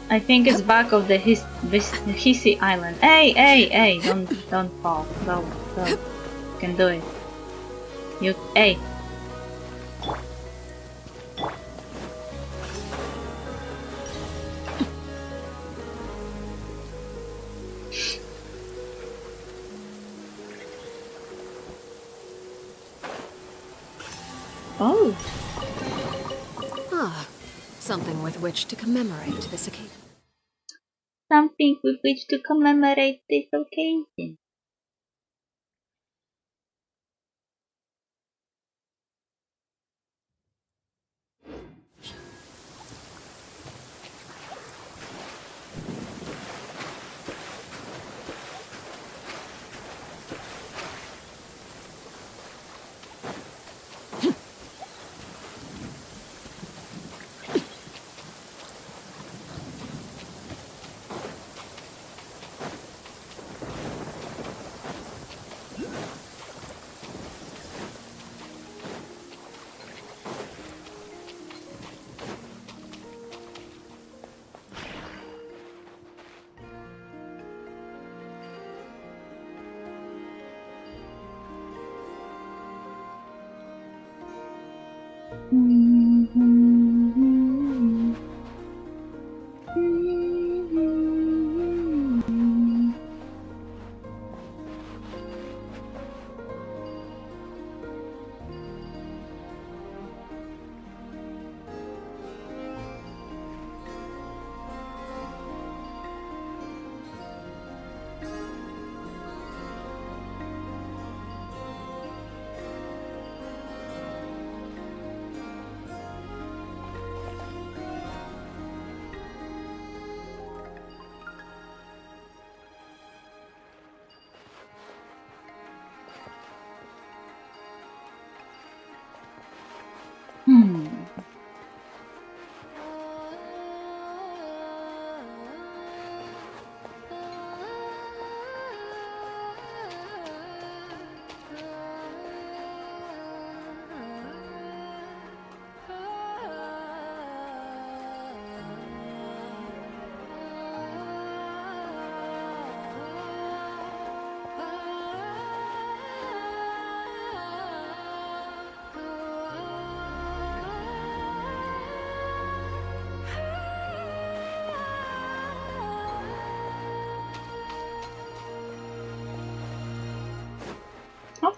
I think it's back of the Hissy Island. Hey, don't fall. Go. You can do it. Hey. Oh. Something with which to commemorate this occasion. Something with which to commemorate this occasion.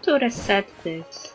to reset this.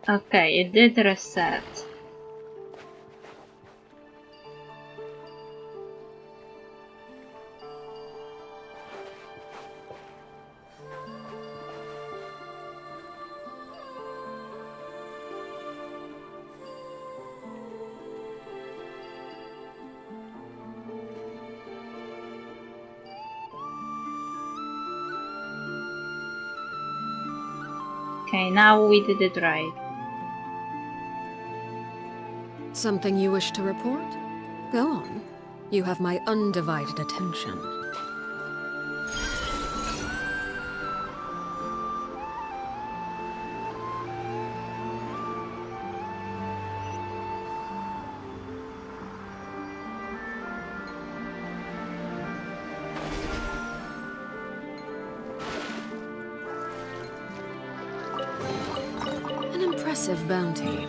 Okay, it did reset. Okay, now we did it right. Something you wish to report? Go on. You have my undivided attention. An impressive bounty.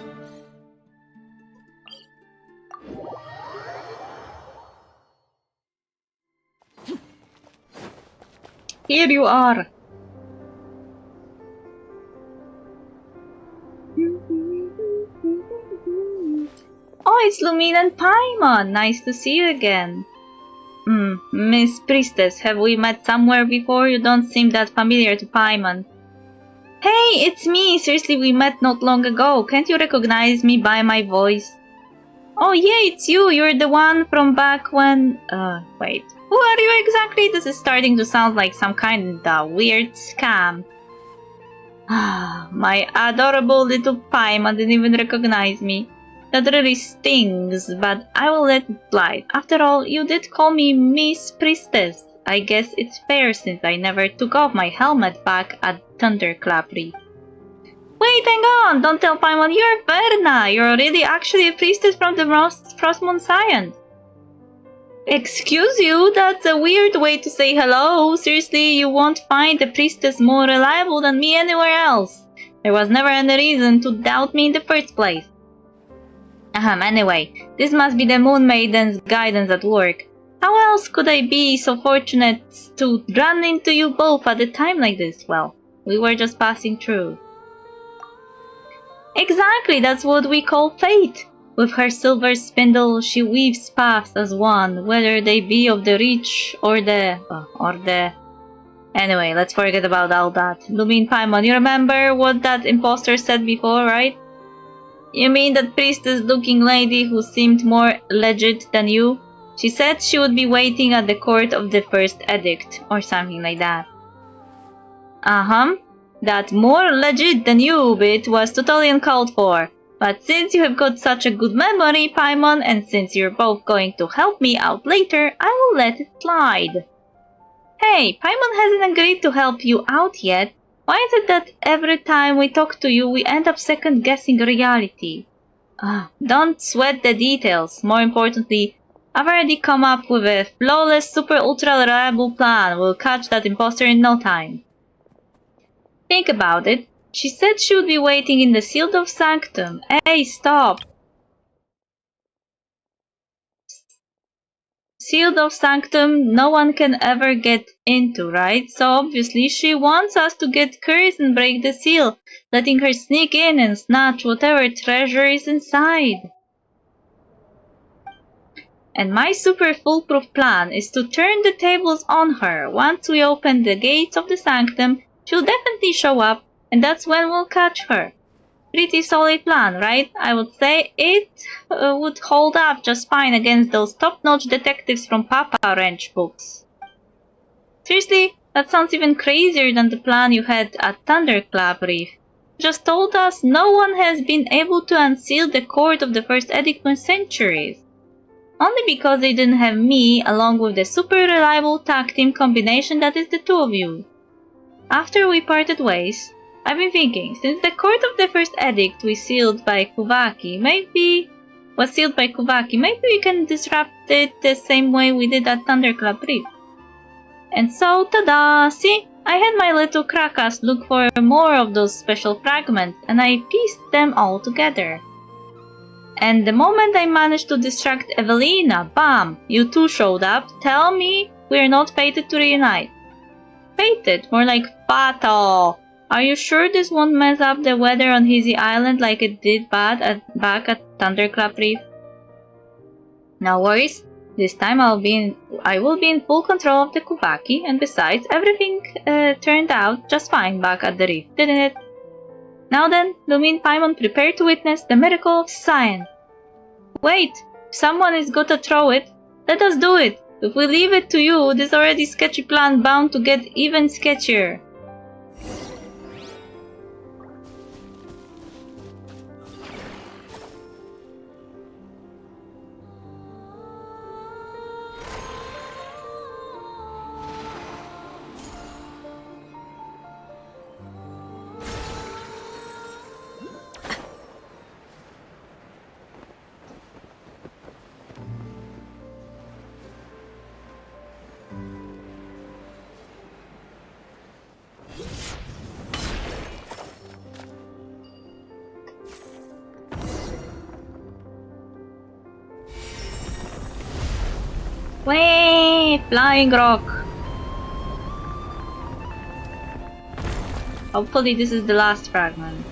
Here you are! Oh, it's Lumine and Paimon! Nice to see you again. Miss Priestess, have we met somewhere before? You don't seem that familiar to Paimon. Hey, it's me! Seriously, we met not long ago. Can't you recognize me by my voice? Oh yeah, it's you! You're the one from back when... wait. Who are you exactly? This is starting to sound like some kind of weird scam. My adorable little Paimon didn't even recognize me. That really stings, but I will let it slide. After all, you did call me Miss Priestess. I guess it's fair since I never took off my helmet back at Thunderclap Reef. Wait, hang on! Don't tell Paimon you're Verna! You're already actually a priestess from the Frostmoon Science. Excuse you? That's a weird way to say hello. Seriously, you won't find a priestess more reliable than me anywhere else. There was never any reason to doubt me in the first place. Anyway, this must be the Moon Maiden's guidance at work. How else could I be so fortunate to run into you both at a time like this? Well, we were just passing through. Exactly, that's what we call fate. With her silver spindle, she weaves paths as one, whether they be of the rich or the... Anyway, let's forget about all that. Lumine Paimon, you remember what that imposter said before, right? You mean that priestess-looking lady who seemed more legit than you? She said she would be waiting at the court of the first edict, or something like that. That more legit than you bit was totally uncalled for. But since you have got such a good memory, Paimon, and since you're both going to help me out later, I will let it slide. Hey, Paimon hasn't agreed to help you out yet. Why is it that every time we talk to you, we end up second-guessing reality? Don't sweat the details. More importantly, I've already come up with a flawless, super ultra reliable plan. We'll catch that imposter in no time. Think about it. She said she would be waiting in the Sealed of Sanctum. Hey, stop! Sealed of Sanctum, no one can ever get into, right? So obviously she wants us to get curious and break the seal, letting her sneak in and snatch whatever treasure is inside. And my super foolproof plan is to turn the tables on her. Once we open the gates of the Sanctum, she'll definitely show up, and that's when we'll catch her. Pretty solid plan, right? I would say it would hold up just fine against those top-notch detectives from Papa Wrench books. Seriously, that sounds even crazier than the plan you had at Thunderclap Reef. You just told us no one has been able to unseal the Court of the First Edict in centuries. Only because they didn't have me along with the super reliable tag team combination that is the two of you. After we parted ways, I've been thinking, since the Court of the First Edict was sealed by Kuvaki, maybe we can disrupt it the same way we did at Thunderclap Reef. And so, tada! See? I had my little krakas look for more of those special fragments, and I pieced them all together. And the moment I managed to distract Evelina, bam! You two showed up. Tell me we're not fated to reunite. Fated? More like fatal! Are you sure this won't mess up the weather on Hizzy Island like it did back at Thunderclap Reef? No worries. This time I will be in full control of the Kuvaki, and besides, everything turned out just fine back at the reef, didn't it? Now then, Lumine Paimon, prepare to witness the miracle of science. Wait! Someone is gotta throw it. Let us do it! If we leave it to you, this already sketchy plan bound to get even sketchier. Whee! Flying rock! Hopefully this is the last fragment.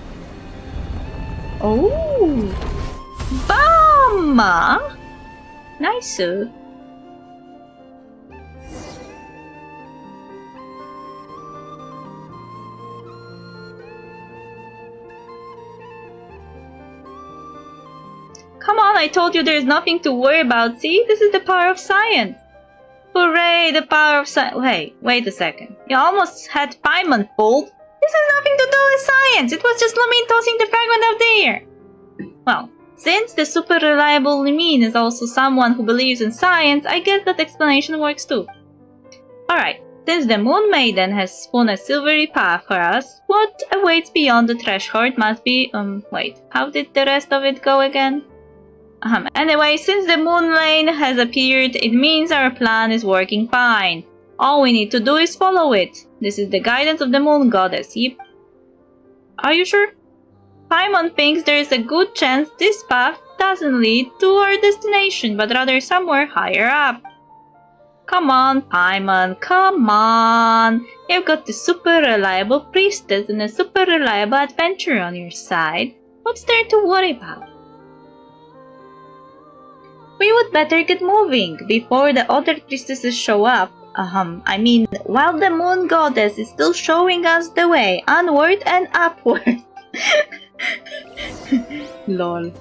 Oh! Bam! Nice. Come on, I told you there's nothing to worry about. See, this is the power of science. Hooray, the power of science. Wait a second. You almost had Paimon fooled. This has nothing to do with science. It was just Lumine tossing the fragment out there. Well, since the super reliable Lumine is also someone who believes in science, I guess that explanation works too. Alright, since the Moon Maiden has spun a silvery path for us, what awaits beyond the threshold must be... wait, how did the rest of it go again? Anyway, since the Moon Lane has appeared, it means our plan is working fine. All we need to do is follow it. This is the guidance of the Moon Goddess, yep. Are you sure? Paimon thinks there is a good chance this path doesn't lead to our destination, but rather somewhere higher up. Come on, Paimon, come on! You've got the super reliable priestess and a super reliable adventurer on your side. What's there to worry about? We would better get moving before the other priestesses show up. While the Moon Goddess is still showing us the way, onward and upward. Lol.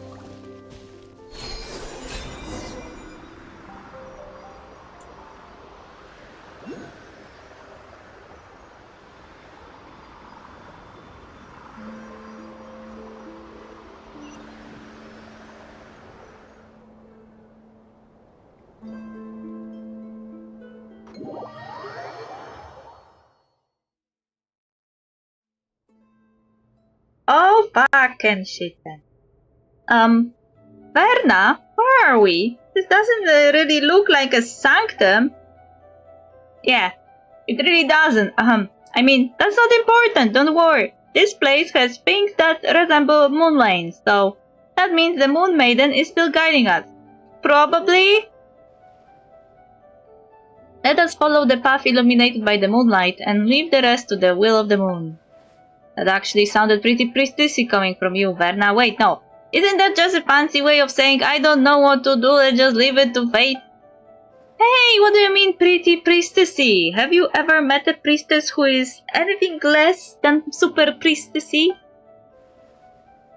Oh, fucking shit then. Verna, where are we? This doesn't really look like a sanctum. Yeah, it really doesn't. I mean, that's not important, don't worry. This place has things that resemble moon lanes, so that means the Moon Maiden is still guiding us. Probably. Let us follow the path illuminated by the moonlight and leave the rest to the will of the moon. That actually sounded pretty priestessy coming from you, Verna. Wait, no. Isn't that just a fancy way of saying I don't know what to do, let's just leave it to fate? Hey, what do you mean pretty priestessy? Have you ever met a priestess who is anything less than super priestessy?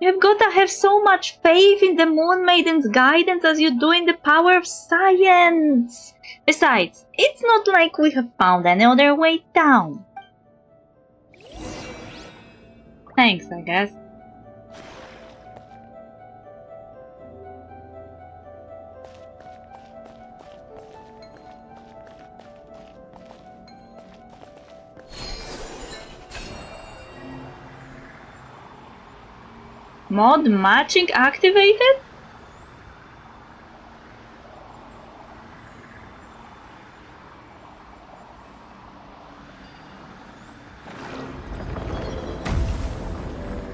You've got to have so much faith in the Moon Maiden's guidance as you do in the power of science. Besides, it's not like we have found any other way down. Thanks, I guess. Mod matching activated?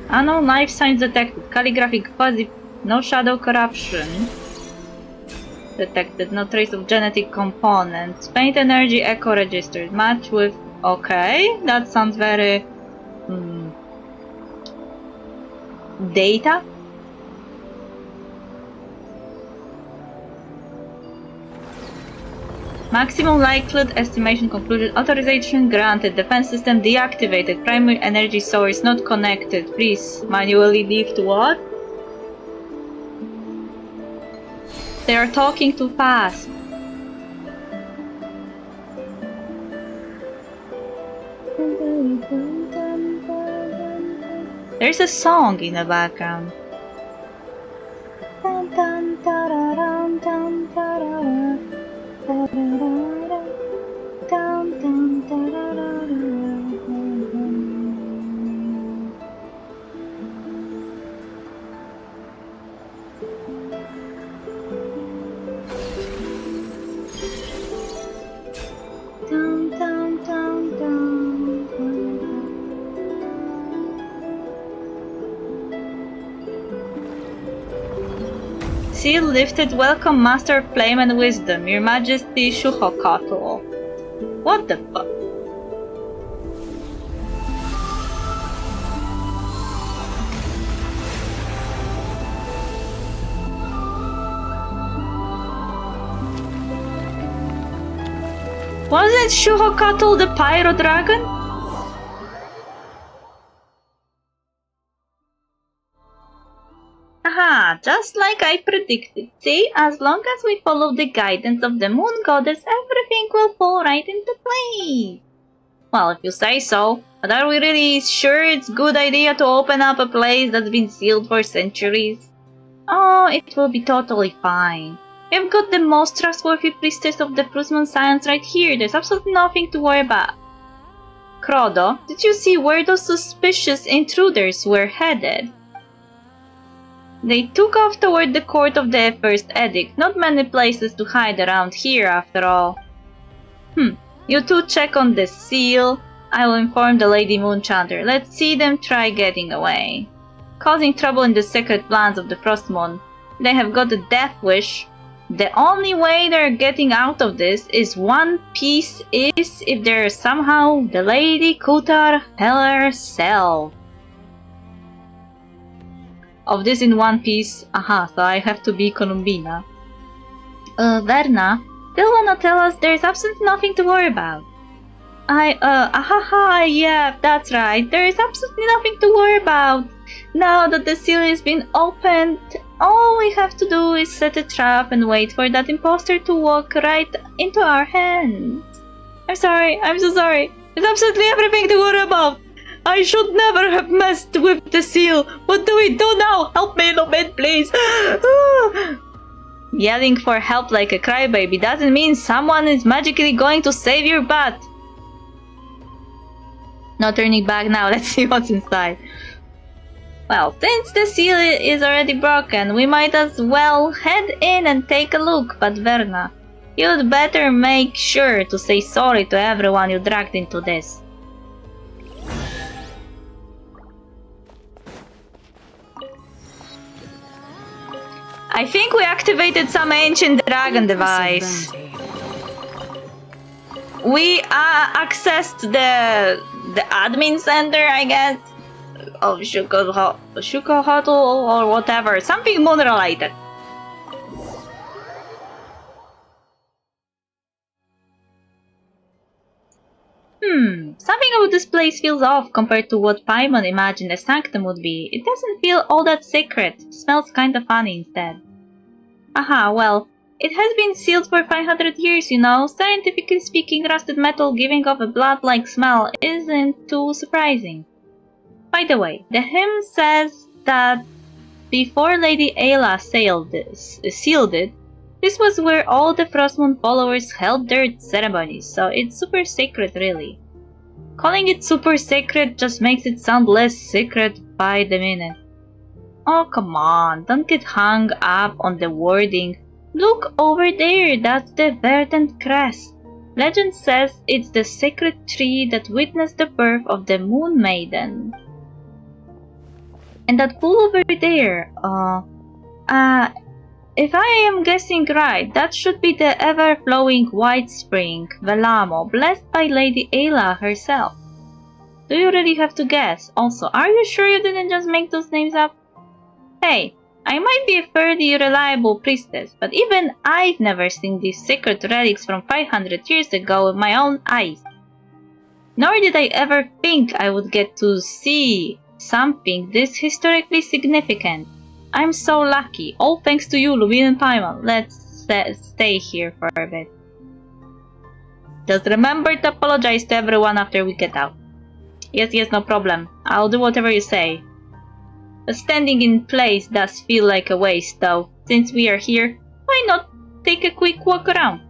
Unknown life signs detected. Calligraphic fuzzy. No shadow corruption. Detected. No trace of genetic components. Faint energy echo registered. Match with... Okay, that sounds very... data? Maximum likelihood estimation concluded. Authorization granted. Defense system deactivated. Primary energy source not connected. Please manually leave to what? They are talking too fast. There's a song in the background. Seal lifted. Welcome, Master of Flame and Wisdom, Your Majesty Shuhokatl. What the fuck? Wasn't Shuhokatl the Pyro Dragon? Aha, just like I predicted. See, as long as we follow the guidance of the Moon Goddess, everything will fall right into place. Well, if you say so. But are we really sure it's a good idea to open up a place that's been sealed for centuries? Oh, it will be totally fine. We've got the most trustworthy priestess of the Prusman science right here. There's absolutely nothing to worry about. Crodo, did you see where those suspicious intruders were headed? They took off toward the court of the First Edict. Not many places to hide around here, after all. You two check on the seal. I will inform the Lady Moonchanter. Let's see them try getting away. Causing trouble in the secret plans of the Frostmourne. They have got a death wish. The only way they're getting out of this is one piece is if they're somehow the Lady Kutar herself. Of this in one piece, aha, so I have to be Columbina. Verna, still wanna tell us there's absolutely nothing to worry about. Yeah, that's right, there is absolutely nothing to worry about. Now that the seal has been opened, all we have to do is set a trap and wait for that imposter to walk right into our hands. I'm so sorry. There's absolutely everything to worry about. I should never have messed with the seal. What do we do now? Help me in a bit, please. Yelling for help like a crybaby doesn't mean someone is magically going to save your butt. No turning back now. Let's see what's inside. Well, since the seal is already broken, we might as well head in and take a look, but Verna, you'd better make sure to say sorry to everyone you dragged into this. I think we activated some ancient dragon device. We accessed the admin center, I guess, of Shukohoto or whatever, something moon related. Something about this place feels off compared to what Paimon imagined a sanctum would be. It doesn't feel all that sacred. Smells kinda funny instead. Aha, well, it has been sealed for 500 years, you know. Scientifically speaking, rusted metal giving off a blood-like smell isn't too surprising. By the way, the hymn says that before Lady Ayla sealed it, this was where all the Frostmoon followers held their ceremonies, so it's super sacred really. Calling it super sacred just makes it sound less sacred by the minute. Oh come on, don't get hung up on the wording. Look over there, that's the verdant crest. Legend says it's the sacred tree that witnessed the birth of the Moon Maiden. And that pool over there, if I am guessing right, that should be the ever-flowing white spring, Velamo, blessed by Lady Ayla herself. Do you really have to guess? Also, are you sure you didn't just make those names up? Hey, I might be a fairly reliable priestess, but even I've never seen these sacred relics from 500 years ago with my own eyes. Nor did I ever think I would get to see something this historically significant. I'm so lucky. All thanks to you, Lubin and Paimon. Let's stay here for a bit. Just remember to apologize to everyone after we get out. Yes, no problem. I'll do whatever you say. But standing in place does feel like a waste, though. Since we are here, why not take a quick walk around?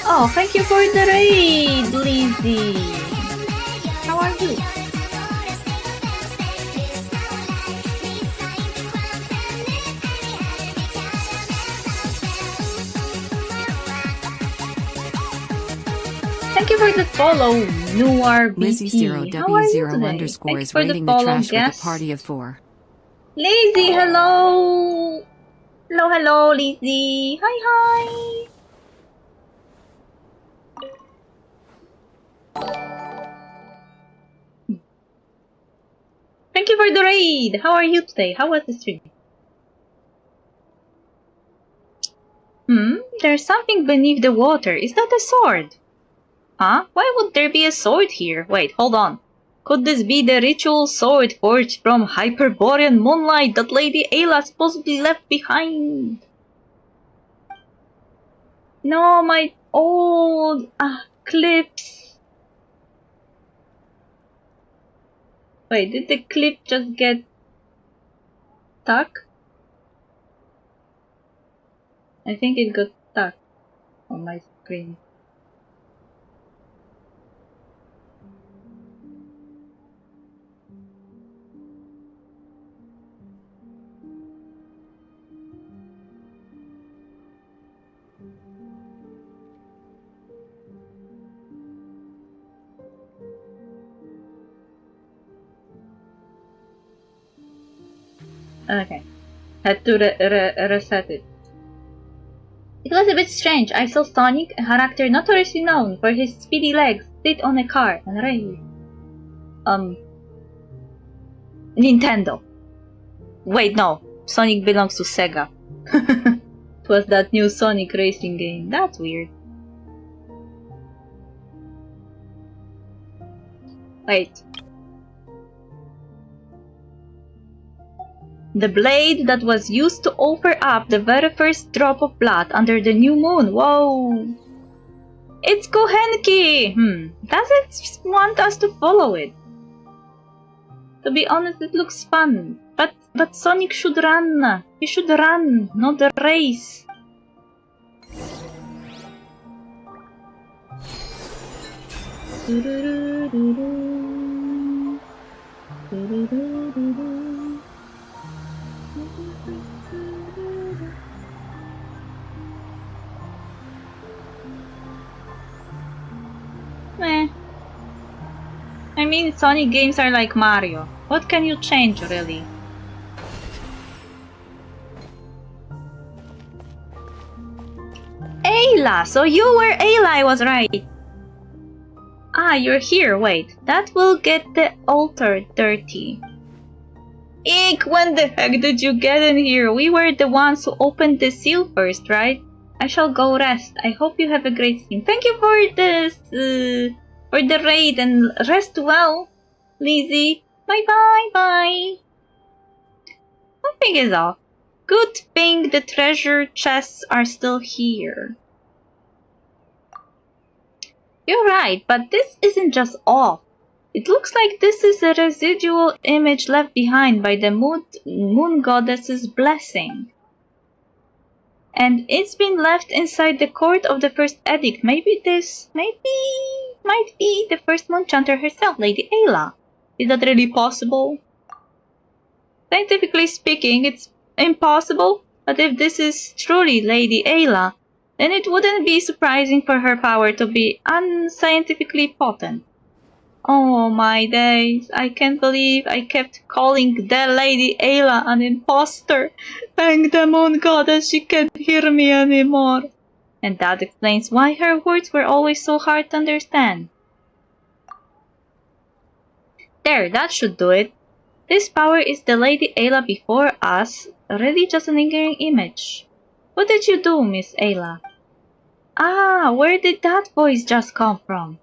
Oh, thank you for the raid, Lizzie! How are you? Thank you for the follow, Noir BT. Lizzie0W0_ is raiding the trash with a party of 4. Lizzie, hello! Hello, Lizzie! Hi! Thank you for the raid! How are you today? How was the stream? There's something beneath the water. Is that a sword? Huh? Why would there be a sword here? Wait, hold on. Could this be the ritual sword forged from Hyperborean moonlight that Lady Ayla supposedly left behind? No, my old clips. Wait, did the clip just get stuck? I think it got stuck on my screen. Okay, had to reset it. It was a bit strange. I saw Sonic, a character notoriously known for his speedy legs, sit on a car and race. Nintendo. Wait, no. Sonic belongs to Sega. It was that new Sonic racing game. That's weird. Wait. The blade that was used to offer up the very first drop of blood under the new moon. Whoa! It's Kohenki! Does it want us to follow it? To be honest, it looks fun. But Sonic should run. He should run, not race. Meh. I mean, Sonic games are like Mario. What can you change, really? Ayla! So you were Ayla, I was right! Ah, you're here, wait. That will get the altar dirty. Eek, when the heck did you get in here? We were the ones who opened the seal first, right? I shall go rest. I hope you have a great stream. Thank you for this, for the raid, and rest well, Lizzie. Bye. Something is off. Good thing the treasure chests are still here. You're right, but this isn't just off. It looks like this is a residual image left behind by the moon goddess's blessing. And it's been left inside the court of the first edict. Maybe this might be the first moon chanter herself, Lady Ayla. Is that really possible? Scientifically speaking, it's impossible, but if this is truly Lady Ayla, then it wouldn't be surprising for her power to be unscientifically potent. Oh my days, I can't believe I kept calling the Lady Ayla an imposter. Thank the moon goddess she can't hear me anymore. And that explains why her words were always so hard to understand. There, that should do it. This power is the Lady Ayla before us, really just an lingering image. What did you do, Miss Ayla? Ah, where did that voice just come from?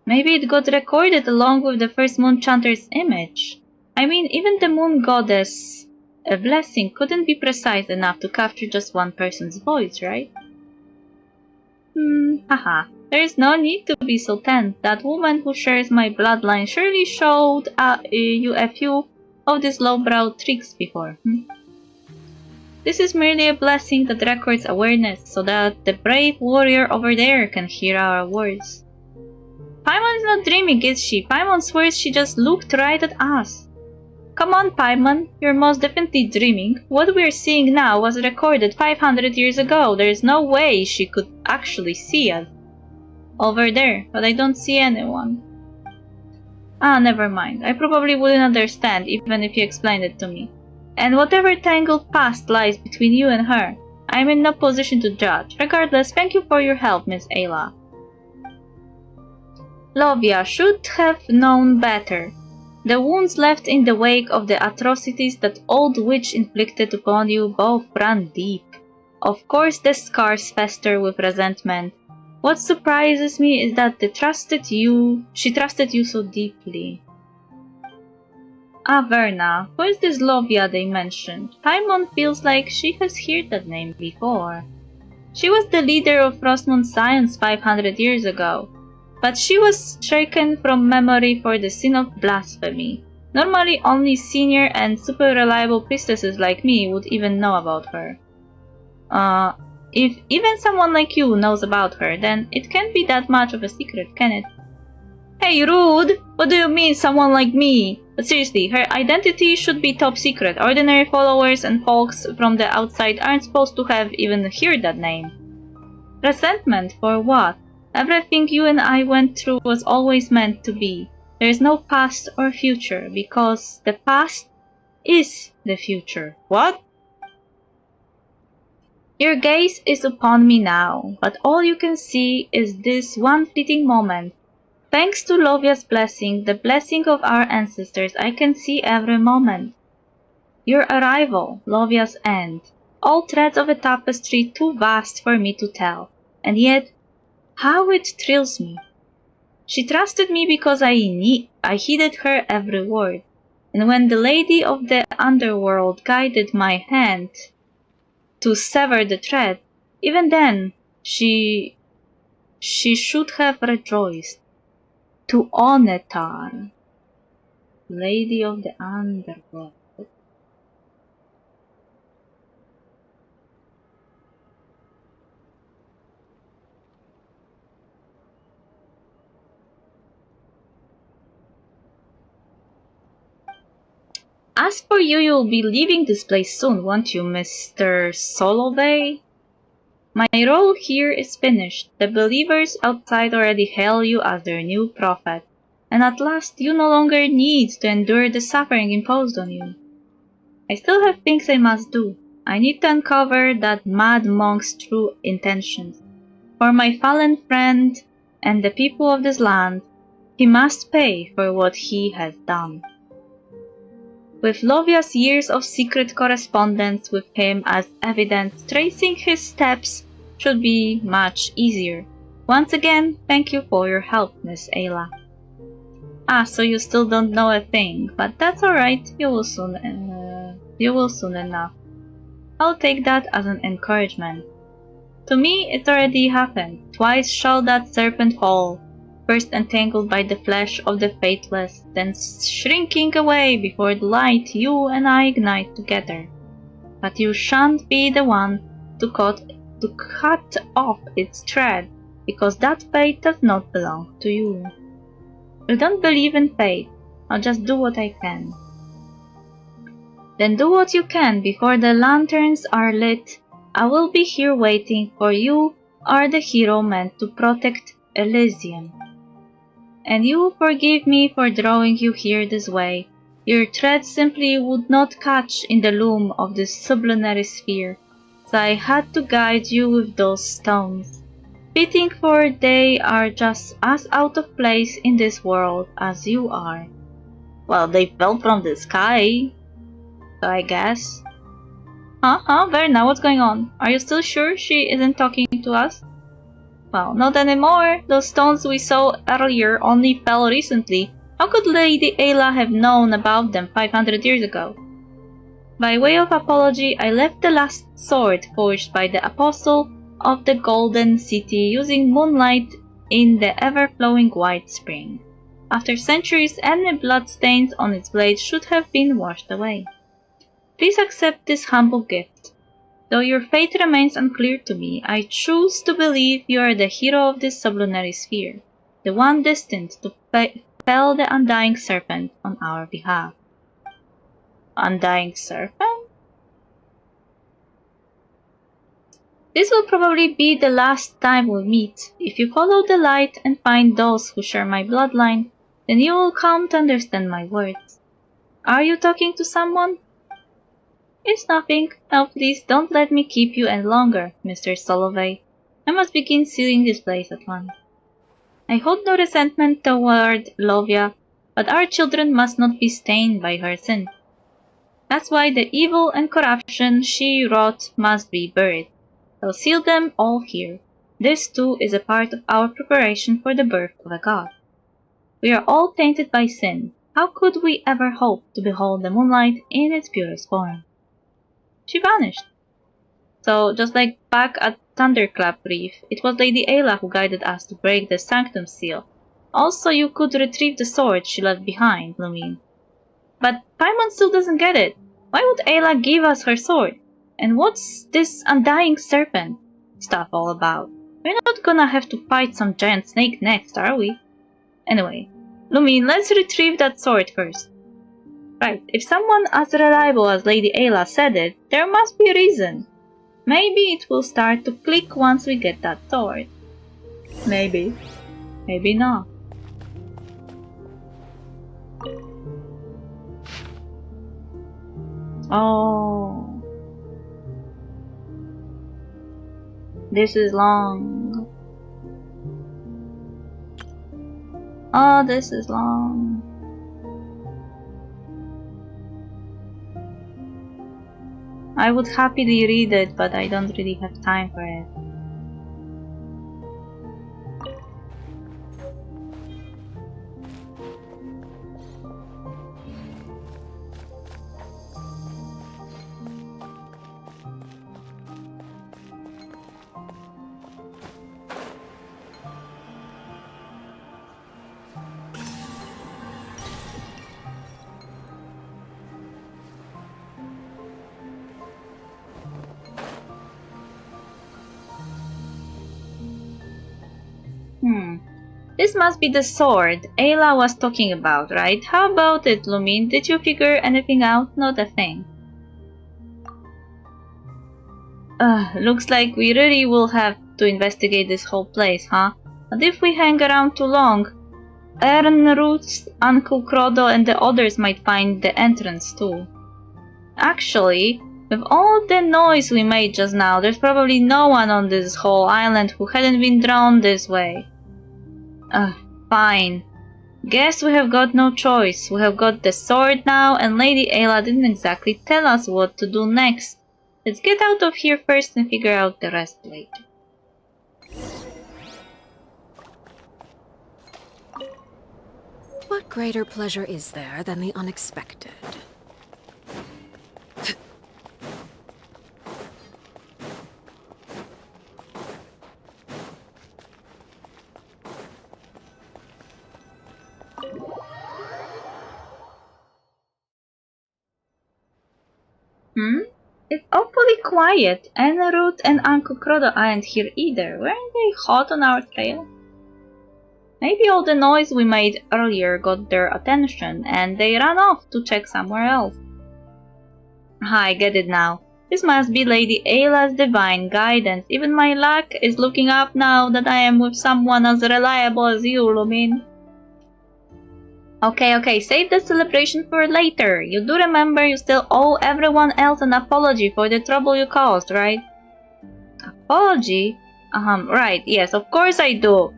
Maybe it got recorded along with the first moon chanter's image. I mean, even the moon goddess, a blessing, couldn't be precise enough to capture just one person's voice, right? Haha. There is no need to be so tense. That woman who shares my bloodline surely showed you a few of these lowbrow tricks before. This is merely a blessing that records awareness so that the brave warrior over there can hear our words. Paimon is not dreaming, is she? Paimon swears she just looked right at us. Come on, Paimon, you're most definitely dreaming. What we're seeing now was recorded 500 years ago. There's no way she could actually see us. Over there, but I don't see anyone. Ah, never mind. I probably wouldn't understand even if you explained it to me. And whatever tangled past lies between you and her, I'm in no position to judge. Regardless, thank you for your help, Miss Ayla. Lovia should have known better. The wounds left in the wake of the atrocities that old witch inflicted upon you both run deep. Of course the scars fester with resentment. What surprises me is that she trusted you so deeply. Ah, Verna, who is this Lovia they mentioned? Paimon feels like she has heard that name before. She was the leader of Frostmoon Science 500 years ago, but she was shaken from memory for the sin of blasphemy. Normally only senior and super reliable priestesses like me would even know about her. If even someone like you knows about her, then it can't be that much of a secret, can it? Hey, rude! What do you mean, someone like me? But seriously, her identity should be top secret. Ordinary followers and folks from the outside aren't supposed to have even heard that name. Resentment for what? Everything you and I went through was always meant to be. There is no past or future, because the past is the future. What? Your gaze is upon me now, but all you can see is this one fleeting moment. Thanks to Lovia's blessing, the blessing of our ancestors, I can see every moment. Your arrival, Lovia's end, all threads of a tapestry too vast for me to tell, and yet, how it thrills me. She trusted me because I heeded her every word, and when the lady of the underworld guided my hand to sever the thread, even then she should have rejoiced. To Onetar. Lady of the Underworld. As for you, you'll be leaving this place soon, won't you, Mr. Solovey? My role here is finished. The believers outside already hail you as their new prophet, and at last you no longer need to endure the suffering imposed on you. I still have things I must do. I need to uncover that mad monk's true intentions. For my fallen friend and the people of this land, he must pay for what he has done. With Lovia's years of secret correspondence with him as evidence, tracing his steps should be much easier. Once again, thank you for your help, Miss Ayla. Ah, so you still don't know a thing, but that's alright, you will soon enough. I'll take that as an encouragement. To me, it's already happened. Twice shall that serpent fall, first entangled by the flesh of the faithless, then shrinking away before the light you and I ignite together. But you shan't be the one to cut off its thread, because that fate does not belong to you. You don't believe in fate. I'll just do what I can. Then do what you can before the lanterns are lit. I will be here waiting, for you are the hero meant to protect Elysium. And you forgive me for drawing you here this way. Your thread simply would not catch in the loom of this sublunary sphere, so I had to guide you with those stones. Fitting, for they are just as out of place in this world as you are. Well, they fell from the sky, so I guess. Verna, what's going on? Are you still sure she isn't talking to us? Well, not anymore. Those stones we saw earlier only fell recently. How could Lady Ayla have known about them 500 years ago? By way of apology, I left the last sword forged by the Apostle of the Golden City using moonlight in the ever-flowing white spring. After centuries, any bloodstains on its blade should have been washed away. Please accept this humble gift. Though your fate remains unclear to me, I choose to believe you are the hero of this sublunary sphere, the one destined to fell the undying serpent on our behalf. Undying serpent? This will probably be the last time we'll meet. If you follow the light and find those who share my bloodline, then you will come to understand my words. Are you talking to someone? It's nothing. Now please don't let me keep you any longer, Mr. Solovey. I must begin sealing this place at once. I hold no resentment toward Lovia, but our children must not be stained by her sin. That's why the evil and corruption she wrought must be buried. I'll seal them all here. This too is a part of our preparation for the birth of a god. We are all tainted by sin. How could we ever hope to behold the moonlight in its purest form? She vanished. So, just like back at Thunderclap Reef, it was Lady Ayla who guided us to break the Sanctum seal. Also, you could retrieve the sword she left behind, Lumine. But Paimon still doesn't get it. Why would Ayla give us her sword? And what's this undying serpent stuff all about? We're not gonna have to fight some giant snake next, are we? Anyway, Lumine, let's retrieve that sword first. Right, if someone as reliable as Lady Ayla said it, there must be a reason. Maybe it will start to click once we get that sword. Maybe. Maybe not. Oh. This is long. Oh, this is long. I would happily read it, but I don't really have time for it. This must be the sword Ayla was talking about, right? How about it, Lumin? Did you figure anything out? Not a thing. Looks like we really will have to investigate this whole place, huh? But if we hang around too long, Ernroots, Uncle Crodo, and the others might find the entrance too. Actually, with all the noise we made just now, there's probably no one on this whole island who hadn't been drawn this way. Fine. Guess we have got no choice. We have got the sword now, and Lady Ayla didn't exactly tell us what to do next. Let's get out of here first and figure out the rest later. What greater pleasure is there than the unexpected? It's awfully quiet. Ernroot and Uncle Crodo aren't here either. Weren't they hot on our trail? Maybe all the noise we made earlier got their attention, and they ran off to check somewhere else. I get it now. This must be Lady Ayla's divine guidance. Even my luck is looking up now that I am with someone as reliable as you, Lumin. Okay, save the celebration for later. You do remember you still owe everyone else an apology for the trouble you caused, right? Apology? Right, yes, of course I do.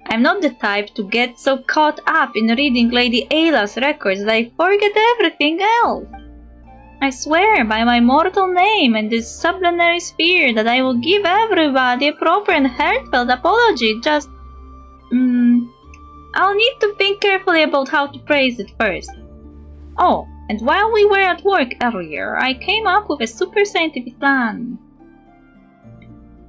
I'm not the type to get so caught up in reading Lady Ayla's records that I forget everything else. I swear by my mortal name and this sublunary sphere that I will give everybody a proper and heartfelt apology, just... I'll need to think carefully about how to phrase it first. Oh, and while we were at work earlier, I came up with a super scientific plan.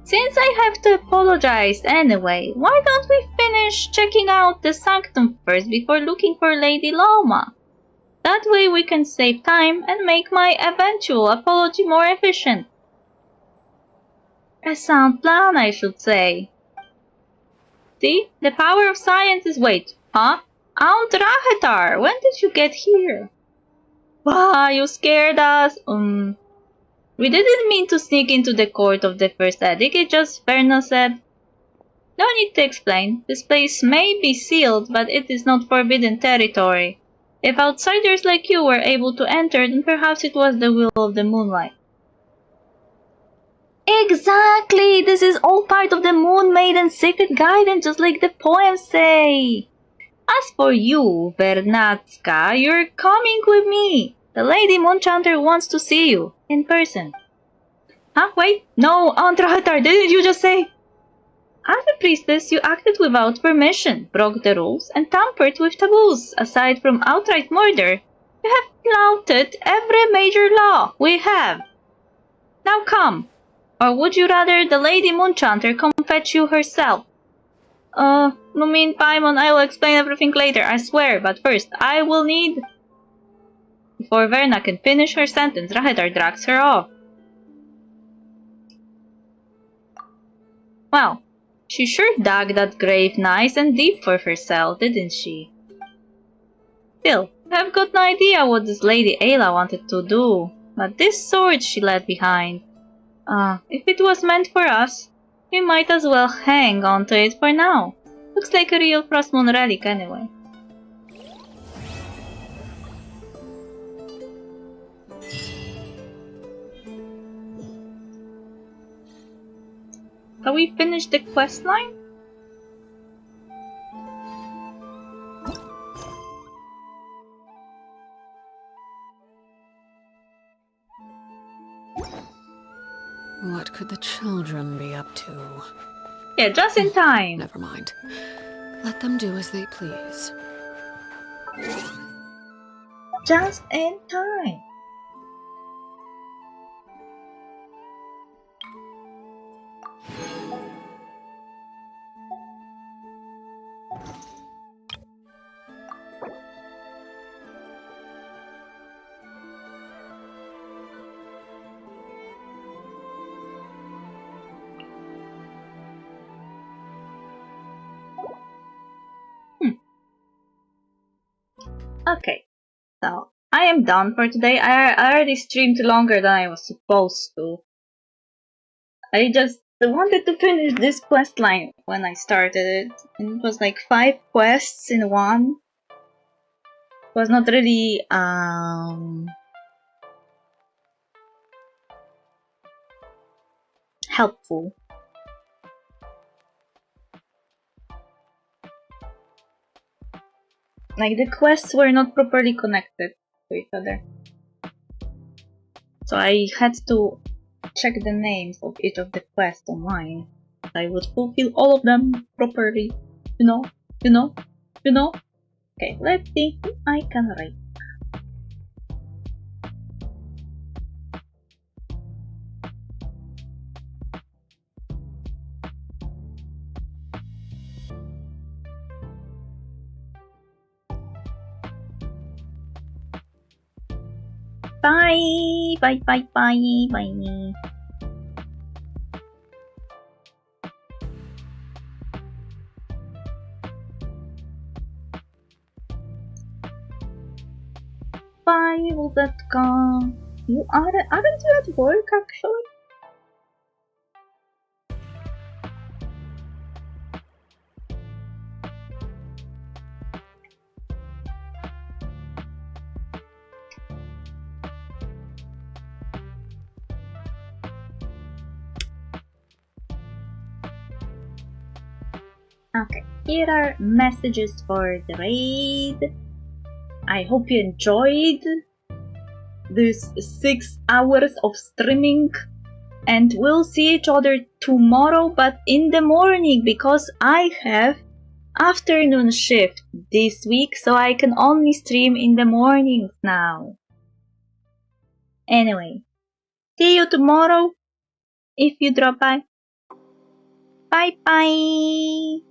Since I have to apologize anyway, why don't we finish checking out the sanctum first before looking for Lady Loma? That way we can save time and make my eventual apology more efficient. A sound plan, I should say. See, the power of science is wait, huh? Aunt Rahetar, when did you get here? Bah, you scared us. We didn't mean to sneak into the court of the first etiquette, just Verna said. No need to explain. This place may be sealed, but it is not forbidden territory. If outsiders like you were able to enter, then perhaps it was the will of the moonlight. Exactly! This is all part of the Moon Maiden's secret guidance, just like the poems say. As for you, Vernatska, you're coming with me. The Lady Moonchanter wants to see you, in person. Huh? Wait, no, Aunt Rahetar, didn't you just say? As a priestess, you acted without permission, broke the rules, and tampered with taboos. Aside from outright murder, you have flouted every major law we have. Now come. Or would you rather the Lady Moonchanter come fetch you herself? Lumin, Paimon, I will explain everything later, I swear, but first, I will need... Before Verna can finish her sentence, Rahetar drags her off. Well, she sure dug that grave nice and deep for herself, didn't she? Still, I've got no idea what this Lady Ayla wanted to do, but this sword she left behind... if it was meant for us, we might as well hang on to it for now. Looks like a real Frostmoon relic anyway. Have we finished the quest line? What could the children be up to? Yeah, just in time. Never mind. Let them do as they please. Just in time. Okay, so I am done for today. I already streamed longer than I was supposed to. I just wanted to finish this quest line when I started it, and it was like 5 quests in one. It was not really helpful. Like, the quests were not properly connected to each other. So I had to check the names of each of the quests online. I would fulfill all of them properly. You know? Okay, let's see who I can write. Bye! Bye. Bye, Will.com. Aren't you at work, actually? Okay, here are messages for the raid. I hope you enjoyed this 6 hours of streaming, and we'll see each other tomorrow, but in the morning, because I have afternoon shift this week, so I can only stream in the mornings now. Anyway, see you tomorrow if you drop by. Bye bye!